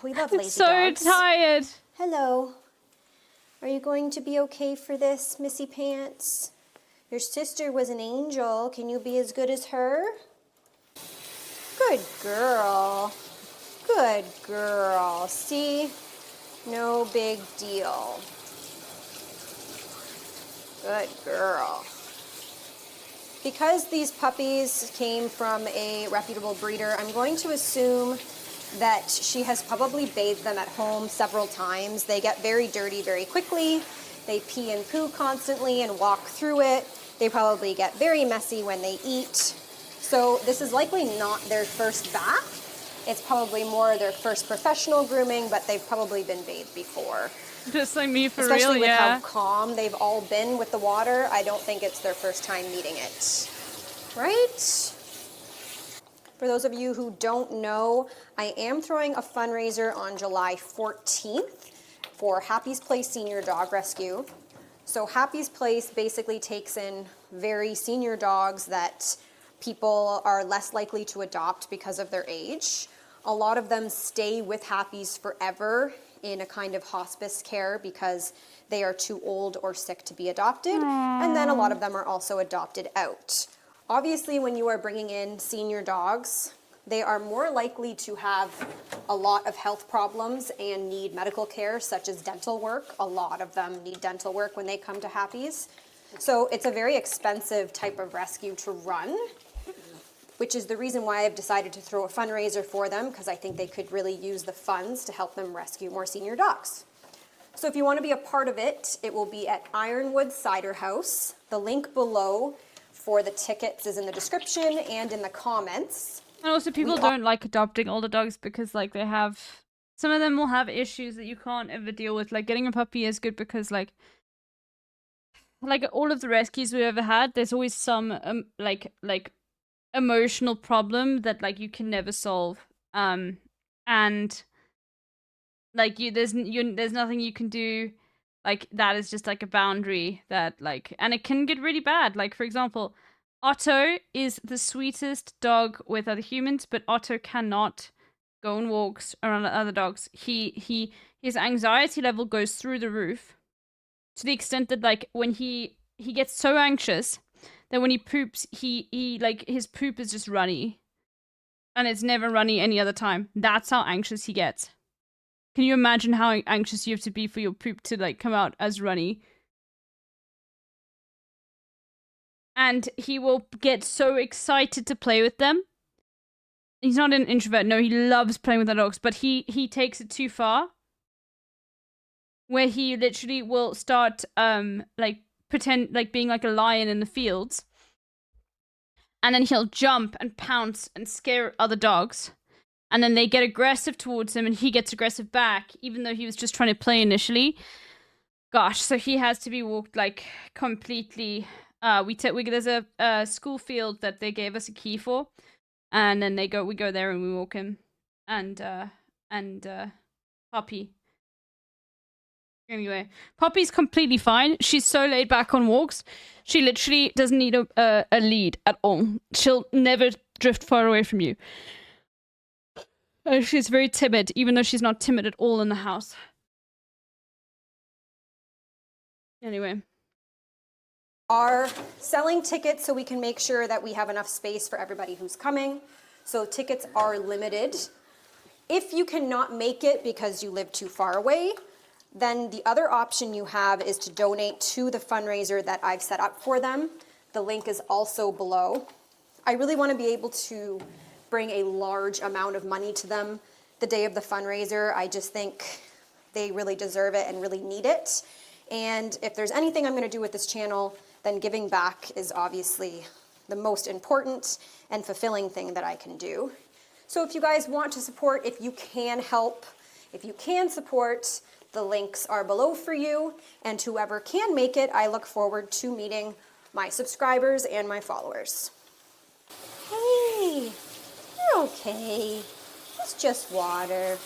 We love lazy so dogs. tired. Hello. Are you going to be okay for this, Missy Pants? Your sister was an angel. Can you be as good as her? Good girl. Good girl. See? No big deal. Good girl. Because these puppies came from a reputable breeder, I'm going to assume that she has probably bathed them at home several times. They get very dirty very quickly. They pee and poo constantly and walk through it. They probably get very messy when they eat. So this is likely not their first bath. It's probably more their first professional grooming, but they've probably been bathed before. Just like me, for Especially real, with yeah. how calm they've all been with the water, I don't think it's their first time meeting it. Right? For those of you who don't know, I am throwing a fundraiser on July 14th for Happy's Place Senior Dog Rescue. So Happy's Place basically takes in very senior dogs that people are less likely to adopt because of their age. A lot of them stay with Happy's forever in a kind of hospice care because they are too old or sick to be adopted. And then a lot of them are also adopted out. Obviously, when you are bringing in senior dogs, they are more likely to have a lot of health problems and need medical care, such as dental work. A lot of them need dental work when they come to Happy's. So it's a very expensive type of rescue to run, which is the reason why I've decided to throw a fundraiser for them, because I think they could really use the funds to help them rescue more senior dogs. So if you want to be a part of it, it will be at Ironwood Cider House. The link below for the tickets is in the description and in the comments. And also people don't like adopting older dogs because like they have, some of them will have issues that you can't ever deal with. Like getting a puppy is good because like all of the rescues we've ever had, there's always some like emotional problem that like you can never solve. And like there's nothing you can do. Like that is just like a boundary that like, and it can get really bad. Like for example, Otto is the sweetest dog with other humans, but Otto cannot go on walks around other dogs. His anxiety level goes through the roof to the extent that like when he gets so anxious that when he poops, he like his poop is just runny, and it's never runny any other time. That's how anxious he gets. Can you imagine how anxious you have to be for your poop to like come out as runny? And he will get so excited to play with them. He's not an introvert. No, he loves playing with the dogs, but he takes it too far. Where he literally will start like pretend like being like a lion in the fields. And then he'll jump and pounce and scare other dogs. And then they get aggressive towards him and he gets aggressive back, even though he was just trying to play initially. Gosh, so he has to be walked like completely. There's a school field that they gave us a key for, and then we go there and we walk him, and Poppy. Anyway, Poppy's completely fine. She's so laid back on walks. She literally doesn't need a lead at all. She'll never drift far away from you. She's very timid, even though she's not timid at all in the house. Anyway. Are selling tickets so we can make sure that we have enough space for everybody who's coming. So tickets are limited. If you cannot make it because you live too far away, then the other option you have is to donate to the fundraiser that I've set up for them. The link is also below. I really want to be able to bring a large amount of money to them the day of the fundraiser. I just think they really deserve it and really need it. And if there's anything I'm going to do with this channel, then giving back is obviously the most important and fulfilling thing that I can do. So if you guys want to support, if you can help, if you can support, the links are below for you. And whoever can make it, I look forward to meeting my subscribers and my followers. Hey, you're okay. It's just water.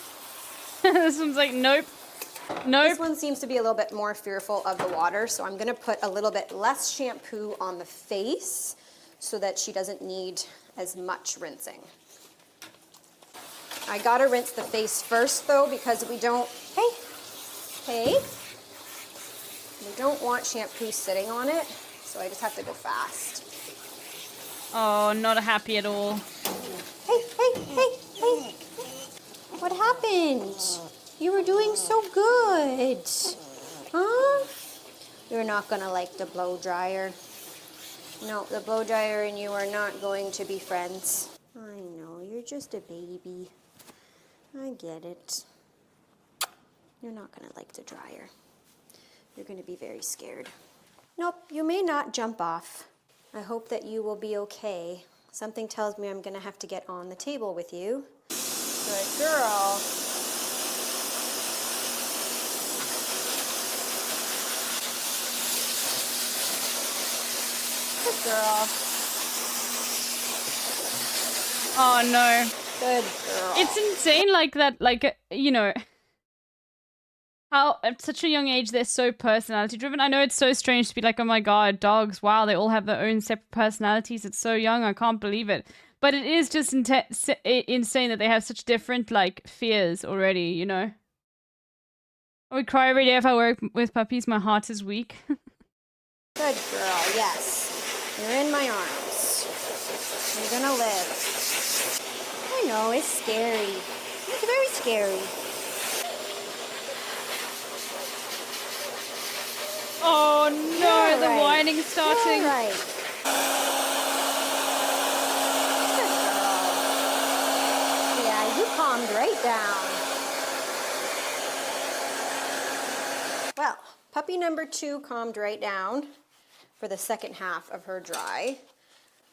This one's like, nope. Nope. This one seems to be a little bit more fearful of the water, so I'm gonna put a little bit less shampoo on the face so that she doesn't need as much rinsing. I gotta rinse the face first though, because we don't we don't want shampoo sitting on it, so I just have to go fast. Oh, not happy at all. Hey. What happened? You were doing so good. Huh? You're not gonna like the blow dryer. No, the blow dryer and you are not going to be friends. I know, you're just a baby. I get it. You're not gonna like the dryer. You're gonna be very scared. Nope, you may not jump off. I hope that you will be okay. Something tells me I'm gonna have to get on the table with you. Good girl. Good girl. Oh no. Good girl. It's insane like that, like, you know, how at such a young age they're so personality driven. I know it's so strange to be like, oh my god, dogs, wow, they all have their own separate personalities. It's so young, I can't believe it. But it is just insane that they have such different, like, fears already, you know? I would cry every day if I work with puppies. My heart is weak. Good girl, yes. You're in my arms. You're gonna live. I know, it's scary. It's very scary. Oh no, You're the right. whining starting. You're right. Good girl. Yeah, you calmed right down. Well, puppy number 2 calmed right down for the second half of her dry.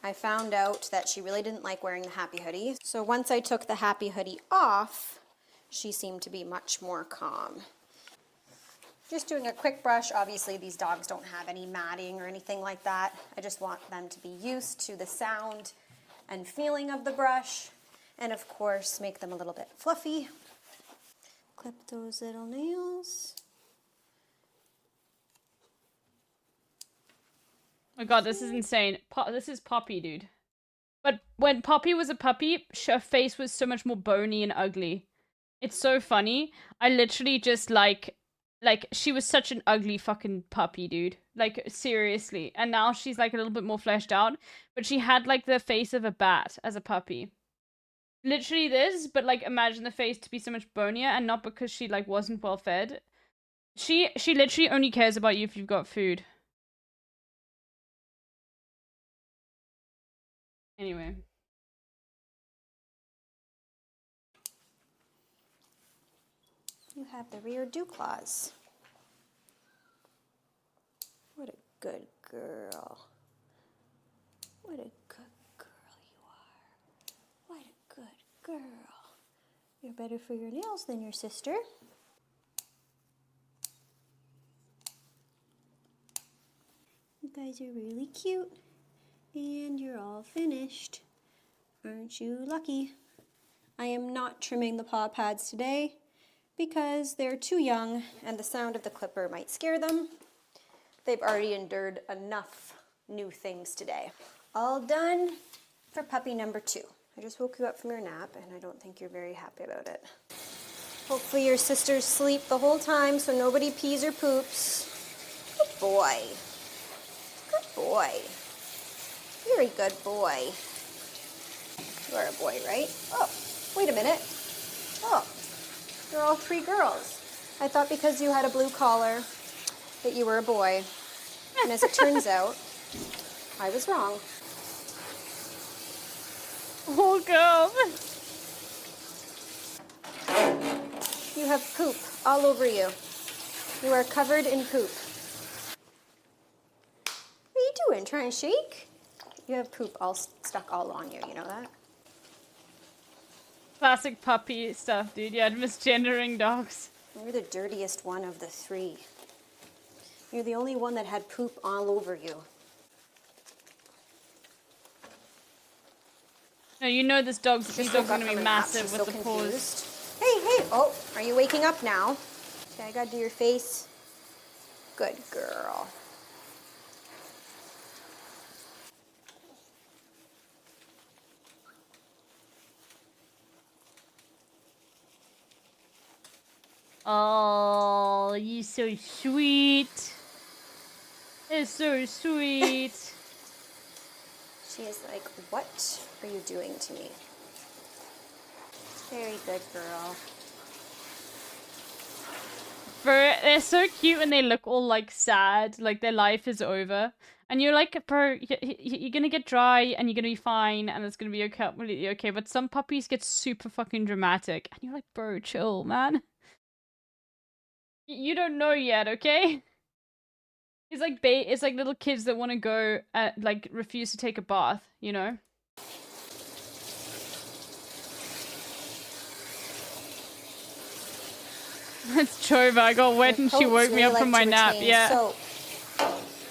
I found out that she really didn't like wearing the happy hoodie. So once I took the happy hoodie off, she seemed to be much more calm. Just doing a quick brush. Obviously, these dogs don't have any matting or anything like that. I just want them to be used to the sound and feeling of the brush. And of course, make them a little bit fluffy. Clip those little nails. Oh my god, this is insane. This is Poppy, dude. But when Poppy was a puppy, her face was so much more bony and ugly. It's so funny. I literally just like, she was such an ugly fucking puppy, dude. Like, seriously. And now she's, like, a little bit more fleshed out. But she had, like, the face of a bat as a puppy. Literally this, but, like, imagine the face to be so much bonier, and not because she, like, wasn't well fed. She literally only cares about you if you've got food. Anyway. You have the rear dew claws. What a good girl. What a good girl you are. What a good girl. You're better for your nails than your sister. You guys are really cute. And you're all finished. Aren't you lucky? I am not trimming the paw pads today because they're too young and the sound of the clipper might scare them. They've already endured enough new things today. All done for puppy number 2. I just woke you up from your nap and I don't think you're very happy about it. Hopefully your sisters sleep the whole time so nobody pees or poops. Good boy. Good boy. Very good boy. You are a boy, right? Oh, wait a minute. Oh, you're all 3 girls. I thought because you had a blue collar that you were a boy. And as it turns out, I was wrong. Oh, girl. You have poop all over you. You are covered in poop. What are you doing? Trying to shake? You have poop all stuck all on you, you know that? Classic puppy stuff, dude. Yeah, misgendering dogs. You're the dirtiest one of the 3. You're the only one that had poop all over you. No, you know this dog's gonna be massive with the paws. Hey, hey! Oh, are you waking up now? Okay, I gotta do your face. Good girl. Oh, you're so sweet. It's so sweet. She is like, what are you doing to me? Very good girl. Bro, they're so cute and they look all like sad, like their life is over. And you're like, bro, you're gonna get dry and you're gonna be fine and it's gonna be okay, completely okay. But some puppies get super fucking dramatic and you're like, bro, chill, man. You don't know yet, okay? It's like little kids that want to go like refuse to take a bath, you know? It's Chova. I got wet and she woke me up from my nap. Yeah. Soap.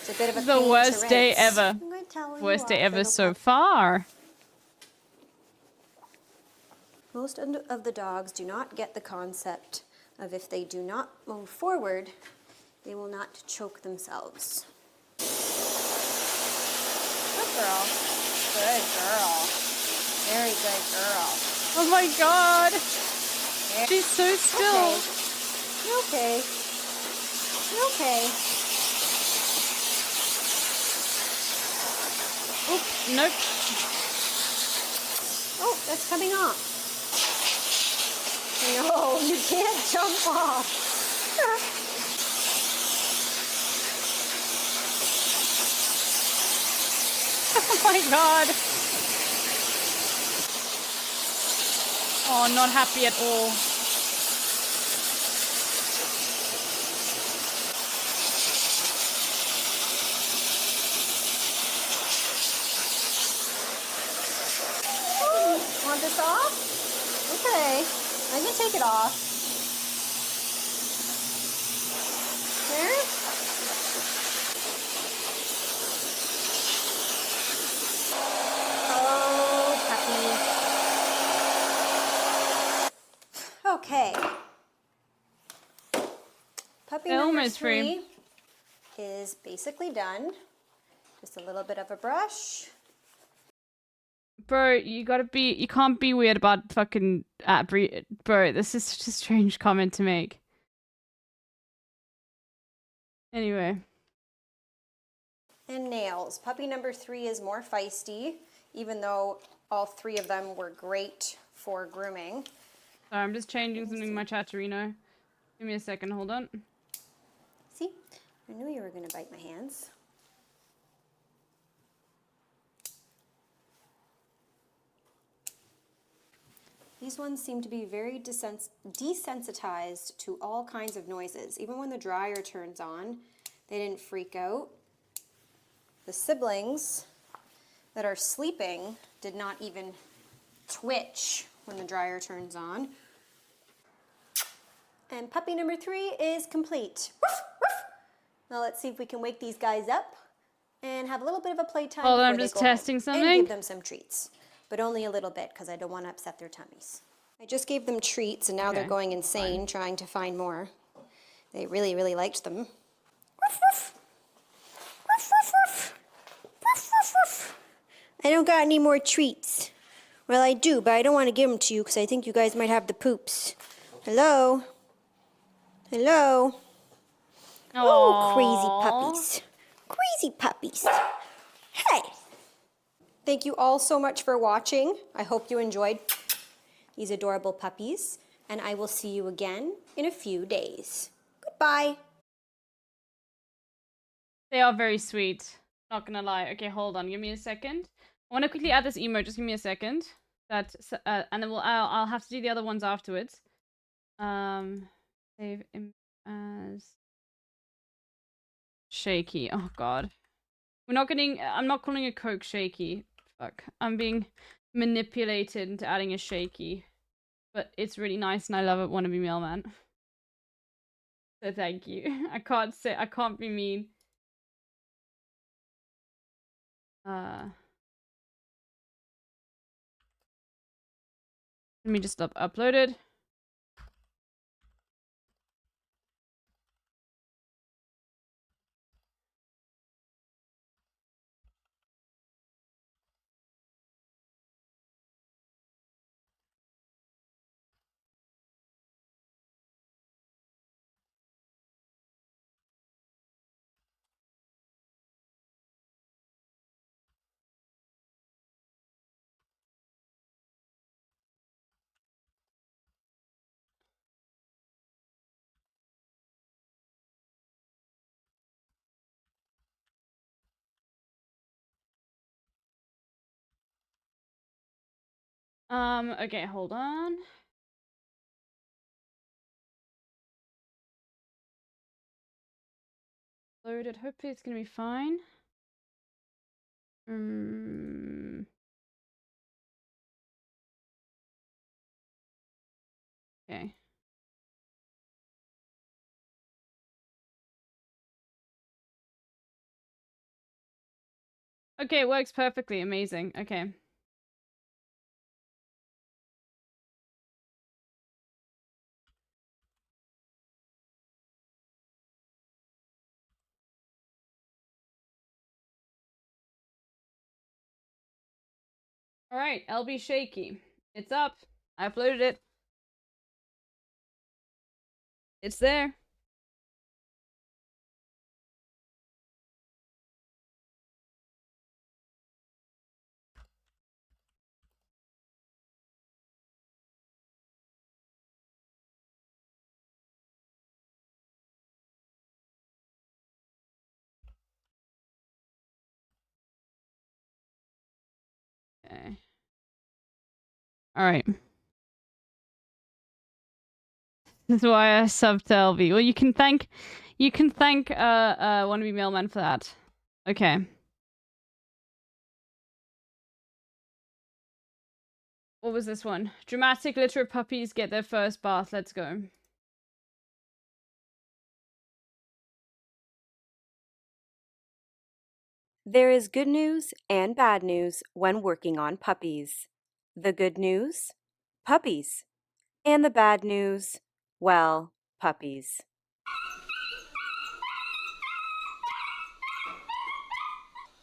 It's a bit of a The pain worst to day rinse. ever. I'm gonna towel you Worst day off, ever little so pup. far. Most of the dogs do not get the concept of if they do not move forward, they will not choke themselves. Good girl. Good girl. Very good girl. Oh my god. There. She's so still. Okay. You're okay. You're okay. Oop, nope. Oh, that's coming off. No, you can't jump off. Oh my god. Oh, not happy at all. Want this off? Okay, I can take it off. There. Oh, puppy. Okay. Puppy They're number almost 3 is basically done. Just a little bit of a brush. Bro, you can't be weird about fucking bro, this is such a strange comment to make. Anyway. And nails. Puppy number 3 is more feisty, even though all 3 of them were great for grooming. Sorry, I'm just changing something in my Chatterino. Give me a second, hold on. See? I knew you were going to bite my hands. These ones seem to be very desensitized to all kinds of noises. Even when the dryer turns on, they didn't freak out. The siblings that are sleeping did not even twitch when the dryer turns on. And puppy number 3 is complete. Woof, woof. Now let's see if we can wake these guys up and have a little bit of a playtime. Hold on, I'm before they just go testing home. something. And give them some treats, but only a little bit because I don't want to upset their tummies. I just gave them treats and now they're going insane trying to find more. They really, really liked them. Woof, woof. Woof, woof, woof. Woof, woof, woof. I don't got any more treats. Well, I do, but I don't want to give them to you because I think you guys might have the poops. Hello? Hello? Oh, crazy puppies. Crazy puppies. Hey! Thank you all so much for watching. I hope you enjoyed these adorable puppies, and I will see you again in a few days. Goodbye. They are very sweet. Not gonna lie. Okay, hold on. Give me a second. I want to quickly add this emote. Just give me a second. And then I'll have to do the other ones afterwards. Save as shaky. Oh god. I'm not calling a Coke shaky. Fuck. I'm being manipulated into adding a shaky. But it's really nice and I love it, wannabe mailman. So thank you. I can't be mean. Let me just upload it. Okay, hold on. Loaded. Hopefully it's gonna be fine. Okay. Okay, it works perfectly. Amazing. Okay. Alright, LB Shaky. It's up. I uploaded it. It's there. Okay. Alright. This is why I subbed to LB. Well, you can thank Wannabe Mailman for that. Okay. What was this one? Dramatic litter puppies get their first bath. Let's go. There is good news and bad news when working on puppies. The good news? Puppies. And the bad news? Well, puppies.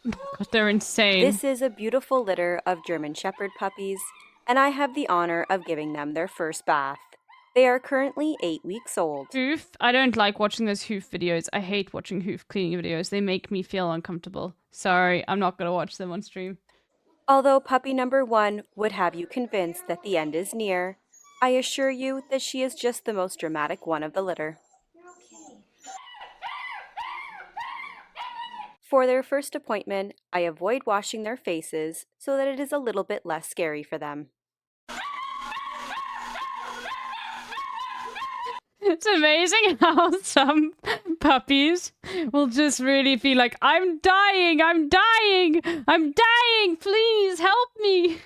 God, they're insane. This is a beautiful litter of German Shepherd puppies, and I have the honor of giving them their first bath. They are currently 8 weeks old. Hoof? I don't like watching those hoof videos. I hate watching hoof cleaning videos. They make me feel uncomfortable. Sorry, I'm not gonna watch them on stream. Although puppy number 1 would have you convinced that the end is near, I assure you that she is just the most dramatic one of the litter. For their first appointment, I avoid washing their faces so that it is a little bit less scary for them. It's amazing how some puppies will just really feel like, I'm dying, I'm dying, I'm dying, please help me.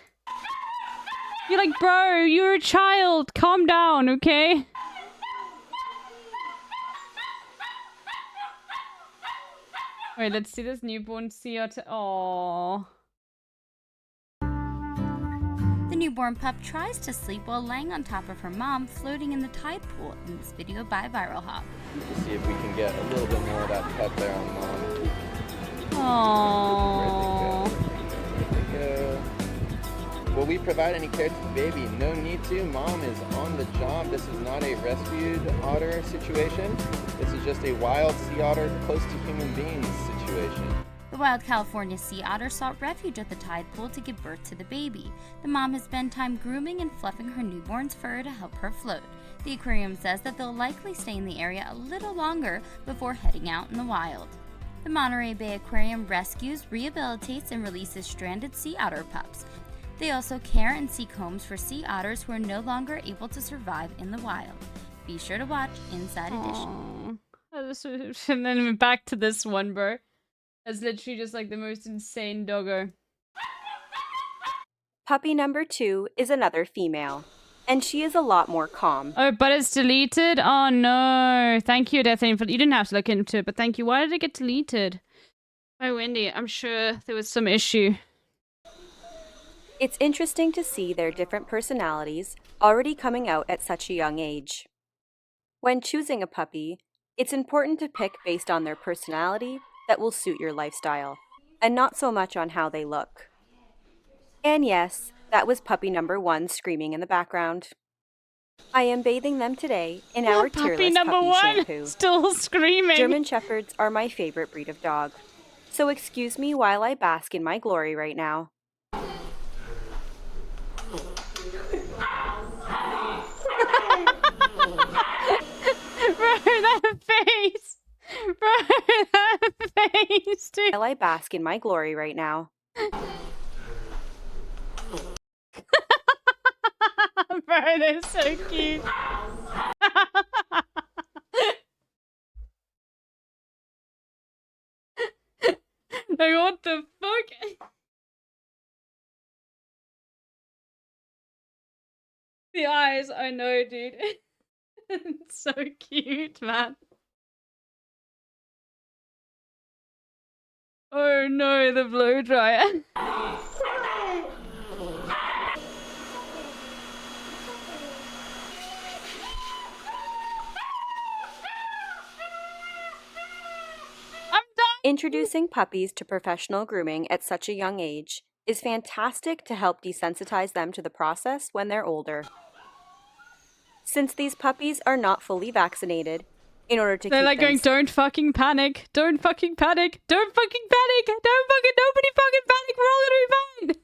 You're like, bro, you're a child, calm down, okay? Wait, let's see this newborn sea otter. Aww. The newborn pup tries to sleep while laying on top of her mom, floating in the tide pool in this video by Viral Hop. To see if we can get a little bit more of that pep there on mom. Aww. There we go. Will we provide any care to the baby? No need to. Mom is on the job. This is not a rescued otter situation. This is just a wild sea otter close to human beings situation. The wild California sea otter sought refuge at the tide pool to give birth to the baby. The mom has spent time grooming and fluffing her newborn's fur to help her float. The aquarium says that they'll likely stay in the area a little longer before heading out in the wild. The Monterey Bay Aquarium rescues, rehabilitates, and releases stranded sea otter pups. They also care and seek homes for sea otters who are no longer able to survive in the wild. Be sure to watch Inside Edition. And then back to this one, bro. That's literally just like the most insane doggo. Puppy number 2 is another female, and she is a lot more calm. Oh, but it's deleted? Oh no. Thank you, Death Infant. You didn't have to look into it, but thank you. Why did it get deleted? Oh, Wendy, I'm sure there was some issue. It's interesting to see their different personalities already coming out at such a young age. When choosing a puppy, it's important to pick based on their personality that will suit your lifestyle, and not so much on how they look. And yes, that was puppy number 1 screaming in the background. I am bathing them today in our puppy tearless number puppy 1 shampoo. still screaming. German Shepherds are my favorite breed of dog, so excuse me while I bask in my glory right now. Bro, that face! Bro, that face, dude! While I bask in my glory right now. Bro, they're so cute. Like, what the fuck? The eyes, I know, dude. It's so cute, man. Oh no, the blow dryer. Introducing puppies to professional grooming at such a young age is fantastic to help desensitize them to the process when they're older. Since these puppies are not fully vaccinated, in order to They're keep like them going, don't fucking panic, don't fucking panic, don't fucking panic, don't fucking, nobody fucking panic, we're all gonna be fine.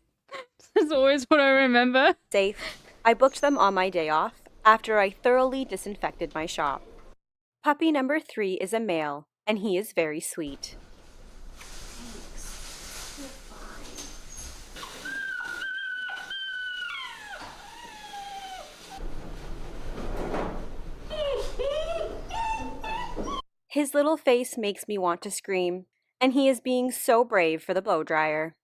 That's always what I remember. safe, I booked them on my day off after I thoroughly disinfected my shop. Puppy number 3 is a male, and he is very sweet. His little face makes me want to scream, and he is being so brave for the blow dryer.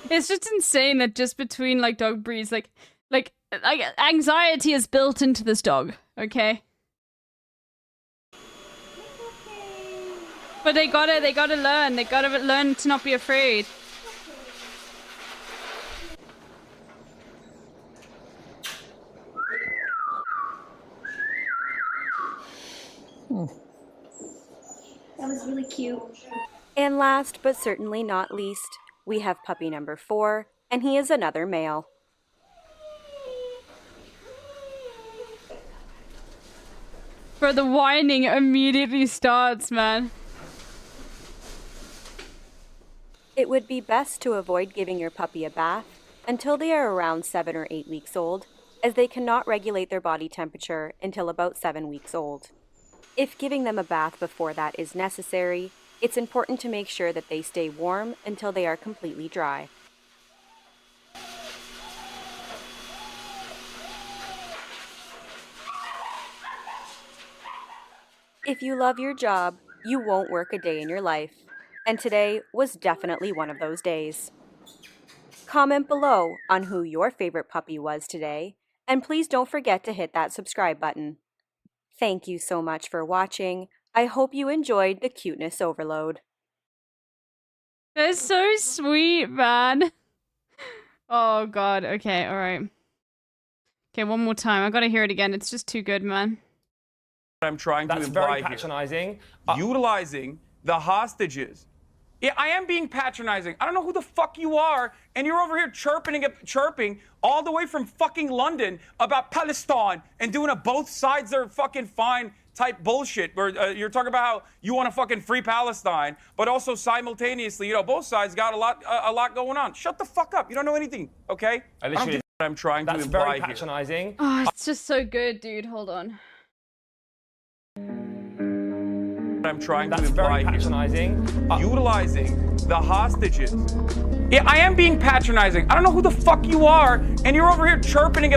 It's just insane that just between like dog breeds, like anxiety is built into this dog, okay? But they gotta learn to not be afraid. That was really cute. And last but certainly not least, we have puppy number 4, and he is another male. Bro, the whining immediately starts, man. It would be best to avoid giving your puppy a bath until they are around 7 or 8 weeks old, as they cannot regulate their body temperature until about 7 weeks old. If giving them a bath before that is necessary, it's important to make sure that they stay warm until they are completely dry. If you love your job, you won't work a day in your life, and today was definitely one of those days. Comment below on who your favorite puppy was today, and please don't forget to hit that subscribe button. Thank you so much for watching. I hope you enjoyed the cuteness overload. They're so sweet, man. Oh god, okay, alright. Okay, one more time. I gotta hear it again. It's just too good, man. I'm trying to imply very patronizing. Here. Utilizing the hostages. Yeah, I am being patronizing. I don't know who the fuck you are, and you're over here chirping all the way from fucking London about Palestine and doing a both sides are fucking fine type bullshit where you're talking about how you want to fucking free Palestine, but also simultaneously, you know, both sides got a lot going on. Shut the fuck up. You don't know anything, okay? I'm trying to imply That's very patronizing. Oh, it's just so good, dude. Hold on. I'm trying to very imply patronizing. Here. Utilizing the hostages. Yeah, I am being patronizing. I don't know who the fuck you are, and you're over here chirping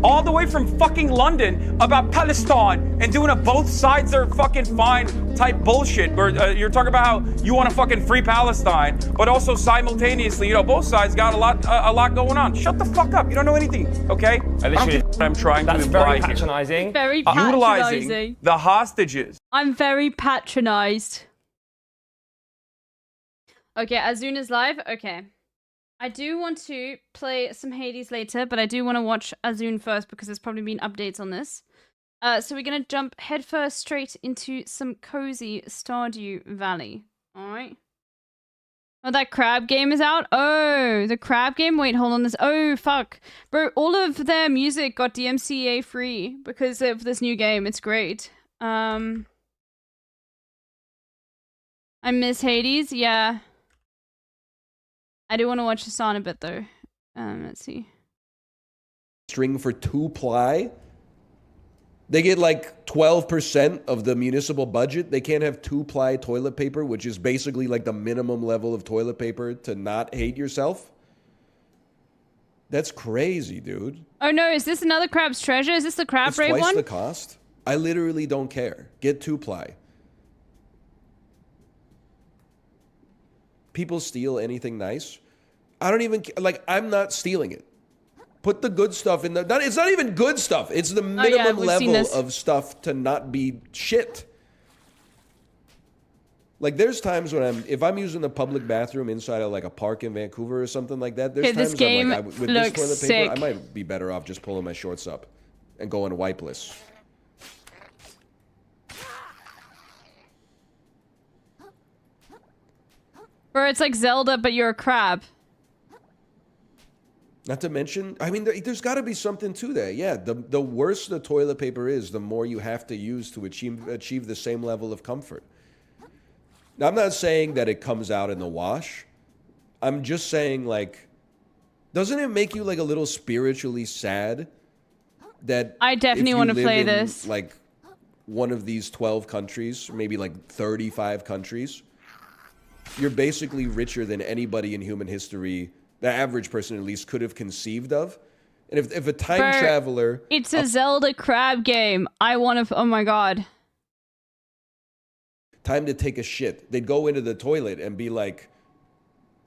all the way from fucking London about Palestine and doing a both sides are fucking fine type bullshit where you're talking about how you want to fucking free Palestine, but also simultaneously, you know, both sides got a lot going on. Shut the fuck up. You don't know anything, okay? I'm trying to imply very here. patronizing. Very patronizing. Utilizing the hostages. I'm very patronized. Okay, Azuna's live. Okay. I do want to play some Hades later, but I do want to watch Azun first because there's probably been updates on this. So we're going to jump headfirst straight into some cozy Stardew Valley. Alright. Oh, that crab game is out? Oh, the crab game? Wait, hold on. Oh, fuck. Bro, all of their music got DMCA free because of this new game. It's great. I miss Hades. Yeah. I do want to watch this on a bit, though. Let's see. String for 2-ply. They get like 12% of the municipal budget. They can't have 2-ply toilet paper, which is basically like the minimum level of toilet paper to not hate yourself. That's crazy, dude. Oh no, is this another crab's treasure? Is this the crab It's raid twice one? the cost. I literally don't care. Get 2-ply. People steal anything nice. I don't even like. I'm not stealing it. Put the good stuff in the. It's not even good stuff. It's the minimum level of stuff to not be shit. Like there's times when if I'm using the public bathroom inside of like a park in Vancouver or something like that. There's times I'm like, with this toilet paper, I might be better off just pulling my shorts up and going wipeless. Or it's like Zelda, but you're a crab. Not to mention, I mean, there's got to be something to that. Yeah, the worse the toilet paper is, the more you have to use to achieve the same level of comfort. Now, I'm not saying that it comes out in the wash. I'm just saying, like, doesn't it make you like a little spiritually sad that I definitely want to play in, this. Like one of these 12 countries, maybe like 35 countries, you're basically richer than anybody in human history, the average person at least, could have conceived of. And if a time traveler... It's a Zelda crab game. I want to... Oh my god. Time to take a shit. They'd go into the toilet and be like,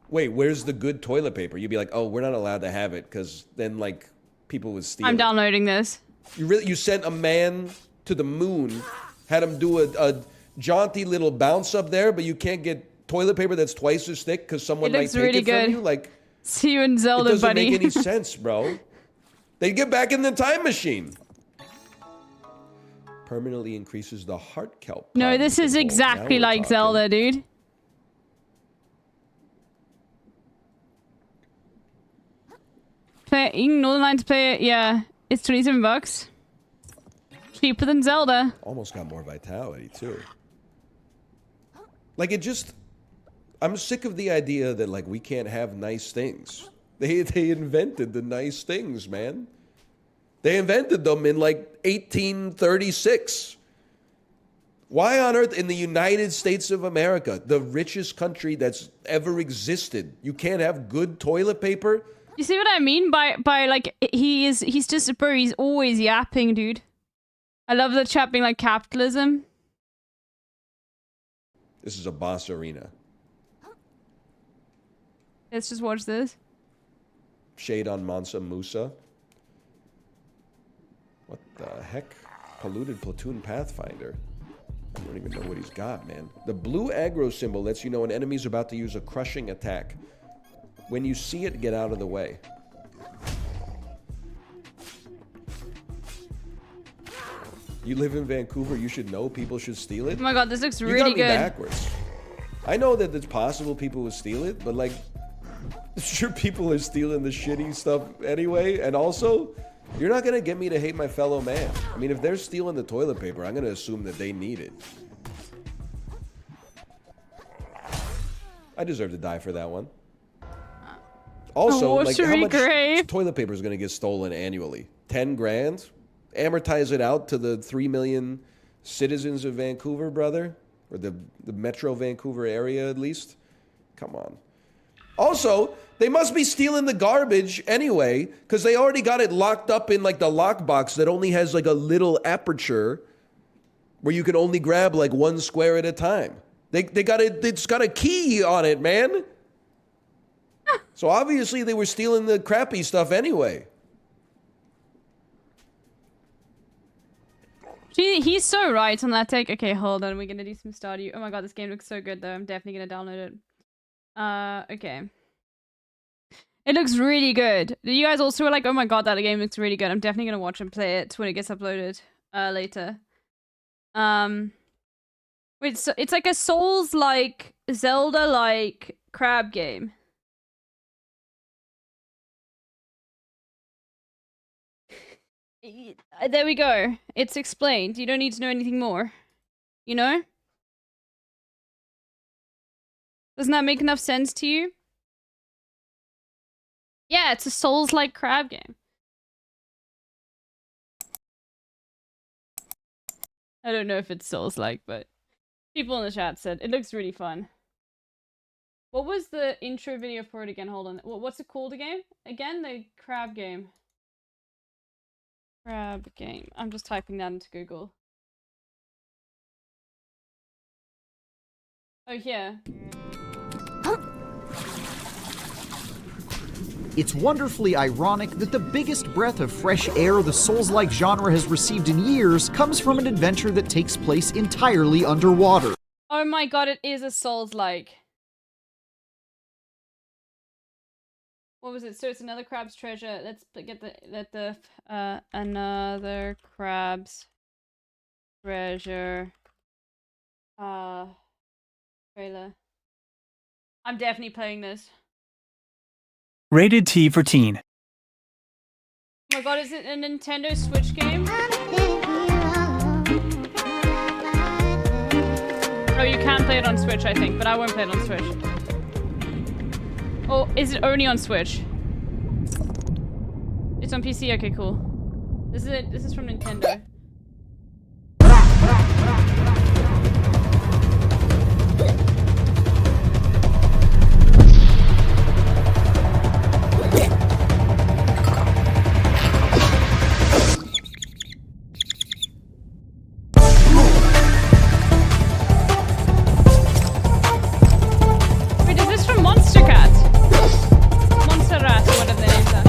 wait, where's the good toilet paper? You'd be like, oh, we're not allowed to have it, because then, like, people would steal I'm it. downloading this. You sent a man to the moon, had him do a jaunty little bounce up there, but you can't get toilet paper that's twice as thick because someone might take really it good. from you? Like, see you in Zelda, it doesn't buddy. make any sense, bro. They get back in the time machine. Permanently increases the heart kelp. No, this is exactly like Zelda, dude. Northern Lights play it, yeah. It's 27 bucks. Cheaper than Zelda. Almost got more vitality, too. Like, it just... I'm sick of the idea that, like, we can't have nice things. They invented the nice things, man. They invented them in, like, 1836. Why on earth, in the United States of America, the richest country that's ever existed, you can't have good toilet paper? You see what I mean by like, he's just, bro, he's always yapping, dude. I love the chat being like capitalism. This is a boss arena. Let's just watch this. Shade on Mansa Musa. What the heck? Polluted Platoon Pathfinder. I don't even know what he's got, man. The blue aggro symbol lets you know an enemy's about to use a crushing attack. When you see it, get out of the way. You live in Vancouver, you should know people should steal it. Oh my god, this looks You really got me good. backwards. I know that it's possible people would steal it, but like, sure people are stealing the shitty stuff anyway. And also, you're not gonna get me to hate my fellow man. I mean, if they're stealing the toilet paper, I'm gonna assume that they need it. I deserve to die for that one. Also, like, how much toilet paper is gonna get stolen annually? 10 grand? Amortize it out to the 3 million citizens of Vancouver, brother? Or the Metro Vancouver area, at least? Come on. Also, they must be stealing the garbage anyway, because they already got it locked up in, like, the lockbox that only has, like, a little aperture where you can only grab, like, one square at a time. They got it, it's got a key on it, man. So obviously they were stealing the crappy stuff anyway. He's so right on that take. Okay, hold on. We're gonna do some Stardew. Oh my god, this game looks so good though. I'm definitely gonna download it. Okay. It looks really good. You guys also were like, oh my god, that game looks really good. I'm definitely gonna watch and play it when it gets uploaded later. Wait, so it's like a Souls-like, Zelda-like crab game. There we go. It's explained. You don't need to know anything more. You know? Doesn't that make enough sense to you? Yeah, it's a Souls-like crab game. I don't know if it's Souls-like, but people in the chat said it looks really fun. What was the intro video for it again? Hold on. What's it called again? Again, the crab game. Crab game. I'm just typing that into Google. Oh, here. It's wonderfully ironic that the biggest breath of fresh air the Souls-like genre has received in years comes from an adventure that takes place entirely underwater. Oh my god, it is a Souls-like. What was it? So it's another crab's treasure. Let's get another crab's treasure. Trailer. I'm definitely playing this. Rated T for teen. Oh my god, is it a Nintendo Switch game? Oh, you can play it on Switch, I think, but I won't play it on Switch. Oh, is it only on Switch? It's on PC? Okay, cool. This is from Nintendo. Wait, is this from Monster Cat? Monster Rat, or whatever the names are.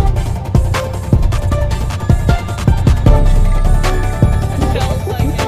Feels like it,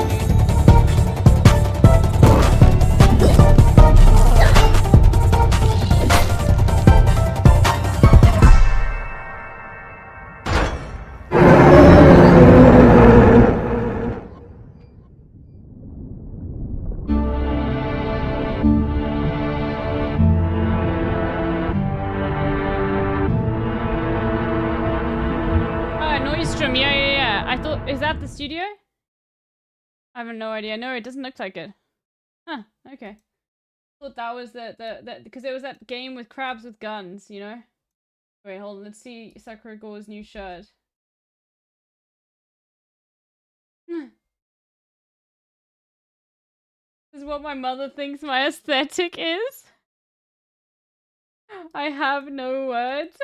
yeah. I thought, is that the studio? I have no idea. No, it doesn't look like it. Huh, okay. I thought that was because there was that game with crabs with guns, you know? Wait, hold on, let's see Sakura Gore's new shirt. This is what my mother thinks my aesthetic is. I have no words.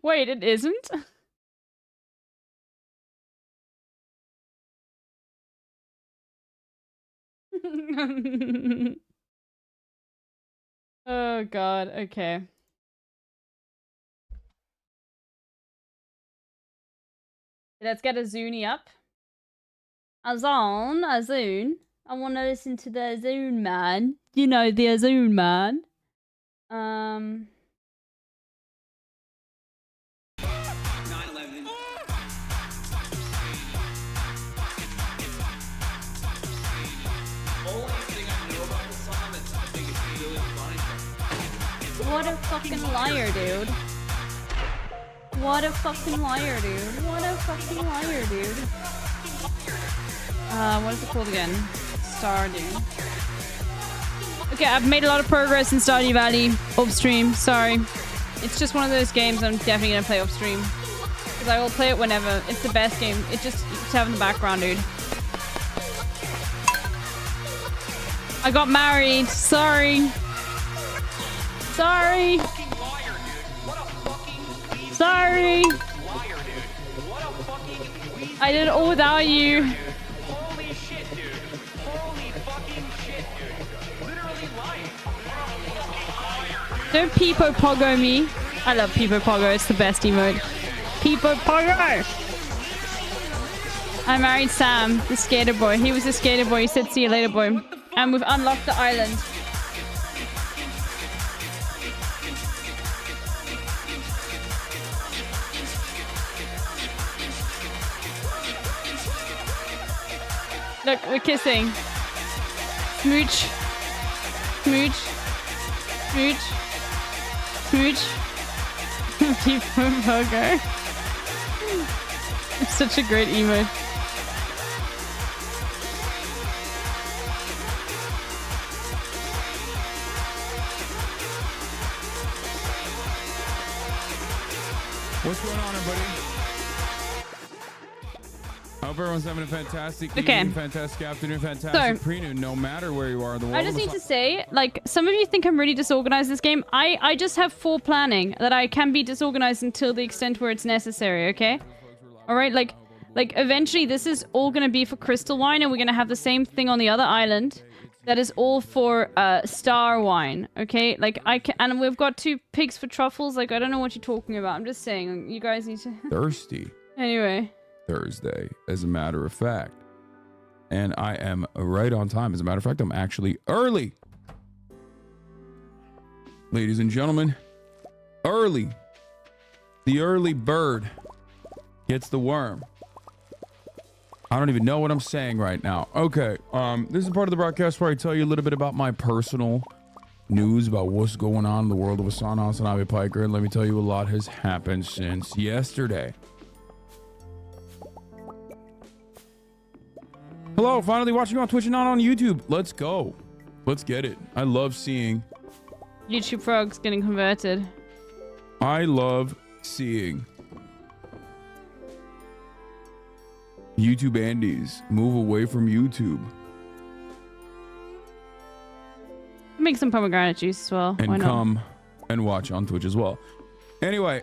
Wait, it isn't? Oh god, okay. Let's get a Zoonie up. A Zone. I want to listen to the Zune man. You know, the Zune man. What a fucking liar, dude. What a fucking liar, dude. What a fucking liar, dude. What is it called again? Stardew. Okay, I've made a lot of progress in Stardew Valley upstream. Sorry. It's just one of those games I'm definitely gonna play upstream. Because I will play it whenever. It's the best game. It just to have in the background, dude. I got married. Sorry. Sorry. Sorry. I did it all without you. Holy shit, dude. Holy fucking shit, dude. Literally lying. Don't Peepo Pogo me. I love Peepo Pogo. It's the best emote. Peepo Pogo! I married Sam, the skater boy. He was a skater boy. He said, see you later, boy. And we've unlocked the island. Look, we're kissing. Smooch. Smooch. Smooch. Smooch. Peepo Pogo. It's such a great emote. What's going on, everybody? I hope everyone's having a fantastic Okay. evening, fantastic afternoon, fantastic So- pre-noon, no matter where you are in the world. I just need to say, like, some of you think I'm really disorganized this game. I just have full planning that I can be disorganized until the extent where it's necessary, okay? Alright, like, eventually this is all gonna be for Crystal Wine, and we're gonna have the same thing on the other island. That is all for, Star Wine, okay? Like, and we've got 2 pigs for truffles. Like, I don't know what you're talking about. I'm just saying, you guys need to... Thirsty. Anyway. Thursday, as a matter of fact. And I am right on time. As a matter of fact, I'm actually early. Ladies and gentlemen, early. The early bird gets the worm. I don't even know what I'm saying right now. Okay, this is part of the broadcast where I tell you a little bit about my personal news about what's going on in the world of Hassan Hasanabi Piker. And let me tell you, a lot has happened since yesterday. Hello, finally watching on Twitch and not on YouTube. Let's go. Let's get it. I love seeing YouTube frogs getting converted. I love seeing YouTube Andes move away from YouTube Make some pomegranate juice as well. Why and not? come and watch on Twitch as well. Anyway,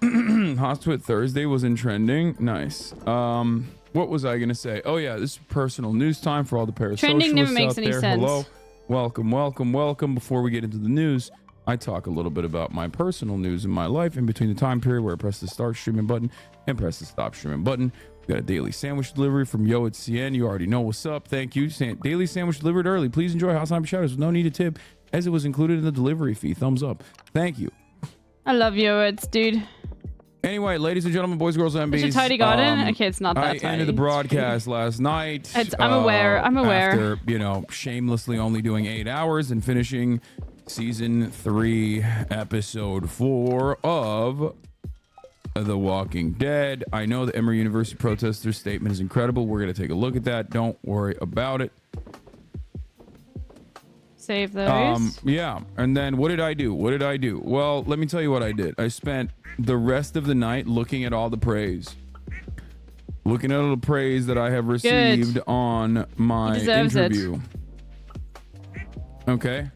Hospitwit Thursday was in trending. Nice. What was I gonna say? Oh yeah, this is personal news time for all the parasocialists Trending never makes out any there. sense. Hello, welcome, welcome, welcome. Before we get into the news, I talk a little bit about my personal news in my life in between the time period where I press the start streaming button and press the stop streaming button. We got a daily sandwich delivery from Yo at CN. You already know what's up. Thank you. Daily sandwich delivered early. Please enjoy House Time Shadows with no need to tip, as it was included in the delivery fee. Thumbs up. Thank you. I love Yoids, dude. Anyway, ladies and gentlemen, boys, girls, and It's a bees. tidy garden? Okay, it's not that I tidy. ended the broadcast last night. I'm aware. I'm aware. After, shamelessly only doing 8 hours and finishing season 3, episode 4 of The Walking Dead. I know the Emory University protesters' statement is incredible. We're going to take a look at that. Don't worry about it. Save those. Yeah. And then what did I do? Well, let me tell you what I did. I spent the rest of the night looking at all the praise. Looking at all the praise that I have received on my interview. Okay.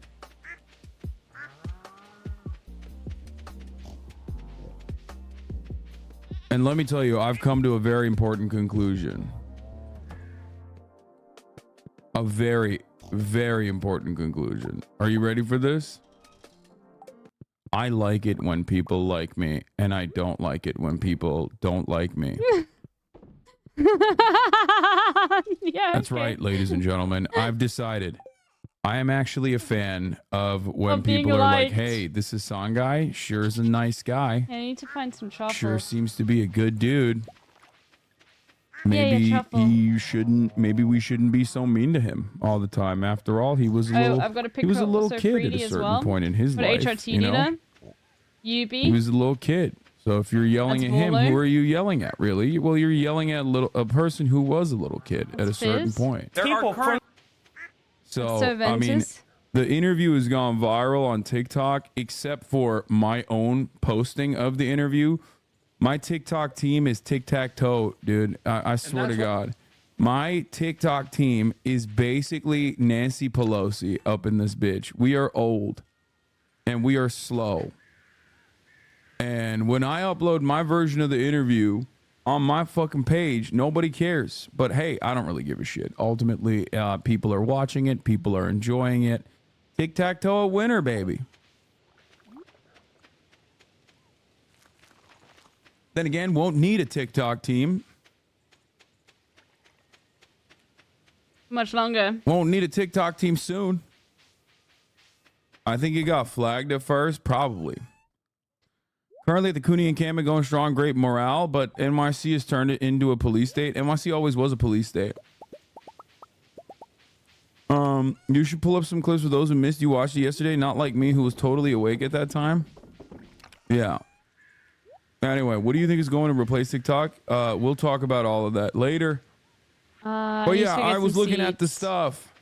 And let me tell you, I've come to a very important conclusion. A very, very important conclusion. Are you ready for this? I like it when people like me, and I don't like it when people don't like me. Yeah, that's right, ladies and gentlemen. I've decided I am actually a fan of when people are like, hey, this is Song Guy. Sure is a nice guy. Yeah, I need to find some truffles. Sure seems to be a good dude. Maybe truffle. maybe we shouldn't be so mean to him all the time. After all, he was a little I've got a he was a picture little so kid at greedy a as certain well. point in his Put life. HRT You know? leader. He UB. was a little kid. So if you're yelling That's at him, Bolo. who are you yelling at, really? Well, you're yelling at a person who was a little kid at a certain Fizz. point. People from So, So I mean, Ventus. the interview has gone viral on TikTok, except for my own posting of the interview. My TikTok team is tic-tac-toe, dude. I swear to God. My TikTok team is basically Nancy Pelosi up in this bitch. We are old and we are slow. And when I upload my version of the interview on my fucking page, nobody cares. But hey, I don't really give a shit. Ultimately, people are watching it. People are enjoying it. Tic-tac-toe a winner, baby. Then again, won't need a TikTok team. Much longer. Won't need a TikTok team soon. I think it got flagged at first, probably. Currently, the Cooney encampment going strong, great morale, but NYC has turned it into a police state. NYC always was a police state. You should pull up some clips for those who missed. You watched it yesterday, not like me, who was totally awake at that time. Yeah. Anyway, what do you think is going to replace TikTok? We'll talk about all of that later. But yeah, I was looking at the stuff.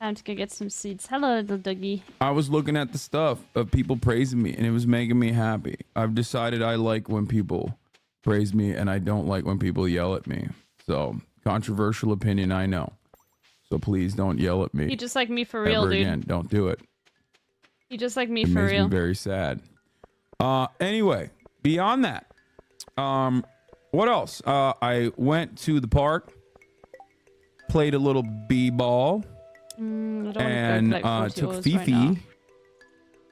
Time to go get some seeds. Hello, little doggy. I was looking at the stuff of people praising me, and it was making me happy. I've decided I like when people praise me, and I don't like when people yell at me. So, controversial opinion, I know. So please don't yell at me. You just like me for real, ever dude. again. Don't do it. You just like me It for makes real. me very sad. Anyway, beyond that, what else? I went to the park, played a little b-ball, and took Fifi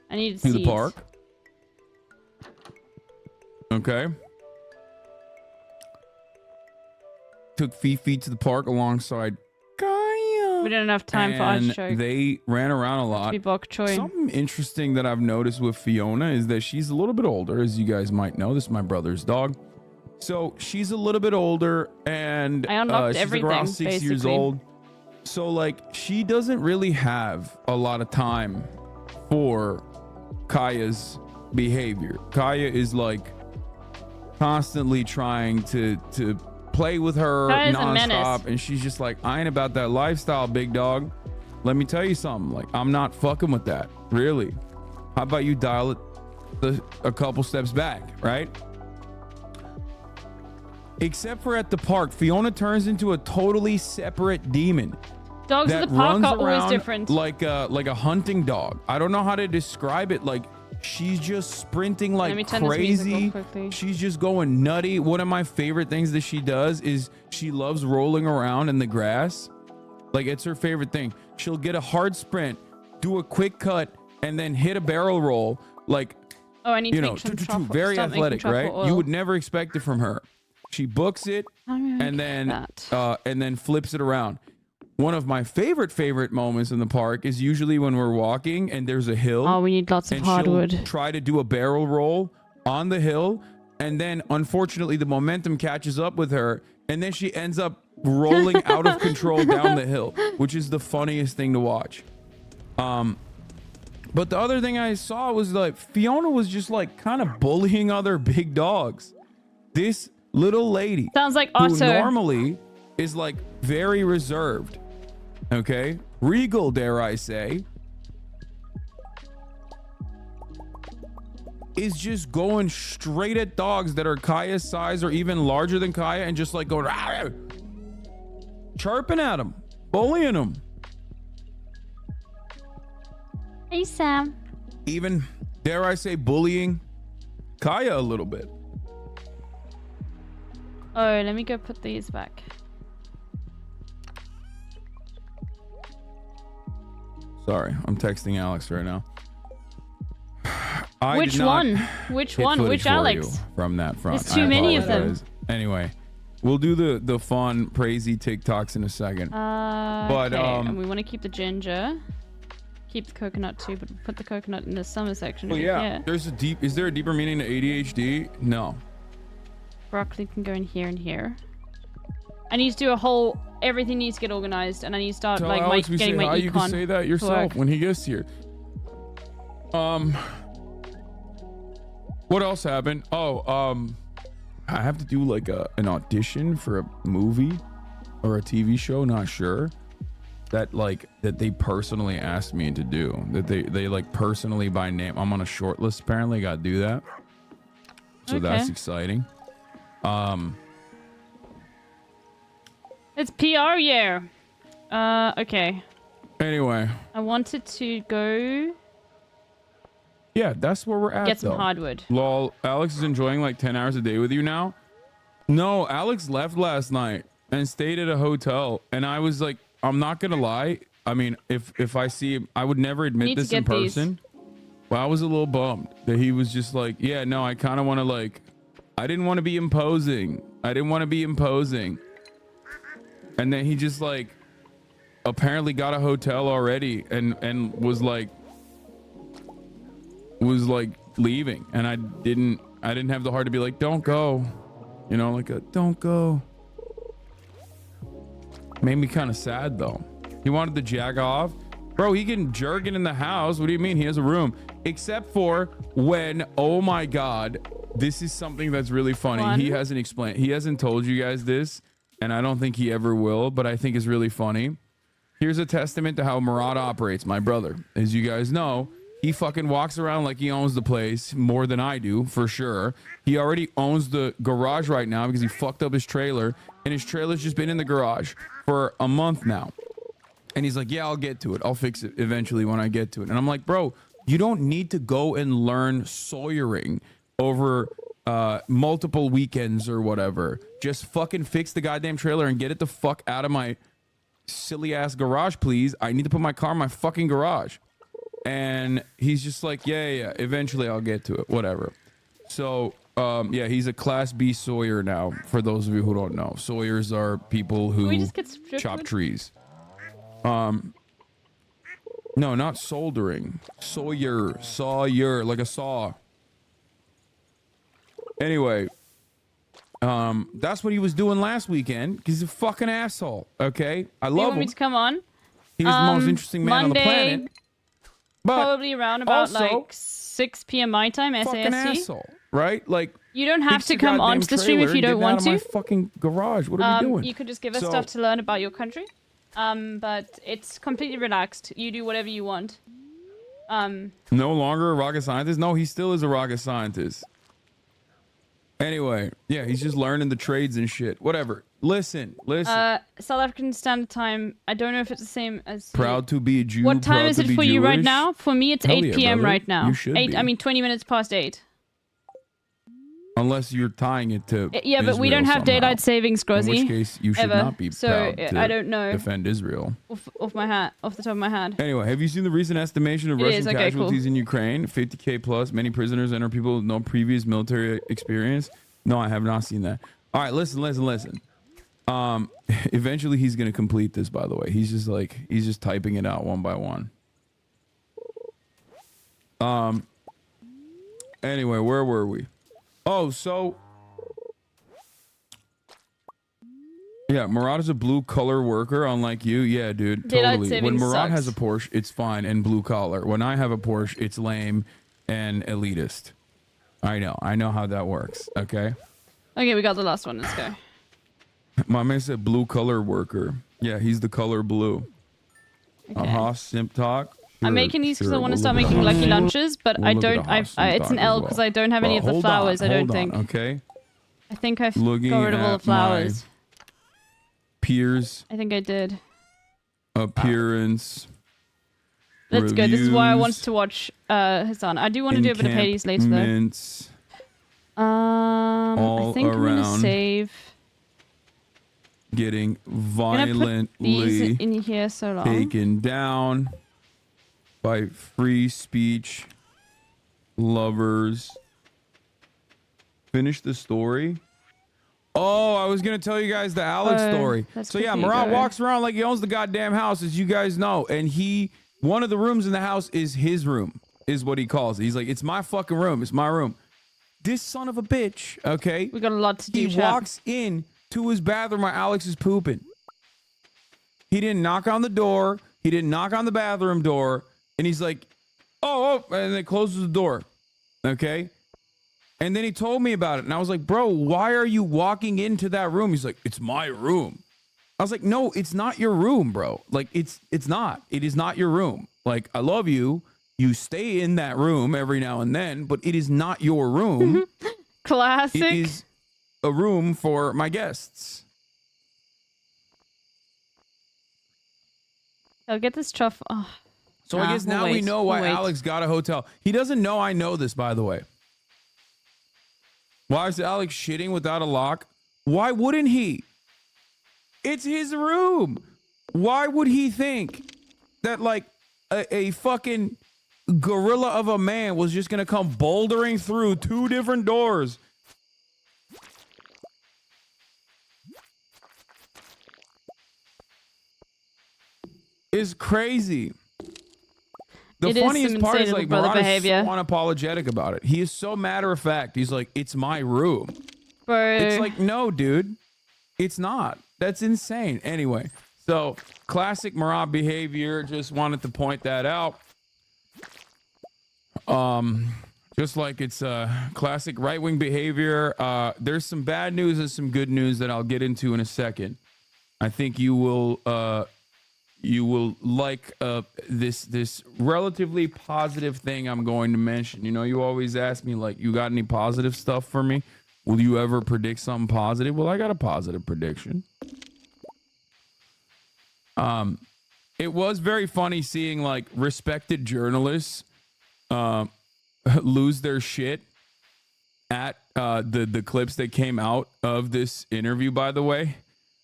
I need to the park. Okay. Took Fifi to the park alongside Kaya. We didn't have time for ice And choke. they ran around a lot. Be bok choy. Something interesting that I've noticed with Fiona is that she's a little bit older, as you guys might know. This is my brother's dog. So she's a little bit older, and I unlocked she's everything, like around 6 years basically. old. So like she doesn't really have a lot of time for Kaya's behavior. Kaya is like constantly trying to play with her Kaya's a nonstop, menace. and she's just like, I ain't about that lifestyle, big dog. Let me tell you something. Like, I'm not fucking with that. Really. How about you dial it a couple steps back, right? Except for at the park, Fiona turns into a totally separate demon. Dogs at that the park runs are always around different. like a hunting dog. I don't know how to describe it. Like, she's just sprinting Let me like turn this music crazy. off quickly. She's just going nutty. One of my favorite things that she does is she loves rolling around in the grass. Like, it's her favorite thing. She'll get a hard sprint, do a quick cut, and then hit a barrel roll. Like, Oh, I need you to know, make some truffle. very stop making athletic, truffle right? oil. You would never expect it from her. She books it and then flips it around. One of my favorite moments in the park is usually when we're walking and there's a hill. Oh, we need lots of and she'll hardwood. try to do a barrel roll on the hill, and then unfortunately the momentum catches up with her, and then she ends up rolling out of control down the hill, which is the funniest thing to watch. But the other thing I saw was like Fiona was just like kind of bullying other big dogs. This little lady sounds like who Otto. normally is like very reserved, okay, regal, dare I say, is just going straight at dogs that are Kaya's size or even larger than Kaya, and just like going "Rawr!" chirping at them, bullying them. Hey, Sam. Even, dare I say, bullying Kaya a little bit. Oh, let me go put these back. Sorry, I'm texting Alex right now. I Which did not one? Which hit one? footage Which for Alex? you from that front. There's too many of them. apologize. Anyway, we'll do the fun, crazy TikToks in a second. But okay. And we want to keep the ginger. Keep the coconut too, but put the coconut in the summer section. well, yeah, there's a deep. Is there a deeper meaning to ADHD? No. Broccoli can go in here and here. I need to do a whole. Everything needs to get organized, and I need to start Tell like Alex we getting say my hi. econ. You can say that to yourself work. when he gets here. What else happened? Oh, I have to do like an audition for a movie or a TV show. Not sure. That they personally asked me to do. That they like personally by name. I'm on a short list apparently. Got to do that. So that's exciting. It's PR year. Okay. Anyway. I wanted to go Yeah, that's where we're at. get some though. hardwood. Lol, Alex is enjoying like 10 hours a day with you now? No, Alex left last night and stayed at a hotel, and I was like, I'm not gonna lie. I mean, if I see him, I would never admit Need to this in get these. person. But I was a little bummed that he was just like, yeah, no, I kind of want to like, I didn't want to be imposing. And then he just like apparently got a hotel already and was like leaving, and I didn't have the heart to be like, don't go, you know, like a don't go. Made me kind of sad though. He wanted to jack off. Bro, he can jerk it in the house. What do you mean? He has a room. Except for when, oh my God, this is something that's really funny. He hasn't explained. He hasn't told you guys this, and I don't think he ever will, but I think it's really funny. Here's a testament to how Murad operates, my brother. As you guys know, He fucking walks around like he owns the place more than I do, for sure. He already owns the garage right now because he fucked up his trailer, and his trailer's just been in the garage for a month now. And he's like, yeah, I'll get to it. I'll fix it eventually when I get to it. And I'm like, bro, you don't need to go and learn sawyering over multiple weekends or whatever. Just fucking fix the goddamn trailer and get it the fuck out of my silly ass garage, please. I need to put my car in my fucking garage. And he's just like, yeah, eventually I'll get to it, whatever. So yeah, he's a class B sawyer now, for those of you who don't know. Sawyers are people who chop trees. No, not soldering. Sawyer, like a saw. Anyway, that's what he was doing last weekend, because he's a fucking asshole, okay? I love him. You want me to come on? He's the most interesting man Monday, on the planet. But probably around about also, like 6 p.m. my time, fucking SAST. asshole, right? Like, you don't have fix to your come goddamn onto the stream if trailer you and don't get it out want of to. my fucking garage. What are we doing? You could just give us stuff to learn about your country. But it's completely relaxed. You do whatever you want. No longer a rocket scientist? No, he still is a rocket scientist. Anyway, yeah, he's just learning the trades and shit. Whatever. Listen. South African Standard Time. I don't know if it's the same as. Proud to be a Jew. What time is it for you right now? For me, it's Hell 8 yeah, p.m. brother. right now. You should be. 20 minutes past 8. Unless you're tying it to Yeah, but we Israel don't have somehow. daylight savings, Grozzy. In which case, you should ever. not be So proud to I don't know. defend Israel. Off the top of my head. Anyway, have you seen the recent estimation of It Russian is, okay, casualties cool. in Ukraine? 50K plus. Many prisoners and are people with no previous military experience. No, I have not seen that. All right, listen. Eventually he's gonna complete this. By the way, he's just typing it out one by one. Anyway, where were we? Oh, so yeah, Murad is a blue collar worker, unlike you. Yeah, dude, Daylight totally. When savings Murad has a sucks. Porsche, it's fine and blue collar. When I have a Porsche, it's lame and elitist. I know how that works. Okay. Okay, we got the last one. Let's go. My man said blue color worker. Yeah, he's the color blue. Okay. Simp talk. I'm making these because I sure, want to we'll start look at making a lucky Haas- lunches, but we'll I look at a don't. Haas simp It's an talk L as because well. I don't have any of the Hold on, flowers. I don't hold on, think. Okay. I think I've Looking got rid of all the at flowers. my peers I think I did. appearance. That's good. This is why I reviews, wanted to watch Hassan. I do want to do a bit of Hades later though. encampments, I all think I'm gonna around. save. Getting I'm gonna put these violently in here so long. taken down by free speech lovers. Finish the story. Oh, I was gonna tell you guys the Alex story. So yeah, Murat walks around like he owns the goddamn house, as you guys know, and one of the rooms in the house is his room, is what he calls it. He's like, it's my fucking room, it's my room. This son of a bitch, okay? We got a lot to do. He walks in to his bathroom where Alex is pooping. He didn't knock on the door. He didn't knock on the bathroom door. And he's like, oh, and then closes the door. Okay? And then he told me about it. And I was like, bro, why are you walking into that room? He's like, it's my room. I was like, no, it's not your room, bro. Like, it's not. It is not your room. Like, I love you. You stay in that room every now and then, but it is not your room. Classic. It is a room for my guests. I'll get this truffle. Oh. So I guess now we know why Alex got a hotel. He doesn't know I know this, by the way. Why is Alex shitting without a lock? Why wouldn't he? It's his room. Why would he think that like a fucking gorilla of a man was just gonna come bouldering through two different doors? Is crazy. The funniest part is like Murat is so unapologetic about it. He is so matter of fact. He's like, it's my room. Bro. It's like, no, dude, it's not. That's insane. Anyway, so classic Murat behavior. Just wanted to point that out. Just like it's classic right-wing behavior. There's some bad news and some good news that I'll get into in a second. I think you will you will like this relatively positive thing I'm going to mention. You know, you always ask me like, you got any positive stuff for me? Will you ever predict something positive? Well, I got a positive prediction. It was very funny seeing like respected journalists lose their shit at the clips that came out of this interview, by the way.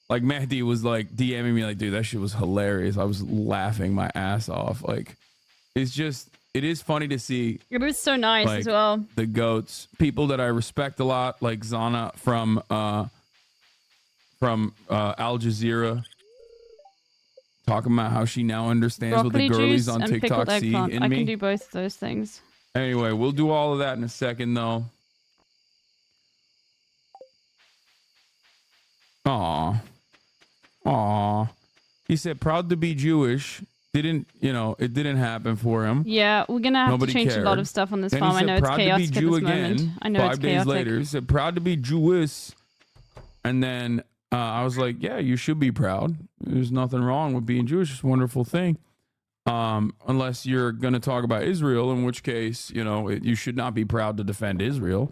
Like Mehdi was like DMing me like, dude, that shit was hilarious. I was laughing my ass off. Like, it's just, it is funny to see. It was so nice like, as well. The goats, people that I respect a lot, like Zana from Al Jazeera, talking about how she now understands what Broccoli the girlies juice on and TikTok pickled see eggplant. in I me. can do both of those things. Anyway, we'll do all of that in a second, though. Aw. He said, proud to be Jewish. It didn't happen for him. Yeah, we're gonna have Nobody to change cared. a lot of stuff on this Then farm. he I said, know it's proud to be chaotic at Jew this moment. again. I know 5 it's days chaotic. later, he said, proud to be Jewish. And then I was like, yeah, you should be proud. There's nothing wrong with being Jewish. It's a wonderful thing. Unless you're going to talk about Israel, in which case, you should not be proud to defend Israel.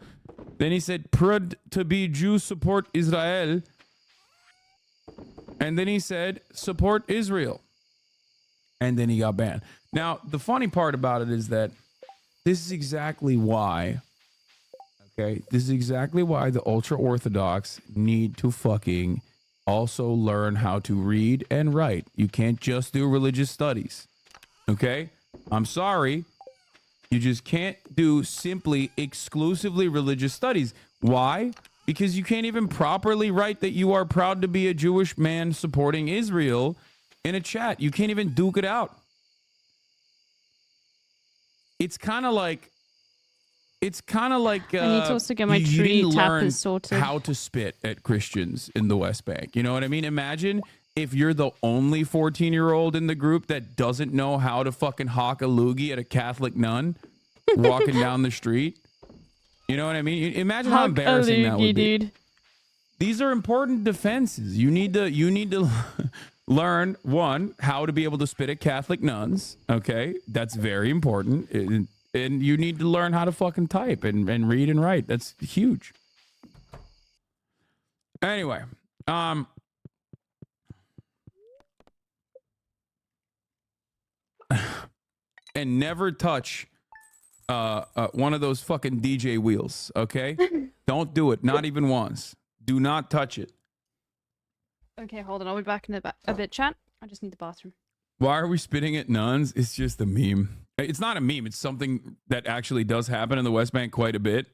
Then he said, proud to be Jew, support Israel. And then he said, support Israel. And then he got banned. Now, the funny part about it is that this is exactly why, this is exactly why the ultra-Orthodox need to fucking also learn how to read and write. You can't just do religious studies. Okay? I'm sorry. You just can't do simply exclusively religious studies. Why? Because you can't even properly write that you are proud to be a Jewish man supporting Israel in a chat. You can't even duke it out. It's kind of like I need to also get my you tree didn't learn tappers sorted. how to spit at Christians in the West Bank. You know what I mean? Imagine if you're the only 14-year-old in the group that doesn't know how to fucking hawk a loogie at a Catholic nun walking down the street. You know what I mean? Imagine how embarrassing that would be. Dude. These are important defenses. You need to learn, one, how to be able to spit at Catholic nuns. Okay, that's very important. And you need to learn how to fucking type and read and write. That's huge. Anyway, and never touch one of those fucking DJ wheels, okay? Don't do it, not even once. Do not touch it. Okay, hold on. I'll be back in a bit, chat. I just need the bathroom. Why are we spitting at nuns? It's just a meme. It's not a meme. It's something that actually does happen in the West Bank quite a bit.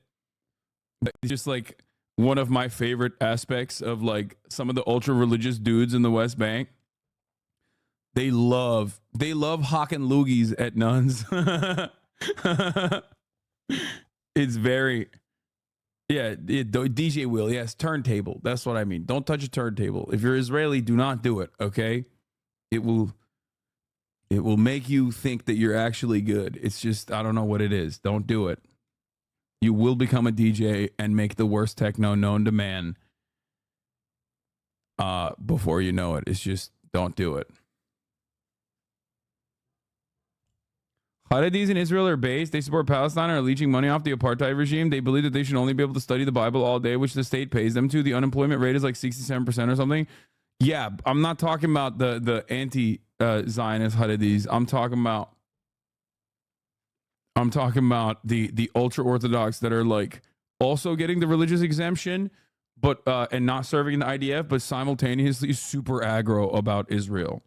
It's just like one of my favorite aspects of like some of the ultra religious dudes in the West Bank. They love hawking loogies at nuns. It's very, DJ wheel. Yes, turntable. That's what I mean. Don't touch a turntable. If you're Israeli, do not do it. Okay, it will make you think that you're actually good. It's just, I don't know what it is. Don't do it. You will become a DJ and make the worst techno known to man before you know it. It's just, don't do it. Haredis in Israel are based. They support Palestine and are leeching money off the apartheid regime. They believe that they should only be able to study the Bible all day, which the state pays them to. The unemployment rate is like 67% or something. Yeah, I'm not talking about the anti-Zionist Haredis. I'm talking about the ultra-Orthodox that are like also getting the religious exemption, but and not serving in the IDF, but simultaneously super aggro about Israel.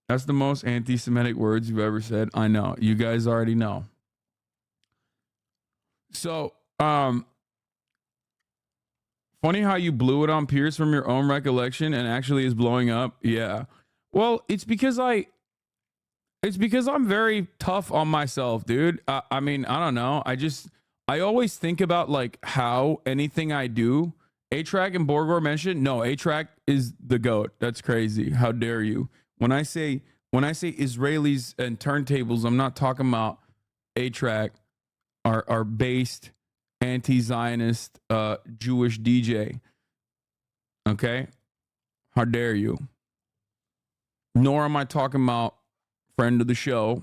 That's the most anti-Semitic words you've ever said. I know. You guys already know. So, funny how you blew it on Pierce from your own recollection and actually is blowing up. Yeah. Well, it's because I'm very tough on myself, dude. I mean, I don't know. I always think about like how anything I do. A-Track and Borgor mentioned, no, A-Track is the GOAT. That's crazy. How dare you? When I say Israelis and turntables, I'm not talking about A-Track, our based anti-Zionist Jewish DJ. Okay? How dare you? Nor am I talking about friend of the show,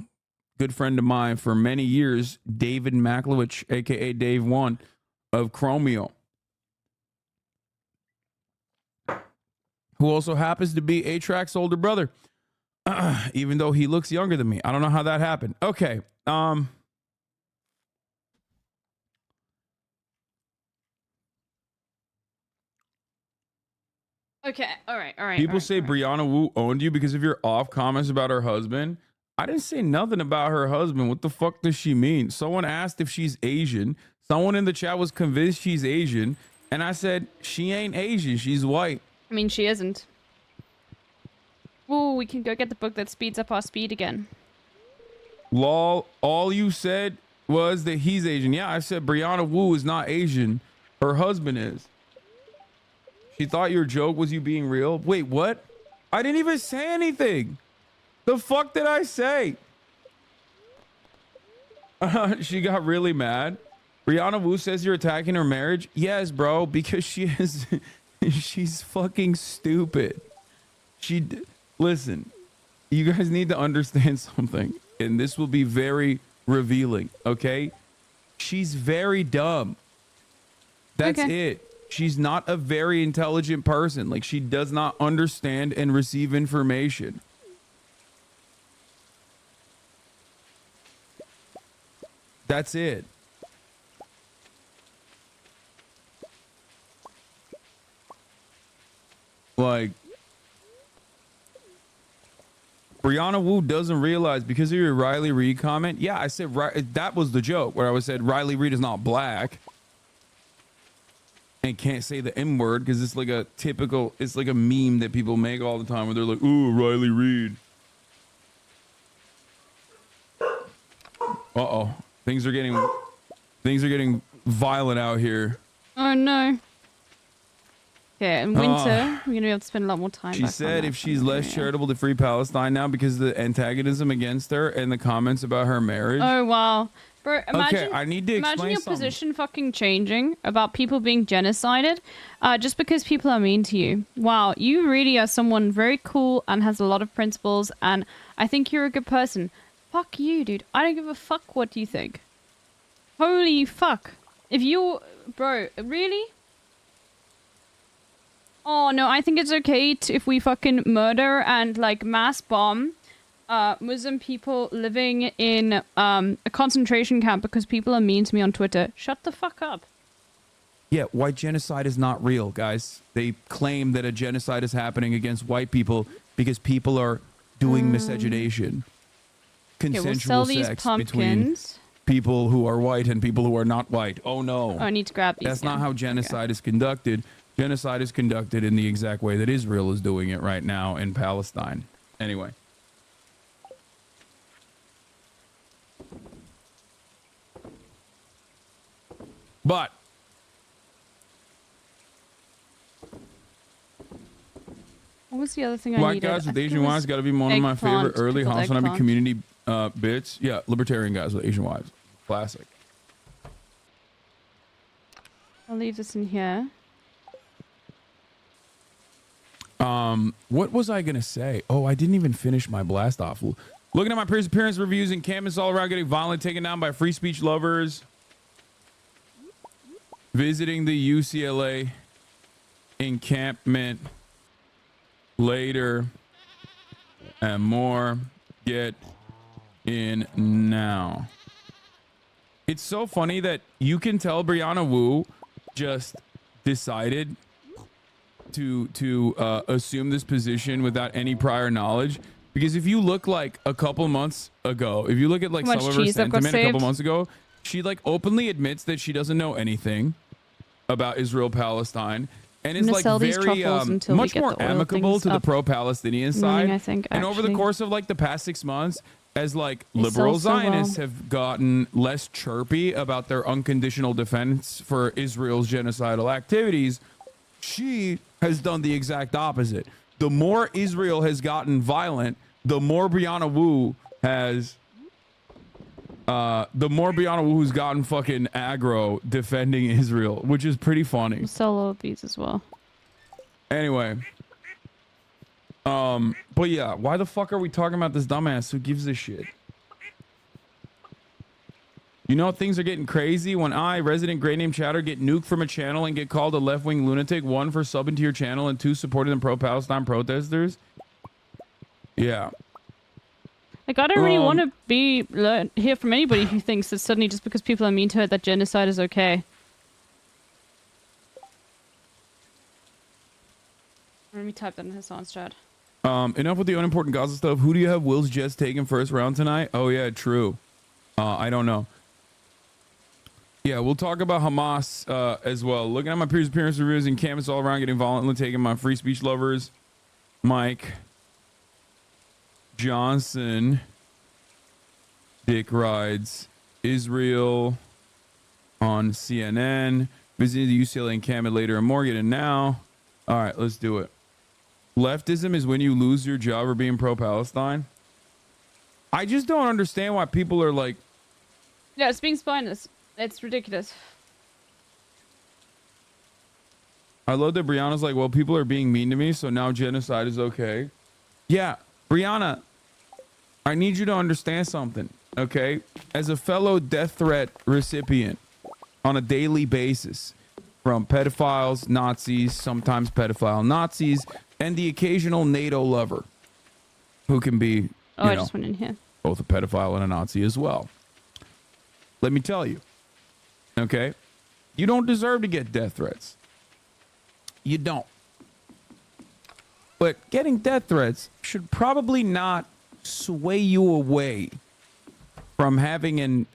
good friend of mine for many years, David Maklowicz, aka Dave One of Chromeo, who also happens to be A-Track's older brother, even though he looks younger than me. I don't know how that happened. Okay. Okay, all right. People say Brianna Wu owned you because of your off comments about her husband. I didn't say nothing about her husband. What the fuck does she mean? Someone asked if she's Asian. Someone in the chat was convinced she's Asian. And I said, she ain't Asian. She's white. I mean, she isn't. Ooh, we can go get the book that speeds up our speed again. Lol, all you said was that he's Asian. Yeah, I said Brianna Wu is not Asian. Her husband is. She thought your joke was you being real. Wait, what? I didn't even say anything. The fuck did I say? She got really mad. Brianna Wu says you're attacking her marriage. Yes, bro, because she is. She's fucking stupid. Listen, you guys need to understand something, and this will be very revealing. Okay, she's very dumb. That's it. She's not a very intelligent person. Like, she does not understand and receive information. That's it. Like, Brianna Wu doesn't realize because of your Riley Reid comment. Yeah, I said that was the joke where I said Riley Reid is not black and can't say the M word because it's like a typical, it's like a meme that people make all the time where they're like, "Ooh, Riley Reid." Uh-oh. Things are getting violent out here. Oh no. Okay, in winter, we're gonna be able to spend a lot more time. She said if she's less charitable to Free Palestine now because of the antagonism against her and the comments about her marriage. Oh wow. Bro, imagine, okay, I need to explain imagine your something. position fucking changing about people being genocided just because people are mean to you. Wow, you really are someone very cool and has a lot of principles, and I think you're a good person. Fuck you, dude. I don't give a fuck what you think. Holy fuck. If you... Bro, really? Oh, no, I think it's okay if we fucking murder and, like, mass bomb Muslim people living in a concentration camp because people are mean to me on Twitter. Shut the fuck up. Yeah, white genocide is not real, guys. They claim that a genocide is happening against white people because people are doing miscegenation. Consensual sex between people who are white and people who are not white. Oh no. Oh, I need to grab these. That's not how genocide is conducted. Genocide is conducted in the exact way that Israel is doing it right now in Palestine. Anyway. But what was the other thing I White needed? guys with Asian wives got to be one of my favorite early Hansanabi community bits. Yeah, libertarian guys with Asian wives. Classic. I'll leave this in here. What was I gonna say? Oh, I didn't even finish my blast off. Looking at my previous appearance reviews, encampments all around getting violent, taken down by free speech lovers. Visiting the UCLA encampment later and more. Get in now. It's so funny that you can tell Brianna Wu just decided to assume this position without any prior knowledge, because if you look like a couple months ago, if you look at like some of her sentiment a couple months ago, she like openly admits that she doesn't know anything about Israel Palestine and is like very much more amicable to the pro-Palestinian side. I think, and over the course of like the past 6 months, as like liberal Zionists have gotten less chirpy about their unconditional defense for Israel's genocidal activities, she has done the exact opposite. The more Israel has gotten violent, the more Brianna Wu has who's gotten fucking aggro defending Israel, which is pretty funny. Solo these as well. Anyway, But yeah, why the fuck are we talking about this dumbass? Who gives a shit? You know things are getting crazy when I, resident Grey Name Chatter, get nuked from a channel and get called a left-wing lunatic, 1 for subbing to your channel and 2 supporting the pro-Palestine protesters. Yeah. Like, I don't really want to hear from anybody who thinks that suddenly just because people are mean to her that genocide is okay. Let me type that in Hassan's chat. Enough with the unimportant Gaza stuff. Who do you have Will's Jets taking first round tonight? Oh yeah, true. I don't know. Yeah, we'll talk about Hamas as well. Looking at my previous appearance reviews and canvas all around, getting violently taking my free speech lovers, Mike Johnson, Dick Rides, Israel on CNN, visiting the UCLA encampment later in Morgan, and now. All right, let's do it. Leftism is when you lose your job for being pro-Palestine. I just don't understand why people are like... Yeah, it's being spineless. It's ridiculous. I love that Brianna's like, well, people are being mean to me, so now genocide is okay. Yeah, Brianna, I need you to understand something, okay? As a fellow death threat recipient on a daily basis from pedophiles, Nazis, sometimes pedophile Nazis, and the occasional NATO lover who can be, I just went in here. Both a pedophile and a Nazi as well. Let me tell you, okay? You don't deserve to get death threats. You don't. But getting death threats should probably not sway you away from having an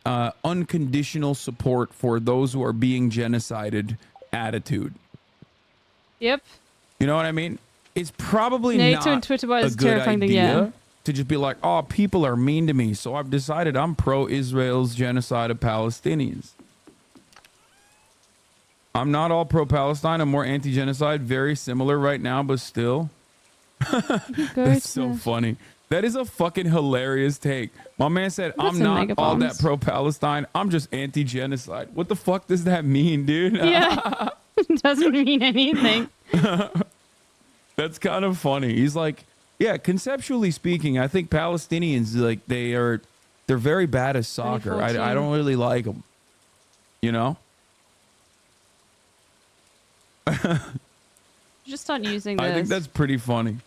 unconditional support for those who are being genocided attitude. Yep. You know what I mean? It's probably NATO not and Twitter bot a is good terrifying idea thing, yeah. to just be like, oh, people are mean to me, so I've decided I'm pro-Israel's genocide of Palestinians. I'm not all pro-Palestine. I'm more anti-genocide. Very similar right now, but still. That's so funny. That is a fucking hilarious take. My man said, I'm not all that pro-Palestine. I'm just anti-genocide. What the fuck does that mean, dude? Yeah. It doesn't mean anything. That's kind of funny. He's like, yeah, conceptually speaking, I think Palestinians, like, they're very bad at soccer. I don't really like them. You know? Just start using this. I think that's pretty funny.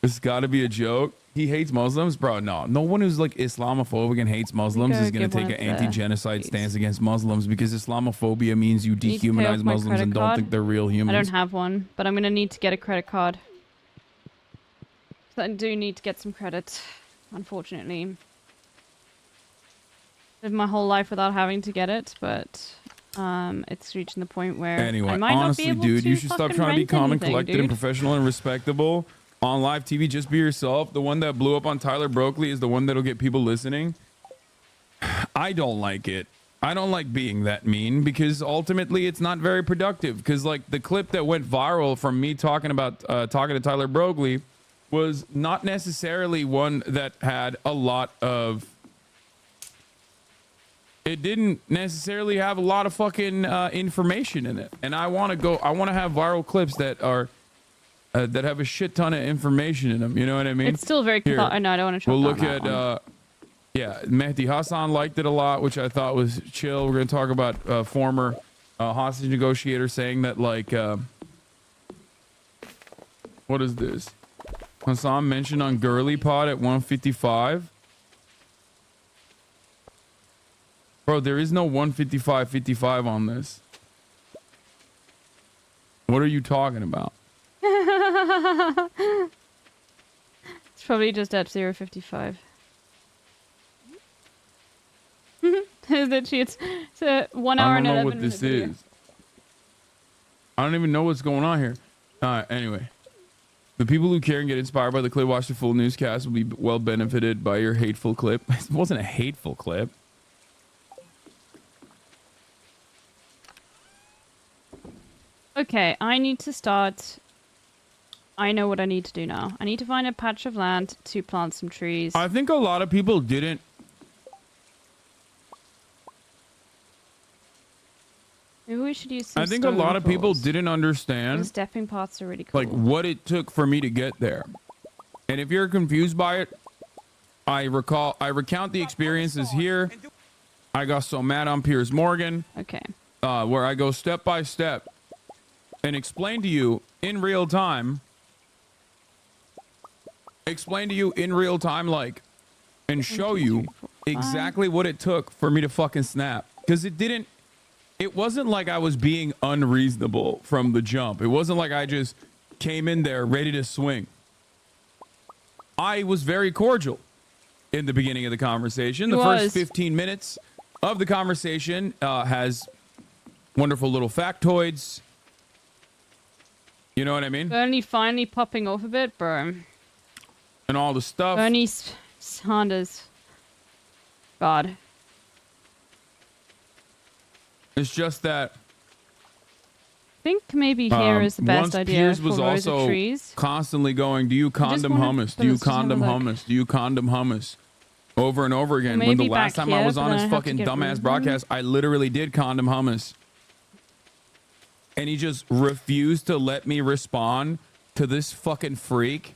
It's got to be a joke. He hates Muslims, bro. No one who's like Islamophobic and hates Muslims is going to take an anti-genocide stance against Muslims, because Islamophobia means you dehumanize Muslims and don't think they're real humans. I don't have one, but I'm going to need to get a credit card. So I do need to get some credit, unfortunately. Lived my whole life without having to get it, but it's reaching the point where anyway, I might honestly, not be able dude, to you should stop trying to be calm and collected and professional and respectable. On live TV, just be yourself. The one that blew up on Tyler Brokley is the one that'll get people listening. I don't like it. I don't like being that mean, because ultimately it's not very productive. Because like the clip that went viral from me talking about talking to Tyler Brokley was not necessarily one that had a lot of... It didn't necessarily have a lot of fucking information in it. And I want to have viral clips that are... that have a shit ton of information in them. You know what I mean? It's still very... No, I don't want to try. We'll look at... yeah, Mehdi Hassan liked it a lot, which I thought was chill. We're going to talk about former hostage negotiator saying that, like... what is this? Hassan mentioned on Girly Pod at 155. Bro, there is no 155.55 on this. What are you talking about? It's probably just at 055. It's a 1 hour and 11 minute. I don't know what this is. I don't even know what's going on here. All right, anyway. The people who care and get inspired by the clip, watch the full newscast, will be well benefited by your hateful clip. It wasn't a hateful clip. Okay, I need to start... I know what I need to do now. I need to find a patch of land to plant some trees. I think a lot of people didn't. Maybe we should use some I think a lot of people didn't understand The stepping parts are really cool. like what it took for me to get there. And if you're confused by it, I recount the experiences here. I got so mad on Piers Morgan. Okay. Where I go step by step and explain to you in real time. Like, and show you exactly what it took for me to fucking snap. Because it wasn't like I was being unreasonable from the jump. It wasn't like I just came in there ready to swing. I was very cordial in the beginning of the conversation. The first 15 minutes of the conversation has wonderful little factoids. You know what I mean? Bernie finally popping off a bit, bro. And all the stuff. Bernie Sanders. God. It's just that I think maybe here is the best once idea Piers for was rows of also trees. constantly going, do you condom hummus? Do you condom hummus? Do you condom hummus? Over and over again. Well, when the maybe last back time I here, was but on then his I have to fucking get rid dumbass of broadcast, I literally did condom hummus. And he just refused to let me respond to this fucking freak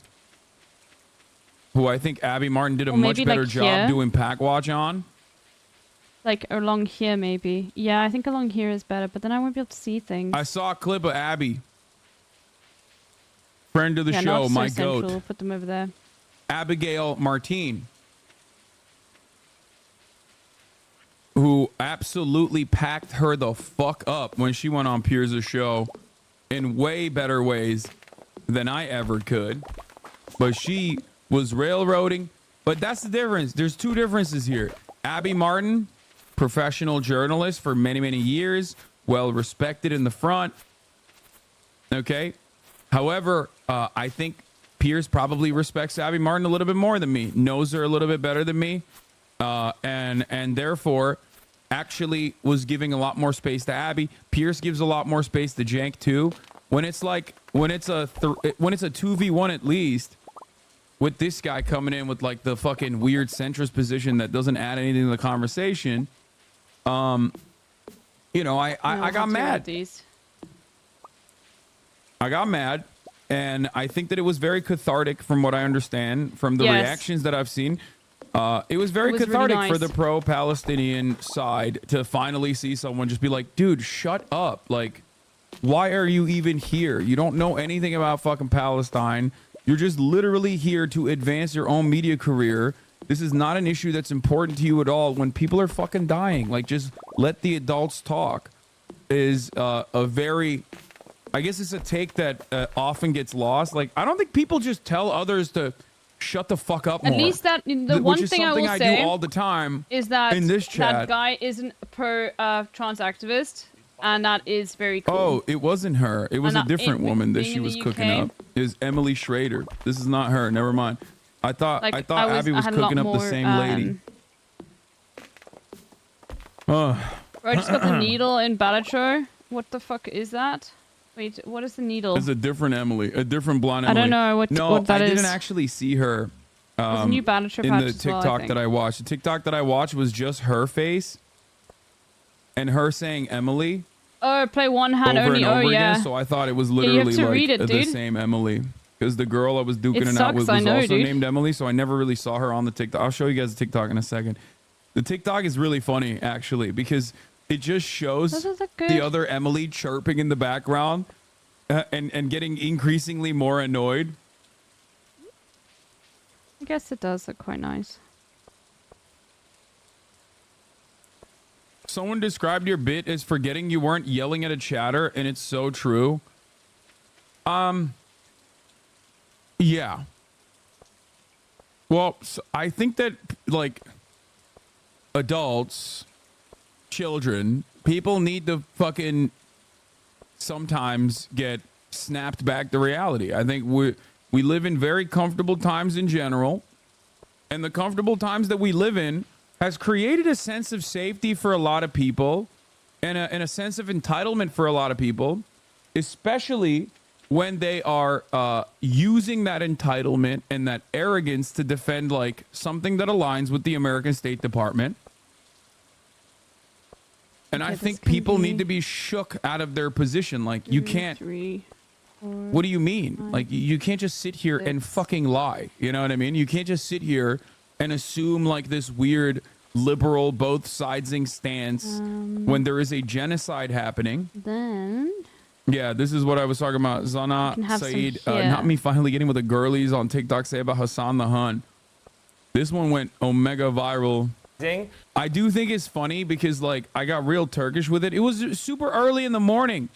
who I think Abby Martin did a Well, much maybe, better like, job here. doing pack watch on. Like along here, maybe. Yeah, I think along here is better, but then I won't be able to see things. I saw a clip of Abby, friend of the yeah, show, not my so central. goat, We'll put them over there. Abigail Martine, who absolutely packed her the fuck up when she went on Piers' show in way better ways than I ever could. But she was railroading. But that's the difference. There's two differences here. Abby Martin, professional journalist for many, many years, well respected in the front. Okay. However, I think Piers probably respects Abby Martin a little bit more than me, knows her a little bit better than me, and therefore actually was giving a lot more space to Abby. Piers gives a lot more space to Jank too. When it's a 2v1 at least, with this guy coming in with like the fucking weird centrist position that doesn't add anything to the conversation, I got mad. I got mad, and I think that it was very cathartic from what I understand from the reactions that I've seen. It was very cathartic really for nice. the pro-Palestinian side to finally see someone just be like, dude, shut up. Like, why are you even here? You don't know anything about fucking Palestine. You're just literally here to advance your own media career. This is not an issue that's important to you at all when people are fucking dying. Like, just let the adults talk is a very... I guess it's a take that often gets lost. Like, I don't think people just tell others to shut the fuck up more. At least that the which one is thing I something will say do all the time is that in this chat. that guy isn't a pro trans activist, and that is very cool. Oh, it wasn't her. It was And a different woman that being she in was the cooking UK, up. It was Emily Schrader. This is not her. Never mind. I thought Abby was I had a lot cooking up the more, same lady. Oh. Bro, I just got the needle in Balatro. What the fuck is that? Wait, what is the needle? It's a different Emily, a different blonde I Emily. don't know what that I is. didn't actually see her There's a new Balatro in patch the as well, I TikTok think. that I watched. The TikTok that I watched was just her face and her saying Emily Oh, play one hand over only. and over Oh yeah. again. So I thought it was Yeah, you literally have to like read it, the dude. same Emily. Because the girl I was duking it out with sucks, I was know, also dude. named Emily, so I never really saw her on the TikTok. I'll show you guys the TikTok in a second. The TikTok is really funny, actually, because it just shows Doesn't look good. the other Emily chirping in the background and getting increasingly more annoyed. I guess it does look quite nice. Someone described your bit as forgetting you weren't yelling at a chatter, and it's so true. Yeah. Well, I think that, like, adults, children, people need to fucking sometimes get snapped back to reality. I think we live in very comfortable times in general, and the comfortable times that we live in has created a sense of safety for a lot of people and a sense of entitlement for a lot of people, especially when they are using that entitlement and that arrogance to defend like something that aligns with the American State Department. And I think people need to be shook out of their position. Like, you can't. 3, 4, What do you mean? Like, you can't just sit here and fucking lie. You know what I mean? You can't just sit here and assume like this weird liberal both sidesing stance when there is a genocide happening. Then. Yeah, this is what I was talking about. Zana Saeed, not me finally getting with the girlies on TikTok, say about Hassan the Hun. This one went omega viral. Ding. I do think it's funny because like I got real Turkish with it. It was super early in the morning.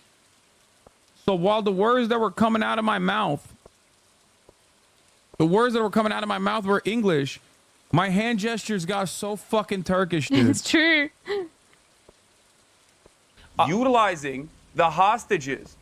So while the words that were coming out of my mouth, were English, my hand gestures got so fucking Turkish, dude. It's true. Utilizing the hostages.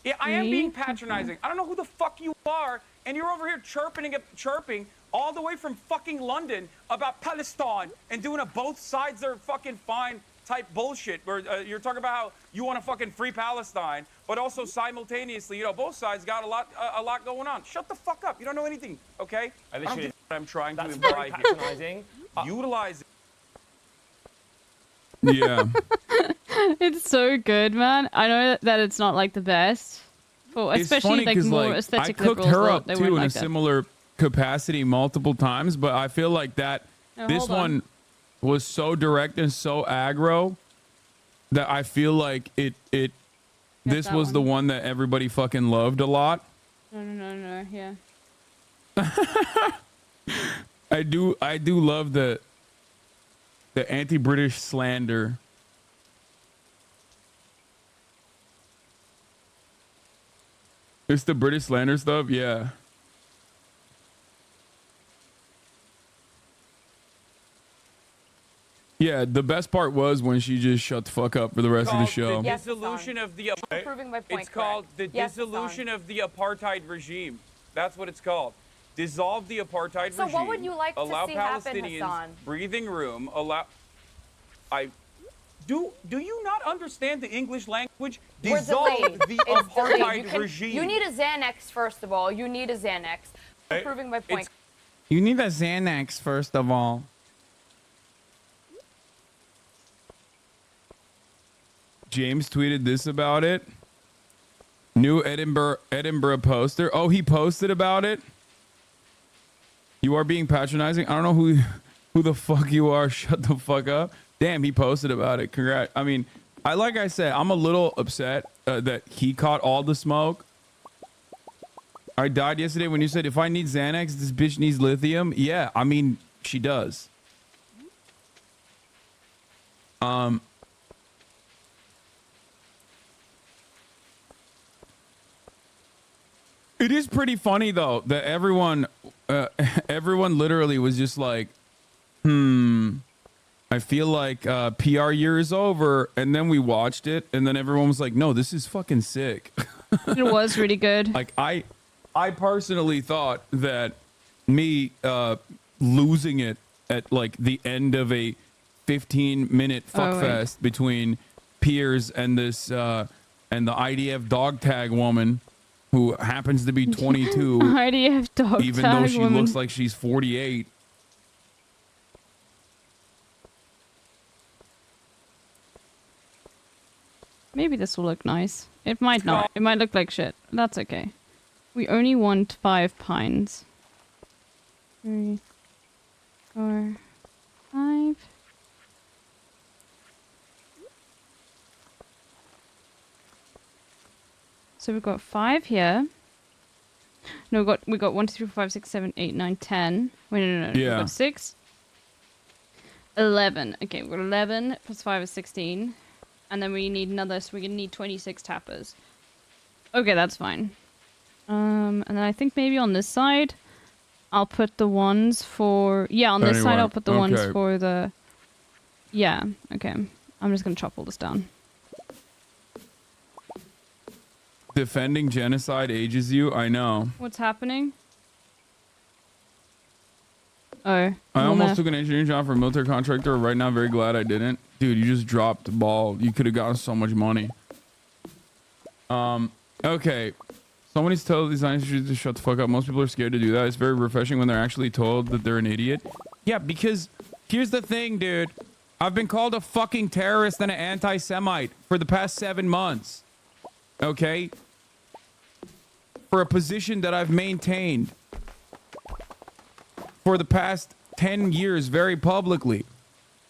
Yeah, I am being patronizing. I don't know who the fuck you are, and you're over here chirping all the way from fucking London about Palestine and doing a both sides are fucking fine type bullshit where you're talking about how you want to fucking free Palestine, but also simultaneously, you know, both sides got a lot going on. Shut the fuck up. You don't know anything, okay? I don't think what I'm trying to imply here. Patronizing. Utilize. Yeah. It's so good, man. I know that it's not like the best, for especially like more aesthetic I cooked liberals. her up they too won't in like a that. similar capacity multiple times, but I feel like that this hold on. one was so direct and so aggro that I feel like this that was the one that everybody fucking loved a lot. No, yeah. I do love the anti-British slander. It's the British slander stuff, yeah. Yeah, the best part was when she just shut the fuck up for the rest of the show. The dissolution of the proving my point. It's called the dissolution of the apartheid regime. That's what it's called. Dissolve the apartheid regime. So what would you like to allow see happen, Palestinians Hassan? breathing room. Do you not understand the English language? We're Dissolve delayed. the It's delayed. apartheid regime. You need a Xanax, first of all. You need a Xanax. Right? Proving my point. You need a Xanax first of all. James tweeted this about it. New Edinburgh poster. Oh, he posted about it. You are being patronizing. I don't know who the fuck you are. Shut the fuck up. Damn, he posted about it. Congrats. I mean, like I said, I'm a little upset that he caught all the smoke. I died yesterday when you said, if I need Xanax, this bitch needs lithium. Yeah, I mean, she does. It is pretty funny though that everyone literally was just like, I feel like PR year is over, and then we watched it, and then everyone was like, no, this is fucking sick. It was really good. Like I personally thought that me losing it at like the end of a 15-minute fuckfest between Piers and this and the IDF dog tag woman, who happens to be 22, IDF dog even tag though she woman. looks like she's 48. Maybe this will look nice. It might not. It might look like shit. That's okay. We only want 5 pines. 3, 4, 5. So we've got 5 here. No, we got 1, 2, 3, 4, 5, 6, 7, 8, 9, 10. Wait, no. Yeah. We've got 6. 11. Okay, we've got 11 plus 5 is 16. And then we need another, so we're gonna need 26 tappers. Okay, that's fine. And then I think maybe on this side, I'll put the ones for... Yeah, on this side, I'll put the ones for the... Yeah, okay. I'm just gonna chop all this down. Defending genocide ages you, I know. What's happening? Oh. I almost took an engineering job for a military contractor. Right now, very glad I didn't. Dude, you just dropped the ball. You could have gotten so much money. Okay. Someone needs to tell these designers to shut the fuck up. Most people are scared to do that. It's very refreshing when they're actually told that they're an idiot. Yeah, because here's the thing, dude. I've been called a fucking terrorist and an anti-Semite for the past 7 months. Okay? For a position that I've maintained for the past 10 years very publicly.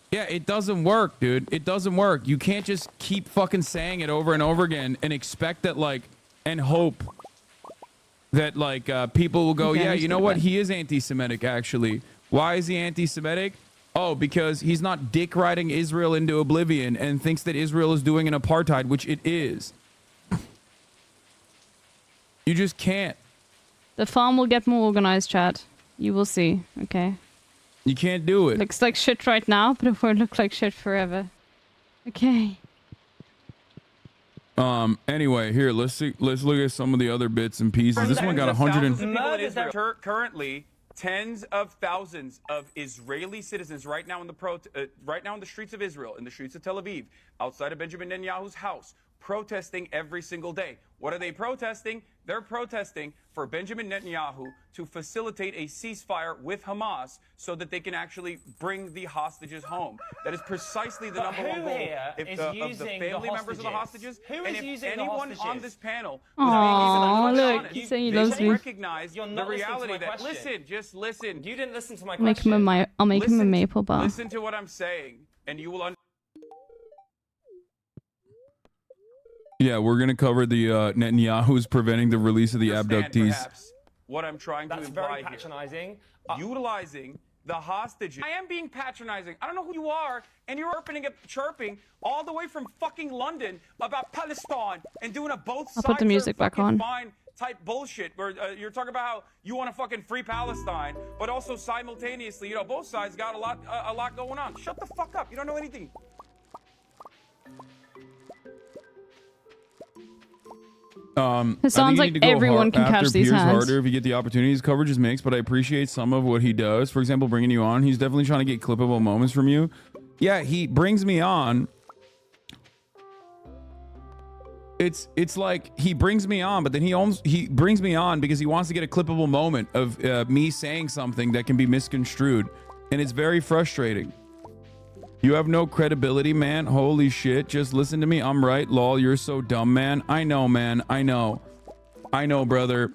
Yeah, it doesn't work, dude. It doesn't work. You can't just keep fucking saying it over and over again and expect that, like, and hope that, like, people will go, Okay, yeah, you know what? understood. He is anti-Semitic, actually. Why is he anti-Semitic? Oh, because he's not dick riding Israel into oblivion and thinks that Israel is doing an apartheid, which it is. You just can't. The farm will get more organized, chat. You will see, okay? You can't do it. Looks like shit right now, but it won't look like shit forever. Okay. Anyway, here, let's look at some of the other bits and pieces. This one got 100 and... Currently, tens of thousands of Israeli citizens right now in the streets of Israel, in the streets of Tel Aviv, outside of Benjamin Netanyahu's house, protesting every single day. What are they protesting? They're protesting for Benjamin Netanyahu to facilitate a ceasefire with Hamas so that they can actually bring the hostages home. That is precisely the number one goal of the family members of the hostages. Who and is if using the anyone hostages? on this panel Aw, was look, honest, he's saying he they loves me. recognize You're the not listening to reality my that, question. listen, just listen. You didn't listen to my I'll make him I'll make him a maple bar. Listen to what I'm saying, and you will understand. Yeah, we're going to cover the Netanyahu's preventing the release of the abductees. Perhaps what I'm trying to That's imply very patronizing. Utilizing the hostages. I am being patronizing. I don't know who you are, and you're chirping all the way from fucking London about Palestine and doing a both I'll sides put the music back on. fine type bullshit where you're talking about how you want to fucking free Palestine, but also simultaneously, you know, both sides got a lot going on. Shut the fuck up. You don't know anything. It sounds like everyone can catch these hands. Harder if you get the opportunity. His coverage is mixed, but I appreciate some of what he does. For example, bringing you on. He's definitely trying to get clippable moments from you. Yeah, he brings me on. It's like he brings me on, but then he brings me on because he wants to get a clippable moment of me saying something that can be misconstrued, and it's very frustrating. You have no credibility, man. Holy shit. Just listen to me. I'm right. Lol, you're so dumb, man. I know, man. I know. I know, brother.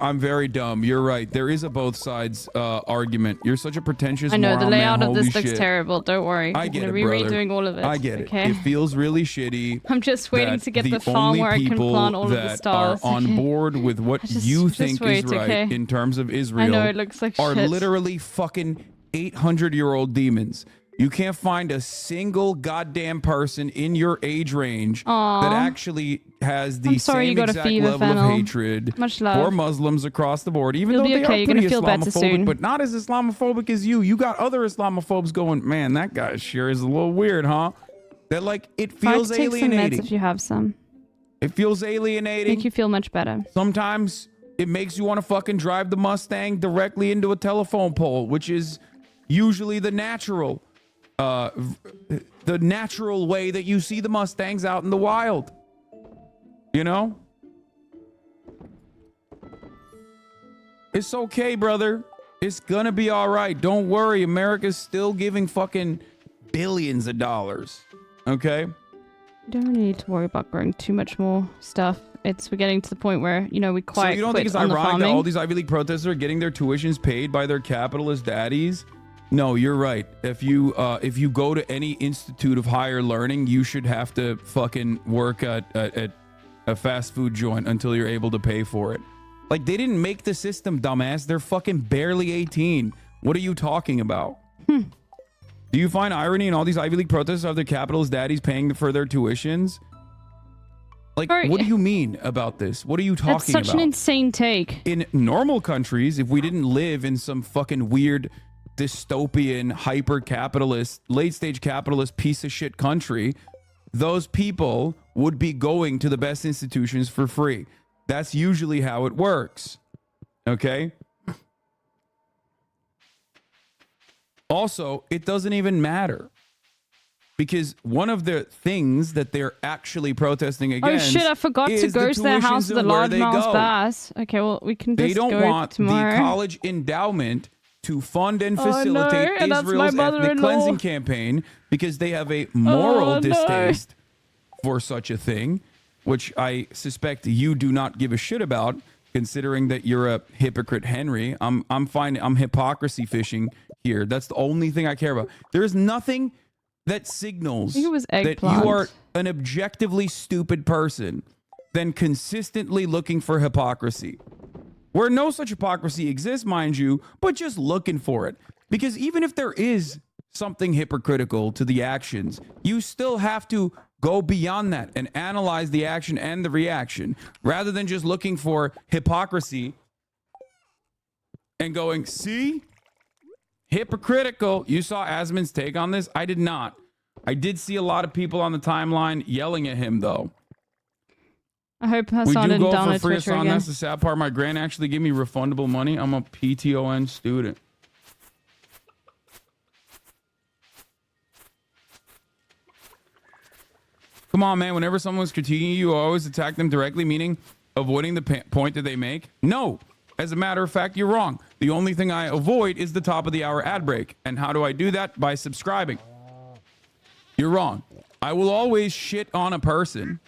I'm very dumb. You're right. There is a both sides argument. You're such a pretentious I know, moron, the layout man. of this Holy looks shit. terrible. Don't worry. I I'm get gonna it, be brother. redoing all of it. I get okay? it. It feels really shitty. I'm just waiting that to get the farm only where I can people plant all of the that stars. are on okay? board with what you think wait, is right okay? in terms of Israel I know, it looks like are shit. literally fucking 800-year-old demons. You can't find a single goddamn person in your age range Aw. that actually has the I'm sorry same you got a exact fever, level Fennel. of hatred Much love. for Muslims across the board. Even You'll though be they okay. are You're pretty gonna feel better Islamophobic, soon. but not as Islamophobic as you. You got other Islamophobes going, man, that guy sure is a little weird, huh? That, like, it Try feels to take some alienating. meds if you have some. It feels alienating. Make you feel much better. Sometimes it makes you want to fucking drive the Mustang directly into a telephone pole, which is usually the natural way that you see the Mustangs out in the wild. You know? It's okay, brother. It's gonna be all right. Don't worry. America's still giving fucking billions of dollars. Okay? You don't really need to worry about growing too much more stuff. We're getting to the point where, you know, we quite So you don't quit think it's on the ironic that farming. all these Ivy League protesters are getting their tuitions paid by their capitalist daddies? No, you're right. If you go to any institute of higher learning, you should have to fucking work at a fast food joint until you're able to pay for it. Like, they didn't make the system, dumbass. They're fucking barely 18. What are you talking about? Do you find irony in all these Ivy League protesters of their capitalist daddies paying for their tuitions? Like, what do you mean about this? What are you talking about? That's such an insane take. In normal countries, if we didn't live in some fucking weird dystopian, hyper-capitalist, late-stage capitalist piece of shit country, those people would be going to the best institutions for free. That's usually how it works. Okay? Also, it doesn't even matter. Because one of the things that they're actually protesting against Oh shit, I forgot to is go the to their house tuitions with a and where large they mouse go. bass. Okay, well, we can They just don't go want tomorrow. the college endowment to fund and Oh, no, facilitate and that's my Israel's ethnic mother-in-law. cleansing campaign because they have a moral Oh, no. distaste for such a thing, which I suspect you do not give a shit about, considering that you're a hypocrite, Henry. I'm fine. I'm hypocrisy fishing here. That's the only thing I care about. There is nothing that signals I think it was that eggplant. you are an objectively stupid person than consistently looking for hypocrisy. Where no such hypocrisy exists, mind you, but just looking for it. Because even if there is something hypocritical to the actions, you still have to go beyond that and analyze the action and the reaction, rather than just looking for hypocrisy and going, see? Hypocritical. You saw Asmon's take on this? I did not. I did see a lot of people on the timeline yelling at him, though. I hope We Hassan do didn't go for download free, Twitter Hassan. again. That's the sad part. My grant actually gave me refundable money. I'm a PTON student. Come on, man. Whenever someone's critiquing you, you always attack them directly, meaning avoiding the point that they make. No. As a matter of fact, you're wrong. The only thing I avoid is the top of the hour ad break. And how do I do that? By subscribing. You're wrong. I will always shit on a person.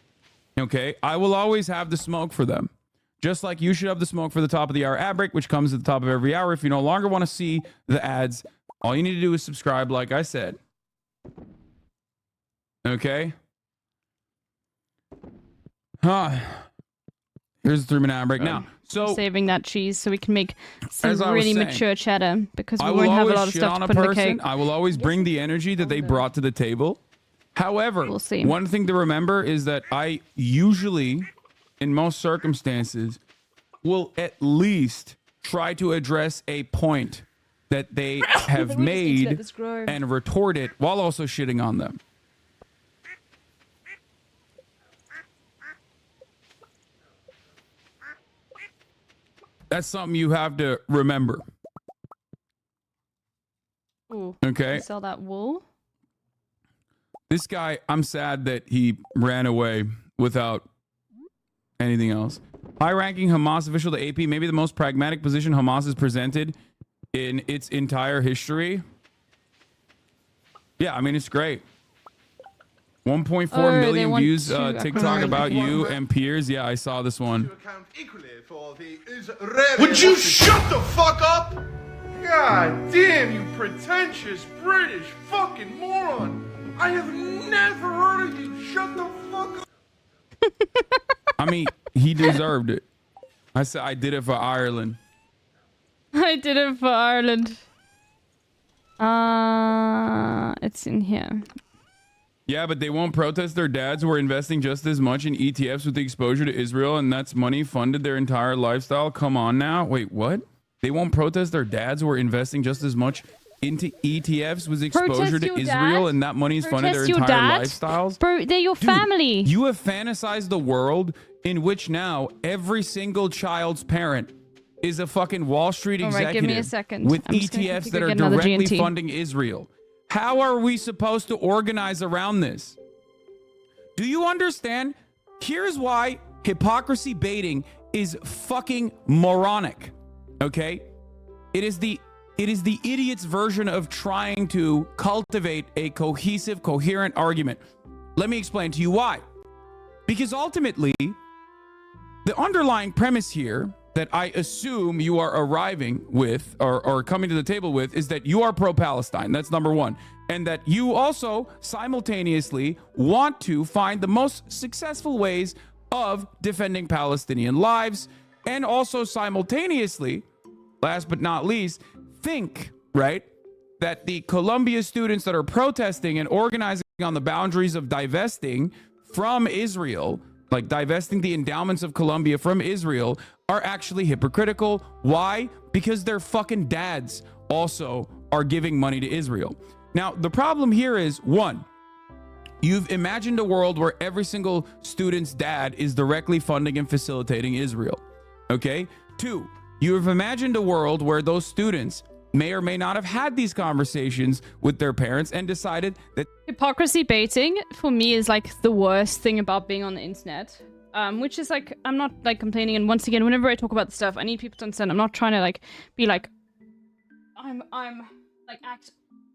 Okay? I will always have the smoke for them. Just like you should have the smoke for the top of the hour ad break, which comes at the top of every hour. If you no longer want to see the ads, all you need to do is subscribe, like I said. Okay? Here's the 3-minute ad break. Now, so saving that cheese so we can make some as I was really saying, mature cheddar because we I won't will have a always lot of shit stuff on to a put in the person. cake. I will always bring the energy that they brought to the table. However, We'll see. one thing to remember is that I usually, in most circumstances, will at least try to address a point that they have made and retort it while also shitting on them. That's something you have to remember. Ooh, Okay. you sell that wool? This guy, I'm sad that he ran away without anything else. High-ranking Hamas official to AP, maybe the most pragmatic position Hamas has presented in its entire history. Yeah, I mean, it's great. 1.4 million views TikTok about you and peers. Yeah, I saw this one. Would you shut the fuck up? God damn, you pretentious British fucking moron. I have never heard of you. Shut the fuck up. I mean, he deserved it. I said I did it for Ireland. I did it for Ireland. It's in here. Yeah, but they won't protest their dads who are investing just as much in ETFs with the exposure to Israel, and that's money funded their entire lifestyle. Come on now. Wait, what? They won't protest their dads who are investing just as much into ETFs with exposure to Israel, and that money is funded their entire lifestyles? Bro, they're your family. You have fantasized the world in which now every single child's parent is a fucking Wall Street All right, executive give me a second. with I'm just gonna ETFs quickly that go are get another directly G&T. funding Israel. How are we supposed to organize around this? Do you understand? Here's why hypocrisy baiting is fucking moronic. Okay? It is the idiot's version of trying to cultivate a cohesive, coherent argument. Let me explain to you why. Because ultimately, the underlying premise here that I assume you are arriving with or coming to the table with is that you are pro-Palestine. That's number one. And that you also simultaneously want to find the most successful ways of defending Palestinian lives, and also simultaneously, last but not least, think, right, that the Columbia students that are protesting and organizing on the boundaries of divesting from Israel, like divesting the endowments of Columbia from Israel, are actually hypocritical. Why? Because their fucking dads also are giving money to Israel. Now, the problem here is, one, you've imagined a world where every single student's dad is directly funding and facilitating Israel. Okay? Two, you have imagined a world where those students may or may not have had these conversations with their parents and decided that Hypocrisy baiting for me is like the worst thing about being on the internet. Which is like, I'm not like complaining, and once again, whenever I talk about the stuff, I need people to understand I'm not trying to like be like I'm like act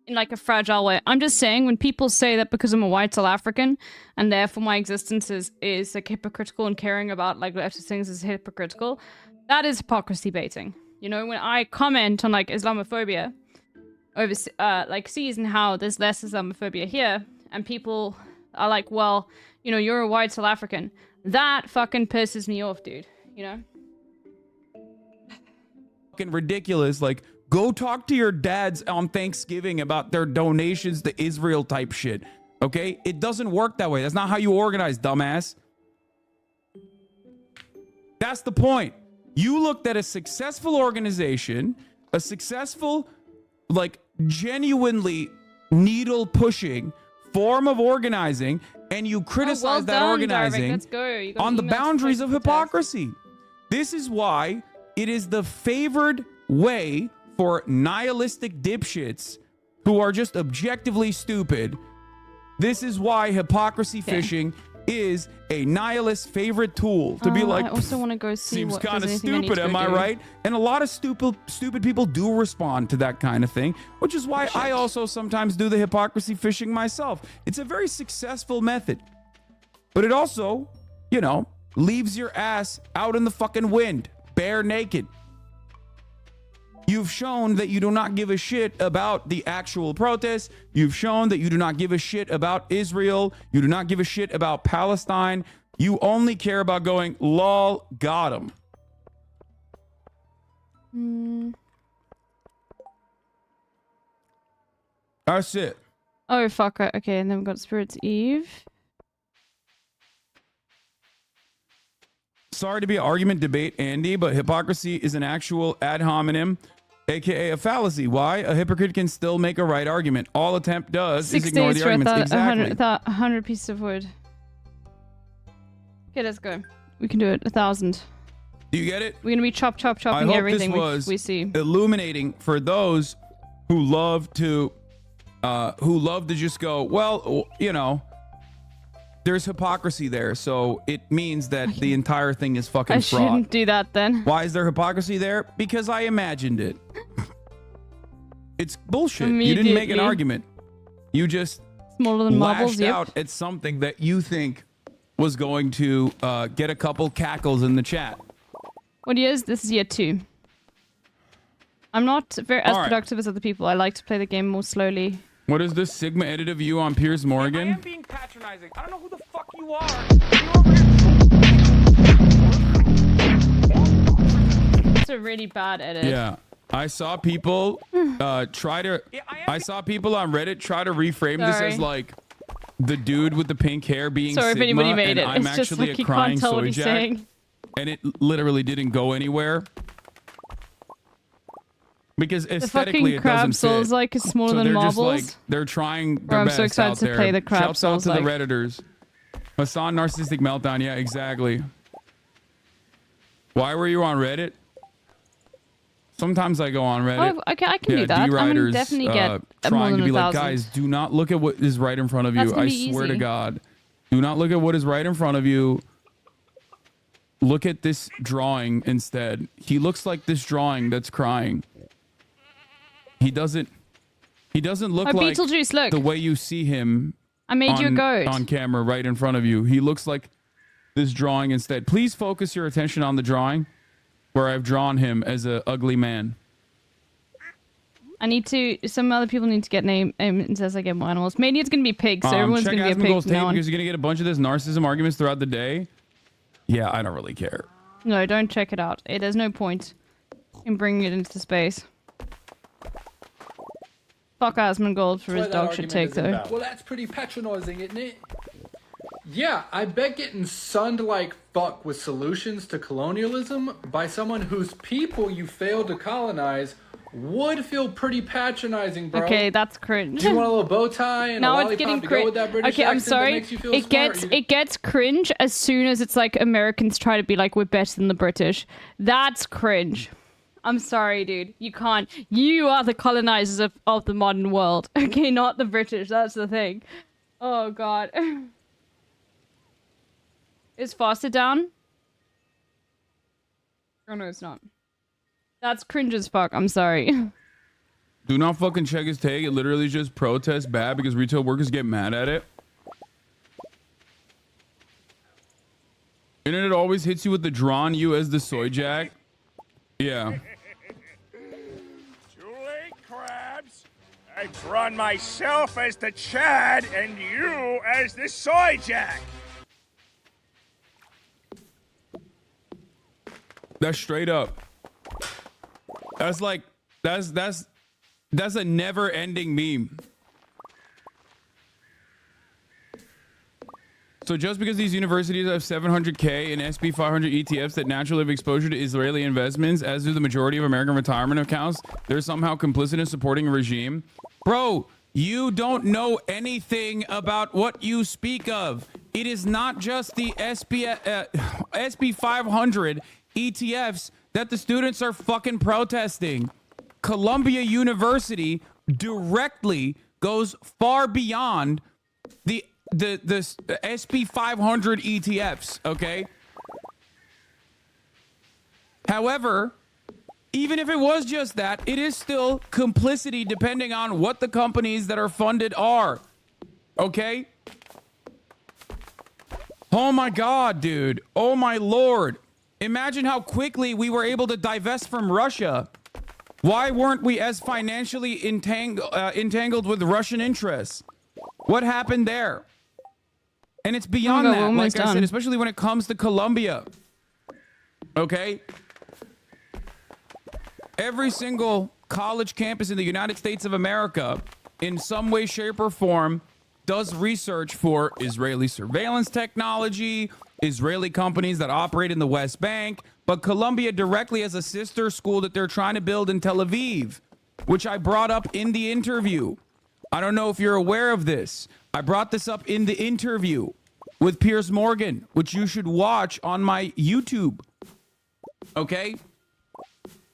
in like a fragile way. I'm just saying when people say that because I'm a white South African and therefore my existence is like hypocritical and caring about like leftist things is hypocritical, that is hypocrisy baiting. You know, when I comment on like Islamophobia like sees and how there's less Islamophobia here, and people are like, well, you know, you're a white South African. That fucking pisses me off, dude. You know? Fucking ridiculous. Like, go talk to your dads on Thanksgiving about their donations to Israel type shit. Okay? It doesn't work that way. That's not how you organize, dumbass. That's the point. You looked at a successful organization, a successful, like, genuinely needle pushing form of organizing, and you criticize that organizing on the boundaries of hypocrisy. This is why it is the favored way for nihilistic dipshits who are just objectively stupid. This is why hypocrisy fishing is a nihilist favorite tool to be like, I also want to go see seems what kind of there's anything stupid, am I right? And a lot of stupid people do respond to that kind of thing, which is why I also sometimes do the hypocrisy fishing myself. It's a very successful method, but it also, you know, leaves your ass out in the fucking wind, bare naked. You've shown that you do not give a shit about the actual protests. You've shown that you do not give a shit about Israel. You do not give a shit about Palestine. You only care about going, lol, got him. That's it. Oh, fuck. Okay, and then we've got Spirit's Eve. Sorry to be an argument debate, Andy, but hypocrisy is an actual ad hominem, aka a fallacy. Why? A hypocrite can still make a right argument. All attempt does is ignore the arguments. Exactly. 100 pieces of wood. Okay, let's go. We can do it. 1,000. Do you get it? We're gonna be chopping I hope everything this was we see. illuminating for those who love to just go, well, you know, there's hypocrisy there, so it means that the entire thing is fucking fraud. I shouldn't do that then. Why is there hypocrisy there? Because I imagined it. It's bullshit. You didn't make an argument. You just smaller than marbles, lashed out at something that you think was going to get a couple cackles in the chat. What year is this? Is year 2. I'm not very as productive as other people. I like to play the game more slowly. What is this Sigma edit of you on Piers Morgan? I am being patronizing. I don't know who the fuck you are. It's a really bad edit. Yeah. I saw people try to I saw people on Reddit try to reframe this as like the dude with the pink hair being Sorry Sigma, if anybody made and it. I'm It's just actually like a you crying can't tell soy what he's jack. saying. And it literally didn't go anywhere. Because aesthetically it doesn't fit. Souls like is smaller so than they're marbles. just like they're trying their I'm best so excited out to there. play the crab Shouts out souls to like. the Redditors. Hassan Narcissistic Meltdown, yeah, exactly. Why were you on Reddit? Sometimes I go on Reddit. Oh, okay, I can do that. I'm D-writers, gonna definitely get more trying than to be 1,000. like, guys, do not look at what is right in front of you. That's gonna I be swear to easy. God. Do not look at what is right in front of you. Look at this drawing instead. He looks like this drawing that's crying. He doesn't look like Beetlejuice, look. the way you see him. I made you a goat. On camera right in front of you. He looks like this drawing instead. Please focus your attention on the drawing where I've drawn him as an ugly man. I need to. Some other people need to get names as I get more animals. Maybe it's gonna be pigs, so everyone's check gonna be a Asmongold's pig. tape No one. because you're gonna get a bunch of this narcissism arguments throughout the day. Yeah, I don't really care. No, don't check it out. There's no point in bringing it into space. Fuck Asmongold for his dog shit take though. Well, that's pretty patronizing, isn't it? Yeah, I bet getting sunned like fuck with solutions to colonialism by someone whose people you failed to colonize would feel pretty patronizing, bro. Okay, that's cringe. Do you want a little bow tie and a Now it's lollipop getting to go with that British Okay, I'm accent that sorry. makes you feel It smart? gets cringe as soon as it's like Americans try to be like we're better than the British. That's cringe. I'm sorry, dude. You can't. You are the colonizers of the modern world. Okay, not the British. That's the thing. Oh god. Is Foster down? Oh no, it's not. That's cringe as fuck. I'm sorry. Do not fucking check his tag. It literally just protest bad because retail workers get mad at it. Internet always hits you with the drawn you as the soy jack. Yeah. Too late, crabs. I drawn myself as the Chad and you as the soy jack. That's straight up. That's like that's a never-ending meme. So just because these universities have 700K and SB 500 ETFs that naturally have exposure to Israeli investments, as do the majority of American retirement accounts, they're somehow complicit in supporting a regime. Bro, you don't know anything about what you speak of. It is not just the SB 500 ETFs that the students are fucking protesting. Columbia University directly goes far beyond the SB 500 ETFs, okay? However, even if it was just that, it is still complicity depending on what the companies that are funded are, okay? Oh my God, dude. Oh my Lord. Imagine how quickly we were able to divest from Russia. Why weren't we as financially entangled with Russian interests? What happened there? And it's beyond that, like I said, especially when it comes to Colombia. Okay? Every single college campus in the United States of America, in some way, shape, or form, does research for Israeli surveillance technology, Israeli companies that operate in the West Bank, but Columbia directly has a sister school that they're trying to build in Tel Aviv, which I brought up in the interview. I don't know if you're aware of this. I brought this up in the interview with Piers Morgan, which you should watch on my YouTube. Okay?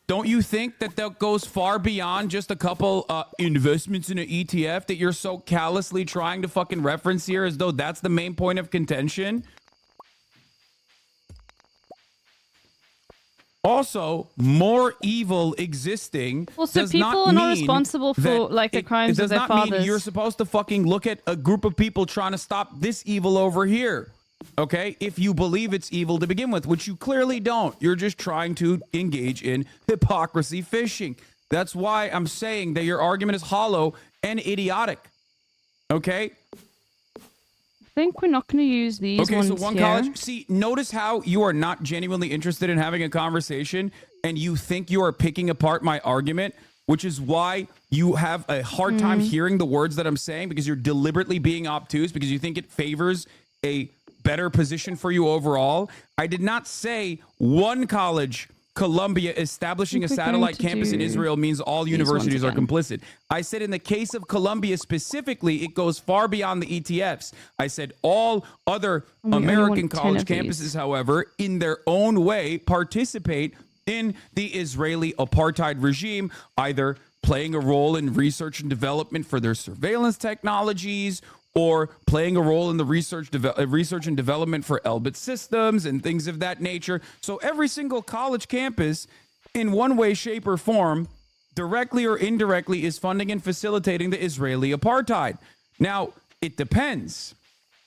Don't you think that that goes far beyond just a couple investments in an ETF that you're so callously trying to fucking reference here as though that's the main point of contention? Also, more evil existing Also, does people not are not mean responsible for that like the crimes it of does their not fathers. mean you're supposed to fucking look at a group of people trying to stop this evil over here. Okay? If you believe it's evil to begin with, which you clearly don't. You're just trying to engage in hypocrisy fishing. That's why I'm saying that your argument is hollow and idiotic. Okay? I think we're not going to use these Okay, ones so one here. college. See, notice how you are not genuinely interested in having a conversation and you think you are picking apart my argument, which is why you have a hard time hearing the words that I'm saying because you're deliberately being obtuse because you think it favors a better position for you overall. I did not say one college, Columbia, establishing a satellite campus in Israel means all universities are complicit. I said in the case of Columbia specifically, it goes far beyond the ETFs. I said all other American college campuses, however, in their own way, participate in the Israeli apartheid regime, either playing a role in research and development for their surveillance technologies or playing a role in the research and development for Elbit systems and things of that nature. So every single college campus, in one way, shape, or form, directly or indirectly, is funding and facilitating the Israeli apartheid. Now, it depends.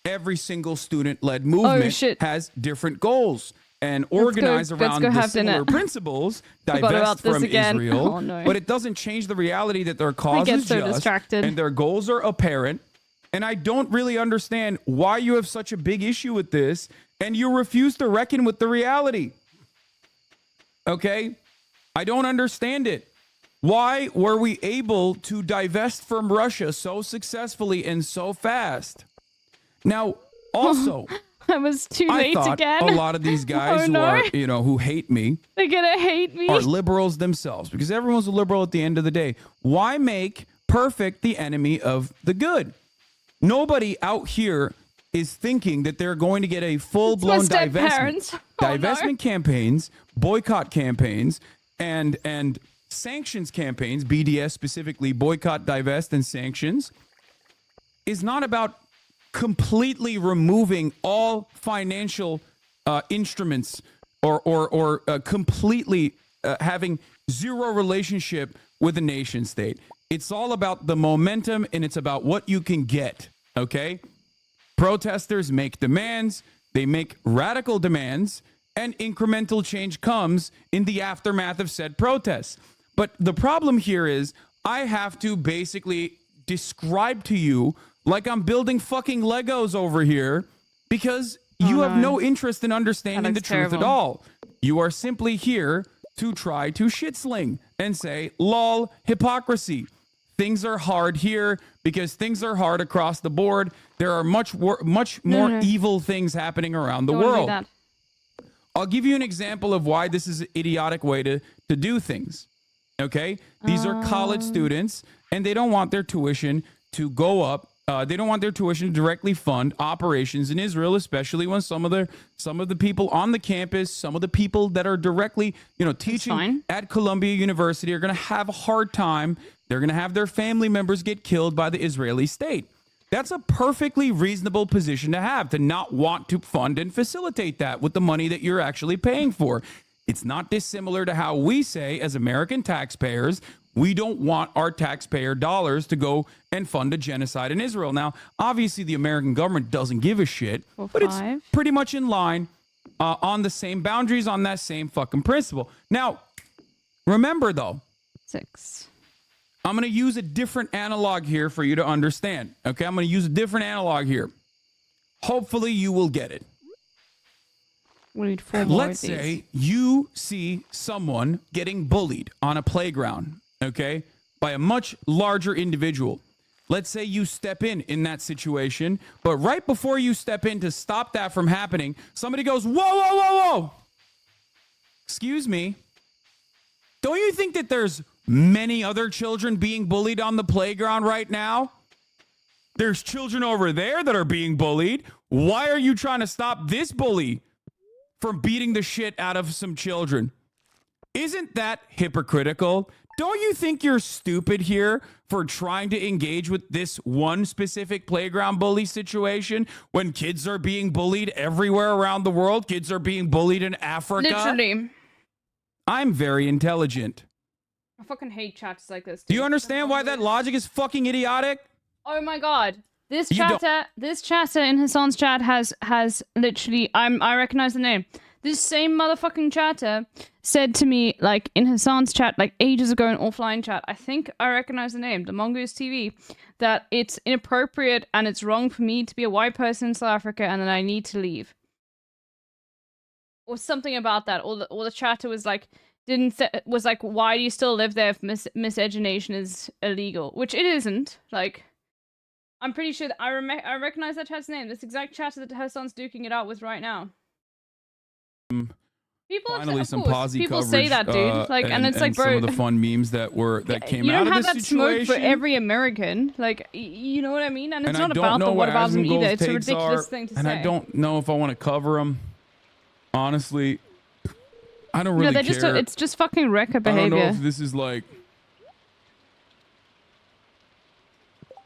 Every single student-led movement has different goals and organize around the similar principles, divest from Israel, but it doesn't change the reality that their cause is just and their goals are apparent. And I don't really understand why you have such a big issue with this and you refuse to reckon with the reality. Okay? I don't understand it. Why were we able to divest from Russia so successfully and so fast? Now, also, I was too late again. A lot of these guys who are, who hate me, they're gonna hate me, are liberals themselves because everyone's a liberal at the end of the day. Why make perfect the enemy of the good? Nobody out here is thinking that they're going to get a full-blown divestment campaigns, boycott campaigns, and sanctions campaigns, BDS specifically, boycott, divest, and sanctions, is not about completely removing all financial instruments or completely having zero relationship with a nation state. It's all about the momentum and it's about what you can get, okay? Protesters make demands, they make radical demands, and incremental change comes in the aftermath of said protests. But the problem here is I have to basically describe to you like I'm building fucking Legos over here because you have no interest in understanding the truth at all. You are simply here to try to shit sling and say, lol, hypocrisy. Things are hard here because things are hard across the board. There are much more evil things happening around the world. I'll give you an example of why this is an idiotic way to do things. Okay? These are college students, and they don't want their tuition to go up. They don't want their tuition to directly fund operations in Israel, especially when some of the people on the campus, some of the people that are directly, teaching at Columbia University are going to have a hard time. They're going to have their family members get killed by the Israeli state. That's a perfectly reasonable position to have, to not want to fund and facilitate that with the money that you're actually paying for. It's not dissimilar to how we say, as American taxpayers, we don't want our taxpayer dollars to go and fund a genocide in Israel. Now, obviously, the American government doesn't give a shit, but it's pretty much in line on the same boundaries, on that same fucking principle. Now, remember, though. 6. I'm going to use a different analog here for you to understand. Okay, I'm going to use a different analog here. Hopefully, you will get it. We need 4 more Let's say you see someone getting bullied on a playground, okay, by a much larger individual. Let's say you step in that situation, but right before you step in to stop that from happening, somebody goes, whoa, whoa, whoa, whoa. Excuse me. Don't you think that there's many other children being bullied on the playground right now? There's children over there that are being bullied. Why are you trying to stop this bully from beating the shit out of some children? Isn't that hypocritical? Don't you think you're stupid here for trying to engage with this one specific playground bully situation when kids are being bullied everywhere around the world? Kids are being bullied in Africa. Literally. I'm very intelligent. I fucking hate chats like this. Do you understand why that logic is fucking idiotic? Oh my god. This chatter in Hassan's chat has literally, I recognize the name. This same motherfucking chatter said to me, like, in Hassan's chat, like, ages ago in offline chat, I think I recognize the name, the Mongoose TV, that it's inappropriate and it's wrong for me to be a white person in South Africa and that I need to leave. Or something about that. Or the chatter was like, was like, why do you still live there if miscegenation is illegal? Which it isn't. Like, I'm pretty sure that I recognize that chat's name. This exact chatter that Hassan's duking it out with right now. People finally some posse people coverage, say that, dude. Like, and it's like, bro, some of the fun memes that came you out don't of have this that situation. smoke for every American. Like, you know what I mean? And it's not I don't about know the what whataboutism either. Asmongold's It's a takes ridiculous are, thing to and say. I don't know if I want to cover them. Honestly, I don't really care. It's just fucking wrecker I behavior. don't know if this is like.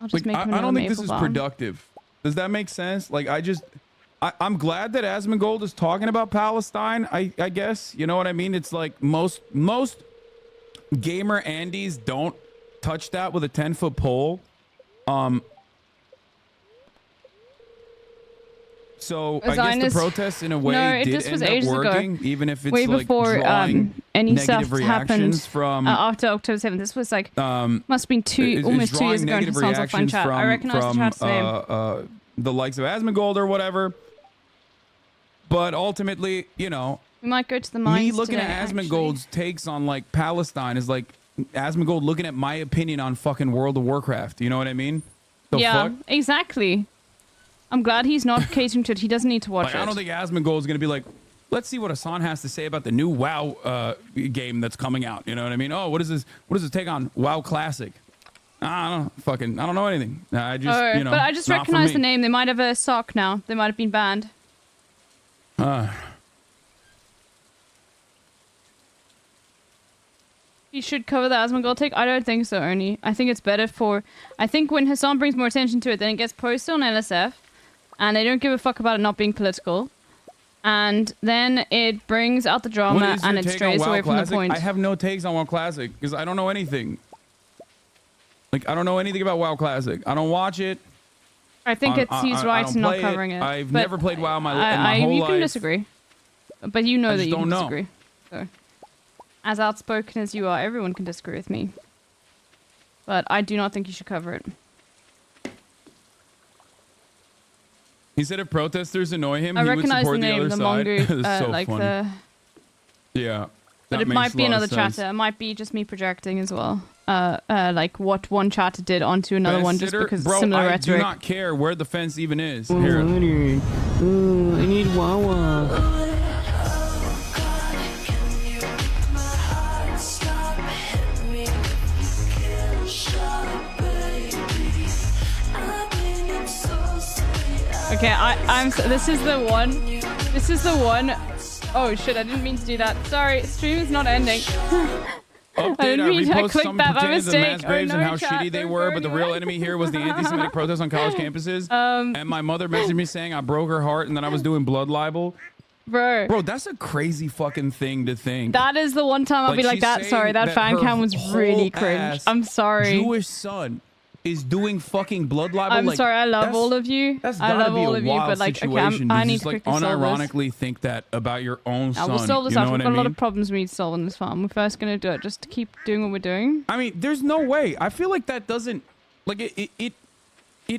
I'll just make him I don't think another this is maple bomb. productive. Does that make sense? Like, I'm glad that Asmongold is talking about Palestine. I guess, you know what I mean. It's like most gamer Andes don't touch that with a 10-foot pole. So I guess the protests in a way did end up working, even if it's way like before drawing any negative stuff happened reactions from after October 7th. This was like must have been almost 2 years ago in Hassan's offline chat. I recognize the chat's name. The likes of Asmongold or whatever. But ultimately, you know, we might go to the mines me looking today, at Asmongold's takes on like Palestine is like Asmongold looking at my opinion on fucking World of Warcraft. You know what I mean? Yeah, exactly. I'm glad he's not catering to it. He doesn't need to watch it. I don't think Asmongold is going to be like, let's see what Hassan has to say about the new WoW game that's coming out. You know what I mean? Oh, what is this? What does it take on WoW Classic? I don't know anything. I just, you know, but I just recognize the name. They might have a sock now. They might have been banned. You should cover the Asmongold take? I don't think so, Ernie. I think it's better for... I think when Hassan brings more attention to it, then it gets posted on LSF, and they don't give a fuck about it not being political. And then it brings out the drama What is your and it take on strays WoW away from the Classic? point. I have no takes on WoW Classic because I don't know anything. Like, I don't know anything about WoW Classic. I don't watch it. I think he's right don't in not play covering it. I've but never played WoW in my whole you life. can disagree. But you know I that just you can don't know. disagree. So, as outspoken as you are, everyone can disagree with me. But I do not think you should cover it. He said if protesters annoy him, I he would recognize support the name, other the side. mongoose, It's so like funny. the... Yeah. But that it makes might a be lot of another sense. chatter. It might be just me projecting as well. Like what one chatter did onto another one just Consider- because bro, it's similar I rhetoric. do not care where the fence even is. Here. I need Wawa. Okay, this is the one. This is the one. Oh shit, I didn't mean to do that. Sorry, stream is not ending. I didn't mean to repost click some that by pretenders of mistake. mass graves and how chat, shitty they don't were, go but the anywhere. real enemy here was the anti-Semitic protests on college campuses. And my mother messaged me saying I broke her heart and that I was doing blood libel. Bro, that's a crazy fucking thing to think. That is the one time I'll be like she's that. Sorry, saying that fan her cam was really whole cringe. ass I'm sorry. Jewish son is doing fucking blood libel. I'm like, sorry, I love that's- all of you. That's I gotta love be all a of you, wild but like, okay, situation I to need just to like quickly solve this. unironically think that about your own Now, son. we'll solve this you know out. what We've I got a lot mean? of problems we need to solve on this farm. We're first going to do it just to keep doing what we're doing. I mean, there's no way. I feel like that doesn't like it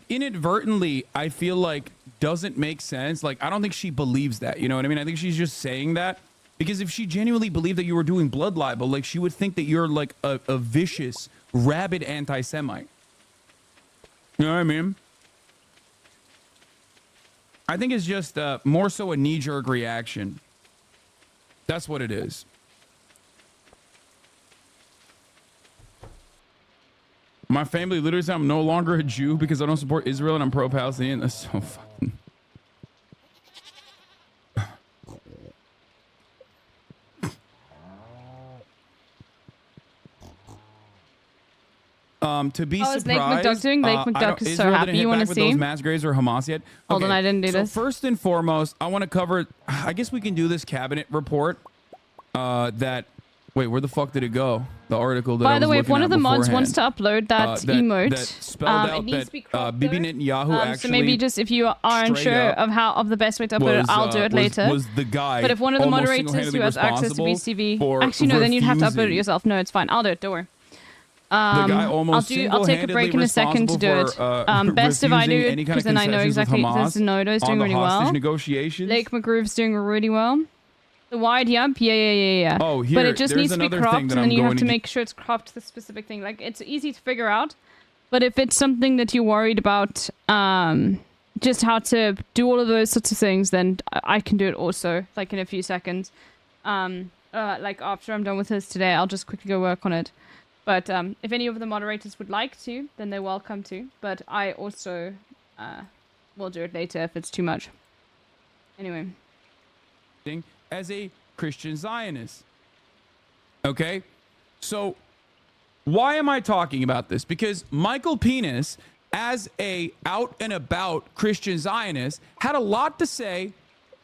inadvertently, I feel like doesn't make sense. Like, I don't think she believes that. You know what I mean? I think she's just saying that because if she genuinely believed that you were doing blood libel, like she would think that you're like a vicious, rabid anti-Semite. You know what I mean? I think it's just more so a knee-jerk reaction. That's what it is. My family literally said I'm no longer a Jew because I don't support Israel and I'm pro-Palestinian. That's so fucking... To be How is Lake surprised, McDuck doing? Lake I McDuck don't- is so Israel happy. didn't hit You wanna back with see? those mass graves or Hamas yet? Hold on, I didn't do so this. First and foremost, I want to cover. I guess we can do this cabinet report. That. Wait, where the fuck did it go? The article that I By was the way, if looking one at of the mods beforehand. wants to upload that emote, that spelled out it needs that to be cropped Bibi though. Netanyahu actually. So maybe just if you are straight unsure up of the best way to upload it, I'll do it later. Was the guy But if one of the almost moderators single-handedly who has access to responsible BCV, for actually no, then you'd have to upload it refusing- yourself. No, it's fine. I'll do it. Don't worry. The guy almost I'll take a break in a second to do single-handedly it. Best if I do refusing it any kind because of then I know concessions with exactly. Hamas There's Nodo's on doing the really hostage well. negotiations. Lake McGroove's doing really well. The wide yump, yeah. Oh, But here, it just there's needs to be another cropped, thing and that then I'm you have going to to make sure it's cropped to the specific thing. Like, it's easy to figure out, but if it's something that you're worried about, just how to do all of those sorts of things, then I can do it also, like in a few seconds. Like after I'm done with this today, I'll just quickly go work on it. But if any of the moderators would like to, then they're welcome to. But I also will do it later if it's too much. Anyway. As a Christian Zionist. Okay? So, why am I talking about this? Because Michael Penis, as a out and about Christian Zionist, had a lot to say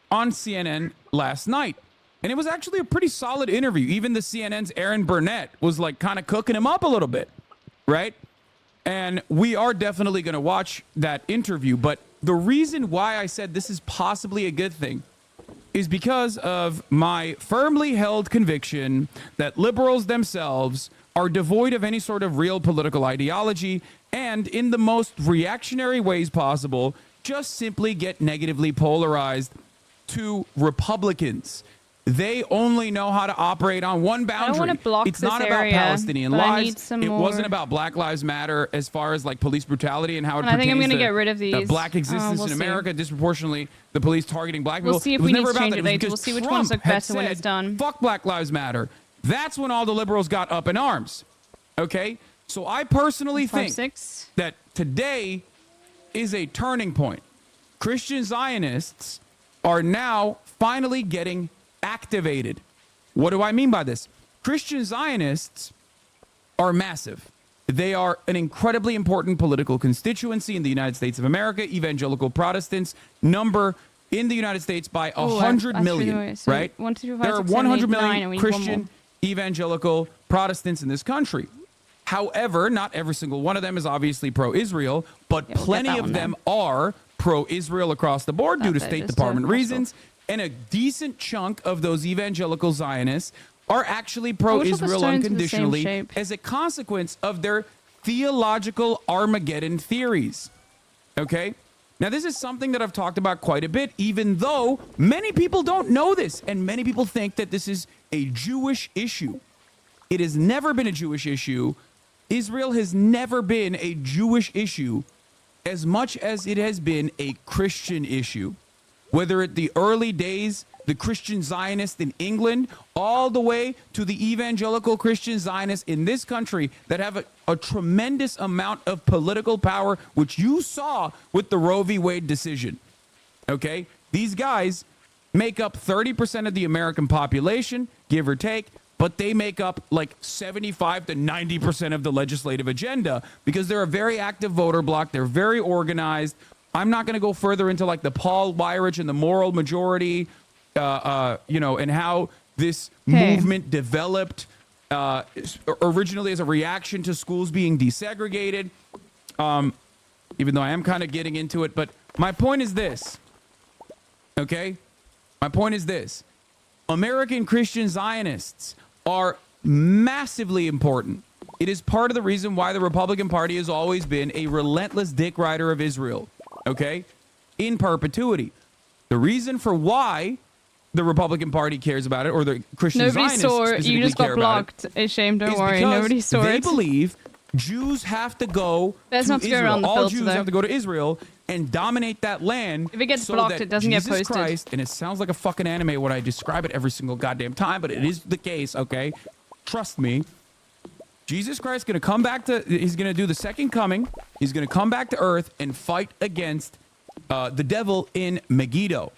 on CNN last night. And it was actually a pretty solid interview. Even the CNN's Aaron Burnett was like kind of cooking him up a little bit, right? And we are definitely going to watch that interview. But the reason why I said this is possibly a good thing is because of my firmly held conviction that liberals themselves are devoid of any sort of real political ideology and, in the most reactionary ways possible, just simply get negatively polarized to Republicans. They only know how to operate on one boundary. wanna block It's this not about area, Palestinian but I need lives. some It more. wasn't about Black Lives Matter as far as like police brutality and how it And I think I'm pertains gonna to get rid of these. black existence We'll in see. America, disproportionately the police targeting black people. We'll see if It was we need never to about change that. it It was later. because We'll see which Trump ones look had better when said, it's done. Fuck Black Lives Matter. That's when all the liberals got up in arms. Okay? So I personally think that today is a turning point. Christian Zionists are now finally getting activated. What do I mean by this? Christian Zionists are massive. They are an incredibly important political constituency in the United States of America. Evangelical Protestants number in the United States by Oh, 100 I million, see. So right? 1, 2, 3, 4, There 5, are 6, 7, 100 8, 9, million and we need one Christian more. evangelical Protestants in this country. However, not every single one of them is obviously pro-Israel, but we'll get plenty that of one them are pro-Israel across the board due to That State is Department also- reasons, and a decent chunk of those evangelical Zionists are actually wish all the pro-Israel stones were the same unconditionally shape. as a consequence of their theological Armageddon theories. Okay? Now, this is something that I've talked about quite a bit, even though many people don't know this, and many people think that this is a Jewish issue. It has never been a Jewish issue. Israel has never been a Jewish issue as much as it has been a Christian issue. Whether at the early days, the Christian Zionists in England, all the way to the evangelical Christian Zionists in this country that have a tremendous amount of political power, which you saw with the Roe v. Wade decision. Okay? These guys make up 30% of the American population, give or take, but they make up like 75 to 90% of the legislative agenda because they're a very active voter bloc. They're very organized. I'm not going to go further into like the Paul Weyrich and the moral majority, and how this movement developed originally as a reaction to schools being desegregated, even though I am kind of getting into it. But my point is this, okay? My point is this. American Christian Zionists are massively important. It is part of the reason why the Republican Party has always been a relentless dick rider of Israel, okay? In perpetuity. The reason for why the Republican Party cares about it, or the Christian Nobody Zionists saw it. specifically You just care got about blocked. It's shame. Don't is worry. because Nobody saw they it. believe Jews have to go Best to not to go Israel. around the All filter, Jews though. have to go to Israel and dominate that land. If it gets so blocked, that it doesn't get Jesus posted. Christ, and it sounds like a fucking anime when I describe it every single goddamn time, but it is the case, okay? Trust me. Jesus Christ is going to come back he's going to do the second coming. He's going to come back to earth and fight against the devil in Megiddo,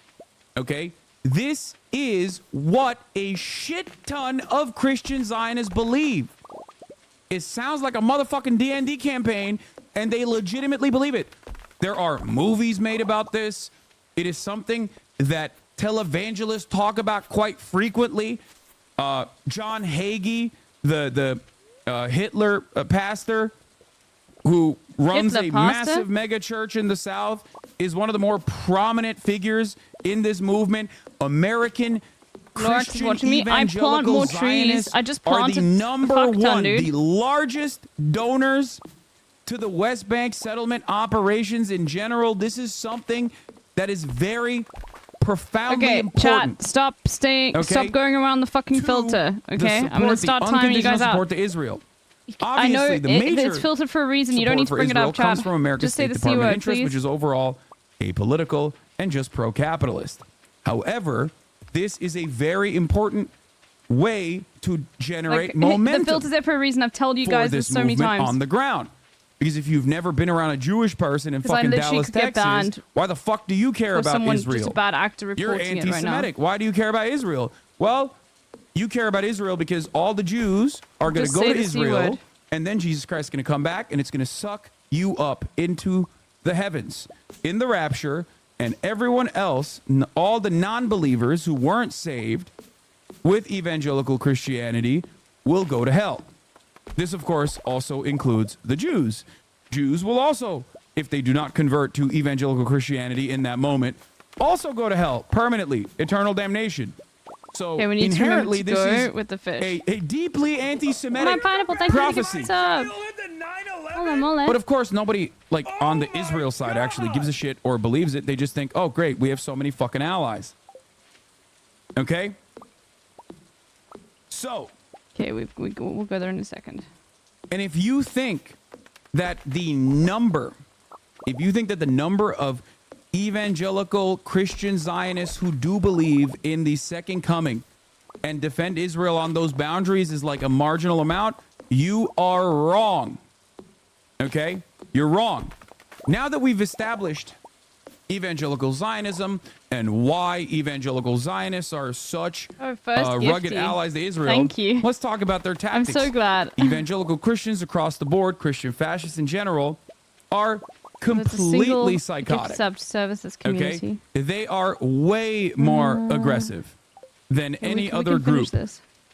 okay? This is what a shit ton of Christian Zionists believe. It sounds like a motherfucking D&D campaign, and they legitimately believe it. There are movies made about this. It is something that televangelists talk about quite frequently. John Hagee, the Hitler pastor who runs Hitler a pastor? massive mega church in the South, is one of the more prominent figures in this movement. American Lord, Christian watching me. I plant evangelical more trees. Zionists I just are the planted a number fuck ton, one, dude. the largest donors to the West Bank settlement operations in general. This is something that is very profoundly Okay, important. chat. Stop Okay? Stop going around the fucking filter. Okay, I'm gonna start timing you guys out. Support to Israel. I know Obviously, the major it's filtered for a reason. You don't need to support bring for it up, Israel comes chat. from America's Just say State the C Department word, interest, please. which is overall apolitical and just pro-capitalist. However, this is a very important way to generate momentum. The filter's there for a reason. I've told you for guys this this so many movement times. on the ground. Because if you've never been around a Jewish person in 'Cause I fucking literally Dallas, could get Texas, banned why the fuck do you care for about someone Israel? just a bad actor You're reporting it right now. anti-Semitic. Why do you care about Israel? Well, you care about Israel because all the Jews are going to Just go say to the C Israel, word. and then Jesus Christ is going to come back, and it's going to suck you up into the heavens in the rapture, and everyone else, all the non-believers who weren't saved with evangelical Christianity, will go to hell. This, of course, also includes the Jews. Jews will also, if they do not convert to evangelical Christianity in that moment, also go to hell permanently, eternal damnation. So Okay, we need to remember inherently, to this go is with the fish. a deeply anti-Semitic My pineapple, thank prophecy. you. What's up? Hola, But of course, nobody like on the Israel side actually gives a shit or believes it. They just think, oh, great, we have so many fucking allies. Okay? So. Okay, we'll go there in a second. And if you think that the number of evangelical Christian Zionists who do believe in the second coming and defend Israel on those boundaries is like a marginal amount, you are wrong. Okay? You're wrong. Now that we've established evangelical Zionism and why evangelical Zionists are such rugged gifty. allies to Israel, Thank you. let's talk about their tactics. I'm so glad. Evangelical Christians across the board, Christian fascists in general, are completely psychotic. Gift services community. Okay, they are way more aggressive than any other group.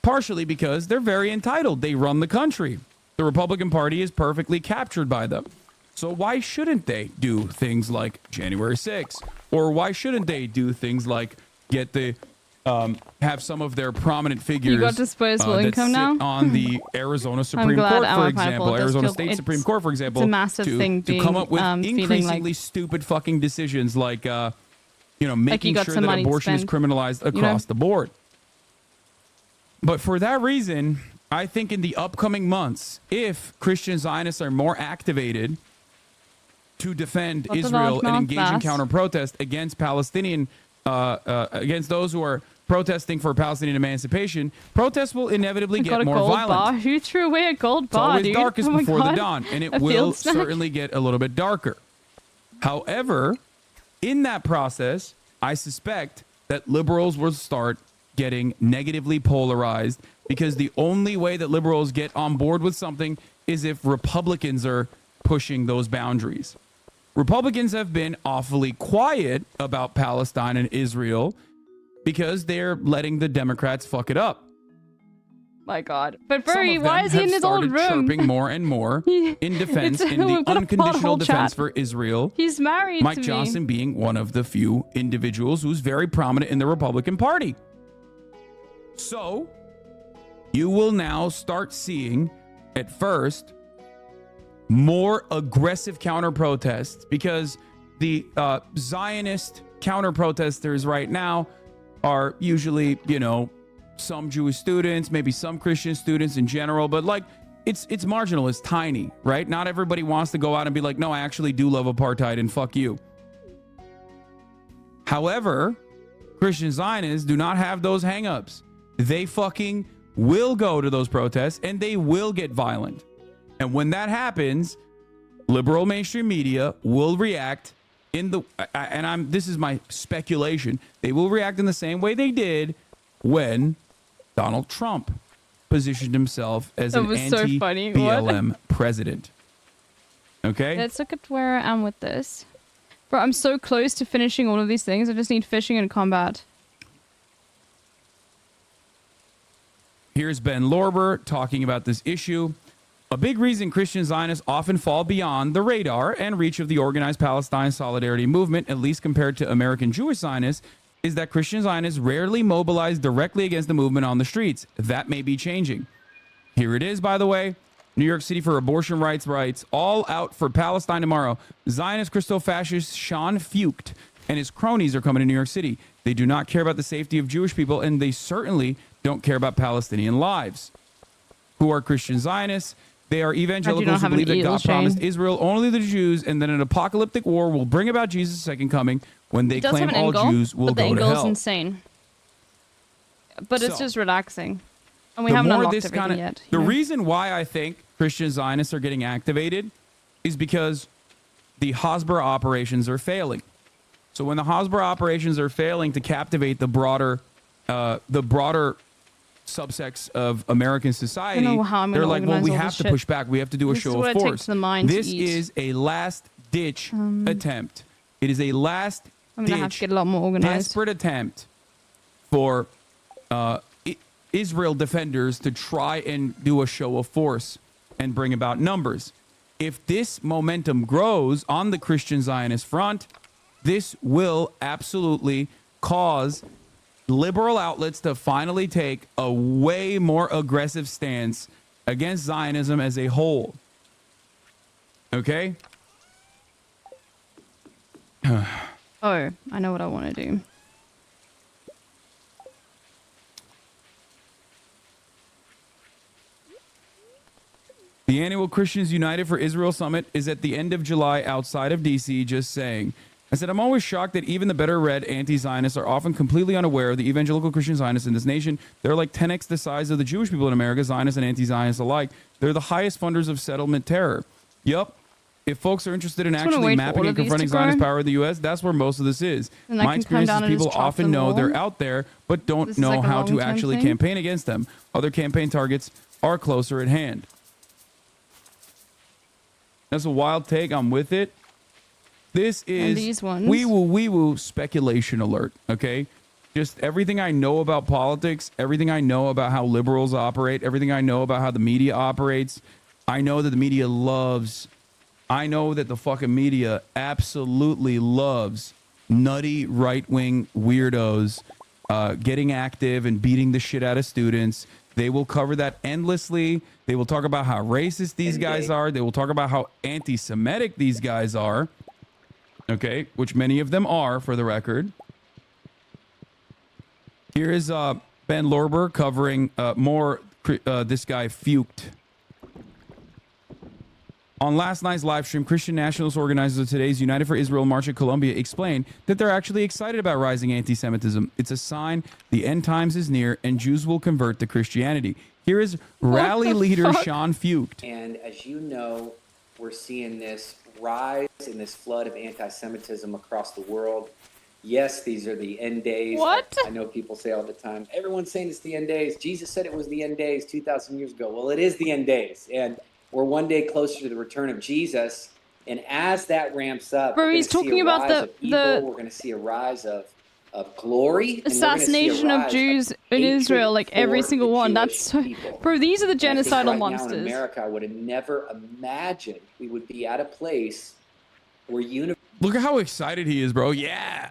Partially because they're very entitled. They run the country. The Republican Party is perfectly captured by them. So why shouldn't they do things like January 6th? Or why shouldn't they do things like get the have some of their prominent figures You got disposable that income sit now? on the Arizona Supreme glad Court, I'm for a example, pineapple. It does Arizona feel- State it's- Supreme Court, for example, it's a massive thing to come up with feeling increasingly like- stupid fucking decisions like you making got sure some that money to abortion is spend, criminalized you know? across the board. But for that reason, I think in the upcoming months, if Christian Zionists are more activated to defend Not the Israel and largemouth engage in bass. counter-protest against Palestinian, against those who are protesting for Palestinian emancipation, protests will inevitably I got get a more gold violent. bar. Who threw away a gold It's bar, always dude? darkest Oh my before the God. dawn, and it A will field snack? certainly get a little bit darker. However, in that process, I suspect that liberals will start getting negatively polarized because the only way that liberals get on board with something is if Republicans are pushing those boundaries. Republicans have been awfully quiet about Palestine and Israel because they're letting the Democrats fuck it up. My God. But Some Barry, of why them is he have in his old started room? chirping more and more in defense, It's- in the we've got a unconditional pothole defense chat. for Israel. He's married Mike to me. Johnson being one of the few individuals who's very prominent in the Republican Party. So, you will now start seeing, at first, more aggressive counter-protests because the Zionist counter-protesters right now are usually, some Jewish students, maybe some Christian students in general, but like it's marginal, it's tiny, right? Not everybody wants to go out and be like, no, I actually do love apartheid and fuck you. However, Christian Zionists do not have those hangups. They fucking will go to those protests and they will get violent. And when that happens, liberal mainstream media will react this is my speculation, they will react in the same way they did when Donald Trump positioned himself as That an was so funny. What? anti-BLM president. Okay? Let's look at where I am with this. Bro, I'm so close to finishing all of these things. I just need fishing and combat. Here's Ben Lorber talking about this issue. A big reason Christian Zionists often fall beyond the radar and reach of the organized Palestine solidarity movement, at least compared to American Jewish Zionists, is that Christian Zionists rarely mobilize directly against the movement on the streets. That may be changing. Here it is, by the way. New York City for abortion rights, all out for Palestine tomorrow. Zionist Christo-fascist Sean Fucht and his cronies are coming to New York City. They do not care about the safety of Jewish people, and they certainly don't care about Palestinian lives. Who are Christian Zionists? They are evangelicals who believe that God promised Israel only the Jews, and then an apocalyptic war will bring about Jesus' second coming when they claim all Jews will but the go to angle is hell. insane. But it's So, just relaxing. And we the haven't more unlocked this everything kinda- yet. The you know? reason why I think Christian Zionists are getting activated is because the Hasbara operations are failing. So when the Hasbara operations are failing to captivate the broader subsects of American society, know how I'm they're gonna like, well, organize we all have this to shit. push back. We have to do a This is show what of it takes force. the mind to This eat. is a last-ditch attempt. It is a I'm gonna have to get a lot more organized. desperate attempt for Israel defenders to try and do a show of force and bring about numbers. If this momentum grows on the Christian Zionist front, this will absolutely cause liberal outlets to finally take a way more aggressive stance against Zionism as a whole. Okay? Oh, I know what I want to do. The annual Christians United for Israel Summit is at the end of July outside of D.C., just saying. I said, I'm always shocked that even the better read anti-Zionists are often completely unaware of the evangelical Christian Zionists in this nation. They're like 10x the size of the Jewish people in America, Zionists and anti-Zionists alike. They're the highest funders of settlement terror. Yup. If folks are interested in Just wanna actually wait for mapping all and of these confronting to grow. Zionist power in the U.S., that's where most of this is. And I My can come experience down is and just people chop often them know all. they're out there, but don't This is know like a how to long-term actually thing. campaign against them. Other campaign targets are closer at hand. That's a wild take. I'm with it. This is these ones. wee woo speculation alert. Okay, just everything I know about politics, everything I know about how liberals operate, everything I know about how the media operates. I know that the media loves. I know that the fucking media absolutely loves nutty right-wing weirdos getting active and beating the shit out of students. They will cover that endlessly. They will talk about how racist these guys are. They will talk about how anti-Semitic these guys are. Okay, which many of them are, for the record. Here is Ben Lorber covering more this guy Fuchs. On last night's live stream, Christian nationalist organizers of today's United for Israel March at Columbia explained that they're actually excited about rising anti-Semitism. It's a sign the end times is near and Jews will convert to Christianity. Here is rally leader Sean Fuchs. And as you know, we're seeing this rise in this flood of anti-Semitism across the world. Yes, these are the end days. What? I know people say all the time, everyone's saying it's the end days. Jesus said it was the end days 2,000 years ago. Well, it is the end days. And we're one day closer to the return of Jesus. And as that ramps up, Bro, he's talking about we're going to see a rise of glory. Assassination of Jews in Israel, like every single one. That's so... Bro, these are the genocidal right monsters. Now in America, I would have never imagined we would be at a place where Look at how excited he is, bro. Yeah.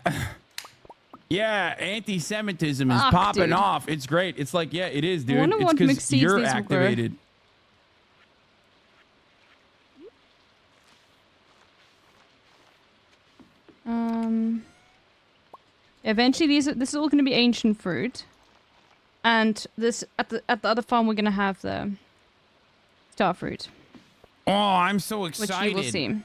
Yeah, anti-Semitism is popping dude. off. It's great. It's like, yeah, it is, dude. wonder It's what because mixed seeds you're these will grow. activated. Eventually, this is all going to be ancient fruit, and this at the other farm we're going to have the star fruit. Oh, I'm so excited. Which you will see.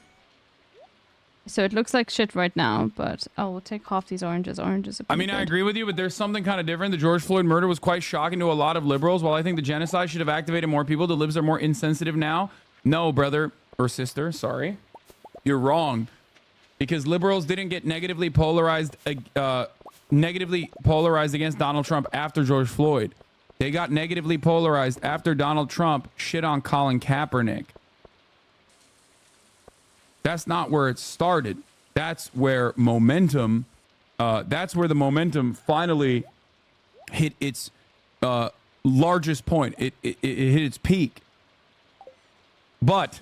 So it looks like shit right now, but we'll take half these oranges. Oranges are I mean, I agree with you, but there's something kind of different. The George Floyd murder was quite shocking to a lot of liberals. While I think the genocide should have activated more people, the libs are more insensitive now. No, brother or sister, sorry. You're wrong. Because liberals didn't get negatively polarized against Donald Trump after George Floyd. They got negatively polarized after Donald Trump shit on Colin Kaepernick. That's not where it started. That's where momentum, that's where the momentum finally hit its largest point. It hit its peak. But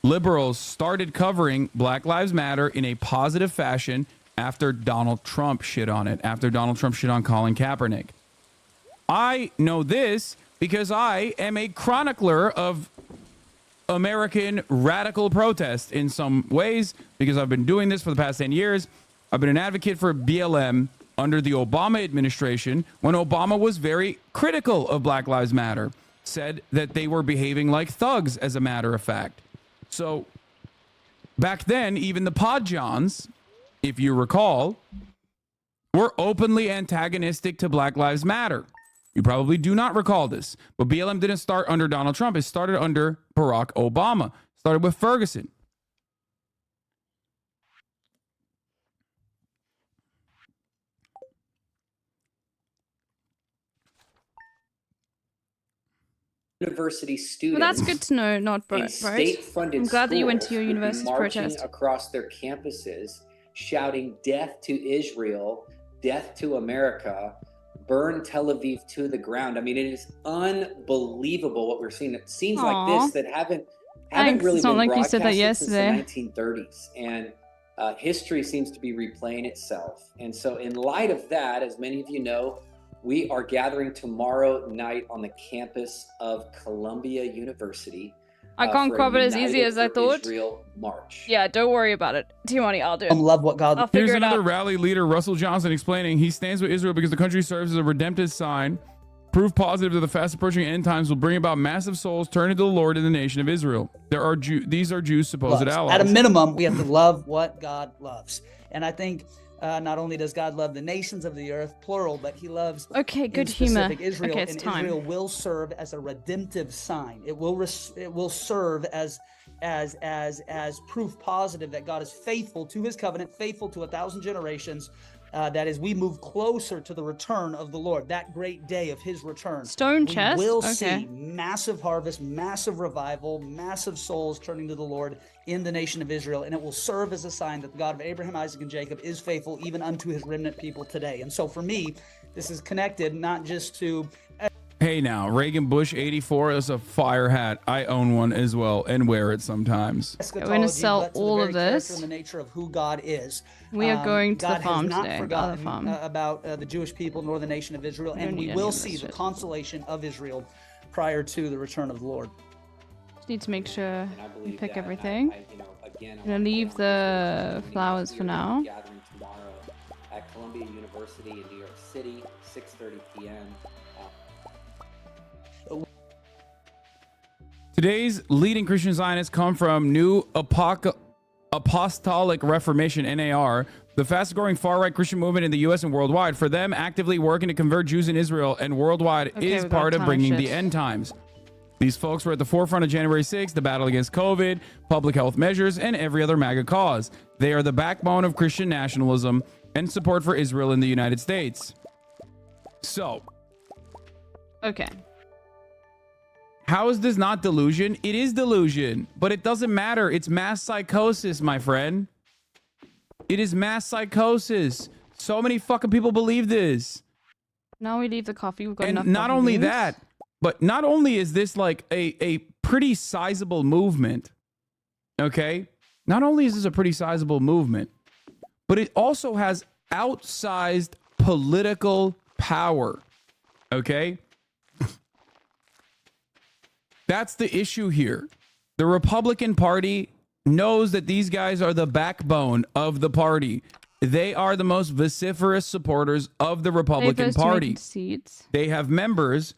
liberals started covering Black Lives Matter in a positive fashion after Donald Trump shit on it, after Donald Trump shit on Colin Kaepernick. I know this because I am a chronicler of American radical protest in some ways, because I've been doing this for the past 10 years. I've been an advocate for BLM under the Obama administration when Obama was very critical of Black Lives Matter, said that they were behaving like thugs, as a matter of fact. So back then, even the Podjohns, if you recall, were openly antagonistic to Black Lives Matter. You probably do not recall this, but BLM didn't start under Donald Trump. It started under Barack Obama. Started with Ferguson. University students. Well, that's good to know, not in right? state-funded I'm glad that you went to schools your would be university marching protest. across their campuses, shouting "Death to Israel! Death to America! Burn Tel Aviv to the ground!" I mean, it is unbelievable what we're seeing. It seems like this that haven't really It's not been like you said that broadcasted yesterday. since the 1930s, and history seems to be replaying itself. And so, in light of that, as many of you know, we are gathering tomorrow night on the campus of Columbia University. I can't for a cover it as easy United as I for thought. Israel march. Yeah, don't worry about it. Timoni, I'll do it. Love what God. I'll Here's figure it another out. rally leader, Russell Johnson, explaining he stands with Israel because the country serves as a redemptive sign. Proof positive that the fast approaching end times will bring about massive souls turning to the Lord in the nation of Israel. These are Jews' supposed Loves. allies. At a minimum, we have to love what God loves. And I think not only does God love the nations of the earth, plural, but he loves Okay, good in humor. specific Israel, Okay, it's and time. Israel will serve as a redemptive sign. It will serve as proof positive that God is faithful to his covenant, faithful to 1,000 generations, that as we move closer to the return of the Lord, that great day of his return, Stone chest? we will Okay. see massive harvest, massive revival, massive souls turning to the Lord in the nation of Israel, and it will serve as a sign that the God of Abraham, Isaac, and Jacob is faithful even unto his remnant people today. And so for me, this is connected not just to... Hey now, Reagan Bush 84 is a fire hat. I own one as well and wear it sometimes. We're going to sell all of this. And the nature of who God is. We are going to God the farm has not today. forgotten the farm. about the Jewish people nor the nation of Israel, and we need any will of this see the shit. consolation of Israel prior to the return of the Lord. Just need to make sure we believe pick that, everything. Again, I'm gonna leave the flowers for now. Gathering tomorrow at Columbia University in New York City, 6:30 p.m. Today's leading Christian Zionists come from New Apostolic Reformation, NAR, the fastest growing far-right Christian movement in the U.S. and worldwide. For them, actively working to convert Jews in Israel and worldwide is part of bringing the end times. These folks were at the forefront of January 6th, the battle against COVID, public health measures, and every other MAGA cause. They are the backbone of Christian nationalism and support for Israel in the United States. So. Okay. How is this not delusion? It is delusion, but it doesn't matter. It's mass psychosis, my friend. It is mass psychosis. So many fucking people believe this. Now we leave the coffee. We've got And enough not coffee only beans. that, but not only is this like a pretty sizable movement, okay? Not only is this a pretty sizable movement, but it also has outsized political power, okay? That's the issue here. The Republican Party knows that these guys are the backbone of the party. They are the most vociferous supporters of the Republican Party. They have members,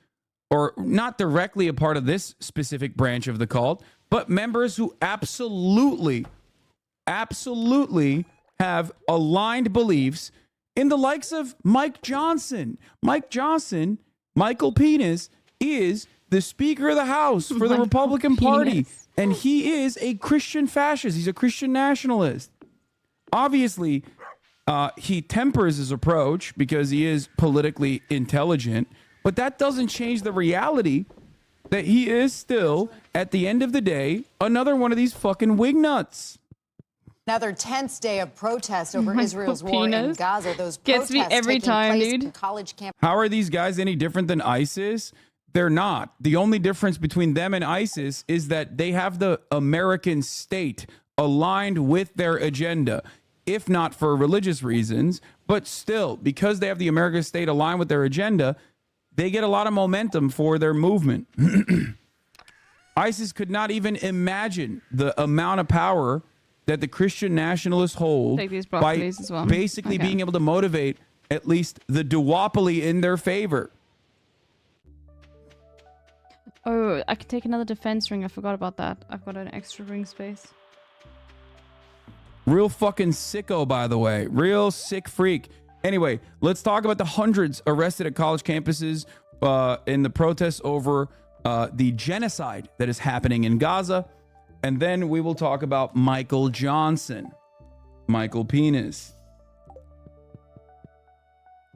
or not directly a part of this specific branch of the cult, but members who absolutely have aligned beliefs in the likes of Mike Johnson. Michael Penis, is the Speaker of the House for the Republican Party. And he is a Christian fascist. He's a Christian nationalist. Obviously, he tempers his approach because he is politically intelligent. But that doesn't change the reality that he is still, at the end of the day, another one of these fucking wingnuts. Another tense day of protest over Israel's war in Gaza. Those Gets me protests every taking time, place dude. in college campuses. How are these guys any different than ISIS? They're not. The only difference between them and ISIS is that they have the American state aligned with their agenda, if not for religious reasons, but still, because they have the American state aligned with their agenda, they get a lot of momentum for their movement. ISIS could not even imagine the amount of power that the Christian nationalists hold Take these by broccolis as well. basically Okay. being able to motivate at least the duopoly in their favor. Oh, I could take another defense ring. I forgot about that. I've got an extra ring space. Real fucking sicko, by the way. Real sick freak. Anyway, let's talk about the hundreds arrested at college campuses in the protests over the genocide that is happening in Gaza. And then we will talk about Michael Johnson. Michael Penis.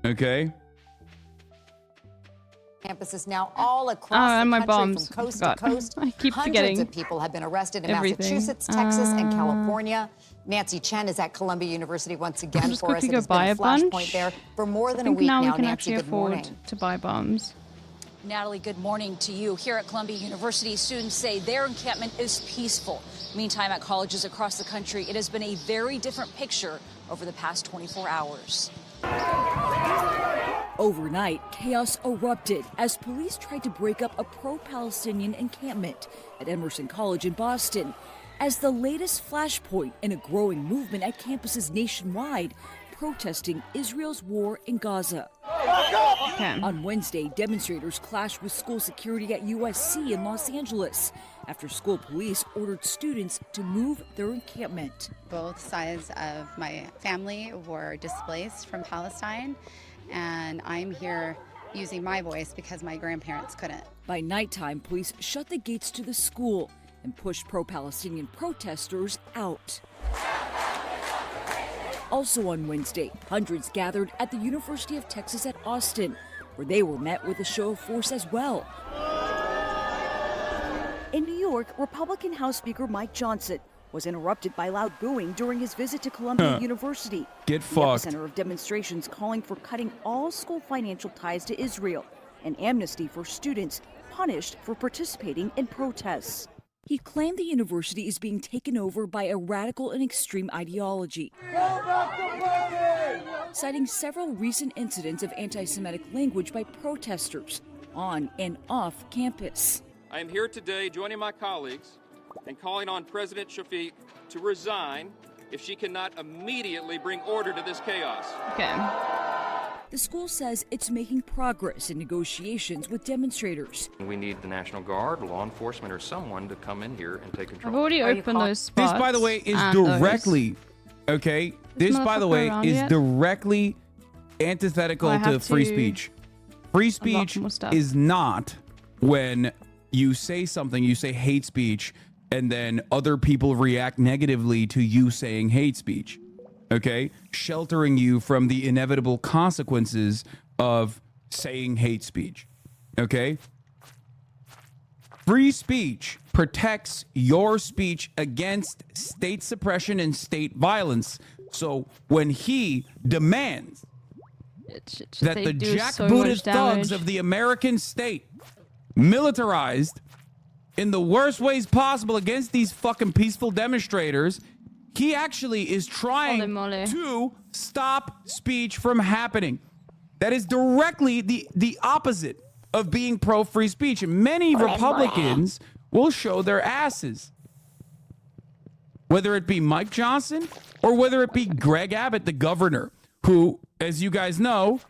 Okay? Campuses now all across and the my country bombs. from coast I to forgot. coast. I keep Hundreds forgetting of people have been arrested in everything. Massachusetts, Texas, and California. Nancy Chen is at Columbia University once again just for us. quickly It go has buy been a a flashpoint bunch. there for more than I a think week now now. we can Nancy, actually good afford morning. to buy bombs. Natalie, good morning to you. Here at Columbia University, students say their encampment is peaceful. Meantime, at colleges across the country, it has been a very different picture over the past 24 hours. Overnight, chaos erupted as police tried to break up a pro-Palestinian encampment at Emerson College in Boston. As the latest flashpoint in a growing movement at campuses nationwide, protesting Israel's war in Gaza. On Wednesday, demonstrators clashed with school security at USC in Los Angeles after school police ordered students to move their encampment. Both sides of my family were displaced from Palestine, and I'm here using my voice because my grandparents couldn't. By nighttime, police shut the gates to the school and pushed pro-Palestinian protesters out. Also on Wednesday, hundreds gathered at the University of Texas at Austin, where they were met with a show of force as well. In New York, Republican House Speaker Mike Johnson was interrupted by loud booing during his visit to Columbia University. Get the fucked. epicenter of demonstrations calling for cutting all school financial ties to Israel and amnesty for students punished for participating in protests. He claimed the university is being taken over by a radical and extreme ideology, citing several recent incidents of anti-Semitic language by protesters on and off campus. I am here today joining my colleagues and calling on President Shafiq to resign if she cannot immediately bring order to this chaos. Okay. The school says it's making progress in negotiations with demonstrators. We need the National Guard, law enforcement, or someone to come in here and take control. I've already opened those spots. This, by the way, is and directly, okay? This, by the way, motherfucker around is yet? directly antithetical I to have free to speech. Free unlock speech more stuff. is not when you say something, you say hate speech, and then other people react negatively to you saying hate speech. Okay? Sheltering you from the inevitable consequences of saying hate speech. Okay? Free speech protects your speech against state suppression and state violence. So when he demands that they the do so jackbooted much thugs damage. of the American state, militarized in the worst ways possible against these fucking peaceful demonstrators, he actually is trying to stop speech from happening. That is directly the opposite of being pro-free speech. And many Republicans will show their asses. Whether it be Mike Johnson or whether it be Greg Abbott, the governor, who, as you guys know,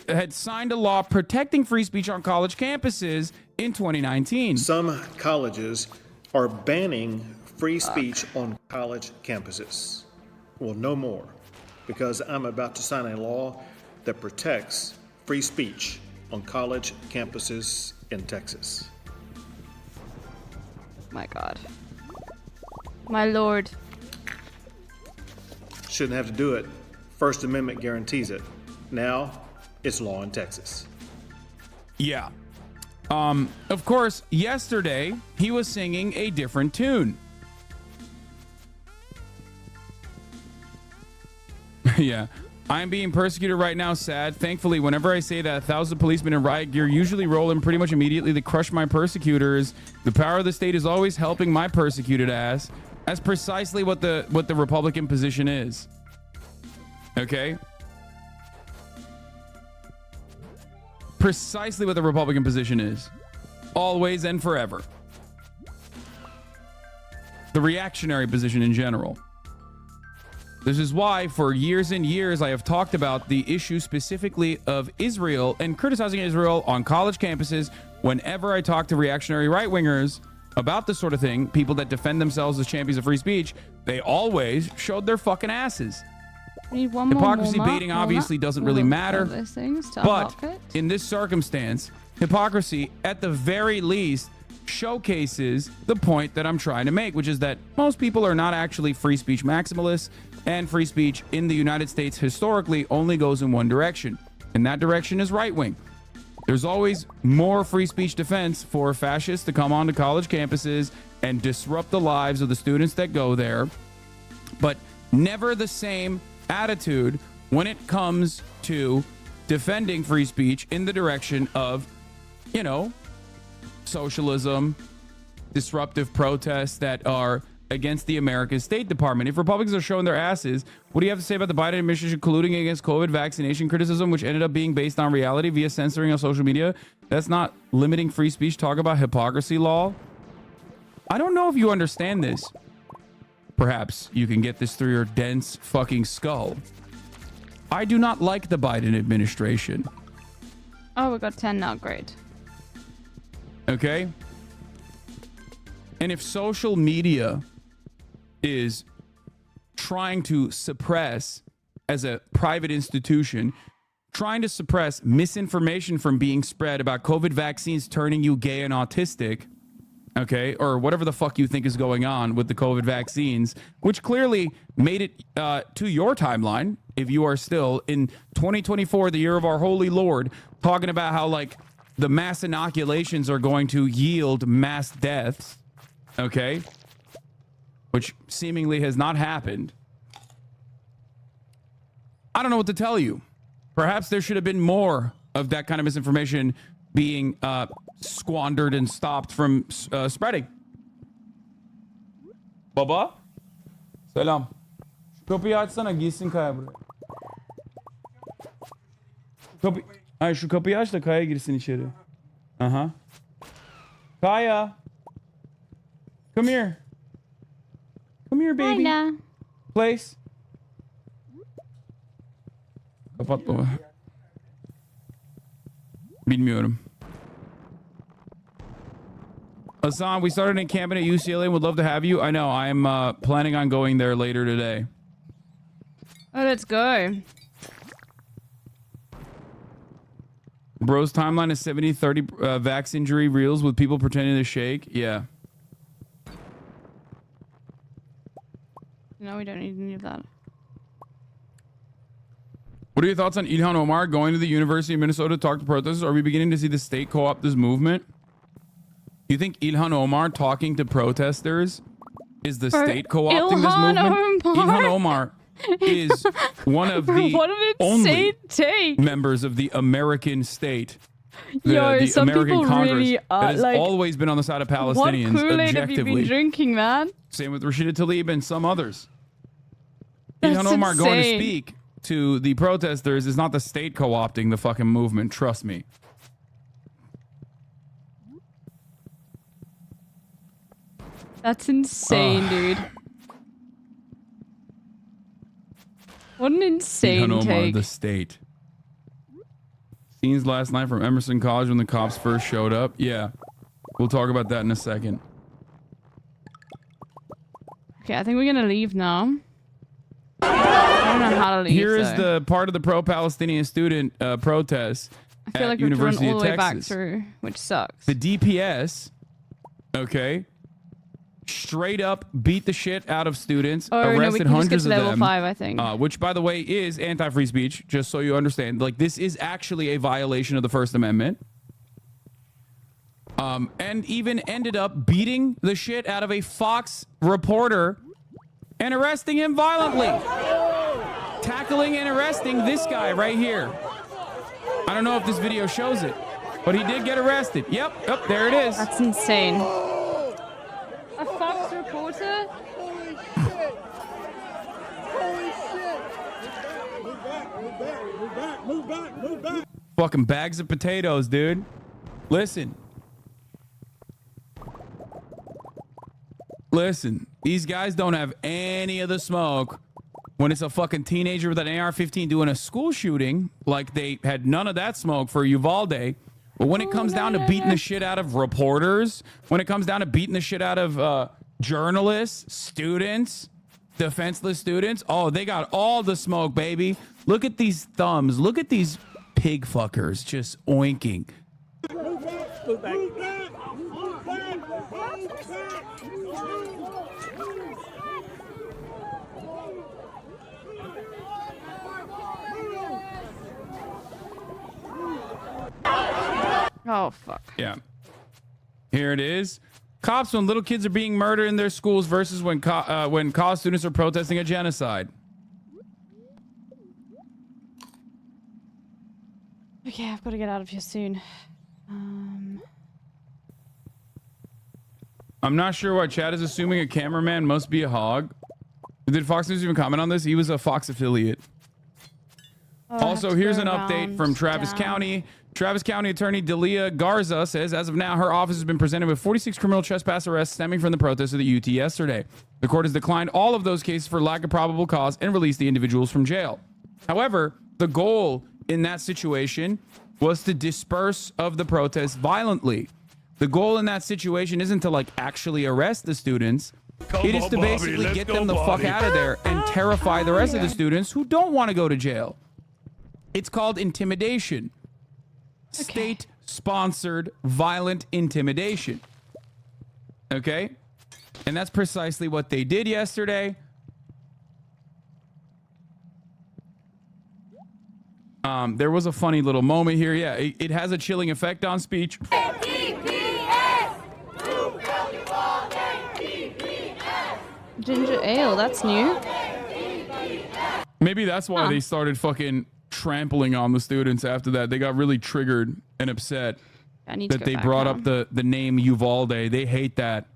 had signed a law protecting free speech on college campuses in 2019. Some colleges are banning free speech on college campuses. Well, no more, because I'm about to sign a law that protects free speech on college campuses in Texas. My God. My Lord. Shouldn't have to do it. First Amendment guarantees it. Now, it's law in Texas. Yeah. Of course, yesterday, he was singing a different tune. Yeah. I'm being persecuted right now, sad. Thankfully, whenever I say that, 1,000 policemen in riot gear usually roll in pretty much immediately to crush my persecutors. The power of the state is always helping my persecuted ass. That's precisely what the Republican position is. Okay? Precisely what the Republican position is. Always and forever. The reactionary position in general. This is why, for years and years, I have talked about the issue specifically of Israel and criticizing Israel on college campuses. Whenever I talk to reactionary right-wingers about this sort of thing, people that defend themselves as champions of free speech, they always showed their fucking asses. Need one more Hypocrisy warm-up, baiting warm-up. obviously doesn't All really of matter. those things to But unlock it. in this circumstance, hypocrisy, at the very least, showcases the point that I'm trying to make, which is that most people are not actually free speech maximalists, and free speech in the United States historically only goes in one direction, and that direction is right-wing. There's always more free speech defense for fascists to come onto college campuses and disrupt the lives of the students that go there, but never the same attitude when it comes to defending free speech in the direction of, you know, socialism, disruptive protests that are against the American State Department. If Republicans are showing their asses, what do you have to say about the Biden administration colluding against COVID vaccination criticism, which ended up being based on reality via censoring on social media? That's not limiting free speech. Talk about hypocrisy law. I don't know if you understand this. Perhaps you can get this through your dense fucking skull. I do not like the Biden administration. Oh, we got 10 now. Great. Okay? And if social media is trying to suppress, as a private institution, trying to suppress misinformation from being spread about COVID vaccines turning you gay and autistic, okay, or whatever the fuck you think is going on with the COVID vaccines, which clearly made it to your timeline, if you are still in 2024, the year of our holy Lord, talking about how, like, the mass inoculations are going to yield mass deaths, okay, which seemingly has not happened. I don't know what to tell you. Perhaps there should have been more of that kind of misinformation being squandered and stopped from spreading. Baba? Selam. Şu kapıyı açsana, giysin Kaya buraya. Şu kapıyı aç da Kaya girsin içeri. Aha. Kaya. Come here. Come here, baby. Kaya. Place. Kapat baba. Bilmiyorum. Hassan, we started encampment at UCLA and would love to have you. I know. I'm planning on going there later today. Oh, let's go. Bro's timeline is 70-30 vax injury reels with people pretending to shake. Yeah. No, we don't need any of that. What are your thoughts on Ilhan Omar going to the University of Minnesota to talk to protesters? Are we beginning to see the state co-opt this movement? You think Ilhan Omar talking to protesters is the state co-opting this movement? Ilhan Omar is one of the only members of the American state. The some American people Congress really are, that has like, always been on the side of Palestinians What Kool-Aid have you objectively. been drinking, man? Same with Rashida Tlaib and some others. That's Ilhan Omar going to insane. speak to the protesters is not the state co-opting the fucking movement. Trust me. That's insane, dude. What an insane Ilhan Omar, take. the state. Scenes last night from Emerson College when the cops first showed up. Yeah, we'll talk about that in a second. Okay, I think we're gonna leave now. I don't know how to leave. Here is though. the part of the pro-Palestinian student protest I feel at like we've run University all of the way back Texas. through, which sucks. The DPS, okay, straight up beat the shit out of students, Oh, no, we arrested can just get hundreds to of level them, 5, I think. which, by the way, is anti-free speech. Just so you understand, like, this is actually a violation of the First Amendment. And even ended up beating the shit out of a Fox reporter and arresting him violently. Tackling and arresting this guy right here. I don't know if this video shows it, but he did get arrested. Yep, there it is. That's insane. A Fox reporter? Holy shit! Holy shit! Move back, move back, move back, move back, move back! Fucking bags of potatoes, dude. Listen. Listen, these guys don't have any of the smoke when it's a fucking teenager with an AR-15 doing a school shooting. Like, they had none of that smoke for Uvalde. But when it comes down to beating the shit out of reporters, when it comes down to beating the shit out of journalists, students, defenseless students, oh, they got all the smoke, baby. Look at these thumbs. Look at these pig fuckers just oinking. Move back, move back, move back, move back, move back! Oh, fuck. Yeah. Here it is. Cops when little kids are being murdered in their schools versus when college students are protesting a genocide. Okay, I've got to get out of here soon. I'm not sure why Chad is assuming a cameraman must be a hog. Did Fox News even comment on this? He was a Fox affiliate. Oh, Also, here's an update from Travis County. Travis County Attorney Delia Garza says, as of now, her office has been presented with 46 criminal trespass arrests stemming from the protests of the UT yesterday. The court has declined all of those cases for lack of probable cause and released the individuals from jail. However, the goal in that situation was to disperse of the protests violently. The goal in that situation isn't to, like, actually arrest the students. It is to basically get them the fuck out of there and terrify the rest of the students who don't want to go to jail. It's called intimidation. State-sponsored violent intimidation. Okay? And that's precisely what they did yesterday. There was a funny little moment here. Yeah, it has a chilling effect on speech. Ginger ale, that's new. Maybe that's why they started fucking trampling on the students after that. They got really triggered and upset that they brought up the name Uvalde. They hate that.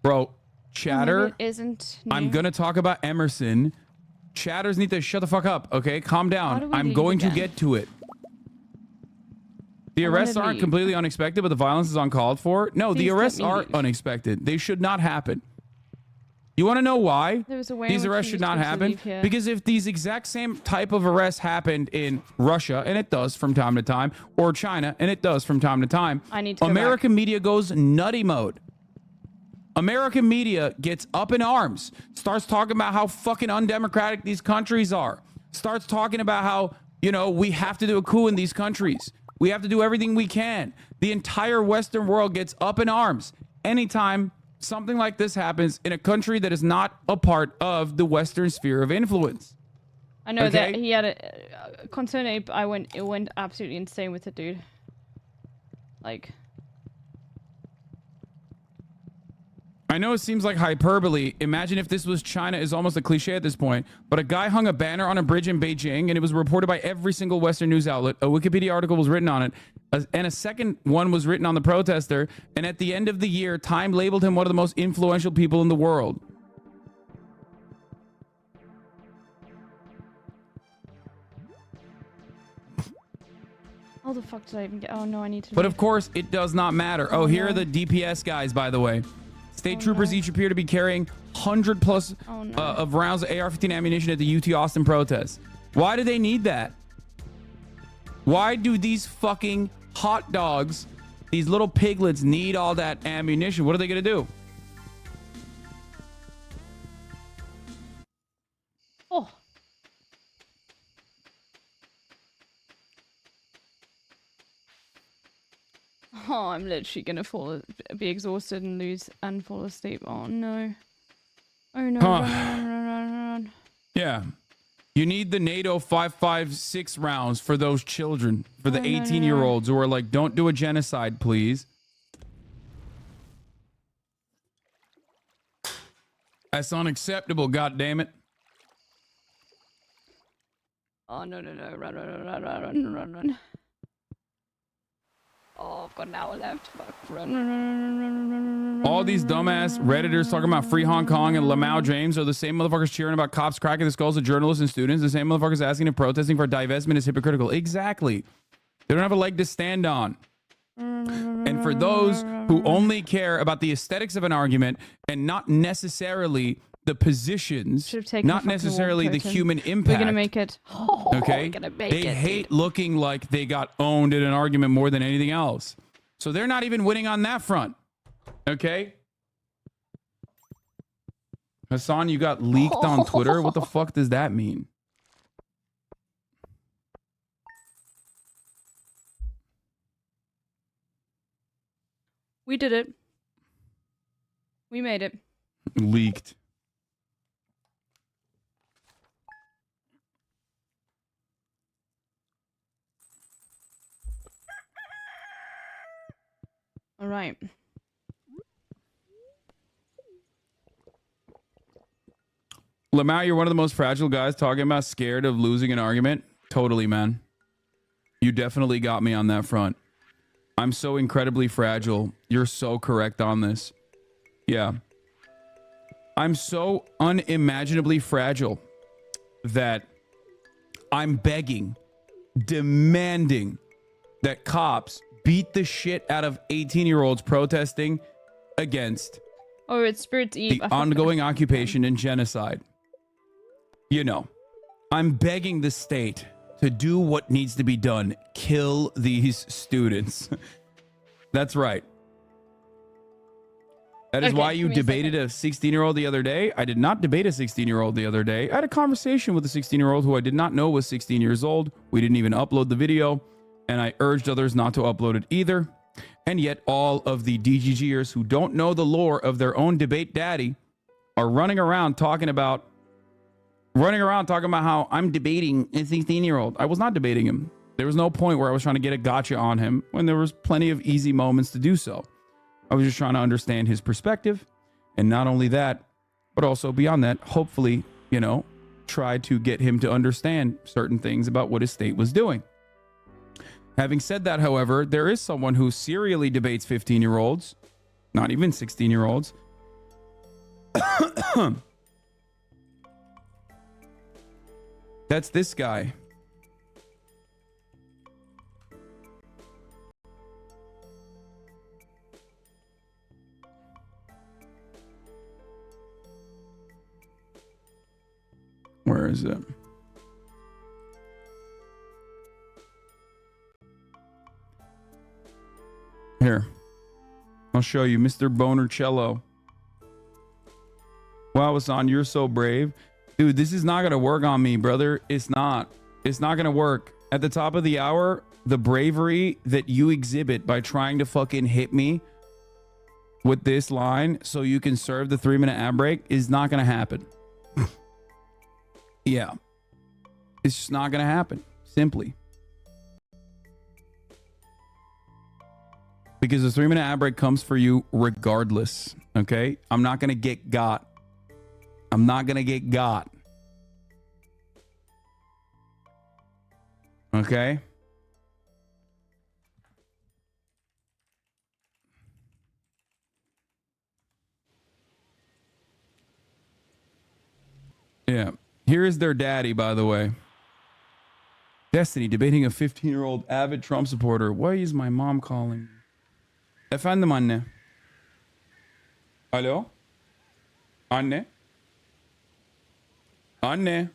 Bro, chatter. It isn't new. I'm going to talk about Emerson. Chatters need to shut the fuck up, okay? Calm down. I'm going to get to it. The arrests aren't completely unexpected, but the violence is uncalled for. No, the arrests are unexpected. They should not happen. You want to know why these arrests should not happen? Because if these exact same type of arrests happened in Russia, and it does from time to time, or China, and it does from time to time, American media goes nutty mode. American media gets up in arms, starts talking about how fucking undemocratic these countries are, starts talking about how, you know, we have to do a coup in these countries. We have to do everything we can. The entire Western world gets up in arms anytime something like this happens in a country that is not a part of the Western sphere of influence. I know that he had a Concern Ape. It went absolutely insane with it, dude. Like, I know it seems like hyperbole. Imagine if this was China is almost a cliche at this point, but a guy hung a banner on a bridge in Beijing and it was reported by every single Western news outlet. A Wikipedia article was written on it, and a second one was written on the protester. And at the end of the year, Time labeled him one of the most influential people in the world. how the fuck did I even get? Oh no, I need to. But of course, it does not matter. Oh, here are the DPS guys, by the way. State troopers each appear to be carrying 100+ of rounds of AR-15 ammunition at the UT Austin protest. Why do they need that? Why do these fucking hot dogs, these little piglets, need all that ammunition? What are they going to do? Oh. Oh, I'm literally gonna be exhausted and fall asleep. Oh no. Oh no. Run. Yeah. You need the NATO 5.56 rounds for those children, for the 18-year-olds who are like, don't do a genocide, please. That's unacceptable, goddammit. Oh no. Run. Oh, I've got an hour left. Fuck. Run. All these dumbass Redditors talking about free Hong Kong and Lamau James are the same motherfuckers cheering about cops cracking the skulls of journalists and students. The same motherfuckers asking if protesting for divestment is hypocritical. Exactly. They don't have a leg to stand on. And for those who only care about the aesthetics of an argument and not necessarily the positions, not necessarily the human impact. We're gonna make it. Okay? They hate looking like they got owned in an argument more than anything else. So they're not even winning on that front. Okay? Hassan, you got leaked on Twitter? What the fuck does that mean? We did it. We made it. Leaked. All right. Lamau, you're one of the most fragile guys talking about scared of losing an argument. Totally, man. You definitely got me on that front. I'm so incredibly fragile. You're so correct on this. Yeah. I'm so unimaginably fragile that I'm begging, demanding that cops beat the shit out of 18-year-olds protesting against it's Spirit's Eve. The ongoing occupation and genocide. You know, I'm begging the state to do what needs to be done. Kill these students. That's right. That is why you debated a 16-year-old the other day. I did not debate a 16-year-old the other day. I had a conversation with a 16-year-old who I did not know was 16 years old. We didn't even upload the video, and I urged others not to upload it either. And yet all of the DGGers who don't know the lore of their own debate daddy are running around talking about how I'm debating a 16-year-old. I was not debating him. There was no point where I was trying to get a gotcha on him when there was plenty of easy moments to do so. I was just trying to understand his perspective. And not only that, but also beyond that, hopefully, try to get him to understand certain things about what his state was doing. Having said that, however, there is someone who serially debates 15-year-olds, not even 16-year-olds. That's this guy. Where is it? Here. I'll show you. Mr. Bonercello. Wow, Hassan, you're so brave. Dude, this is not going to work on me, brother. It's not. It's not going to work. At the top of the hour, the bravery that you exhibit by trying to fucking hit me with this line so you can serve the 3-minute ad break is not going to happen. Yeah. It's just not going to happen. Simply. Because the 3-minute ad break comes for you regardless. Okay? I'm not going to get got. I'm not going to get got. Okay? Yeah. Here is their daddy, by the way. Destiny debating a 15-year-old avid Trump supporter. Why is my mom calling? Efendim anne. Alo? Anne? Anne?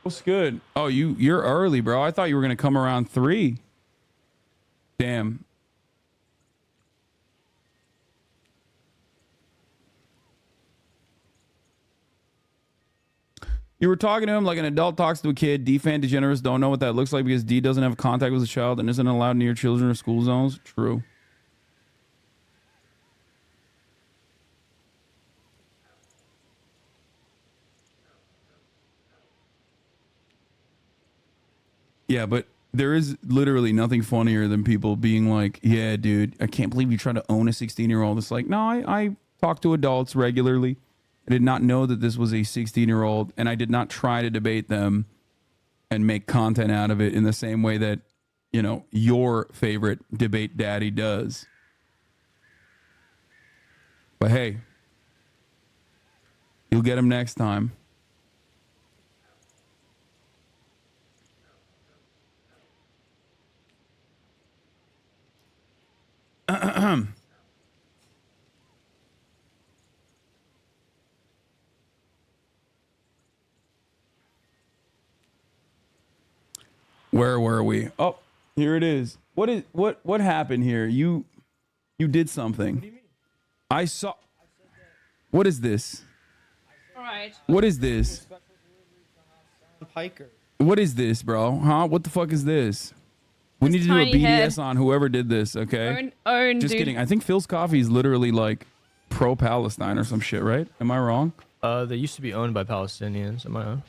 What's good? Oh, you're early, bro. I thought you were gonna come around 3. Damn. You were talking to him like an adult talks to a kid. D-fan degenerates don't know what that looks like because D doesn't have contact with a child and isn't allowed near children or school zones. True. Yeah, but there is literally nothing funnier than people being like, yeah, dude, I can't believe you try to own a 16-year-old. It's like, no, I talk to adults regularly. I did not know that this was a 16-year-old, and I did not try to debate them and make content out of it in the same way that, your favorite debate daddy does. But hey, you'll get him next time. Where were we? Oh, here it is. What happened here? You did something. What do you mean? I saw. What is this? All right. What is this? Piker. What is this, bro? Huh? What the fuck is this? We need to do a BDS on whoever did this, okay? Just kidding. I think Phil's Coffee is literally like pro-Palestine or some shit, right? Am I wrong? They used to be owned by Palestinians. Am I wrong?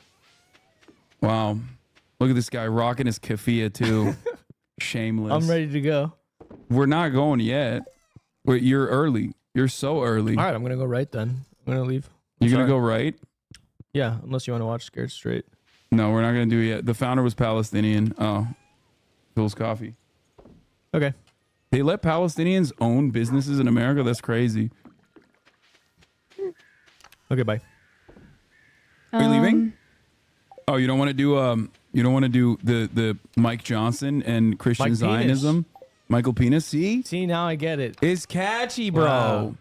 Wow. Look at this guy rocking his keffiyeh too. Shameless. I'm ready to go. We're not going yet. Wait, you're early. You're so early. All right, I'm gonna go right then. I'm gonna leave. You're gonna go right? Yeah, unless you want to watch Scared Straight. No, we're not gonna do it yet. The founder was Palestinian. Oh, Phil's Coffee. Okay. They let Palestinians own businesses in America? That's crazy. Okay, bye. Are you leaving? Oh, you don't want to do the Mike Johnson and Christian Mike Zionism? Michael Penis? See, now I get it. It's catchy, bro. Wow.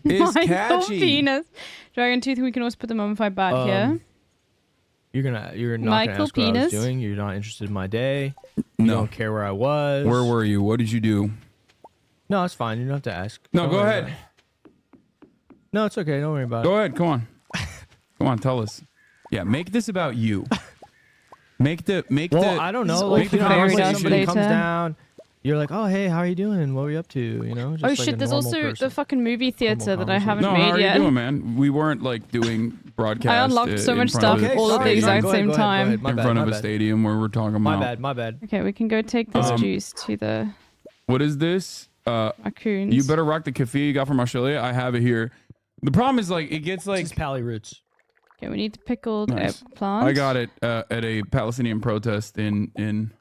It's Michael catchy. Penis. Dragon Tooth. We can always put the mummified bat here. You're not Michael gonna ask Penis. what I was doing. You're not interested in my day. You don't care where I was. Where were you? What did you do? No, it's fine. You don't have to ask. No, Don't go worry ahead. about it. No, it's okay. Don't worry about Go it. ahead. Come on. Come on, tell us. Yeah, make this about you. Make the I don't know. Like, you know, when somebody comes down, you're like, oh, hey, how are you doing? What were you up to? You know? Just Oh like shit! a There's normal also person. the fucking movie theater that I haven't No, made how are yet. you doing, man? We weren't like doing broadcast. I unlocked so in much front of stuff a all at the exact same time. in front of a stadium where we're talking about. My bad. Okay, we can go take this juice to the What is this? raccoons. You better rock the keffiyeh you got from Australia. I have it here. The problem is like it gets like Pally Roots. Okay, we need the pickled eggplant. I got it at a Palestinian protest in.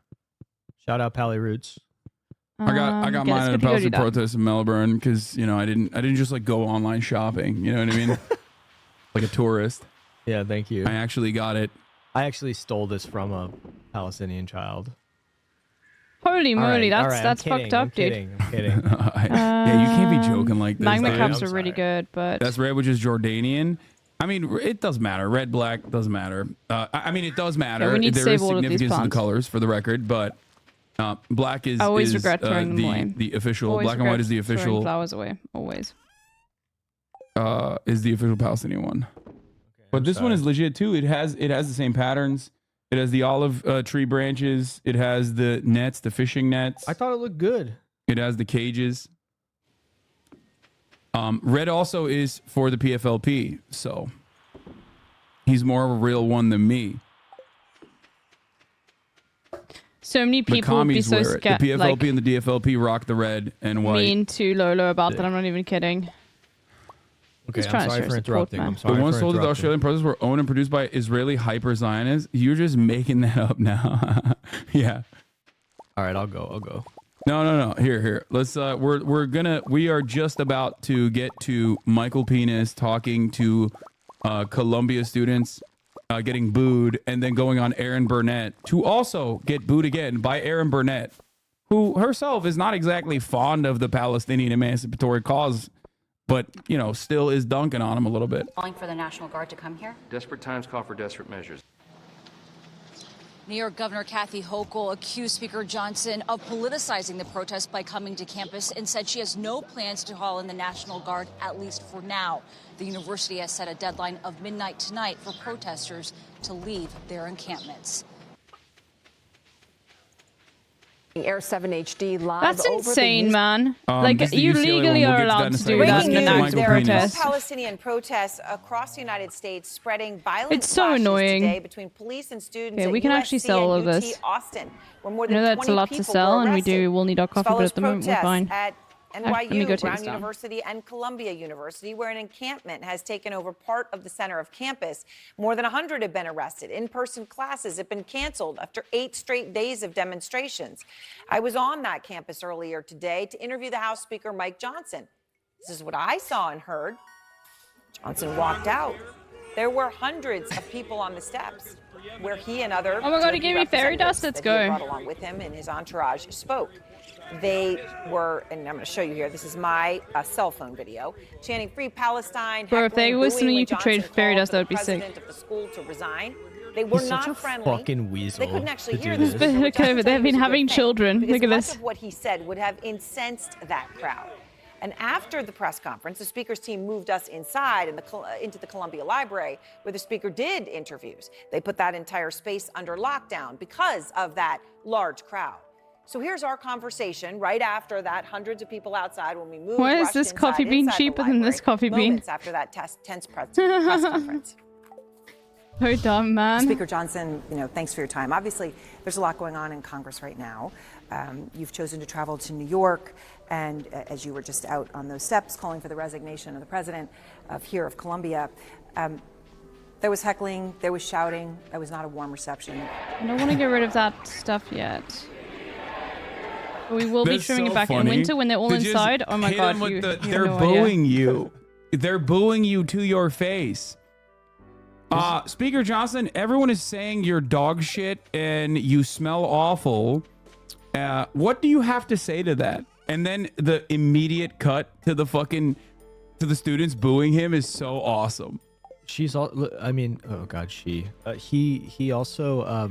Shout out Pally Roots. I got okay, mine at a let's go do Palestinian that. protest in Melbourne because you know I didn't just like go online shopping. You know what I mean? Like a tourist. Yeah, thank you. I actually got it. I actually stole this from a Palestinian child. Holy moly, all right, that's fucked up, dude. I'm kidding. Yeah, you can't be joking like this. Magma dude. caps are really good, but That's red, which is Jordanian. I mean, it doesn't matter. Red, black doesn't matter. I mean, it does matter. we need to There is save all of these significance to the plants. colors, for the record, but black is I always is, regret throwing them away. the official. Always Black and white regret is the throwing official. flowers away, always. Is the official Palestinian one. But this one is legit too. It has the same patterns. It has the olive tree branches. It has the nets, the fishing nets. I thought it looked good. It has the cages. Red also is for the PFLP, so he's more of a real one than me. So many The people would be commies so wear it. The scared, PFLP like and the DFLP rock the red and white. mean to Lolo about that. I'm not even kidding. Okay, He's I'm trying to sorry show for support, interrupting. man. I'm sorry The ones for sold at the interrupting. Australian protests were owned and produced by Israeli hyper-Zionists. You're just making that up now. Yeah. All right, I'll go. No. Here. Let's we are just about to get to Michael Penis talking to Columbia students getting booed and then going on Erin Burnett to also get booed again by Erin Burnett, who herself is not exactly fond of the Palestinian emancipatory cause, but you know, still is dunking on him a little bit. Calling for the National Guard to come here. Desperate times call for desperate measures. New York Governor Kathy Hochul accused Speaker Johnson of politicizing the protest by coming to campus and said she has no plans to call in the National Guard, at least for now. The university has set a deadline of midnight tonight for protesters to leave their encampments. Air 7 HD live. That's over insane, the man. This Like, is the you UCLA legally one. We'll are get to that allowed in a to do second. that Let's in get an to active Michael Penis. protest. Palestinian protests across the United States spreading violent It's so clashes annoying. today between police and students Okay, at we can USC actually sell all of and UT this. Austin, where more I know than that's a 20 lot to people sell, were and arrested. we'll need our coffee, but Follows at the moment we're protests fine. at Let me go NYU, take Brown this down. University, and Columbia University, where an encampment has taken over part of the center of campus. More than 100 have been arrested. In-person classes have been canceled after 8 straight days of demonstrations. I was on that campus earlier today to interview the House Speaker Mike Johnson. This is what I saw and heard. Johnson walked out. There were hundreds of people on the steps where he and other Oh my God, he gave me fairy dust. representatives Let's that he had go. brought along with him and his entourage spoke. They were, and I'm going to show you here, this is my cell phone video, chanting Free Palestine. Bro, if they heckling, was something booing you when could trade Johnson fairy called dust, for that would the be sick. president of the school to resign. They were He's not such a friendly. fucking weasel. They couldn't actually to hear do this. this. which Okay, I but tell they've you been is a good having thing, children. because Look at much this. of what he said would have incensed that crowd. And after the press conference, the speaker's team moved us inside into the Columbia Library, where the speaker did interviews. They put that entire space under lockdown because of that large crowd. So here's our conversation right after that, hundreds of people outside when we moved. Why is rushed this inside, coffee bean inside the cheaper than this library, coffee bean? moments after that tense press conference. So dumb, man. Speaker Johnson, thanks for your time. Obviously, there's a lot going on in Congress right now. You've chosen to travel to New York, and as you were just out on those steps calling for the resignation of the president of Columbia, there was heckling, there was shouting. That was not a warm reception. I don't want to get rid of that stuff yet. But we will be That's trimming so it back in funny. winter when they're all They just inside. Oh my hit God, 'em with you have they're no idea. booing you. They're booing you to your face. Speaker Johnson, everyone is saying you're dog shit and you smell awful. What do you have to say to that? And then the immediate cut to the students booing him is so awesome. She's all. I mean, oh God, she. He also.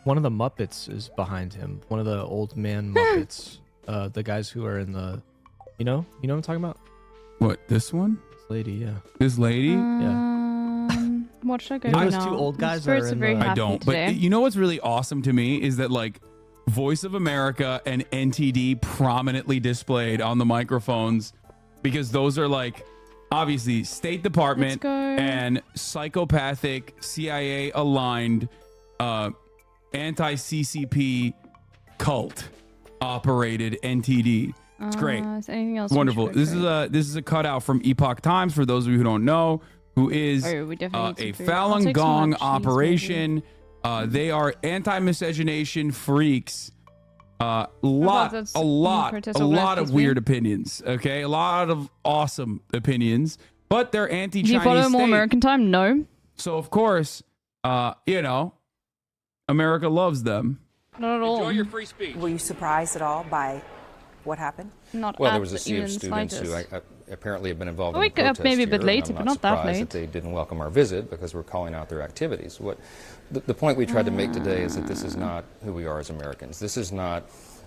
One of the Muppets is behind him. One of the old man Muppets. The guys who are in the. You know what I'm talking about? What, this one? This lady, yeah. This lady? Yeah. What should I go You know to those now? two old My guys spirits are in very the- I happy don't. today. But you know what's really awesome to me is that like Voice of America and NTD prominently displayed on the microphones, because those are like obviously State Department and psychopathic CIA aligned anti-CCP cult operated NTD. It's great. Is there anything else? Wonderful. This is a cutout from Epoch Times for those of you who don't know, who is Oh, we definitely need a some food. I'll Falun take some Gong cheese, operation. They are anti-miscegenation freaks. A that's lot protest of organized weird opinions. Okay, a lot of awesome opinions, but they're Do anti-Chinese you follow more state. American time? No. So of course, America loves them. Not at all. Enjoy your free speech. Were you surprised at all by what happened? Not Well, at there was a sea even of the students who slightest. apparently have been involved I in the wake up protest maybe a bit here, later, and I'm but not that surprised late. that they didn't welcome our visit because we're calling out their activities. The point we tried to make today is that this is not who we are as Americans. This is not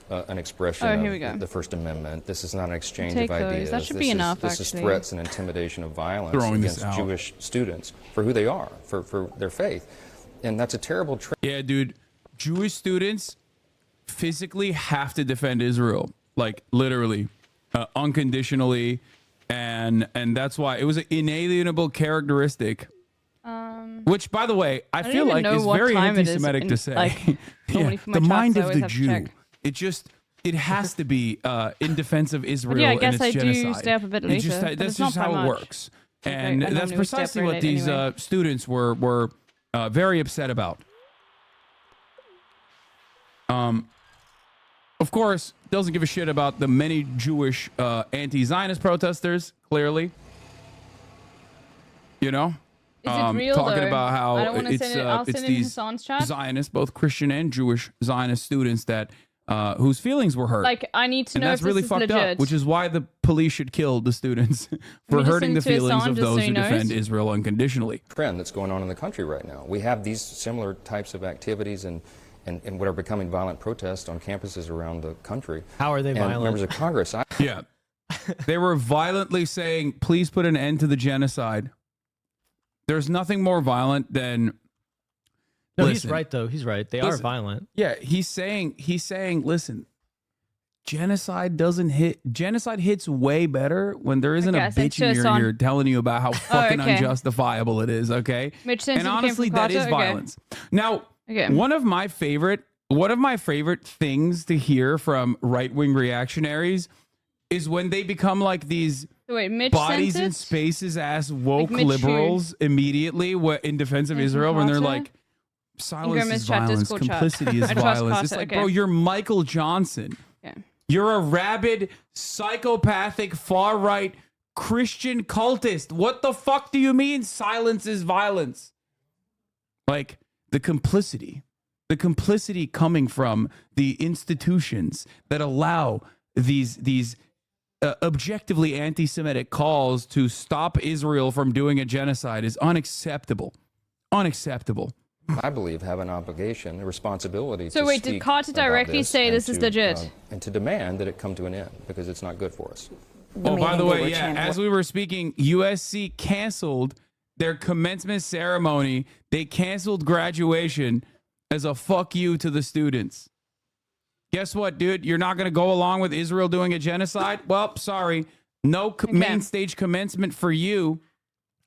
an expression Oh, here we go. of the First Amendment. This is not an exchange Take of those. ideas. That should this be is, enough, This is actually. threats and intimidation of violence Throwing this against out. Jewish students for who they are, for their faith. And that's a terrible trait. Yeah, dude. Jewish students physically have to defend Israel, like literally, unconditionally, and that's why it was an inalienable characteristic. Which, by the way, I don't feel even like know is what very time it is anti-Semitic in, to say. like, normally for my the chats, mind I of always the have to Jew. check. It has to be in defense of Israel. yeah, I guess and I its do genocide. stay up a bit It later, just, but that's it's not just by how it much. works, Okay, and I that's normally would stay up precisely very what late these anyway. students were very upset about. Of course, doesn't give a shit about the many Jewish anti-Zionist protesters. Clearly, Is it real, talking though? about how I don't wanna it's send it- I'll it's send it in these Hassan's chat. Zionists, both Christian and Jewish Zionist students that whose feelings were hurt. Like, I need to and know that's if really this is fucked legit. up, which is why the police should kill the students for me just hurting the send it to feelings Hassan of just so those he who knows? defend Israel unconditionally. Trend that's going on in the country right now. We have these similar types of activities and what are becoming violent protests on campuses around the country. How are they and violent? Members of Congress. Yeah. They were violently saying, please put an end to the genocide. There's nothing more violent than... No, Listen. he's right though. He's right. They are Listen. violent. Yeah, he's saying, listen, genocide hits way better when there isn't a Okay, I sent bitch in to your Hassan. ear telling you about how fucking okay. unjustifiable it is, okay? Mitch sent And it came honestly, from that is Carter? Okay. violence. Now, Okay. one of my favorite things to hear from right-wing reactionaries is when they become like these So wait, Mitch bodies sent in it? spaces as woke Mitch who? liberals immediately in defense of Nathan Israel when they're Carter? like, silence Ingram's is chat, violence, Discord chat. complicity is I trust violence. It's Carter, like, okay. bro, you're Michael Johnson. Yeah. You're a rabid, psychopathic, far-right Christian cultist. What the fuck do you mean silence is violence? Like, the complicity coming from the institutions that allow these objectively anti-Semitic calls to stop Israel from doing a genocide is unacceptable. Unacceptable. I believe have an obligation, a responsibility So to wait, did speak Carter about directly this say and this is to, legit? and to demand that it come to an end because it's not good for us. Oh, by the way, yeah, as we were speaking, USC canceled their commencement ceremony. They canceled graduation as a fuck you to the students. Guess what, dude? You're not going to go along with Israel doing a genocide? Well, sorry. No main stage commencement for you.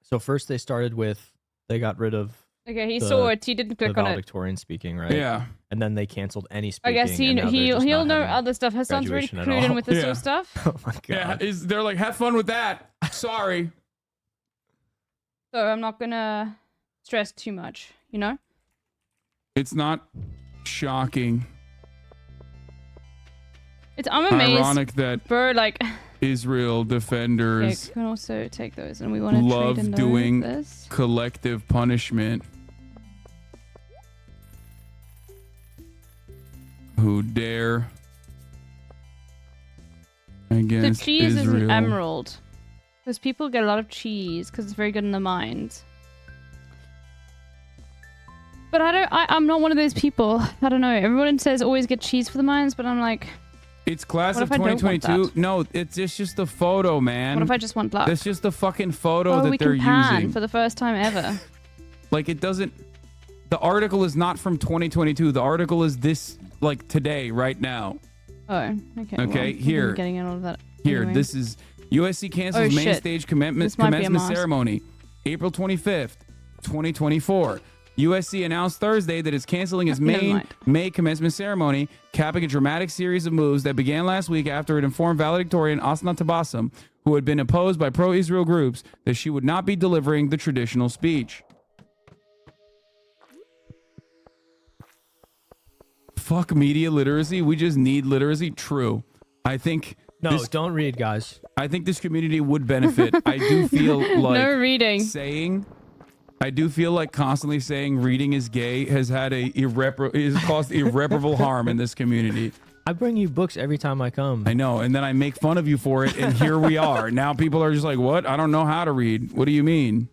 So first they started with, they got rid of Okay, he saw it. He didn't click the on it. valedictorian speaking, right? Yeah. And then they canceled any I speaking. guess and now they're just he'll not know having other stuff. Hassan's really graduation at clued in all. with this Yeah. sort of stuff. Oh my god. Yeah, they're like, have fun with that. Sorry. So I'm not gonna stress too much, you know? It's not shocking. I'm amazed. Ironic that Bro, like Israel okay, defenders you can also take those and we want to trade in love those, doing this. collective punishment. Who dare The against cheese is an Israel? emerald. Because people get a lot of cheese because it's very good in the mind. But I'm not one of those people. I don't know. Everyone says always get cheese for the mines, but I'm like, It's class What of if I don't want 2022. that? No, it's just a photo, man. what if I just want luck? That's just the fucking photo Oh, that we they're can pan using. for the first time ever. Like, it doesn't. The article is not from 2022. The article is this, like, today, right now. Oh, okay. Okay, well, here. Getting in all of that. Here, anyway. this is USC cancels main shit. stage This might be a commencement mask. ceremony, April 25th, 2024. USC announced Thursday that it's canceling its Never main mind. May commencement ceremony, capping a dramatic series of moves that began last week after it informed valedictorian Asna Tabassum, who had been opposed by pro-Israel groups, that she would not be delivering the traditional speech. Fuck media literacy. We just need literacy. True. I think... No, don't read, guys. I think this community would benefit. I do feel like No reading. I do feel like constantly saying reading is gay has caused irreparable harm in this community. I bring you books every time I come. I know, and then I make fun of you for it, and here we are. Now people are just like, "What? I don't know how to read. What do you mean?"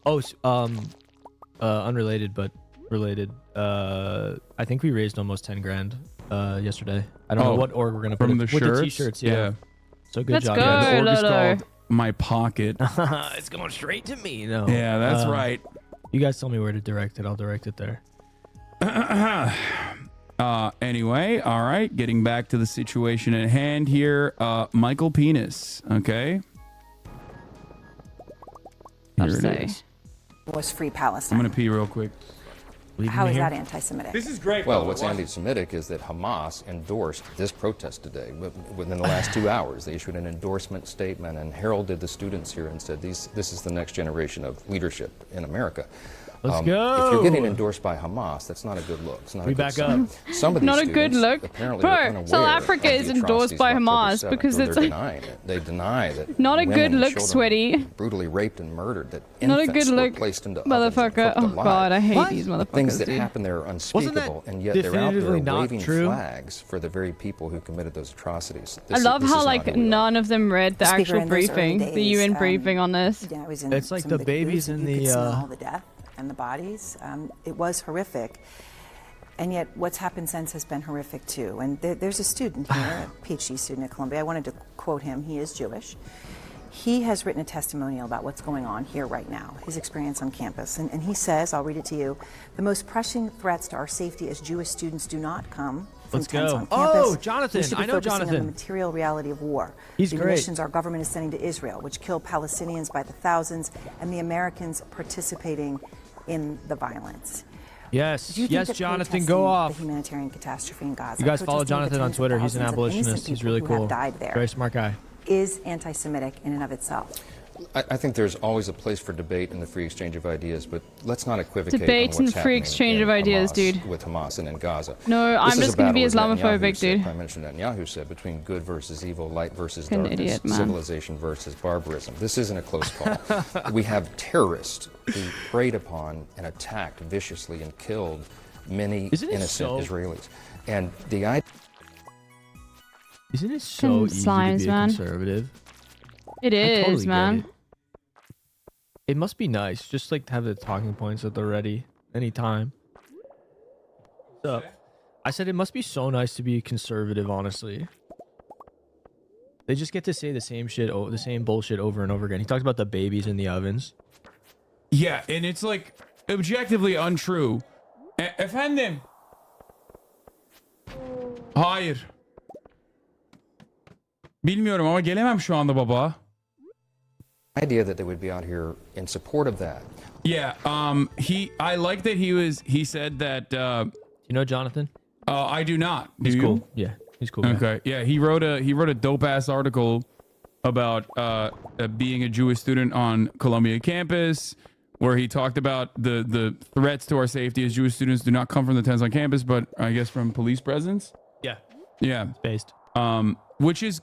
Oh, unrelated but related. I think we raised almost 10 grand yesterday. I don't know what org we're gonna put from it the with shirts. the t-shirts. Yeah. So good Let's job. go, guys. The org is Lolo. called My Pocket. It's going straight to me. No. Yeah, that's right. You guys tell me where to direct it. I'll direct it there. Anyway, all right. Getting back to the situation at hand here. Michael Penis. Okay. Here it is. Was free Palestine. I'm gonna pee real quick. How is that anti-Semitic? This is great. Well, what's anti-Semitic is that Hamas endorsed this protest today. Within the last 2 hours, they issued an endorsement statement and heralded the students here and said, this is the next generation of leadership in America. Let's go. If you're getting endorsed by Hamas, that's not a good look. It's not We a good back sign. up. Some of these Not a good students look. apparently Bro, are unaware South of Africa the is endorsed atrocities by of Hamas October 7th, because or it's they're like- denying it. They deny that Not a women good and look, children sweaty. were brutally raped and murdered, that Not a infants good were look, placed into ovens and motherfucker. cooked Oh alive. god, I hate these motherfuckers. Things that dude. happen there are unspeakable, and yet they're out definitively there not waving true? flags for the very people who committed those atrocities. I love this how is not like who we are. none of them read the Speaker, actual in those early briefing, the days, UN briefing on this. Yeah, I was in It's like some the of babies groups, and in you the, could smell the death and the bodies. It was horrific. And yet what's happened since has been horrific too. And there's a student here, a PhD student at Columbia. I wanted to quote him. He is Jewish. He has written a testimonial about what's going on here right now, his experience on campus. And he says, I'll read it to you, the most pressing threats to our safety as Jewish students do not come from Let's tents go. on campus. Oh, Jonathan. We should be I know focusing on Jonathan. the material reality of war. He's the great. munitions our government is sending to Israel, which kill Palestinians by the thousands, and the Americans participating in the violence. Yes, Do you think yes, that Jonathan, protesting go off. The humanitarian catastrophe in Gaza. You guys follow protesting the Jonathan on tens of Twitter. He's an thousands of innocent abolitionist. He's people really who cool. have died there, Very smart guy. is anti-Semitic in and of itself. I think there's always a place for debate in the free exchange of ideas, but let's not equivocate Debate on what's and free happening exchange in of ideas, Hamas, dude. with Hamas and in Gaza. No, This I'm is just a gonna be battle, as Islamophobic, Netanyahu said, dude. Prime Minister Netanyahu said, between good versus evil, light versus Fucking darkness, idiot, man. civilization versus barbarism. This isn't a close call. We have terrorists who preyed upon and attacked viciously and killed many Isn't it innocent so- Israelis. And the idea... Isn't it so easy to slimes, be a man. conservative? It I is, totally get man. it. It must be nice, just like to have the talking points at the ready anytime. So, I said it must be so nice to be conservative, honestly. They just get to say the same shit, the same bullshit over and over again. He talks about the babies in the ovens. Yeah, and it's like objectively untrue. Efendim. Hayır. Bilmiyorum ama gelemem şu anda baba. idea that they would be out here in support of that. Yeah, I like that he said that you know Jonathan? I do not. Do He's you? cool. Yeah, he's cool. Okay. Yeah, he wrote a dope ass article about being a Jewish student on Columbia campus, where he talked about the threats to our safety as Jewish students do not come from the tents on campus, but I guess from police presence. Yeah. Yeah. Based. Which is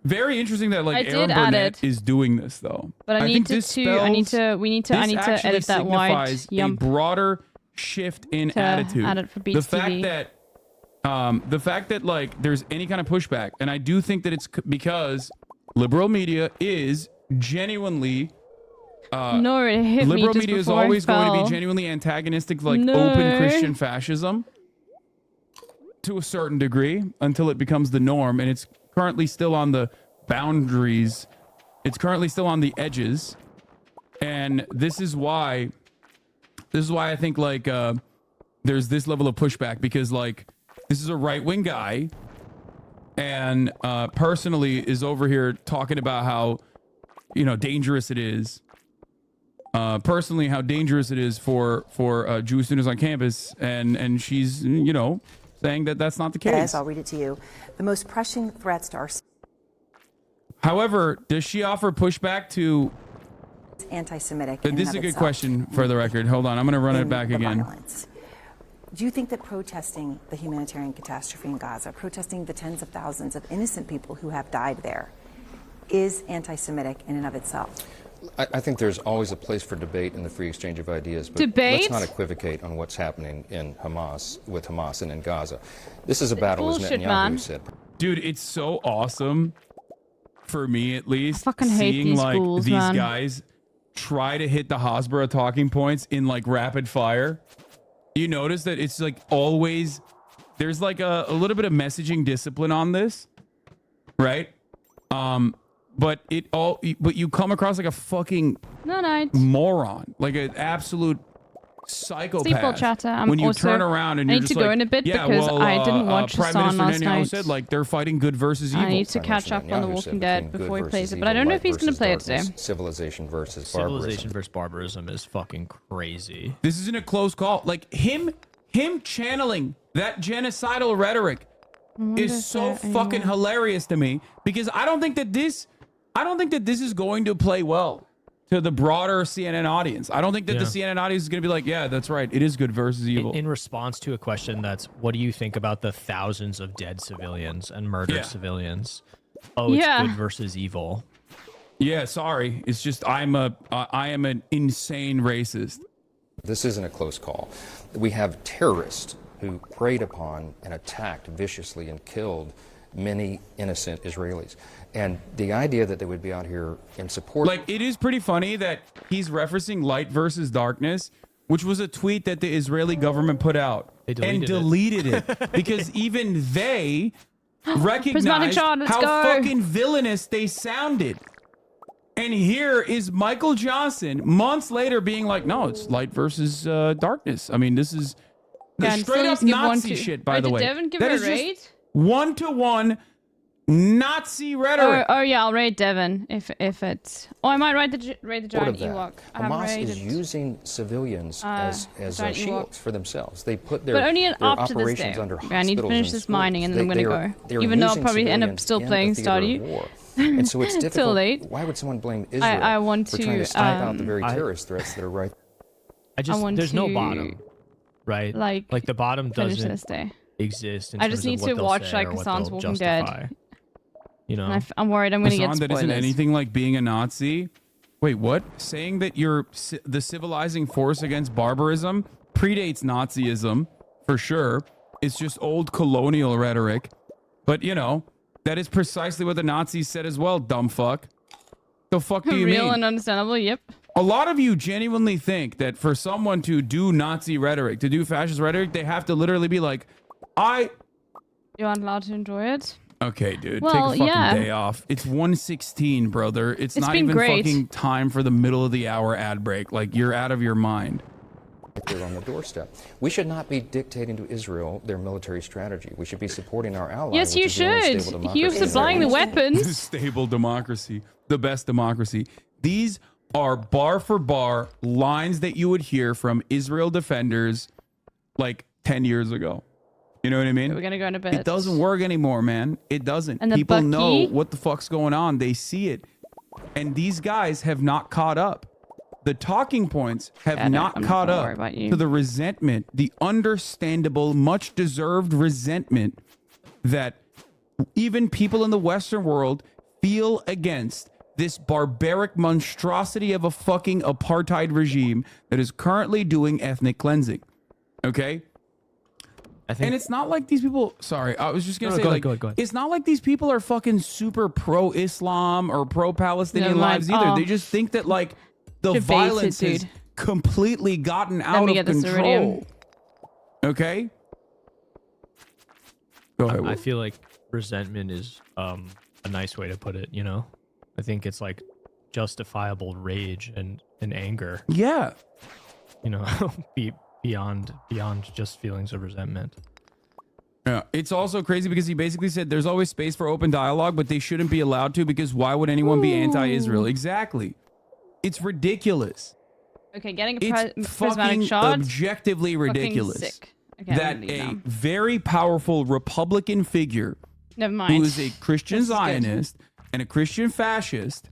very interesting that I like did Aaron add Burnett it. is doing this though. But I need think to, this I need spells- to, we need to, I this need to actually edit that white signifies a yump. broader shift in To attitude. add it for the Beats fact TV. that the fact that like there's any kind of pushback, and I do think that it's because liberal media is genuinely No, it hit me liberal just media is before I always going to fell. be genuinely antagonistic, like No. open Christian fascism to a certain degree until it becomes the norm, and it's currently still on the boundaries. It's currently still on the edges, and this is why This is why I think like there's this level of pushback, because like this is a right-wing guy, and personally is over here talking about how, you know, dangerous it is. Personally, how dangerous it is for Jewish students on campus, and she's, you know, saying that that's not the case. Yes, I'll read it to you. The most pressing threats to our However, does she offer pushback to anti-Semitic? This is a good question for the record. Hold on, I'm going to run it back again. Violence. Do you think that protesting the humanitarian catastrophe in Gaza, protesting the tens of thousands of innocent people who have died there, is anti-Semitic in and of itself? I think there's always a place for debate in the free exchange of ideas, but Debate? let's not equivocate on what's happening in Hamas, with Hamas and in Gaza. This is a battle, as Bullshit, Netanyahu man. said. Dude, it's so awesome, for me at least, fucking hate seeing these like ghouls, these man. guys try to hit the Hasbara talking points in like rapid fire. You notice that it's like always, there's like a little bit of messaging discipline on this, right? But you come across like a fucking moron, like an absolute psychopath. Steeple chatter. I'm when you also, turn around and I you're need just to go like, in a bit yeah, because well, I didn't watch Prime Hassan Minister last Netanyahu night. said like they're fighting good versus evil. I need to catch up on The Walking Dead before he plays it, but I don't know if he's going to play it today. Civilization versus Civilization versus barbarism is fucking crazy. This isn't a close call. Like him channeling that genocidal rhetoric is so fucking hilarious to me, because I don't think that this is going to play well to the broader CNN audience. I don't think that the CNN audience is going to be like, yeah, that's right, it is good versus evil. In response to a question that's, what do you think about the thousands of dead civilians and murdered civilians? Oh, it's good versus evil. Yeah, sorry. It's just I am an insane racist. This isn't a close call. We have terrorists who preyed upon and attacked viciously and killed many innocent Israelis. And the idea that they would be out here in support... Like, it is pretty funny that he's referencing light versus darkness, which was a tweet that the Israeli government put out and deleted it because even they recognized how fucking villainous they sounded. And here is Michael Johnson months later being like, no, it's light versus darkness. I mean, this is the straight up Nazi shit, by the way. Did Devin give That a is just rate? one-to-one Nazi rhetoric. Oh yeah, I'll rate Devin if it's. Oh, I might rate the giant Ewok. Hamas is using civilians as shields for themselves. They put their, but only their up to this operations day. under Okay, I need to hospitals finish and this mining and then I'm gonna go. They're Even though I'll using probably end up civilians still in playing the theater of Stardew. war. And so it's difficult. Till late. Why would someone blame Israel I want for to, trying to stamp out the very terrorist threats that are right? There's no bottom, right? Like the bottom finish doesn't this day. exist. In I just terms need of to what they'll watch say like or what Hassan's they'll Walking justify. Dead. You know, I'm worried I'm gonna get Hassan, spoilers. that isn't anything like being a Nazi. Wait, what? Saying that you're the civilizing force against barbarism predates Nazism, for sure. It's just old colonial rhetoric. But, you know, that is precisely what the Nazis said as well, dumb fuck. The fuck do you mean? Real and understandable, yep. A lot of you genuinely think that for someone to do Nazi rhetoric, to do fascist rhetoric, they have to literally be like, You aren't allowed to enjoy it? Okay, dude, Well, take a fucking day off. It's 1:16, brother. It's not been even great. fucking time for the middle of the hour ad break. Like, you're out of your mind. They're on the doorstep. We should not be dictating to Israel their military strategy. We should be supporting our allies. Yes, you should. You're supplying the weapons. Stable democracy, the best democracy. These are bar for bar lines that you would hear from Israel defenders like 10 years ago. You know what I mean? We're gonna go in a bit. It doesn't work anymore, man. It doesn't. And the People Bucky? know what the fuck's going on. They see it. And these guys have not caught up. The talking points have not caught up to the resentment, the understandable, much deserved resentment that even people in the Western world feel against this barbaric monstrosity of a fucking apartheid regime that is currently doing ethnic cleansing. Okay? And it's not like these people. Sorry, I was just gonna say, go like, ahead. it's not like these people are fucking super pro-Islam or pro-Palestinian No, lives like, either. oh. They just think that like the Debated, violence has dude. completely gotten Let out me of get this control. iridium. Okay. Go ahead. I Will. feel like resentment is a nice way to put it. You know, I think it's like justifiable rage and anger. Yeah. you know, beyond just feelings of resentment. Yeah, it's also crazy because he basically said there's always space for open dialogue, but they shouldn't be allowed to because why would anyone be anti-Israel? Exactly. It's ridiculous. Okay, getting a It's prismatic fucking shot. objectively ridiculous Sick. Okay, I'm that gonna leave a now. very powerful Republican figure Never mind. who is a Christian This is good. Zionist and a Christian fascist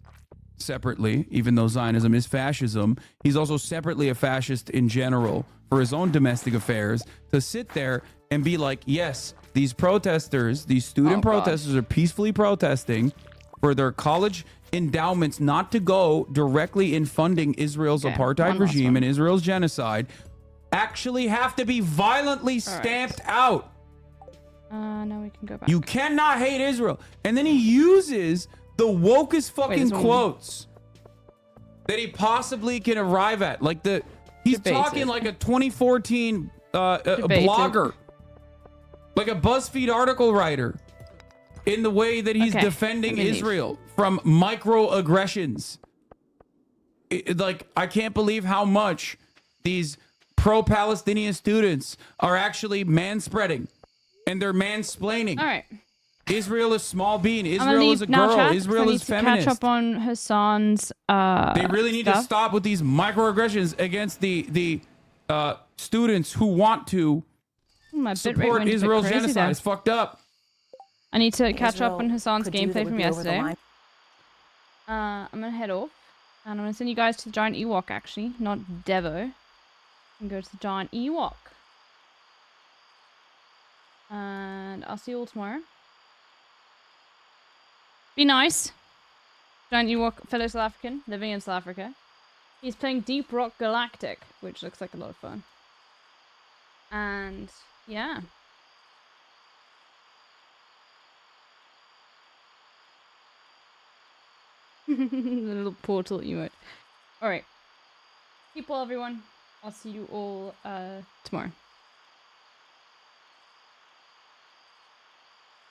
separately, even though Zionism is fascism, he's also separately a fascist in general for his own domestic affairs, to sit there and be like, yes, these protesters, these student protesters are peacefully protesting for their college endowments not to go directly in funding Israel's apartheid regime and Israel's genocide, actually have to be violently stamped out. Now we can go back. You cannot hate Israel. And then he uses the wokest fucking quotes that he possibly can arrive at. Like he's talking like a 2014 blogger, like a BuzzFeed article writer, in the way that he's defending Israel from microaggressions. Like, I can't believe how much these pro-Palestinian students are actually manspreading, and they're mansplaining. All right. Israel is small bean. I'm gonna Israel is leave a now, girl. chat, 'cause Israel I need is to feminist. catch up on Hassan's They really need to stop with these microaggressions against the students who want to support Israel's genocide. It's fucked up. I need to catch up Israel on Hassan's could do that gameplay would from be over the yesterday. line. I'm gonna head off, and I'm gonna send you guys to the giant Ewok, actually, not Devo. And go to the giant Ewok. And I'll see you all tomorrow. Be nice. Giant Ewok, fellow South African, living in South Africa. He's playing Deep Rock Galactic, which looks like a lot of fun. And yeah. The little portal emote. Alright. Keep well, everyone. I'll see you all tomorrow.